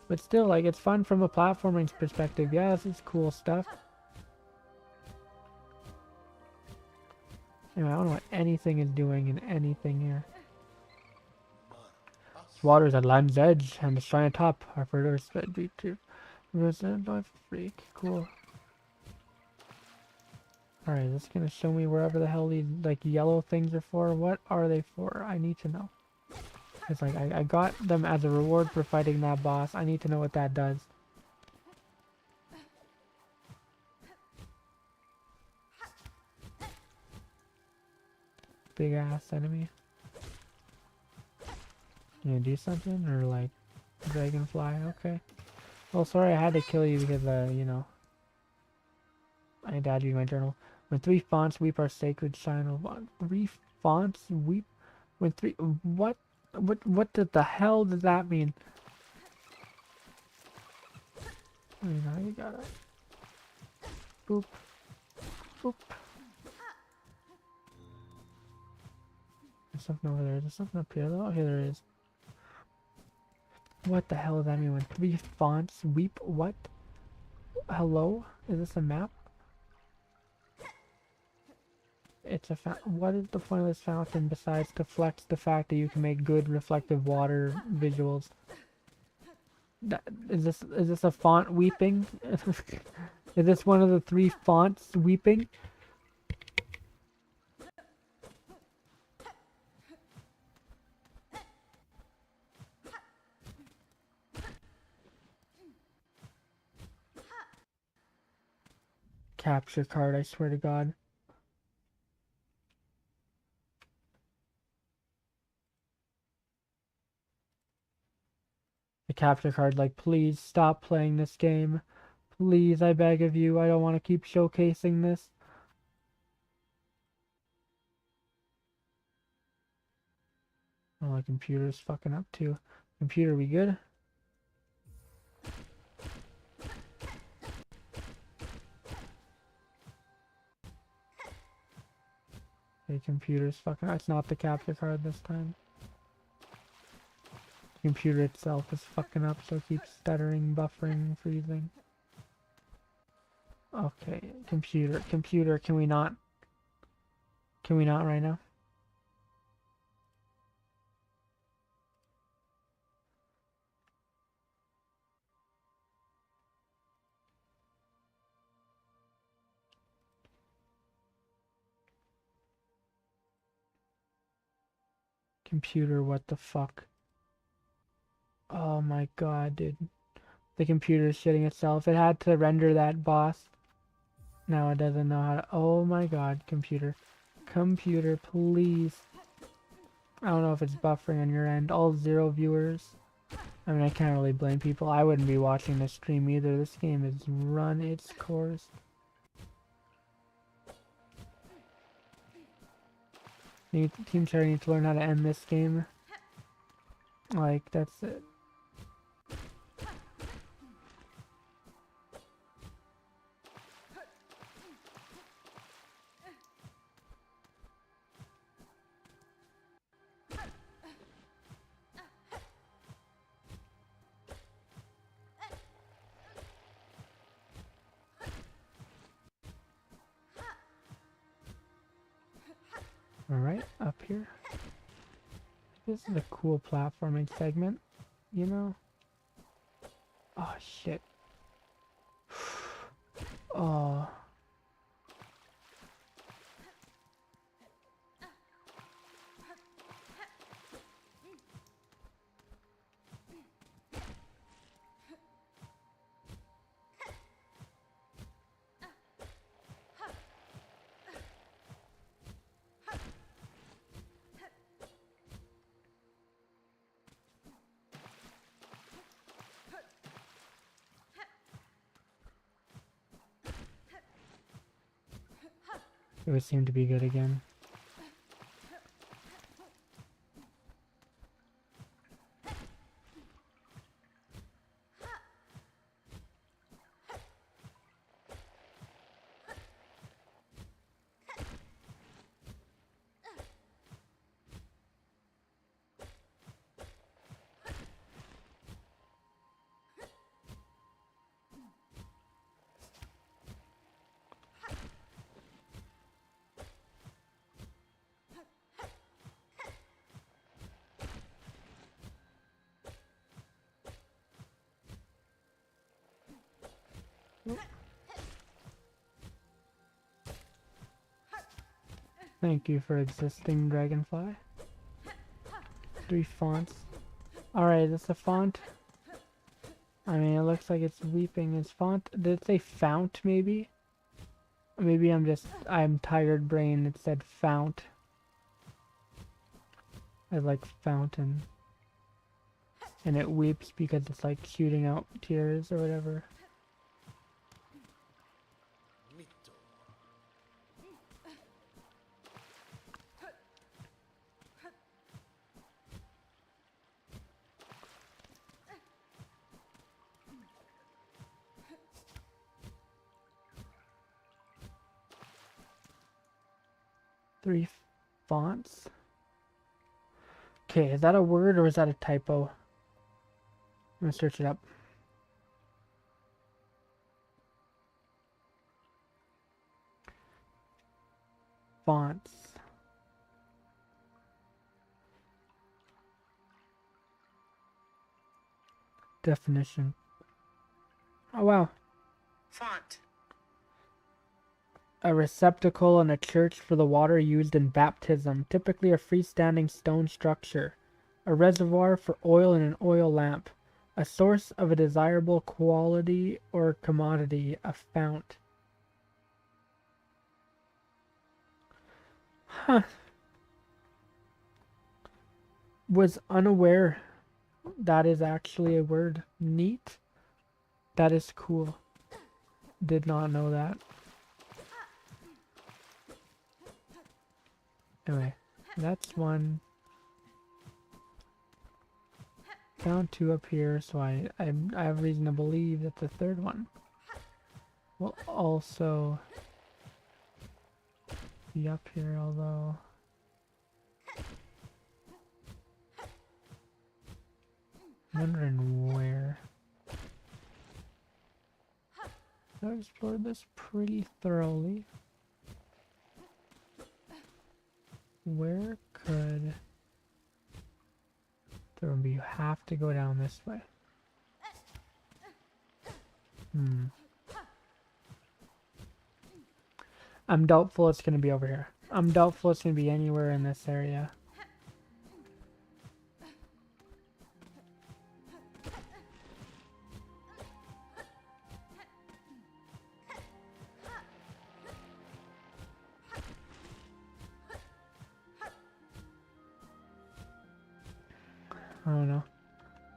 But still, like, it's fun from a platforming perspective. Yeah, this is cool stuff. Anyway, I don't know what anything is doing in anything here. This water is at land's edge, and the shrine atop are further sped to resident life freak. Cool. Alright, this is gonna show me wherever the hell these, like, yellow things are for. What are they for? I need to know. It's like, I got them as a reward for fighting that boss. I need to know what that does. big ass enemy. You gonna do something? Or like, dragonfly? Okay. Well, sorry I had to kill you because, you know, I had to add you to my journal. When 3 fonts weep our sacred sign of one. 3 fonts weep? When 3... What? What the hell does that mean? You know, you gotta... Boop. Boop. There's something over there. There's something up here though. Oh, here there is. What the hell does that mean when 3 fonts weep? What? Hello? Is this a map? It's a what is the point of this fountain besides to flex the fact that you can make good reflective water visuals? Is this a font weeping? Is this one of the 3 fonts weeping? Capture card, I swear to God. The capture card, like, please stop playing this game. Please, I beg of you, I don't want to keep showcasing this. Oh, my computer's fucking up too. Computer, we good? Okay, computer's fucking... It's not the capture card this time. The computer itself is fucking up, so it keeps stuttering, buffering, freezing. Okay, computer, can we not? Can we not right now? Computer, what the fuck? Oh my god, dude. The computer's shitting itself. It had to render that boss. Now it doesn't know how to... Oh my god, computer. Computer, please. I don't know if it's buffering on your end. All 0 viewers. I mean, I can't really blame people. I wouldn't be watching this stream either. This game has run its course. Team Cherry needs to learn how to end this game. Like, that's it. Alright, up here. This is a cool platforming segment, you know? Oh, shit. Oh. It would seem to be good again. Thank you for existing, Dragonfly. 3 fonts. Alright, is this a font? I mean, it looks like it's weeping. Is font... Did it say fount, maybe? Maybe I'm tired brain. It said fount. I like fountain. And it weeps because it's like shooting out tears or whatever. Three fonts. Okay, is that a word or is that a typo? I'm gonna search it up. Fonts. Definition. Oh wow. Font. A receptacle in a church for the water used in baptism, typically a freestanding stone structure. A reservoir for oil in an oil lamp. A source of a desirable quality or commodity, a fount. Huh. Was unaware that is actually a word. Neat. That is cool. Did not know that. Anyway, that's one. Found two up here, so I have reason to believe that the third one will also be up here, although I'm wondering where. I've explored this pretty thoroughly. Where could there be? You have to go down this way. I'm doubtful it's gonna be over here. I'm doubtful it's gonna be anywhere in this area. I don't know.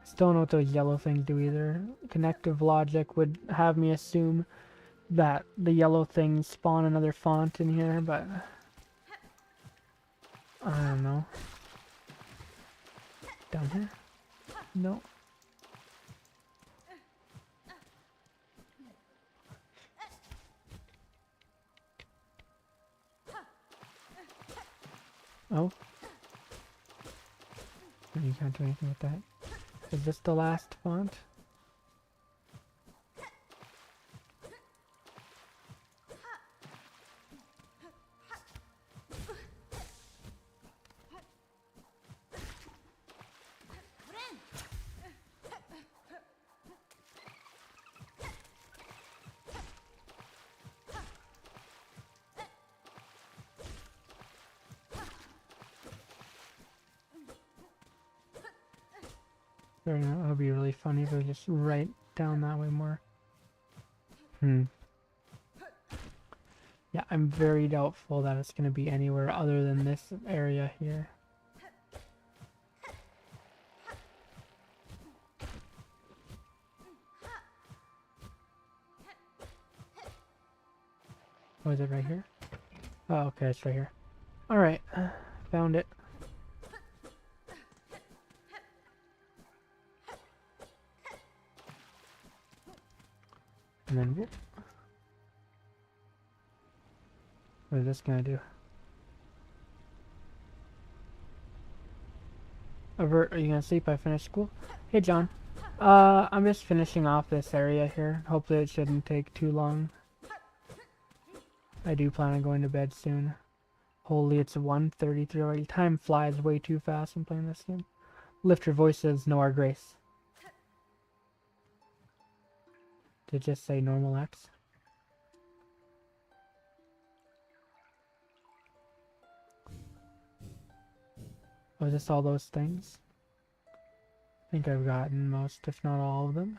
Still don't know what those yellow things do either. Connective logic would have me assume that the yellow things spawn another font in here, but I don't know. Down here? No. Oh. You can't do anything with that. Is this the last font? That would be really funny if it was just right down that way more. Yeah, I'm very doubtful that it's going to be anywhere other than this area here. Oh, is it right here? Oh, okay, it's right here. Alright, found it. And then whoop. What is this gonna do? Avert, are you gonna sleep? I finished school. Hey John. I'm just finishing off this area here. Hopefully it shouldn't take too long. I do plan on going to bed soon. Holy, it's 1:33 already. Time flies way too fast when playing this game. Lift your voices, know our grace. Did it just say normal X? Oh, is this all those things? I think I've gotten most, if not all of them.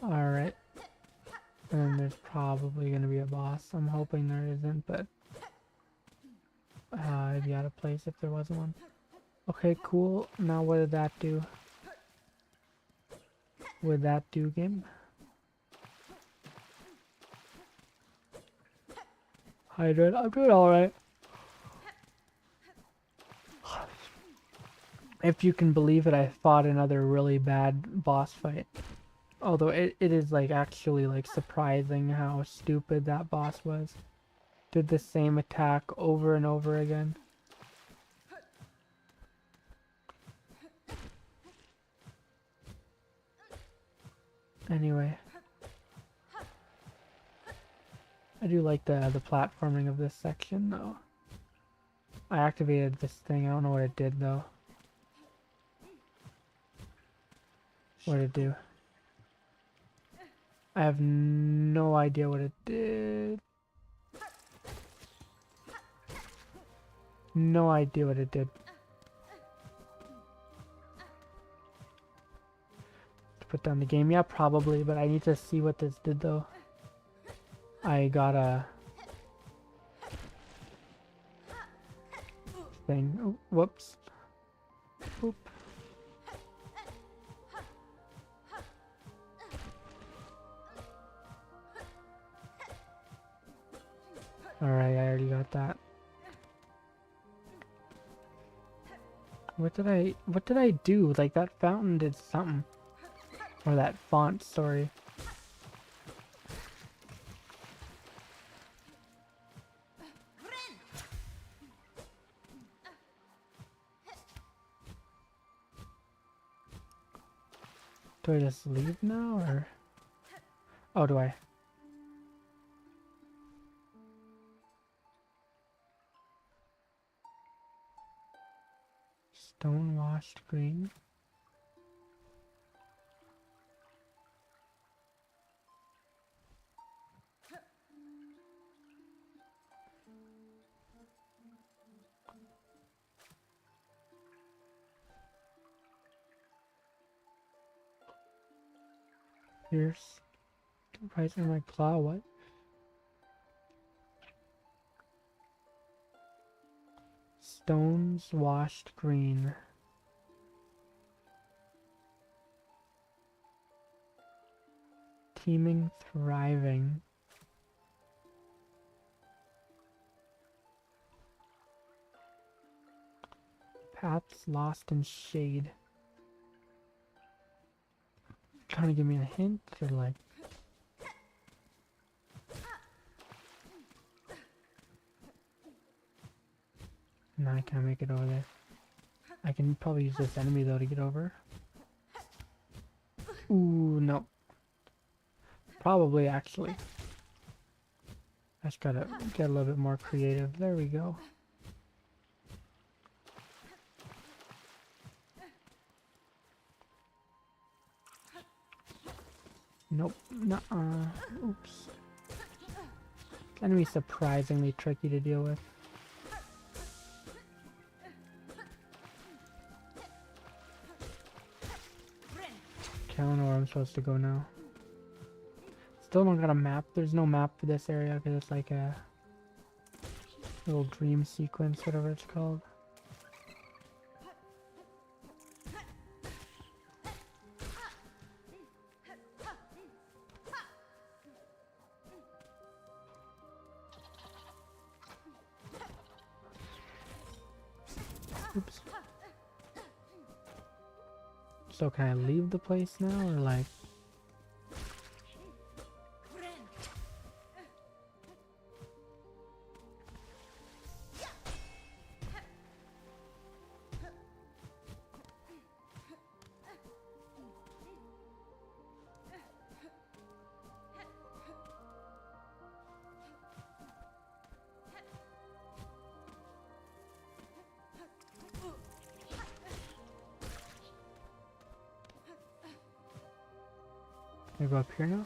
Alright. And then there's probably gonna be a boss. I'm hoping there isn't, but I'd be out of place if there wasn't one. Okay, cool. Now what did that do? What did that do, game? How you doing? I'm doing alright. If you can believe it, I fought another really bad boss fight. Although it is like actually like surprising how stupid that boss was. Did the same attack over and over again. Anyway. I do like the platforming of this section though. I activated this thing, I don't know what it did though. What did it do? I have no idea what it did. No idea what it did. Put down the game, yeah, probably, but I need to see what this did though. I got a thing. Oh, whoops. Oop. Alright, I already got that. What did I do? Like that fountain did something. Or that font, sorry. Do I just leave now, or? Oh, do I? Stone washed green. Here's right in my claw, what? Stones washed green. Teeming, thriving. Paths lost in shade. Trying to give me a hint, or like... No, I can't make it over there. I can probably use this enemy though to get over. Ooh, no. Probably actually. I just gotta get a little bit more creative. There we go. Nope. Nuh-uh. Oops. Enemy's surprisingly tricky to deal with. Okay, I don't know where I'm supposed to go now. Still don't got a map. There's no map for this area because it's like a little dream sequence, whatever it's called. Oops. So can I leave the place now, or like... Can I go up here now?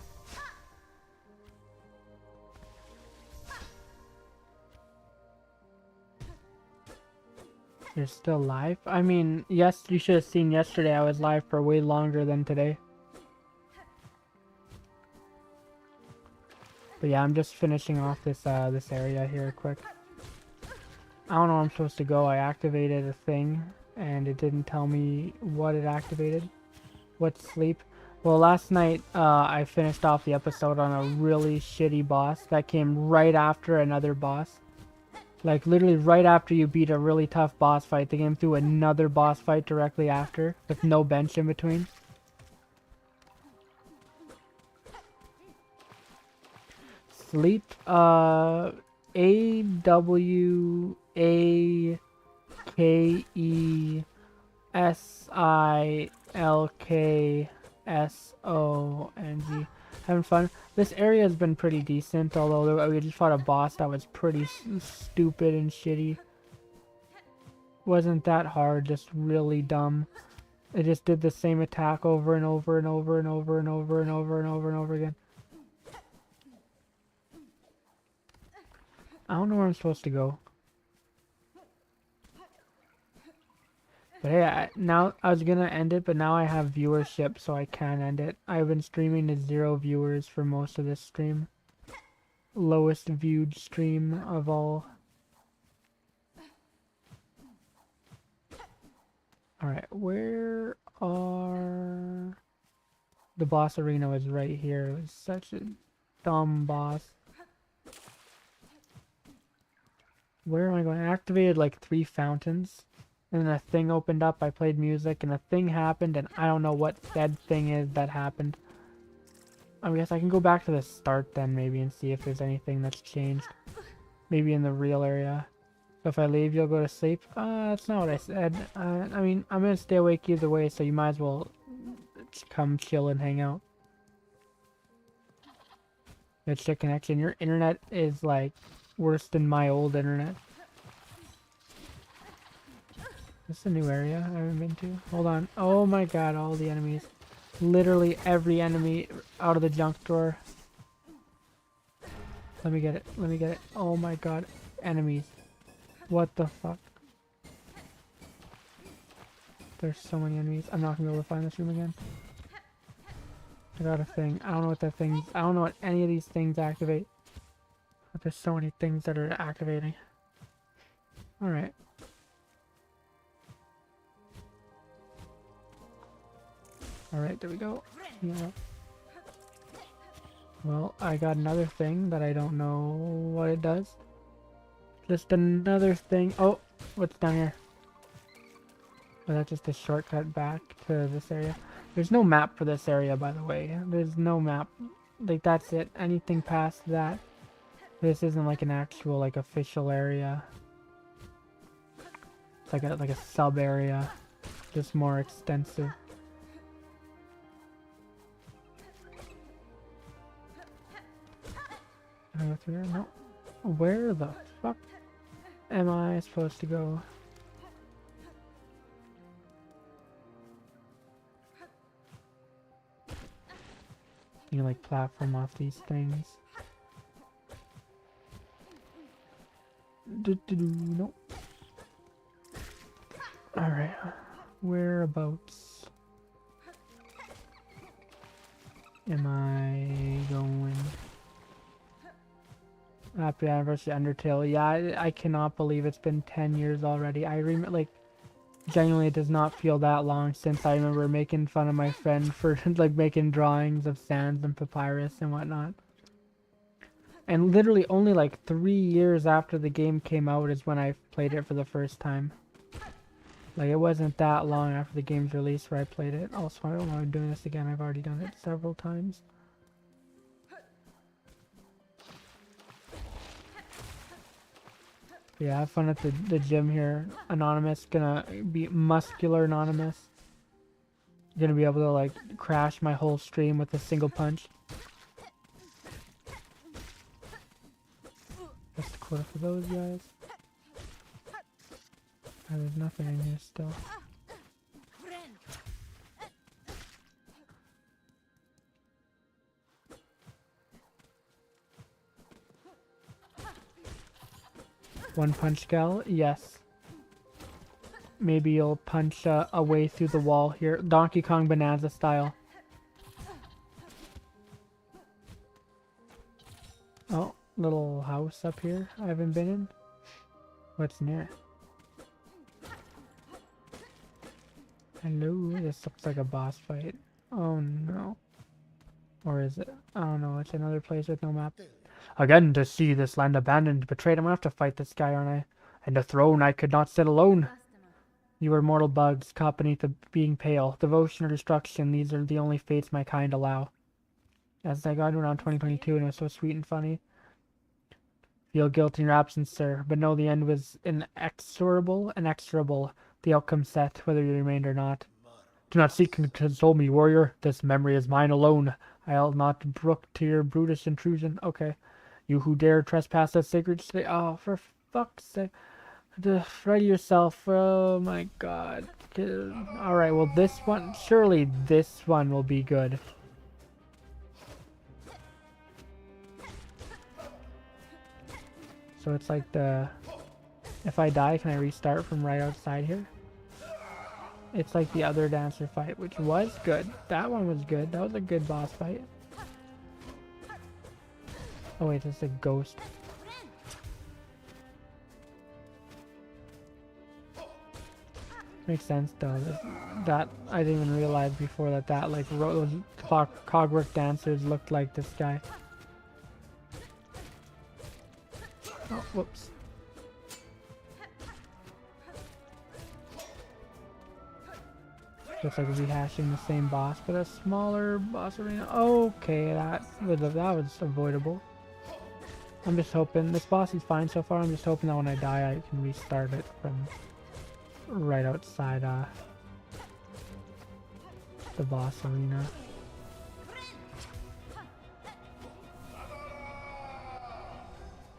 You're still live? I mean, yes, you should have seen yesterday I was live for way longer than today. But yeah, I'm just finishing off this area here quick. I don't know where I'm supposed to go. I activated a thing, and it didn't tell me what it activated. What's sleep? Well, last night, I finished off the episode on a really shitty boss that came right after another boss. Like, literally right after you beat a really tough boss fight, the game threw another boss fight directly after, with no bench in between. Sleep, AWAKESILKSONG. Having fun. This area has been pretty decent, although we just fought a boss that was pretty stupid and shitty. Wasn't that hard, just really dumb. It just did the same attack over and over and over and over and over and over and over and over again. I don't know where I'm supposed to go. But hey, now I was gonna end it, but now I have viewership, so I can end it. I've been streaming to 0 viewers for most of this stream. Lowest viewed stream of all. Alright, where are... The boss arena was right here. It was such a dumb boss. Where am I going? I activated like 3 fountains. And then a thing opened up, I played music, and a thing happened, and I don't know what said thing is that happened. I guess I can go back to the start then, maybe, and see if there's anything that's changed. Maybe in the real area. So if I leave, you'll go to sleep? That's not what I said. I mean, I'm gonna stay awake either way, so you might as well come chill and hang out. It's your connection. Your internet is, like, worse than my old internet. This is a new area I haven't been to. Hold on. Oh my god, all the enemies. Literally every enemy out of the junk drawer. Let me get it. Let me get it. Oh my god. Enemies. What the fuck? There's so many enemies. I'm not gonna be able to find this room again. I got a thing. I don't know what that thing... I don't know what any of these things activate. But there's so many things that are activating. Alright. Alright, there we go. Yeah. Well, I got another thing that I don't know what it does. Just another thing. Oh, what's down here? Oh, that's just a shortcut back to this area. There's no map for this area, by the way. There's no map. Like, that's it. Anything past that. This isn't like an actual, like, official area. It's like a sub area. Just more extensive. Can I go through there? No. Where the fuck am I supposed to go? You can like platform off these things. Nope. Alright. Whereabouts am I going? Happy anniversary Undertale. Yeah, I cannot believe it's been 10 years already. I remember, like, genuinely it does not feel that long since I remember making fun of my friend for like making drawings of sands and papyrus and whatnot. And literally only like 3 years after the game came out is when I played it for the first time. Like, it wasn't that long after the game's release where I played it. Also, I don't know why I'm doing this again. I've already done it several times. Yeah, have fun at the gym here. Anonymous, gonna be muscular anonymous. Gonna be able to like crash my whole stream with a single punch. That's the quota for those guys. Oh, there's nothing in here still. One punch gal? Yes. Maybe you'll punch a way through the wall here. Donkey Kong Bonanza style. little house up here I haven't been in. What's near? Hello, this looks like a boss fight. Oh no. Or is it? I don't know, it's another place with no map. Again, to see this land abandoned, betrayed, I'm gonna have to fight this guy, aren't I? And the throne I could not sit alone. You are mortal bugs, caught beneath the being pale. Devotion or destruction, these are the only fates my kind allow. As I got around 2022 and it was so sweet and funny. Feel guilt in your absence, sir, but know the end was inexorable. The outcome set, whether you remained or not. Do not seek to console me, warrior. This memory is mine alone. I'll not brook to your brutish intrusion. Okay. You who dare trespass that sacred state. Oh, for fuck's sake. Ready yourself. Oh my god. Alright, well this one, surely this one will be good. So it's like if I die, can I restart from right outside here? It's like the other dancer fight, which was good. That one was good. That was a good boss fight. Oh wait, that's a ghost. Makes sense though. That I didn't even realize before that like those cogwork dancers looked like this guy. Oh, whoops. Looks like rehashing the same boss, but a smaller boss arena. Okay, that was avoidable. I'm just hoping this boss is fine so far. I'm just hoping that when I die, I can restart it from right outside the boss arena.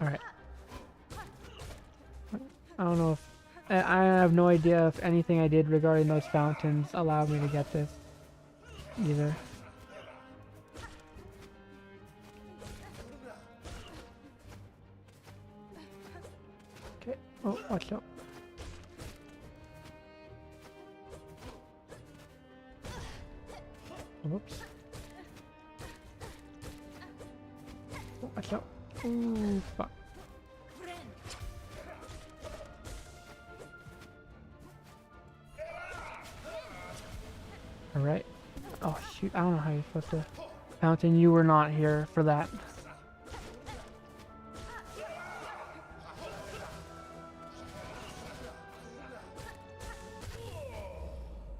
All right. I don't know if I have no idea if anything I did regarding those fountains allowed me to get this either. Okay. Oh, watch out. Whoops. Oh, watch out. Ooh, fuck. Alright. Oh shoot, I don't know how you're supposed to... Fountain, you were not here for that.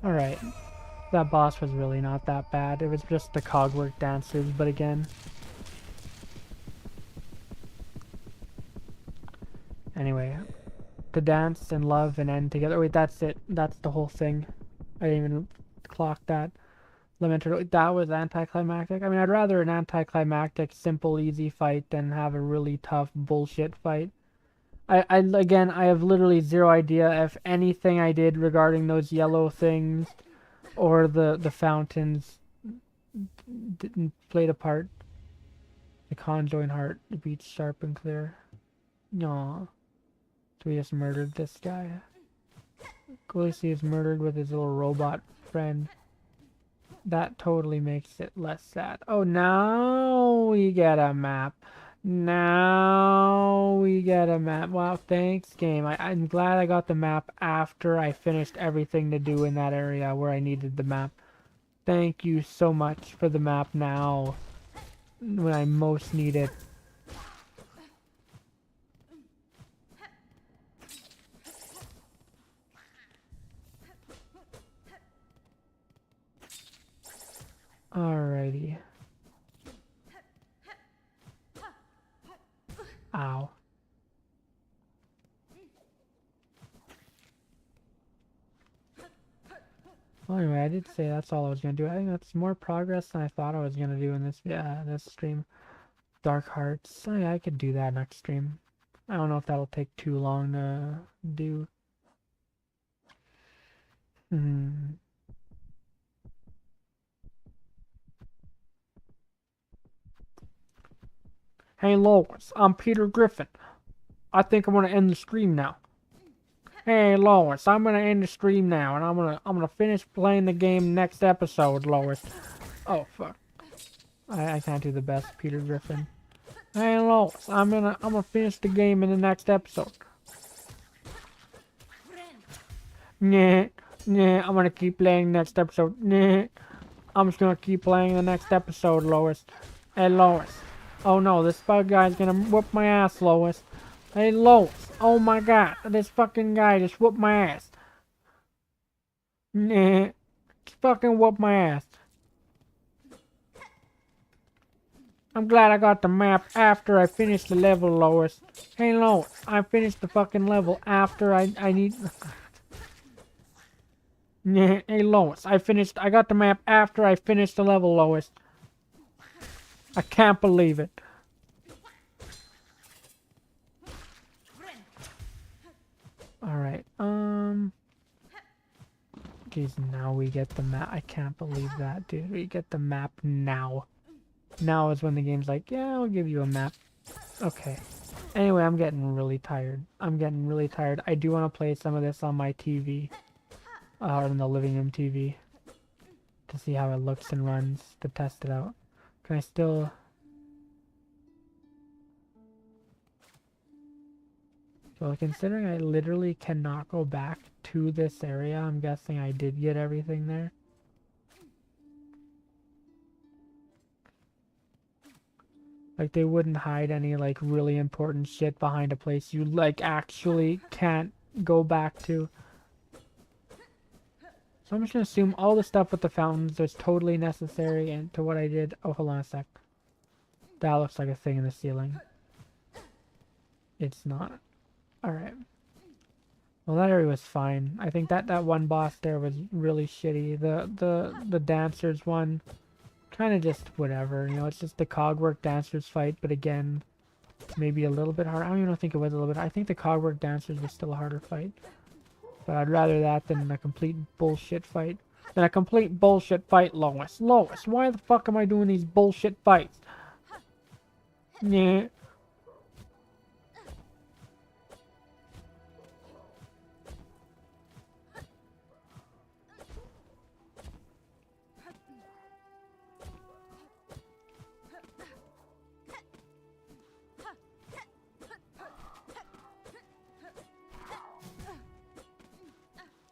Alright. That boss was really not that bad. It was just the cogwork dancers, but again... Anyway. To dance and love and end together. Wait, that's it. That's the whole thing. I didn't even clock that. Lamented. That was anticlimactic. I mean, I'd rather an anticlimactic, simple, easy fight than have a really tough bullshit fight. Again, I have literally zero idea if anything I did regarding those yellow things or the fountains didn't played a part. The conjoined heart beats sharp and clear. No. So we just murdered this guy. Khaleesi is murdered with his little robot friend. That totally makes it less sad. Oh, now we get a map. Now we get a map. Wow, thanks, game. I'm glad I got the map after I finished everything to do in that area where I needed the map. Thank you so much for the map now, when I most need it. Alrighty. Ow. Well, anyway, I did say that's all I was gonna do. I think that's more progress than I thought I was gonna do in this stream. Dark Hearts. Oh, yeah, I could do that next stream. I don't know if that'll take too long to do. Hey Lois, I'm Peter Griffin. I think I'm gonna end the stream now. Hey Lois, I'm gonna end the stream now, and I'm gonna finish playing the game next episode, Lois. Oh fuck. I can't do the best Peter Griffin. Hey Lois, I'm gonna finish the game in the next episode. Nah, nah, I'm gonna keep playing next episode. Nah, I'm just gonna keep playing the next episode, Lois. Hey Lois. Oh no, this bug guy's gonna whoop my ass, Lois. Hey Lois. Oh my god, this fucking guy just whooped my ass. Nah, just fucking whooped my ass. I'm glad I got the map after I finished the level, Lois. Hey Lois, I finished the fucking level after I need... Hey Lois, I got the map after I finished the level, Lois. I can't believe it. Alright, Jeez, now we get the map. I can't believe that, dude. We get the map now. Now is when the game's like, yeah, I'll give you a map. Okay. Anyway, I'm getting really tired. I do want to play some of this on my TV. On the living room TV. To see how it looks and runs. To test it out. Can I still... Well, considering I literally cannot go back to this area, I'm guessing I did get everything there. Like, they wouldn't hide any, like, really important shit behind a place you, like, actually can't go back to. So I'm just gonna assume all the stuff with the fountains was totally necessary and to what I did. Oh, hold on a sec. That looks like a thing in the ceiling. It's not. Alright. Well, that area was fine. I think that one boss there was really shitty. The dancers one, kind of just whatever. You know, it's just the cogwork dancers fight, but again, maybe a little bit hard. I don't even think it was a little bit. I think the cogwork dancers was still a harder fight. But I'd rather that than a complete bullshit fight. Lois. Lois, why the fuck am I doing these bullshit fights? Yeah.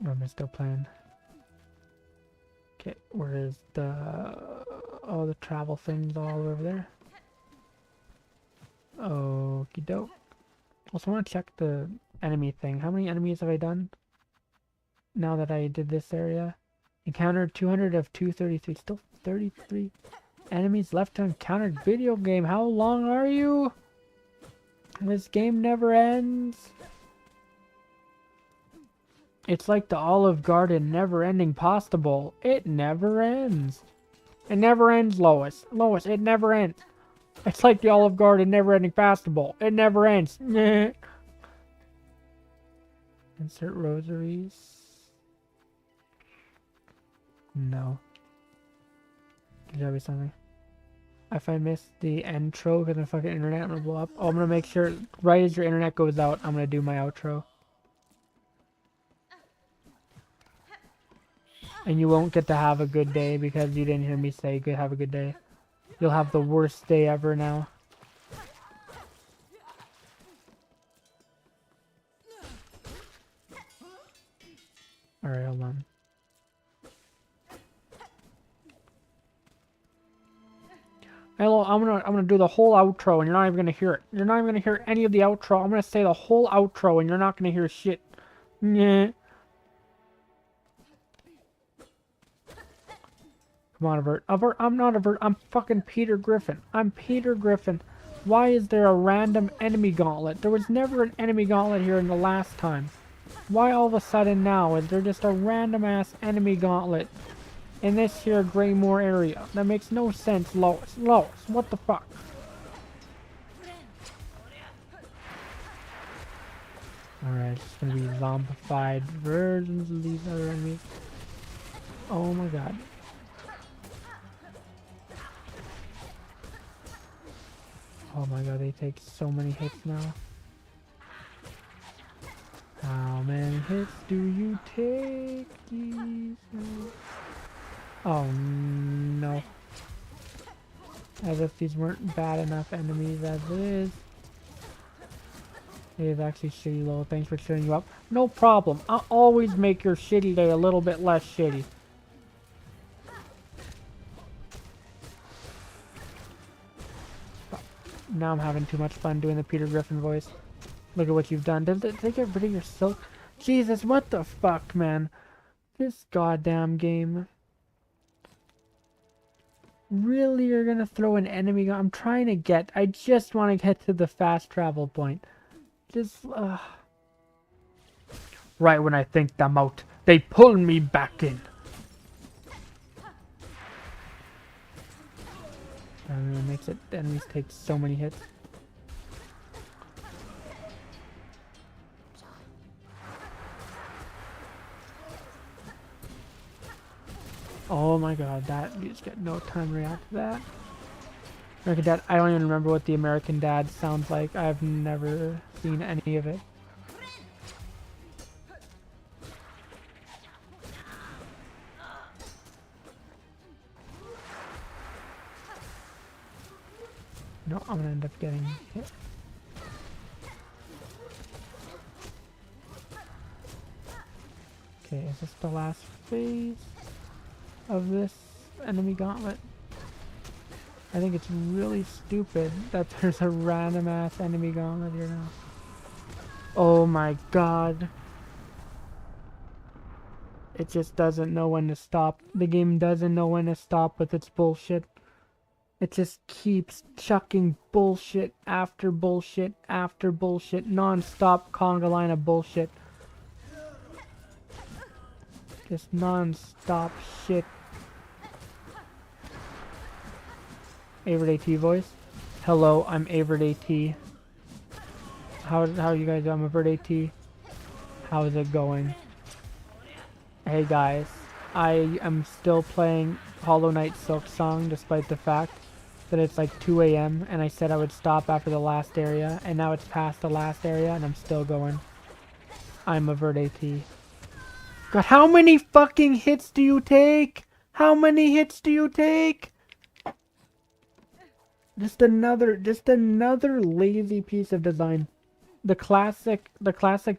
Or am I still playing? Okay, where is the... all the travel things all over there? Okie doke. Also, I want to check the enemy thing. How many enemies have I done? Now that I did this area? Encountered 200 of 233. Still 33 enemies left to encounter. Video game, how long are you? This game never ends. It's like the Olive Garden never-ending pasta bowl. It never ends. It never ends, Lois. Lois, it never ends. It's like the Olive Garden never-ending pasta bowl. It never ends. Insert rosaries. No. Could that be something? If I miss the intro because my fucking internet, I'm gonna blow up. Oh, I'm gonna make sure right as your internet goes out, I'm gonna do my outro. And you won't get to have a good day because you didn't hear me say good have a good day. You'll have the worst day ever now. Alright, hold on. Hello, I'm gonna do the whole outro and you're not even gonna hear it. You're not even gonna hear any of the outro. I'm gonna say the whole outro and you're not gonna hear shit. Nyeh. Come on, Avert. Avert, I'm not Avert. I'm fucking Peter Griffin. I'm Peter Griffin. Why is there a random enemy gauntlet? There was never an enemy gauntlet here in the last time. Why all of a sudden now is there just a random ass enemy gauntlet in this here Greymore area? That makes no sense, Lois. Lois, what the fuck? Alright, it's gonna be zombified versions of these other enemies. Oh my god. Oh my god, they take so many hits now. How many hits do you take? Jesus? Oh no. As if these weren't bad enough enemies as it is. It is actually shitty low. Thanks for cheering you up. No problem. I'll always make your shitty day a little bit less shitty. Now I'm having too much fun doing the Peter Griffin voice. Look at what you've done. Did they get rid of your silk? Jesus, what the fuck, man? This goddamn game. Really, you're gonna throw an enemy gun? I'm trying to get... I just want to get to the fast travel point. Just... Right when I think I'm out, they pull me back in. It makes it... The enemies take so many hits. Oh my god, that... You just get no time to react to that. American Dad, I don't even remember what the American Dad sounds like. I've never seen any of it. No, I'm gonna end up getting hit. Okay, is this the last phase of this enemy gauntlet? I think it's really stupid that there's a random ass enemy gauntlet here now. Oh my god. It just doesn't know when to stop. The game doesn't know when to stop with its bullshit. It just keeps chucking bullshit after bullshit after bullshit. Non-stop conga line of bullshit. Just non-stop shit. Avert AT voice. Hello, I'm Avert AT. How you guys doing? I'm Avert AT. How is it going? Hey guys, I am still playing Hollow Knight Silksong despite the fact that it's like 2 AM and I said I would stop after the last area, and now it's past the last area and I'm still going. I'm Avert AT. God, how many fucking hits do you take? How many hits do you take? Just another lazy piece of design. The classic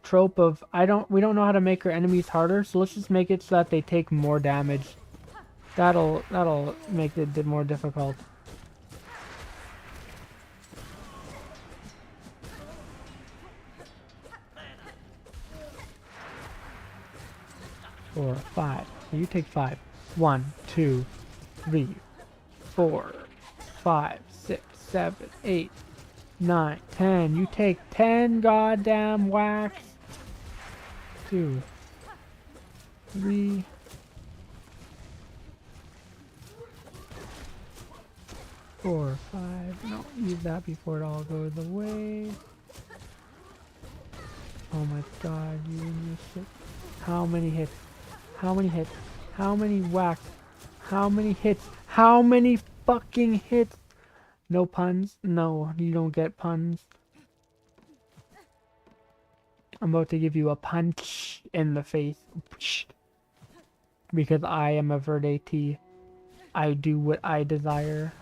trope of we don't know how to make our enemies harder, so let's just make it so that they take more damage. That'll make it more difficult. Four, five. You take 5. 1, 2, 3, 4, 5, 6, 7, 8, 9, 10. You take 10 goddamn whacks. 2, 3, 4, 5. No, use that before it all goes away. Oh my god, you and your shit. How many hits? How many hits? How many whacks? How many hits? How many fucking hits? No puns? No, you don't get puns. I'm about to give you a punch in the face. Because I am Avert AT. I do what I desire.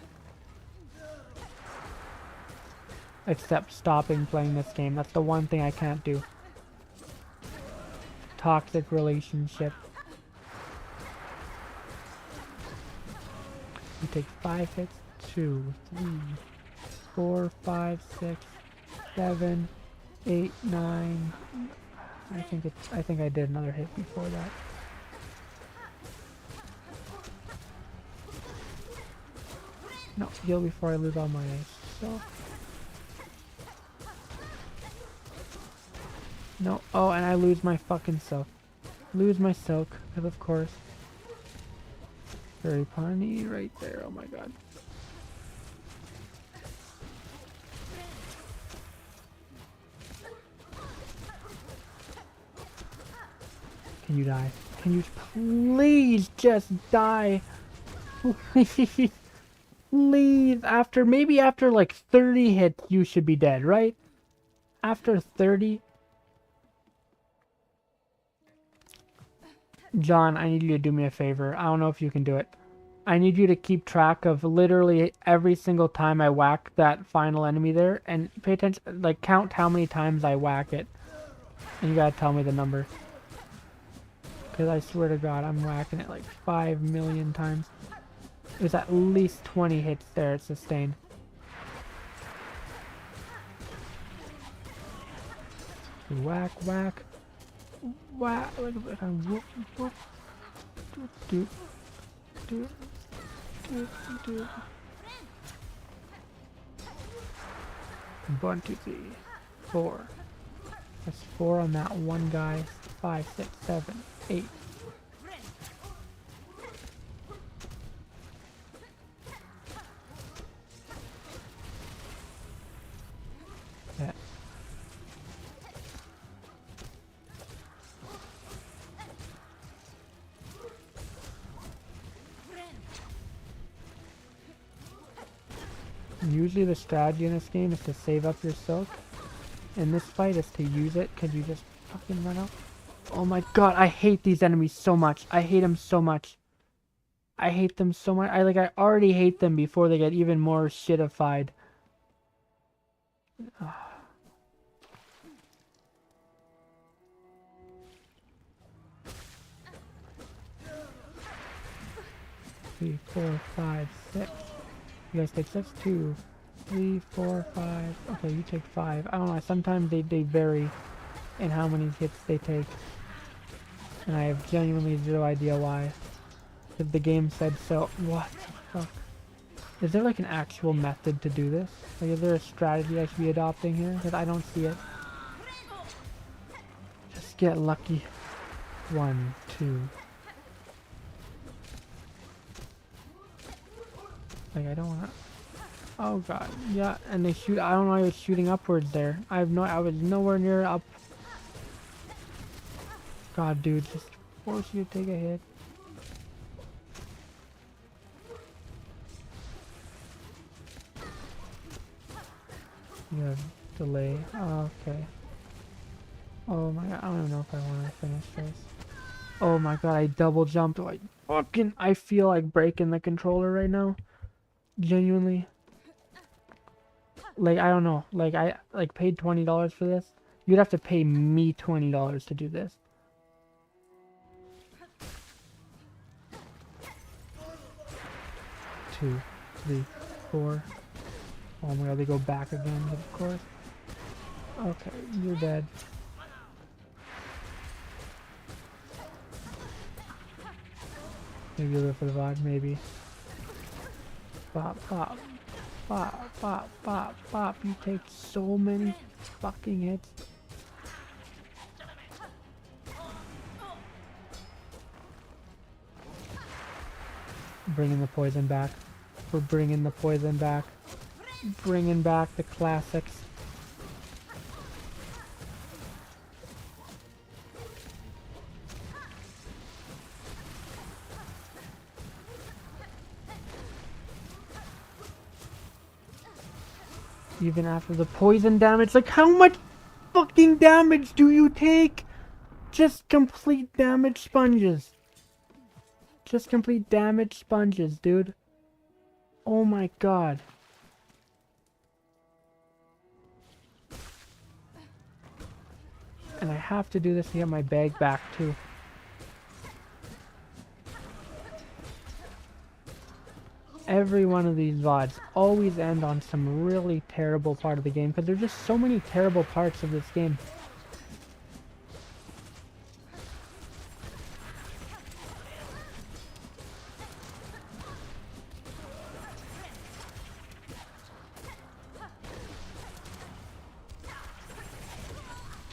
Except stopping playing this game. That's the one thing I can't do. Toxic relationship. You take 5 hits. 2, 3, 4, 5, 6, 7, 8, 9. I think I did another hit before that. No, heal before I lose all my ice. So no, oh, and I lose my fucking silk. Lose my silk, because of course. Very punny right there, oh my god. Can you die? Can you please just die? Please. Please. Maybe after like 30 hits, you should be dead, right? After 30? John, I need you to do me a favor. I don't know if you can do it. I need you to keep track of literally every single time I whack that final enemy there, and pay attention, like count how many times I whack it, and you gotta tell me the number. Because I swear to God, I'm whacking it like 5 million times. There's at least 20 hits there, it's sustained. Whack, whack, whack, whoop, whoop, doop, doop, doop, doop. 1, 2, 3, 4. That's 4 on that one guy. 5, 6, 7, 8. Yeah. Usually the strategy in this game is to save up your silk. In this fight is to use it. Could you just fucking run out? Oh my god, I hate these enemies so much. I hate them so much. I hate them so much. I already hate them before they get even more shitified. 3, 4, 5, 6. You guys take 6, 2, 3, 4, 5. Okay, you take 5. I don't know, sometimes they vary in how many hits they take. And I have genuinely zero idea why. If the game said so. What the fuck? Is there like an actual method to do this? Like, is there a strategy I should be adopting here? Because I don't see it. Just get lucky. 1, 2. Like, I don't wanna... Oh god, yeah, and they shoot... I don't know why I was shooting upwards there. I was nowhere near up. God, dude, just force you to take a hit. You have delay. Oh, okay. Oh my god, I don't even know if I want to finish this. Oh my god, I double jumped. Like, fucking... I feel like breaking the controller right now. Genuinely. Like, I don't know. Like, I paid $20 for this. You'd have to pay me $20 to do this. Two, 3, 4. Oh my god, they go back again, of course. Okay, you're dead. Maybe a little for the vibe, maybe. Bop, bop. Bop, bop, bop, bop. You take so many fucking hits. Bringing the poison back. We're bringing the poison back. Bringing back the classics. Even after the poison damage, like how much fucking damage do you take? Just complete damage sponges. Just complete damage sponges, dude. Oh my god. And I have to do this to get my bag back too. Every one of these VODs always end on some really terrible part of the game because there's just so many terrible parts of this game.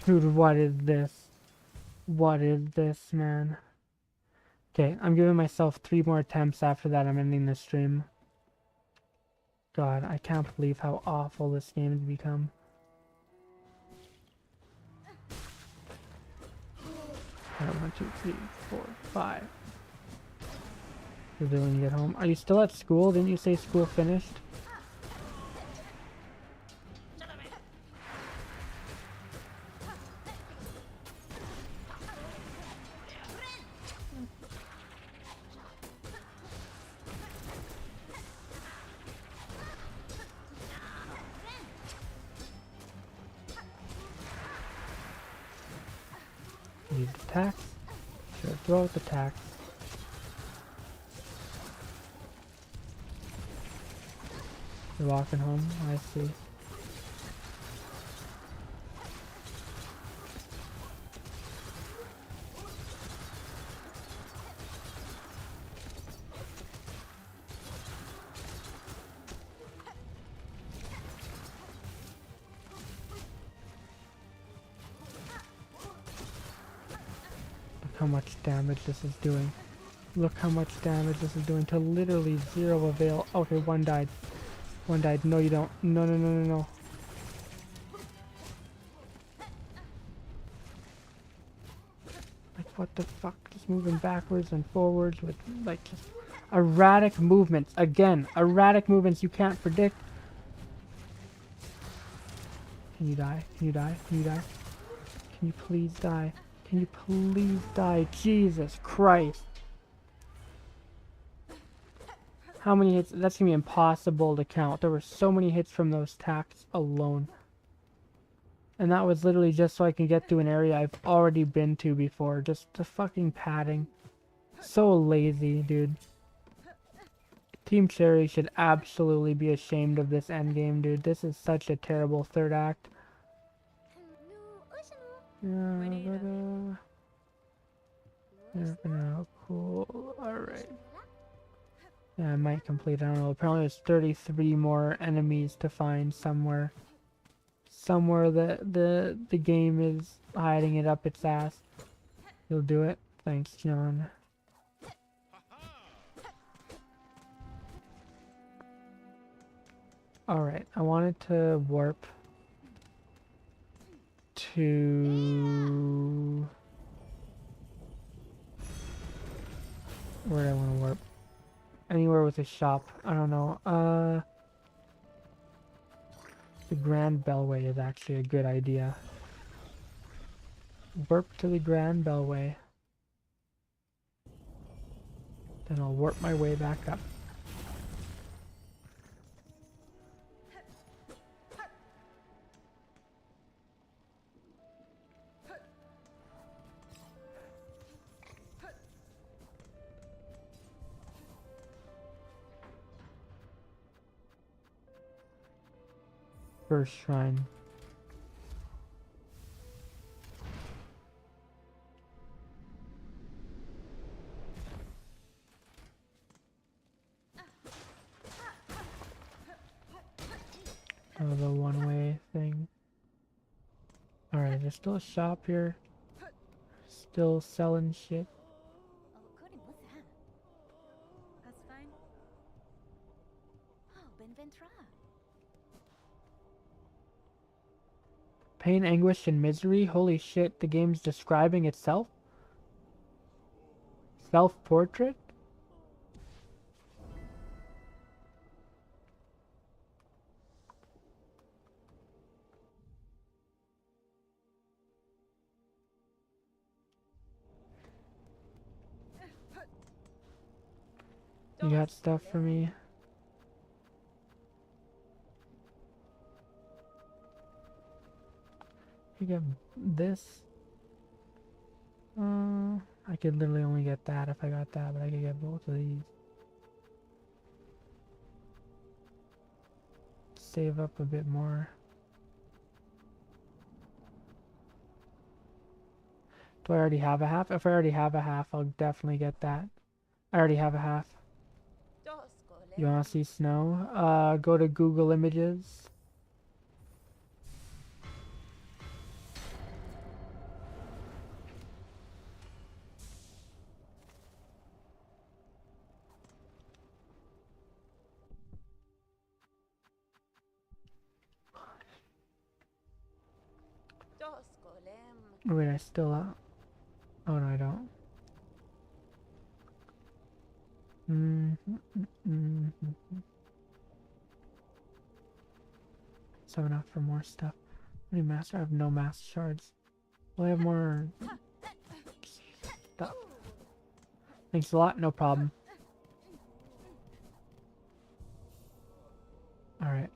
Dude, what is this? What is this, man? Okay, I'm giving myself 3 more attempts. After that, I'm ending the stream. God, I can't believe how awful this game has become. Alright, 1, 2, 3, 4, 5. You're when you get home. Are you still at school? Didn't you say school finished? Used attacks. Should throw out attacks. You're walking home, I see. Look how much damage this is doing. Look how much damage this is doing to literally zero avail. Okay, one died. One died. No, you don't. No, no, no, no, no. Like, what the fuck? Just moving backwards and forwards with, like, just erratic movements. Again, erratic movements you can't predict. Can you die? Can you die? Can you die? Can you please die? Can you please die? Jesus Christ. How many hits? That's gonna be impossible to count. There were so many hits from those attacks alone. And that was literally just so I can get to an area I've already been to before. Just the fucking padding. So lazy, dude. Team Cherry should absolutely be ashamed of this endgame, dude. This is such a terrible third act. Yeah, cool. Alright. Yeah, I might complete. I don't know. Apparently there's 33 more enemies to find somewhere. Somewhere the game is hiding it up its ass. You'll do it? Thanks, John. Alright, I wanted to warp to... Where do I want to warp? Anywhere with a shop. I don't know. The Grand Bellway is actually a good idea. Warp to the Grand Bellway. Then I'll warp my way back up. First shrine. Oh, the one-way thing. Alright, there's still a shop here. Still selling shit. Pain, anguish, and misery? Holy shit, the game's describing itself? Self-portrait? You got stuff for me? You get this? I could literally only get that if I got that, but I could get both of these. Save up a bit more. Do I already have a half? If I already have a half, I'll definitely get that. I already have a half. You wanna see snow? Go to Google Images. Wait, I still oh no, I don't. So enough for more stuff. How many master? I have no master shards. Will I have more stuff? Thanks a lot, no problem. Alright.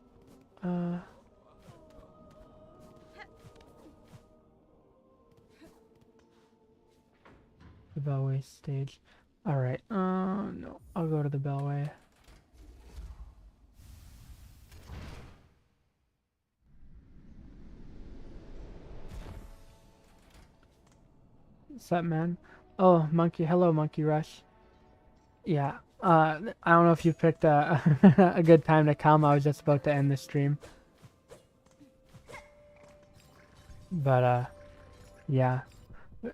The Bellway stage. Alright, no, I'll go to the Bellway. What's up, man? Oh, Monkey, hello, Monkey Rush. Yeah, I don't know if you picked a, a good time to come. I was just about to end the stream. But, yeah.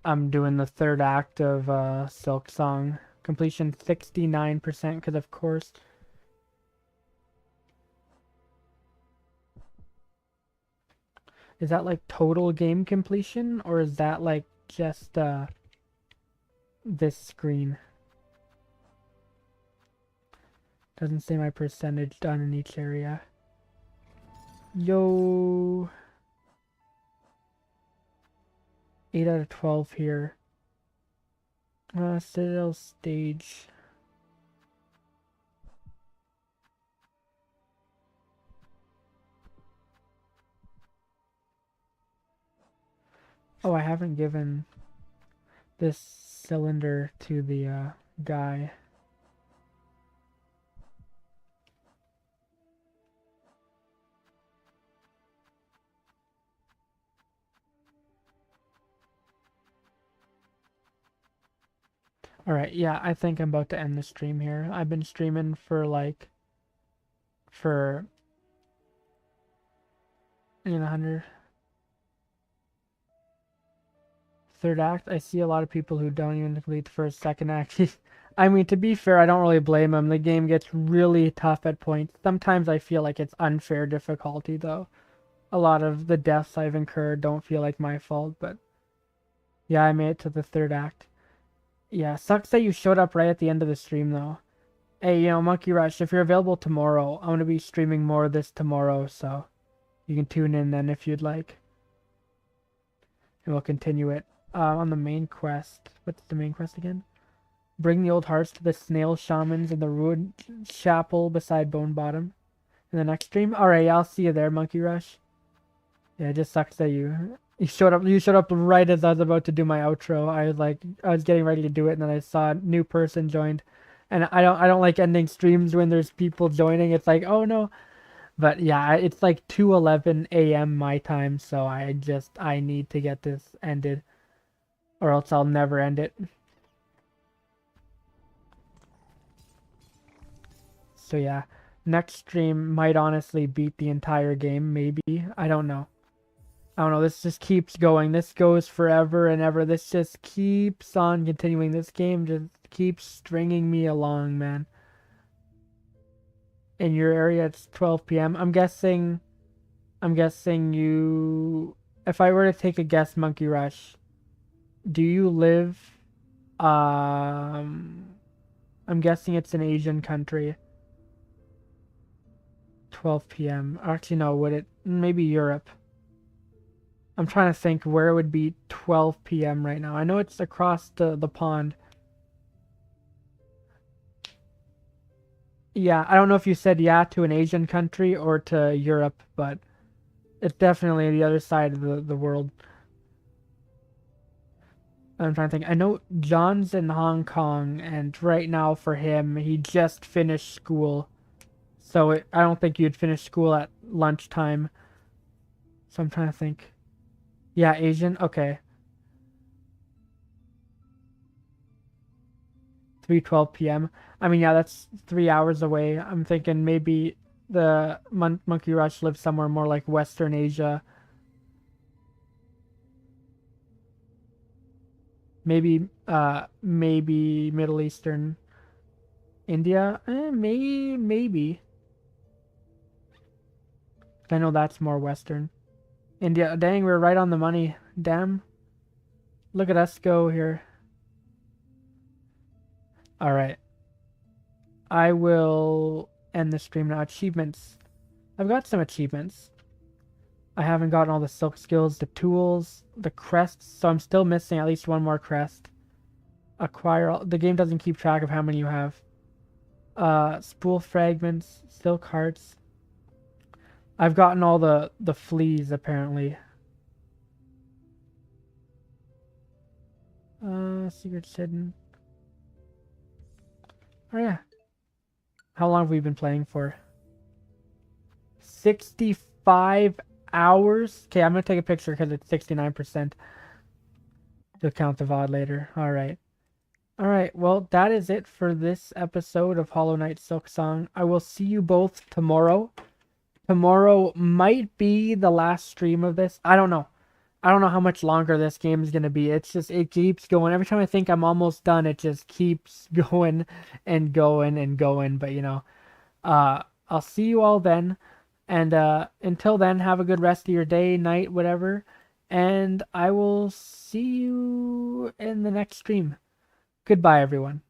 I'm doing the third act of Silksong. Completion 69%, because of course. Is that like total game completion, or is that like just this screen? Doesn't say my percentage done in each area. Yo. 8 out of 12 here. Citadel stage. Oh, I haven't given this cylinder to the guy. Alright, yeah, I think I'm about to end the stream here. I've been streaming for for 100. Third act, I see a lot of people who don't even complete the first, second act. I mean, to be fair, I don't really blame them. The game gets really tough at points. Sometimes I feel like it's unfair difficulty, though. A lot of the deaths I've incurred don't feel like my fault, but yeah, I made it to the third act. Yeah, sucks that you showed up right at the end of the stream, though. Hey, Monkey Rush, if you're available tomorrow, I'm going to be streaming more of this tomorrow, so you can tune in then if you'd like. And we'll continue it. On the main quest. What's the main quest again? Bring the old hearts to the snail shamans in the ruined chapel beside Bone Bottom. In the next stream? Alright, yeah, I'll see you there, Monkey Rush. Yeah, it just sucks that you showed up right as I was about to do my outro. I was getting ready to do it, and then I saw a new person joined. And I don't like ending streams when there's people joining. It's like, oh no. But yeah, it's like 2:11 a.m. my time, so I need to get this ended, or else I'll never end it. So yeah, next stream might honestly beat the entire game, maybe. I don't know. I don't know, this just keeps going. This goes forever and ever. This just keeps on continuing. This game just keeps stringing me along, man. In your area, it's 12 p.m. I'm guessing you... If I were to take a guess, Monkey Rush, do you live... I'm guessing it's an Asian country. 12 p.m. Actually, no, would it... Maybe Europe. I'm trying to think where it would be 12 p.m. right now. I know it's across the pond. Yeah, I don't know if you said yeah to an Asian country or to Europe, but it's definitely the other side of the world. I'm trying to think. I know John's in Hong Kong, and right now for him, he just finished school. So I don't think you'd finish school at lunchtime. So I'm trying to think. Yeah, Asian? Okay. 3:12 p.m. I mean, yeah, that's 3 hours away. I'm thinking maybe the Monkey Rush lives somewhere more like Western Asia. Maybe Middle Eastern. India? Maybe. I know that's more Western. India, dang, we're right on the money. Damn. Look at us go here. Alright. I will end the stream now. Achievements. I've got some achievements. I haven't gotten all the silk skills, the tools, the crests, so I'm still missing at least one more crest. Acquire all... The game doesn't keep track of how many you have. Spool fragments, silk hearts. I've gotten all the fleas, apparently. Secrets hidden. Oh yeah. How long have we been playing for? 65 hours? Okay, I'm gonna take a picture because it's 69%. To count the VOD later. Alright. Alright, well, that is it for this episode of Hollow Knight Silksong. I will see you both tomorrow. Tomorrow might be the last stream of this. I don't know. I don't know how much longer this game is going to be. It's just, it keeps going. Every time I think I'm almost done, it just keeps going and going and going. But, I'll see you all then. And until then, have a good rest of your day, night, whatever. And I will see you in the next stream. Goodbye, everyone.